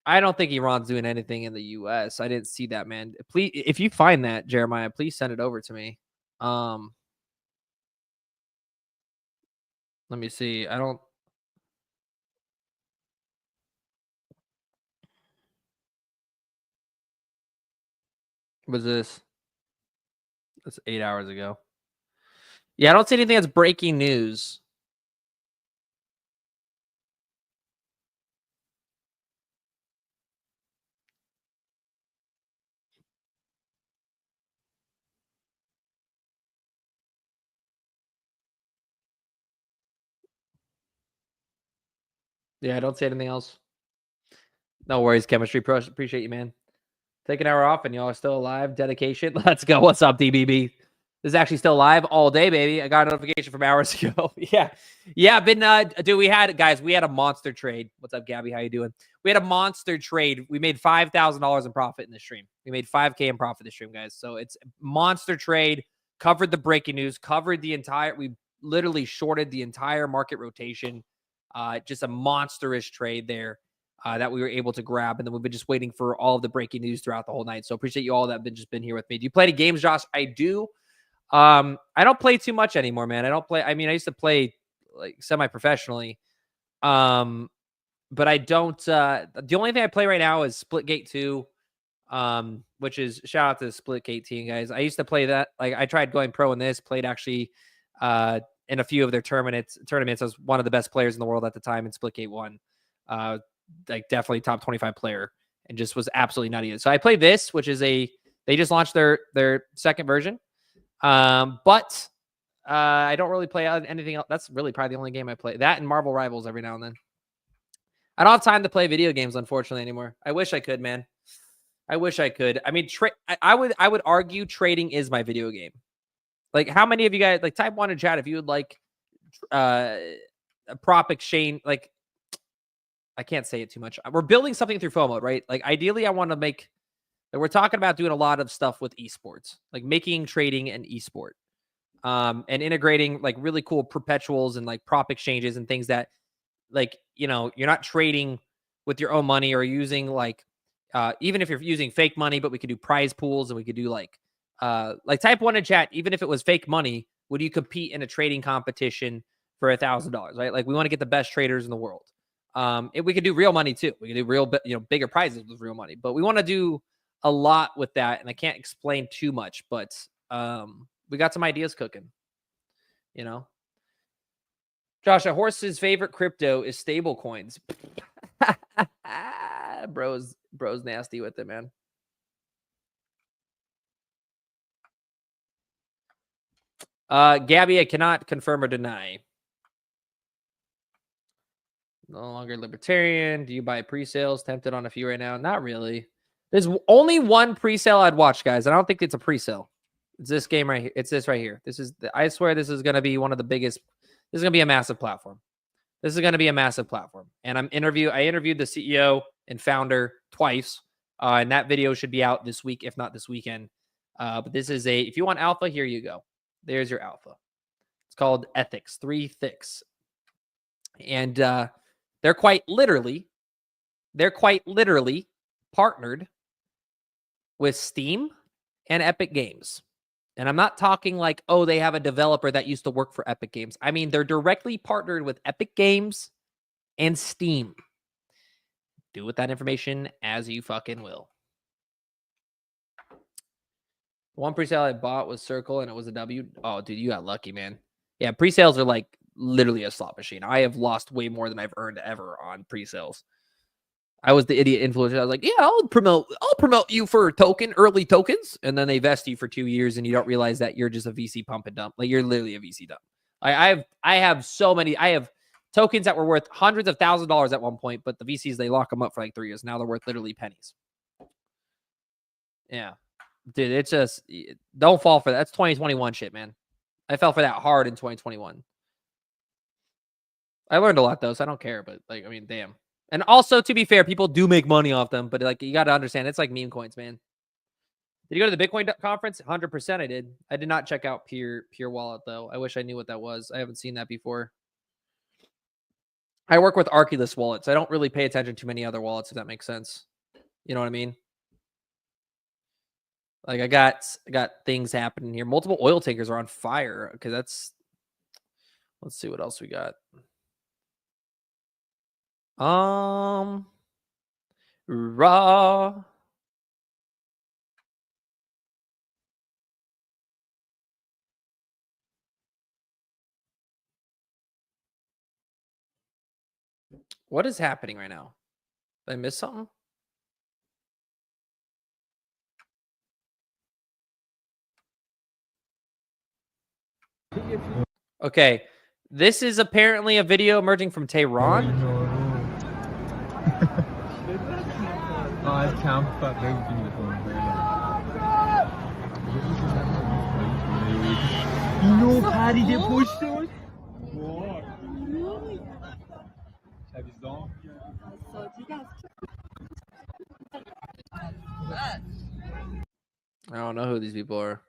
I don't think Iran's doing anything in the US. I didn't see that, man. Please, if you find that, Jeremiah, please send it over to me. Let me see. Was this? That's 8 hours ago. Yeah, I don't see anything that's breaking news. Yeah, don't say anything else. No worries, chemistry. Appreciate you, man. Take an hour off and y'all are still alive. Dedication. Let's go. What's up, DBB? This is actually still live all day, baby. I got a notification from hours ago. Yeah. Been dude, we had a monster trade. What's up, Gabby? How you doing? We had a monster trade. We made $5,000 in profit in the stream. We made 5K in profit this stream, guys. So it's monster trade. Covered the breaking news. We literally shorted the entire market rotation. Just a monstrous trade there that we were able to grab. And then we've been just waiting for all of the breaking news throughout the whole night. So appreciate you all that have been here with me. Do you play any games, Josh? I do. I don't play too much anymore, man. I mean, I used to play like semi-professionally. But I don't, the only thing I play right now is Splitgate 2, which is shout out to the Splitgate team, guys. I used to play that. Like I tried going pro in this, played actually, in a few of their tournaments. I was one of the best players in the world at the time in Splitgate 1. Like definitely top 25 player and just was absolutely nutty. So I played this, which is they just launched their second version. But I don't really play anything else. That's really probably the only game I play. That and Marvel Rivals every now and then. I don't have time to play video games, unfortunately, anymore. I wish I could, man. I wish I could. I mean, I would argue trading is my video game. Like, how many of you guys, like, type 1 in chat if you would like a prop exchange. Like, I can't say it too much. We're building something through FOMO, right? Like, ideally, I want to make, like, we're talking about doing a lot of stuff with esports, like making trading an esport, and integrating like really cool perpetuals and like prop exchanges and things that, like, you know, you're not trading with your own money or using like, even if you're using fake money, but we could do prize pools and we could do like type 1 in chat. Even if it was fake money, would you compete in a trading competition for $1,000? Right? Like, we want to get the best traders in the world. We could do real money too. We could do real, bigger prizes with real money, but we want to do a lot with that. And I can't explain too much, but we got some ideas cooking, you know. Josh, a horse's favorite crypto is stable coins. Bro's nasty with it, man. Gabby, I cannot confirm or deny. No longer libertarian. Do you buy pre-sales? Tempted on a few right now. Not really. There's only one pre-sale I'd watch, guys. I don't think it's a pre-sale. It's this game right here. It's this right here. I swear this is going to be one of the biggest. This is going to be a massive platform. This is going to be a massive platform. And I interviewed the CEO and founder twice. And that video should be out this week, if not this weekend. But this is if you want alpha, here you go. There's your alpha. It's called Ethics, 3 Thicks. And they're quite literally partnered with Steam and Epic Games. And I'm not talking like, oh, they have a developer that used to work for Epic Games. I mean, they're directly partnered with Epic Games and Steam. Do with that information as you fucking will. One presale I bought was Circle and it was a W. Oh, dude, you got lucky, man. Yeah, presales are like literally a slot machine. I have lost way more than I've earned ever on presales. I was the idiot influencer. I was like, yeah, I'll promote you for early tokens. And then they vest you for 2 years and you don't realize that you're just a VC pump and dump. Like, you're literally a VC dump. I have tokens that were worth hundreds of thousands of dollars at one point, but the VCs, they lock them up for like 3 years. Now they're worth literally pennies. Yeah. Dude, it's just, don't fall for that. That's 2021 shit, man. I fell for that hard in 2021. I learned a lot though, so I don't care, but like, I mean, damn. And also, to be fair, people do make money off them, but like, you got to understand, it's like meme coins, man. Did you go to the Bitcoin conference? 100% I did. I did not check out Pure Wallet though. I wish I knew what that was. I haven't seen that before. I work with Arculus wallets. I don't really pay attention to many other wallets, if that makes sense. You know what I mean? Like, I got things happening here. Multiple oil tankers are on fire. Okay, let's see what else we got. Raw. What is happening right now? Did I miss something? Okay, this is apparently a video emerging from Tehran. als Kampf denken اینو پریده پشتش I don't know who these people are.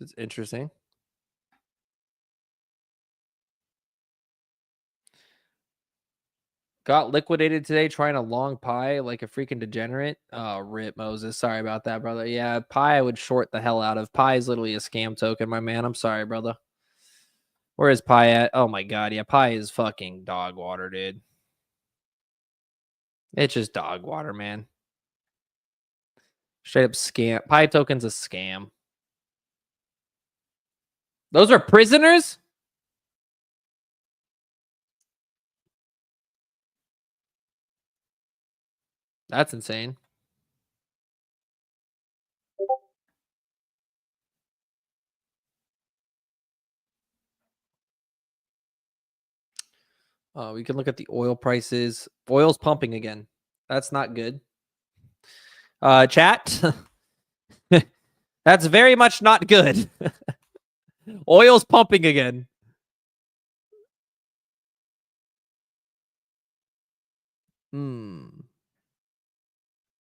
It's interesting. Got liquidated today trying a long pie like a freaking degenerate. Oh, rip Moses. Sorry about that, brother. Yeah, pie I would short the hell out of. Pie is literally a scam token, my man. I'm sorry, brother. Where is pie at? Oh my god, yeah, pie is fucking dog water, dude. It's just dog water, man. Straight up scam. Pie token's a scam. Those are prisoners? That's insane. We can look at the oil prices. Oil's pumping again. That's not good. Chat. That's very much not good. Oil's pumping again.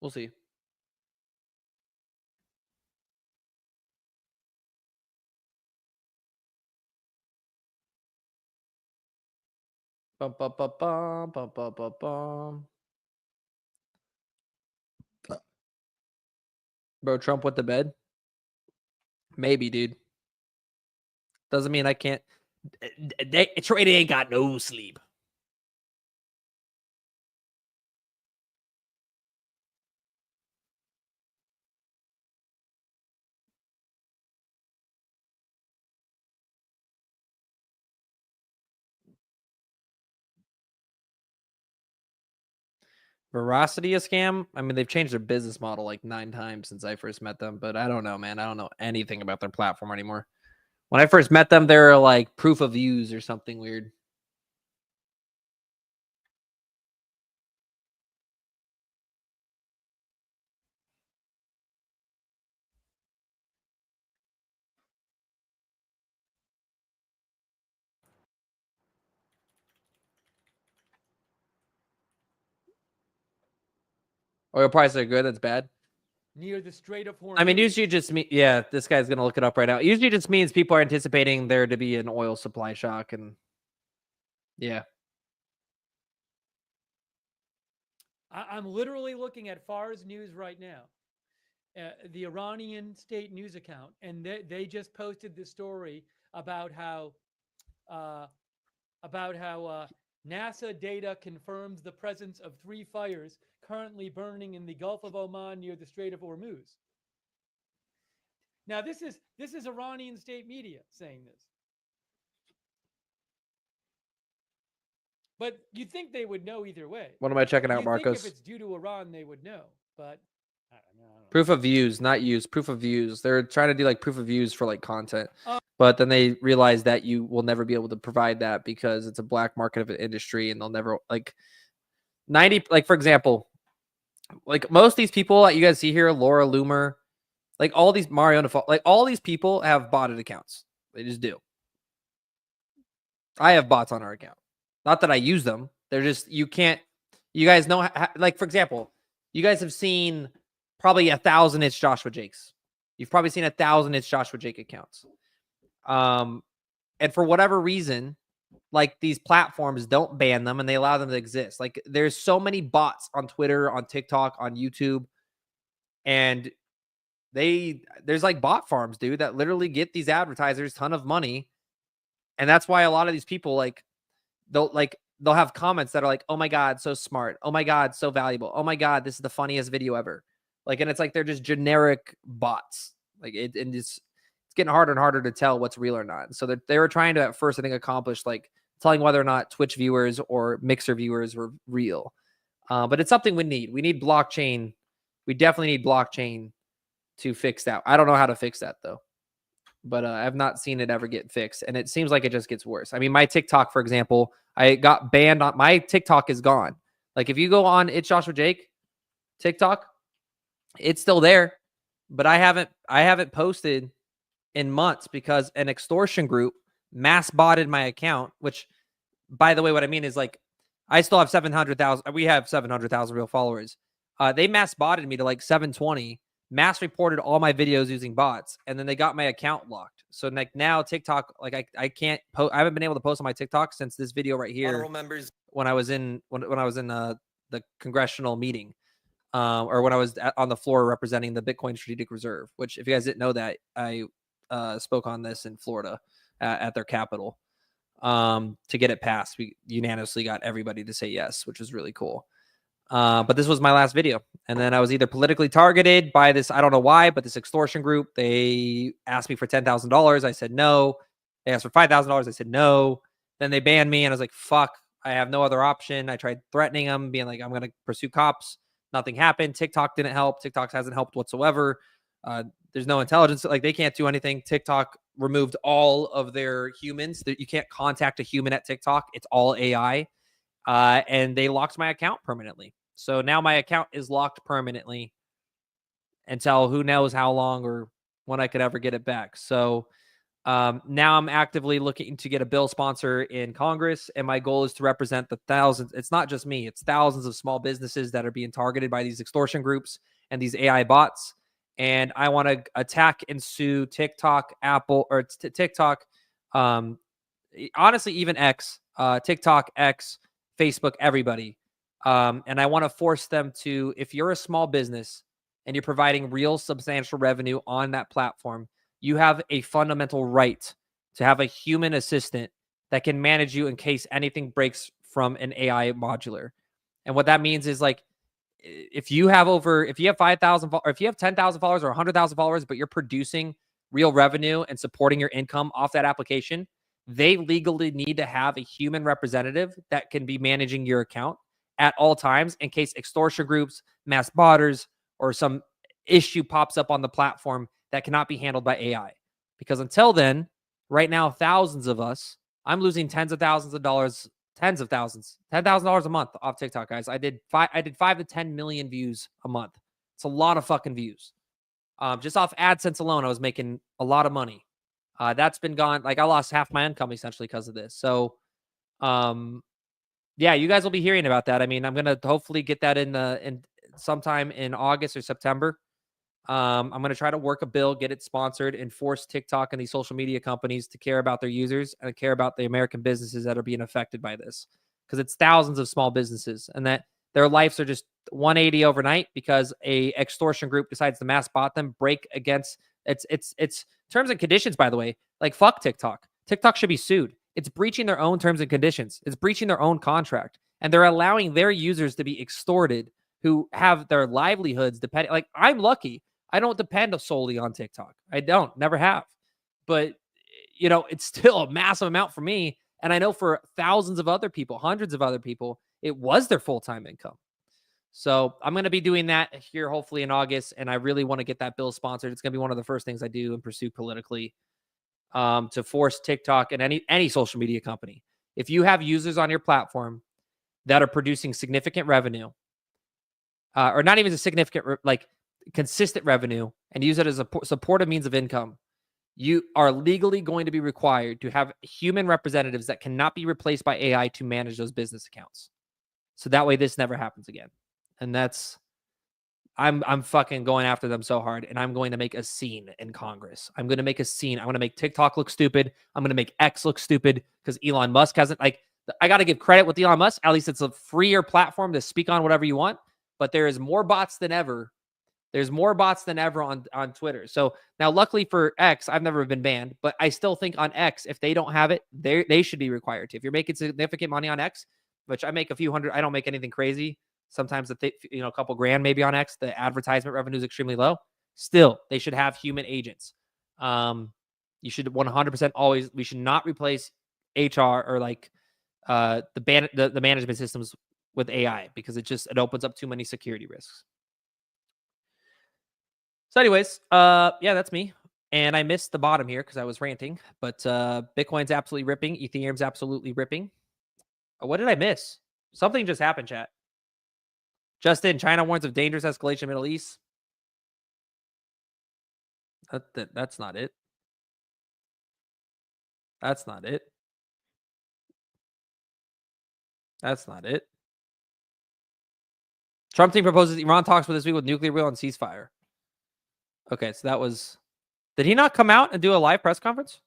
We'll see. Bum, bum, bum, bum, bum, bum, bum, bum. Bro, Trump went to bed? Maybe, dude. Doesn't mean I can't. Detroit ain't got no sleep. Veracity a scam? I mean, they've changed their business model like 9 times since I first met them, but I don't know, man. I don't know anything about their platform anymore. When I first met them, they were like proof of views or something weird. Oil prices are good. That's bad. Near the Strait of Hormuz. I mean, usually just yeah, this guy's gonna look it up right now. Usually just means people are anticipating there to be an oil supply shock, and yeah. I'm literally looking at Fars News right now, the Iranian state news account, and they just posted this story about how NASA data confirms the presence of 3 fires currently burning in the Gulf of Oman near the Strait of Hormuz. Now, this is Iranian state media saying this. But you'd think they would know either way. What am I checking out, You'd Marcos? think if it's due to Iran, they would know. But I don't know. Proof of views, not use. Proof of views. They're trying to do like proof of views for like content. But then they realize that you will never be able to provide that because it's a black market of an industry and they'll never like 90, like for example, like most of these people that you guys see here, Laura Loomer, like all these Mario Default, like all these people have botted accounts. They just do. I have bots on our account. Not that I use them. They're just, you can't, you guys know, like for example, you guys have seen probably 1,000 It's Joshua Jakes. You've probably seen 1,000 It's Joshua Jake accounts. And for whatever reason, like these platforms don't ban them and they allow them to exist. Like there's so many bots on Twitter, on TikTok, on YouTube, and there's like bot farms, dude, that literally get these advertisers a ton of money. And that's why a lot of these people they'll have comments that are like, oh my God, so smart. Oh my God, so valuable. Oh my God, this is the funniest video ever. Like, and it's like, they're just generic bots. Like it's getting harder and harder to tell what's real or not. So they were trying to at first, I think, accomplish like telling whether or not Twitch viewers or Mixer viewers were real. But it's something we need. We need blockchain. We definitely need blockchain to fix that. I don't know how to fix that though. But I've not seen it ever get fixed. And it seems like it just gets worse. I mean, my TikTok, for example, I got banned on my TikTok is gone. Like if you go on It's Joshua Jake, TikTok, it's still there, but I haven't posted in months because an extortion group mass botted my account, which, by the way, what I mean is like, I still have 700,000. We have 700,000 real followers. They mass botted me to like 720, mass reported all my videos using bots, and then they got my account locked. So like now TikTok, like I can't post. I haven't been able to post on my TikTok since this video right here. Members. When I was in the congressional meeting, or when I was on the floor representing the Bitcoin Strategic Reserve, which, if you guys didn't know that, I spoke on this in Florida at their capital to get it passed. We unanimously got everybody to say yes, which was really cool. But this was my last video. And then I was either politically targeted by this, I don't know why, but this extortion group, they asked me for $10,000. I said no. They asked for $5,000. I said no. Then they banned me, and I was like, fuck, I have no other option. I tried threatening them, being like, I'm going to pursue cops. Nothing happened. TikTok didn't help. TikTok hasn't helped whatsoever. There's no intelligence. Like, they can't do anything. TikTok removed all of their humans. You can't contact a human at TikTok. It's all AI. And they locked my account permanently. So now my account is locked permanently until who knows how long or when I could ever get it back. So now I'm actively looking to get a bill sponsor in Congress, and my goal is to represent the thousands. It's not just me. It's thousands of small businesses that are being targeted by these extortion groups and these AI bots. And I want to attack and sue TikTok, Apple, or TikTok, honestly, even X, TikTok, X, Facebook, everybody. And I want to force them to, if you're a small business and you're providing real substantial revenue on that platform, you have a fundamental right to have a human assistant that can manage you in case anything breaks from an AI modular. And what that means is, like, if you have 5,000, or if you have 10,000 followers or 100,000 followers, but you're producing real revenue and supporting your income off that application, they legally need to have a human representative that can be managing your account at all times in case extortion groups, mass botters, or some issue pops up on the platform that cannot be handled by AI. Because until then, right now, thousands of us, I'm losing tens of thousands of dollars, tens of thousands, $10,000 a month off TikTok, guys. I did 5 to 10 million views a month. It's a lot of fucking views. Just off AdSense alone, I was making a lot of money. That's been gone. Like, I lost half my income essentially because of this. So, yeah, you guys will be hearing about that. I mean, I'm gonna hopefully get that in sometime in August or September. I'm gonna try to work a bill, get it sponsored, and force TikTok and these social media companies to care about their users and care about the American businesses that are being affected by this, because it's thousands of small businesses, and that their lives are just 180 overnight because a extortion group decides to mass bot them, break against it's terms and conditions, by the way. Like, fuck TikTok. TikTok should be sued. It's breaching their own terms and conditions. It's breaching their own contract. And they're allowing their users to be extorted who have their livelihoods depending. Like, I'm lucky. I don't depend solely on TikTok. I don't, never have. But, you know, it's still a massive amount for me. And I know for thousands of other people, hundreds of other people, it was their full-time income. So I'm going to be doing that here hopefully in August. And I really want to get that bill sponsored. It's going to be one of the first things I do and pursue politically, to force TikTok and any social media company. If you have users on your platform that are producing significant revenue, or not even a significant, like consistent revenue, and use it as a supportive means of income, you are legally going to be required to have human representatives that cannot be replaced by AI to manage those business accounts. So that way this never happens again. And that's, I'm fucking going after them so hard, and I'm going to make a scene in Congress. I'm going to make a scene. I'm going to make TikTok look stupid. I'm going to make X look stupid because Elon Musk hasn't, like, I got to give credit with Elon Musk. At least it's a freer platform to speak on whatever you want, but there is more bots than ever. There's more bots than ever on Twitter. So now, luckily for X, I've never been banned, but I still think on X, if they don't have it, they should be required to. If you're making significant money on X, which I make a few hundred, I don't make anything crazy. Sometimes a couple grand maybe on X, the advertisement revenue is extremely low. Still, they should have human agents. You should 100% always, we should not replace HR or like the management systems with AI, because it opens up too many security risks. So anyways, yeah, that's me. And I missed the bottom here because I was ranting, but Bitcoin's absolutely ripping. Ethereum's absolutely ripping. What did I miss? Something just happened, chat. Justin, China warns of dangerous escalation in Middle East. That's not it. That's not it. That's not it. Trump team proposes Iran talks for this week with nuclear deal and ceasefire. Okay, so that was... Did he not come out and do a live press conference?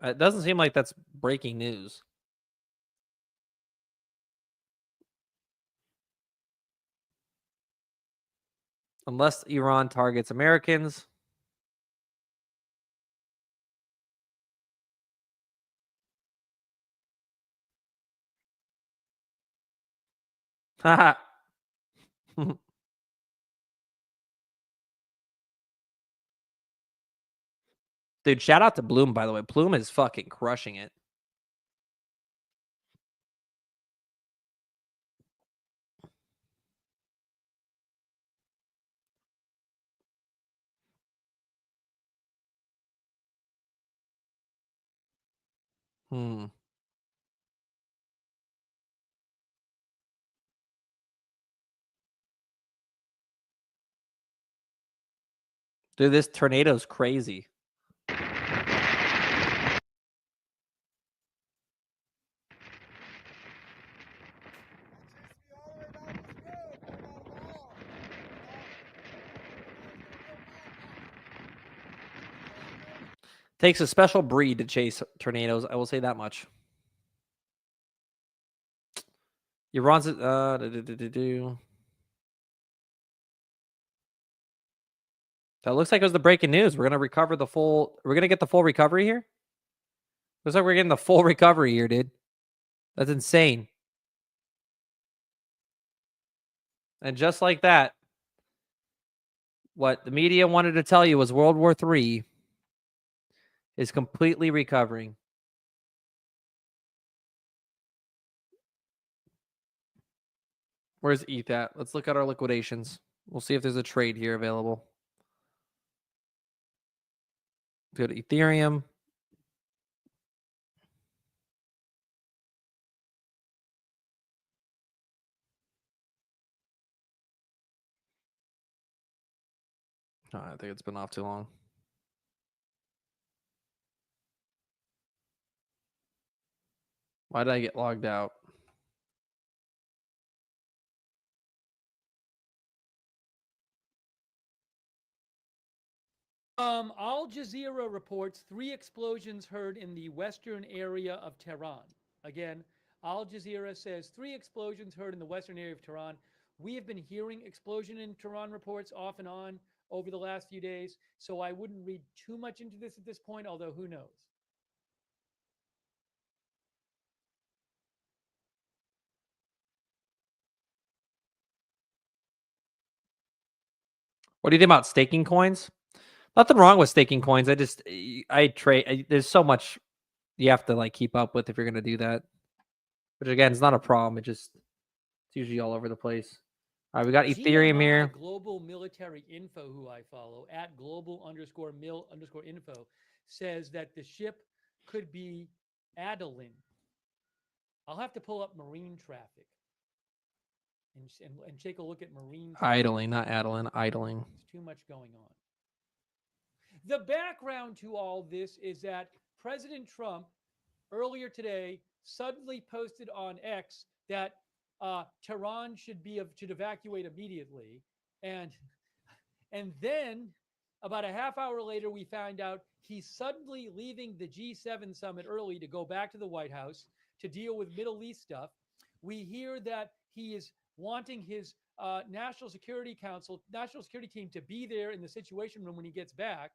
It doesn't seem like that's breaking news. Unless Iran targets Americans. Haha. Dude, shout out to Bloom, by the way. Bloom is fucking crushing it. Hmm. Dude, this tornado's crazy. Takes a special breed to chase tornadoes. I will say that much. Iran's that looks like it was the breaking news. We're gonna recover the full. We're gonna get the full recovery here. Looks like we're getting the full recovery here, dude. That's insane. And just like that, what the media wanted to tell you was World War III is completely recovering. Where's ETH at? Let's look at our liquidations. We'll see if there's a trade here available. Go to Ethereum. Oh, I think it's been off too long. Why did I get logged out? Al Jazeera reports 3 explosions heard in the western area of Tehran. Again, Al Jazeera says 3 explosions heard in the western area of Tehran. We have been hearing explosion in Tehran reports off and on over the last few days, so I wouldn't read too much into this at this point, although who knows? What do you think about staking coins? Nothing wrong with staking coins. I trade. There's so much you have to like keep up with if you're going to do that. Which again, it's not a problem. It's usually all over the place. All right, we got Ethereum here. Global Military Info, who I follow, at global_mil_info, says that the ship could be Adeline. I'll have to pull up marine traffic and take a look at marine traffic. Idling, not Adeline, idling. There's too much going on. The background to all this is that President Trump earlier today suddenly posted on X that Tehran should evacuate immediately, and then about a half hour later we found out he's suddenly leaving the G7 summit early to go back to the White House to deal with Middle East stuff. We hear that he is wanting his national security team to be there in the Situation Room when he gets back.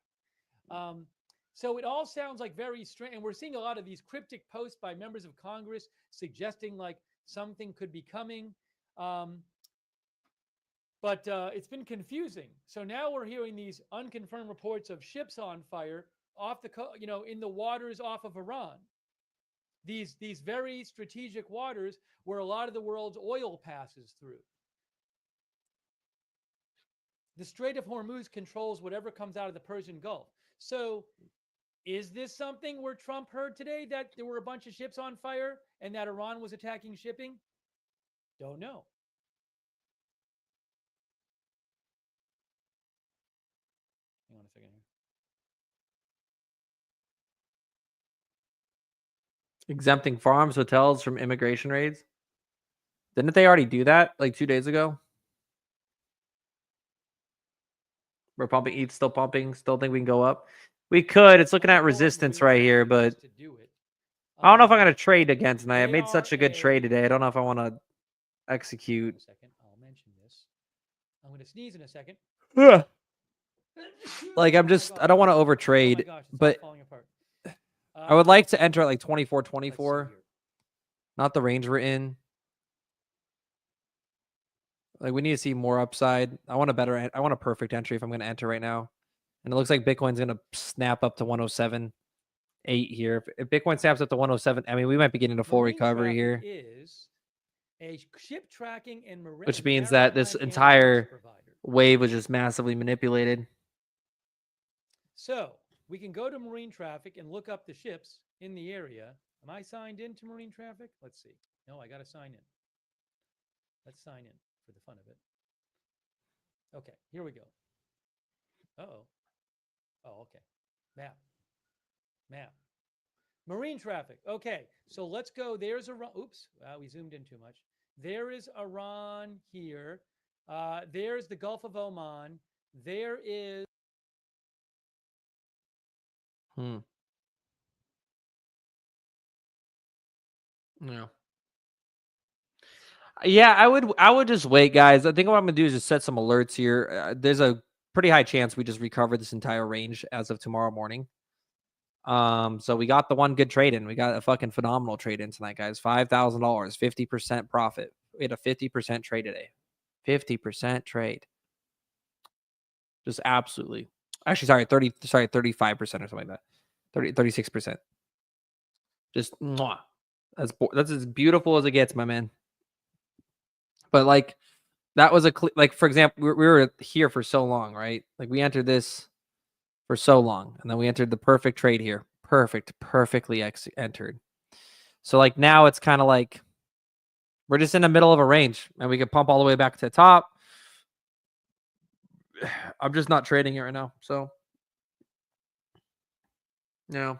So it all sounds like very strange, and we're seeing a lot of these cryptic posts by members of Congress suggesting like something could be coming. But it's been confusing. So now we're hearing these unconfirmed reports of ships on fire off the in the waters off of Iran. these very strategic waters where a lot of the world's oil passes through. The Strait of Hormuz controls whatever comes out of the Persian Gulf. So is this something where Trump heard today that there were a bunch of ships on fire and that Iran was attacking shipping? Don't know. Hang on a second here. Exempting farms, hotels from immigration raids. Didn't they already do that like 2 days ago? We're pumping, ETH still pumping, still think we can go up. We could. It's looking at resistance right here, but I don't know if I'm going to trade again tonight. I made such a good trade today. I don't know if I want to execute. I'll mention this. I'm going to sneeze in a second. Like, I don't want to overtrade, but I would like to enter at like 24.24. Not the range we're in. Like, we need to see more upside. I want a perfect entry if I'm going to enter right now. And it looks like Bitcoin's going to snap up to 107.8 here. If Bitcoin snaps up to 107, I mean, we might be getting a full recovery here. Is a ship tracking and Which means that this entire wave was just massively manipulated. So we can go to marine traffic and look up the ships in the area. Am I signed into marine traffic? Let's see. No, I got to sign in. Let's sign in for the fun of it. Okay, here we go. Uh-oh. Oh, okay. Map. Marine traffic. Okay, so let's go. There's Iran. Oops, we zoomed in too much. There is Iran here. There's the Gulf of Oman. There is... No. Yeah, I would just wait, guys. I think what I'm gonna do is just set some alerts here. There's a pretty high chance we just recover this entire range as of tomorrow morning. So we got the one good trade in. We got a fucking phenomenal trade in tonight, guys. $5,000, 50% profit. We had a 50% trade today. 50% trade. Just absolutely. Actually, sorry, 35% or something like that. 36%. Just mwah. That's as beautiful as it gets, my man. But like, that was like, for example, we were here for so long, right? Like, we entered this for so long, and then we entered the perfect trade here. Perfectly entered. So like, now it's kind of like we're just in the middle of a range, and we could pump all the way back to the top. I'm just not trading it right now. So, no.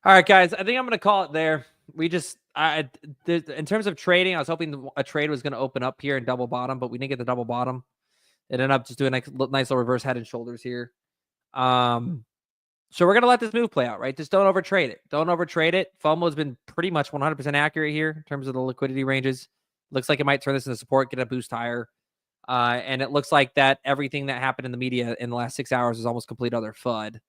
All right, guys. I think I'm going to call it there. We just, in terms of trading, I was hoping a trade was going to open up here and double bottom, but we didn't get the double bottom. It ended up just doing a nice little reverse head and shoulders here. So we're going to let this move play out, right? Just don't overtrade it. Don't overtrade it. FOMO has been pretty much 100% accurate here in terms of the liquidity ranges. Looks like it might turn this into support, get a boost higher. And it looks like that everything that happened in the media in the last 6 hours is almost complete other FUD.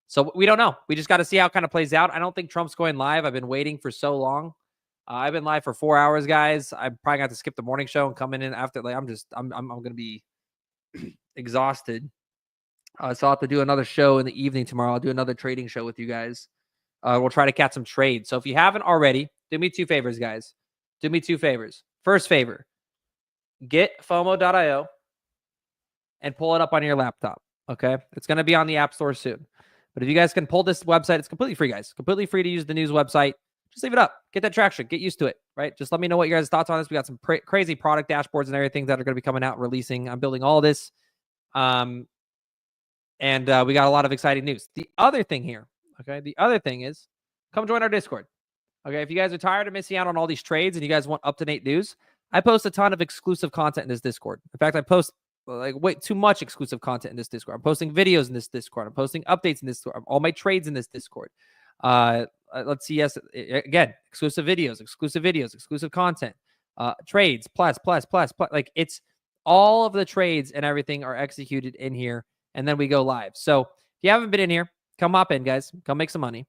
So we don't know. We just got to see how it kind of plays out. I don't think Trump's going live. I've been waiting for so long. I've been live for 4 hours, guys. I'm probably going to skip the morning show and come in after. Like, I'm going to be exhausted. So I'll have to do another show in the evening tomorrow. I'll do another trading show with you guys. We'll try to catch some trades. So if you haven't already, do me 2 favors, guys. Do me 2 favors. First favor, get FOMO.io and pull it up on your laptop. Okay. It's going to be on the App Store soon. But if you guys can pull this website, it's completely free, guys. Completely free to use the news website. Just leave it up. Get that traction. Get used to it, right? Just let me know what your guys' thoughts on this. We got some crazy product dashboards and everything that are going to be coming out, releasing. I'm building all this. And we got a lot of exciting news. The other thing here, okay? The other thing is, come join our Discord. Okay? If you guys are tired of missing out on all these trades and you guys want up-to-date news, I post a ton of exclusive content in this Discord. In fact, I post like way too much exclusive content in this Discord. I'm posting videos in this Discord. I'm posting updates in this Discord. All my trades in this Discord. Let's see. Yes, again, exclusive videos, exclusive content, trades, plus. Like, it's all of the trades and everything are executed in here, and then we go live. So if you haven't been in here, come hop in, guys. Come make some money,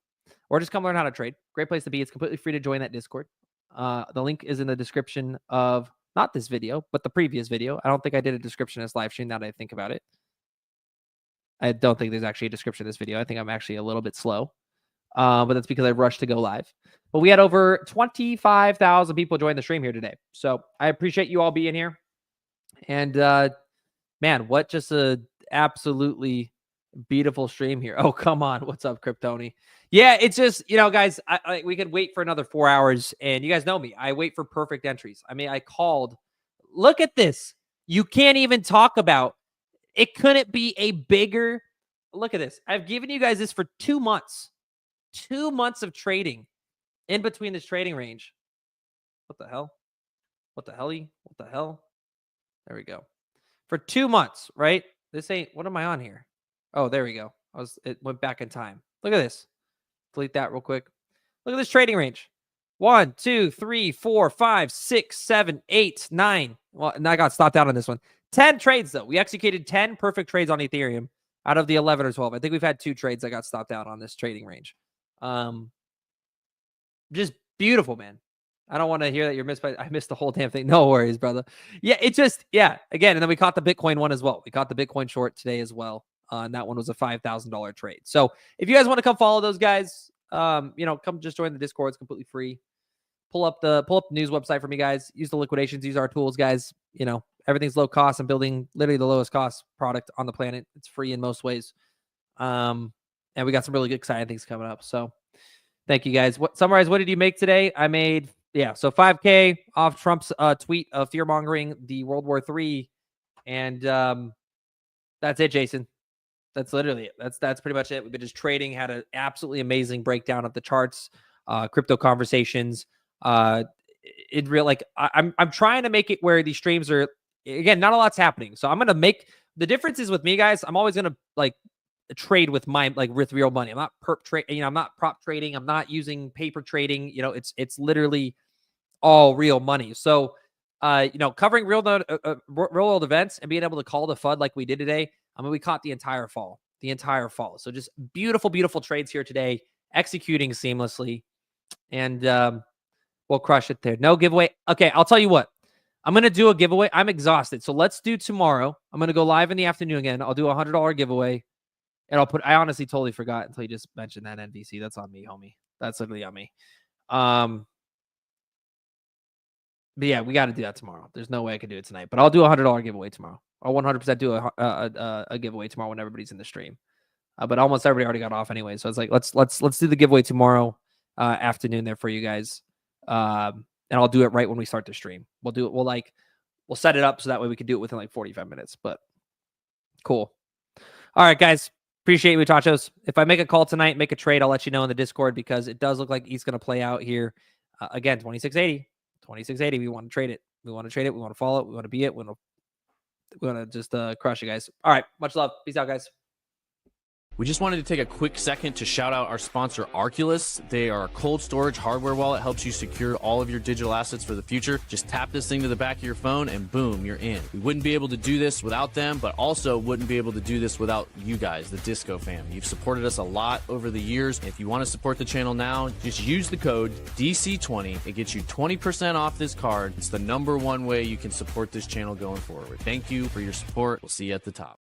or just come learn how to trade. Great place to be. It's completely free to join that Discord. The link is in the description of not this video, but the previous video. I don't think I did a description as live stream now that I think about it. I don't think there's actually a description of this video. I think I'm actually a little bit slow. but that's because I rushed to go live. But we had over 25,000 people join the stream here today. So I appreciate you all being here. And man, what just a absolutely beautiful stream here. Oh, come on. What's up, Kryptoni? Yeah, it's just, guys, we could wait for another 4 hours. And you guys know me. I wait for perfect entries. I mean, I called. Look at this. You can't even talk about. It couldn't be a bigger. Look at this. I've given you guys this for 2 months. 2 months of trading in between this trading range. What the hell? What the helly? What the hell? There we go. For 2 months, right? This ain't, what am I on here? Oh, there we go. It went back in time. Look at this. Delete that real quick. Look at this trading range. 1, 2, 3, 4, 5, 6, 7, 8, 9. Well, and I got stopped out on this one. 10 trades, though. We executed 10 perfect trades on Ethereum out of the 11 or 12. I think we've had 2 trades that got stopped out on this trading range. Just beautiful, man. I don't want to hear that you're missed by. I missed the whole damn thing. No worries, brother. Yeah, it just, again, and then we caught the Bitcoin one as well. We caught the Bitcoin short today as well. And that one was a $5,000 trade. So if you guys want to come follow those guys, come just join the Discord. It's completely free. Pull up the news website for me, guys. Use the liquidations. Use our tools, guys. Everything's low cost. I'm building literally the lowest cost product on the planet. It's free in most ways. And we got some really good, exciting things coming up. So thank you, guys. Summarize, what did you make today? I made, so 5K off Trump's tweet of fear-mongering the World War III. And that's it, Jason. That's literally it. That's pretty much it. We've been just trading, had an absolutely amazing breakdown of the charts, crypto conversations. I'm trying to make it where these streams are, again, not a lot's happening. So I'm going to make the differences with me, guys. I'm always going to trade with my, with real money. I'm not I'm not prop trading. I'm not using paper trading. It's literally all real money. So, covering real world events and being able to call the FUD like we did today. We caught the entire fall. So just beautiful, beautiful trades here today, executing seamlessly. And we'll crush it there. No giveaway. Okay, I'll tell you what. I'm going to do a giveaway. I'm exhausted. So let's do tomorrow. I'm going to go live in the afternoon again. I'll do a $100 giveaway. And I honestly totally forgot until you just mentioned that NVC. That's on me, homie. That's literally on me. But yeah, we got to do that tomorrow. There's no way I can do it tonight. But I'll do a $100 giveaway tomorrow. I'll 100% do a giveaway tomorrow when everybody's in the stream. But almost everybody already got off anyway. So it's like, let's do the giveaway tomorrow afternoon there for you guys. And I'll do it right when we start the stream. We'll set it up so that way we can do it within 45 minutes. But cool. All right, guys. Appreciate you, muchachos. If I make a call tonight, make a trade, I'll let you know in the Discord because it does look like he's going to play out here. Again, 2680. 2680. We want to trade it. We want to trade it. We want to follow it. We want to be it. We want to just crush you guys. All right. Much love. Peace out, guys. We just wanted to take a quick second to shout out our sponsor, Arculus. They are a cold storage hardware wallet, helps you secure all of your digital assets for the future. Just tap this thing to the back of your phone and boom, you're in. We wouldn't be able to do this without them, but also wouldn't be able to do this without you guys, the Disco fam. You've supported us a lot over the years. If you want to support the channel now, just use the code DC20. It gets you 20% off this card. It's the #1 way you can support this channel going forward. Thank you for your support. We'll see you at the top.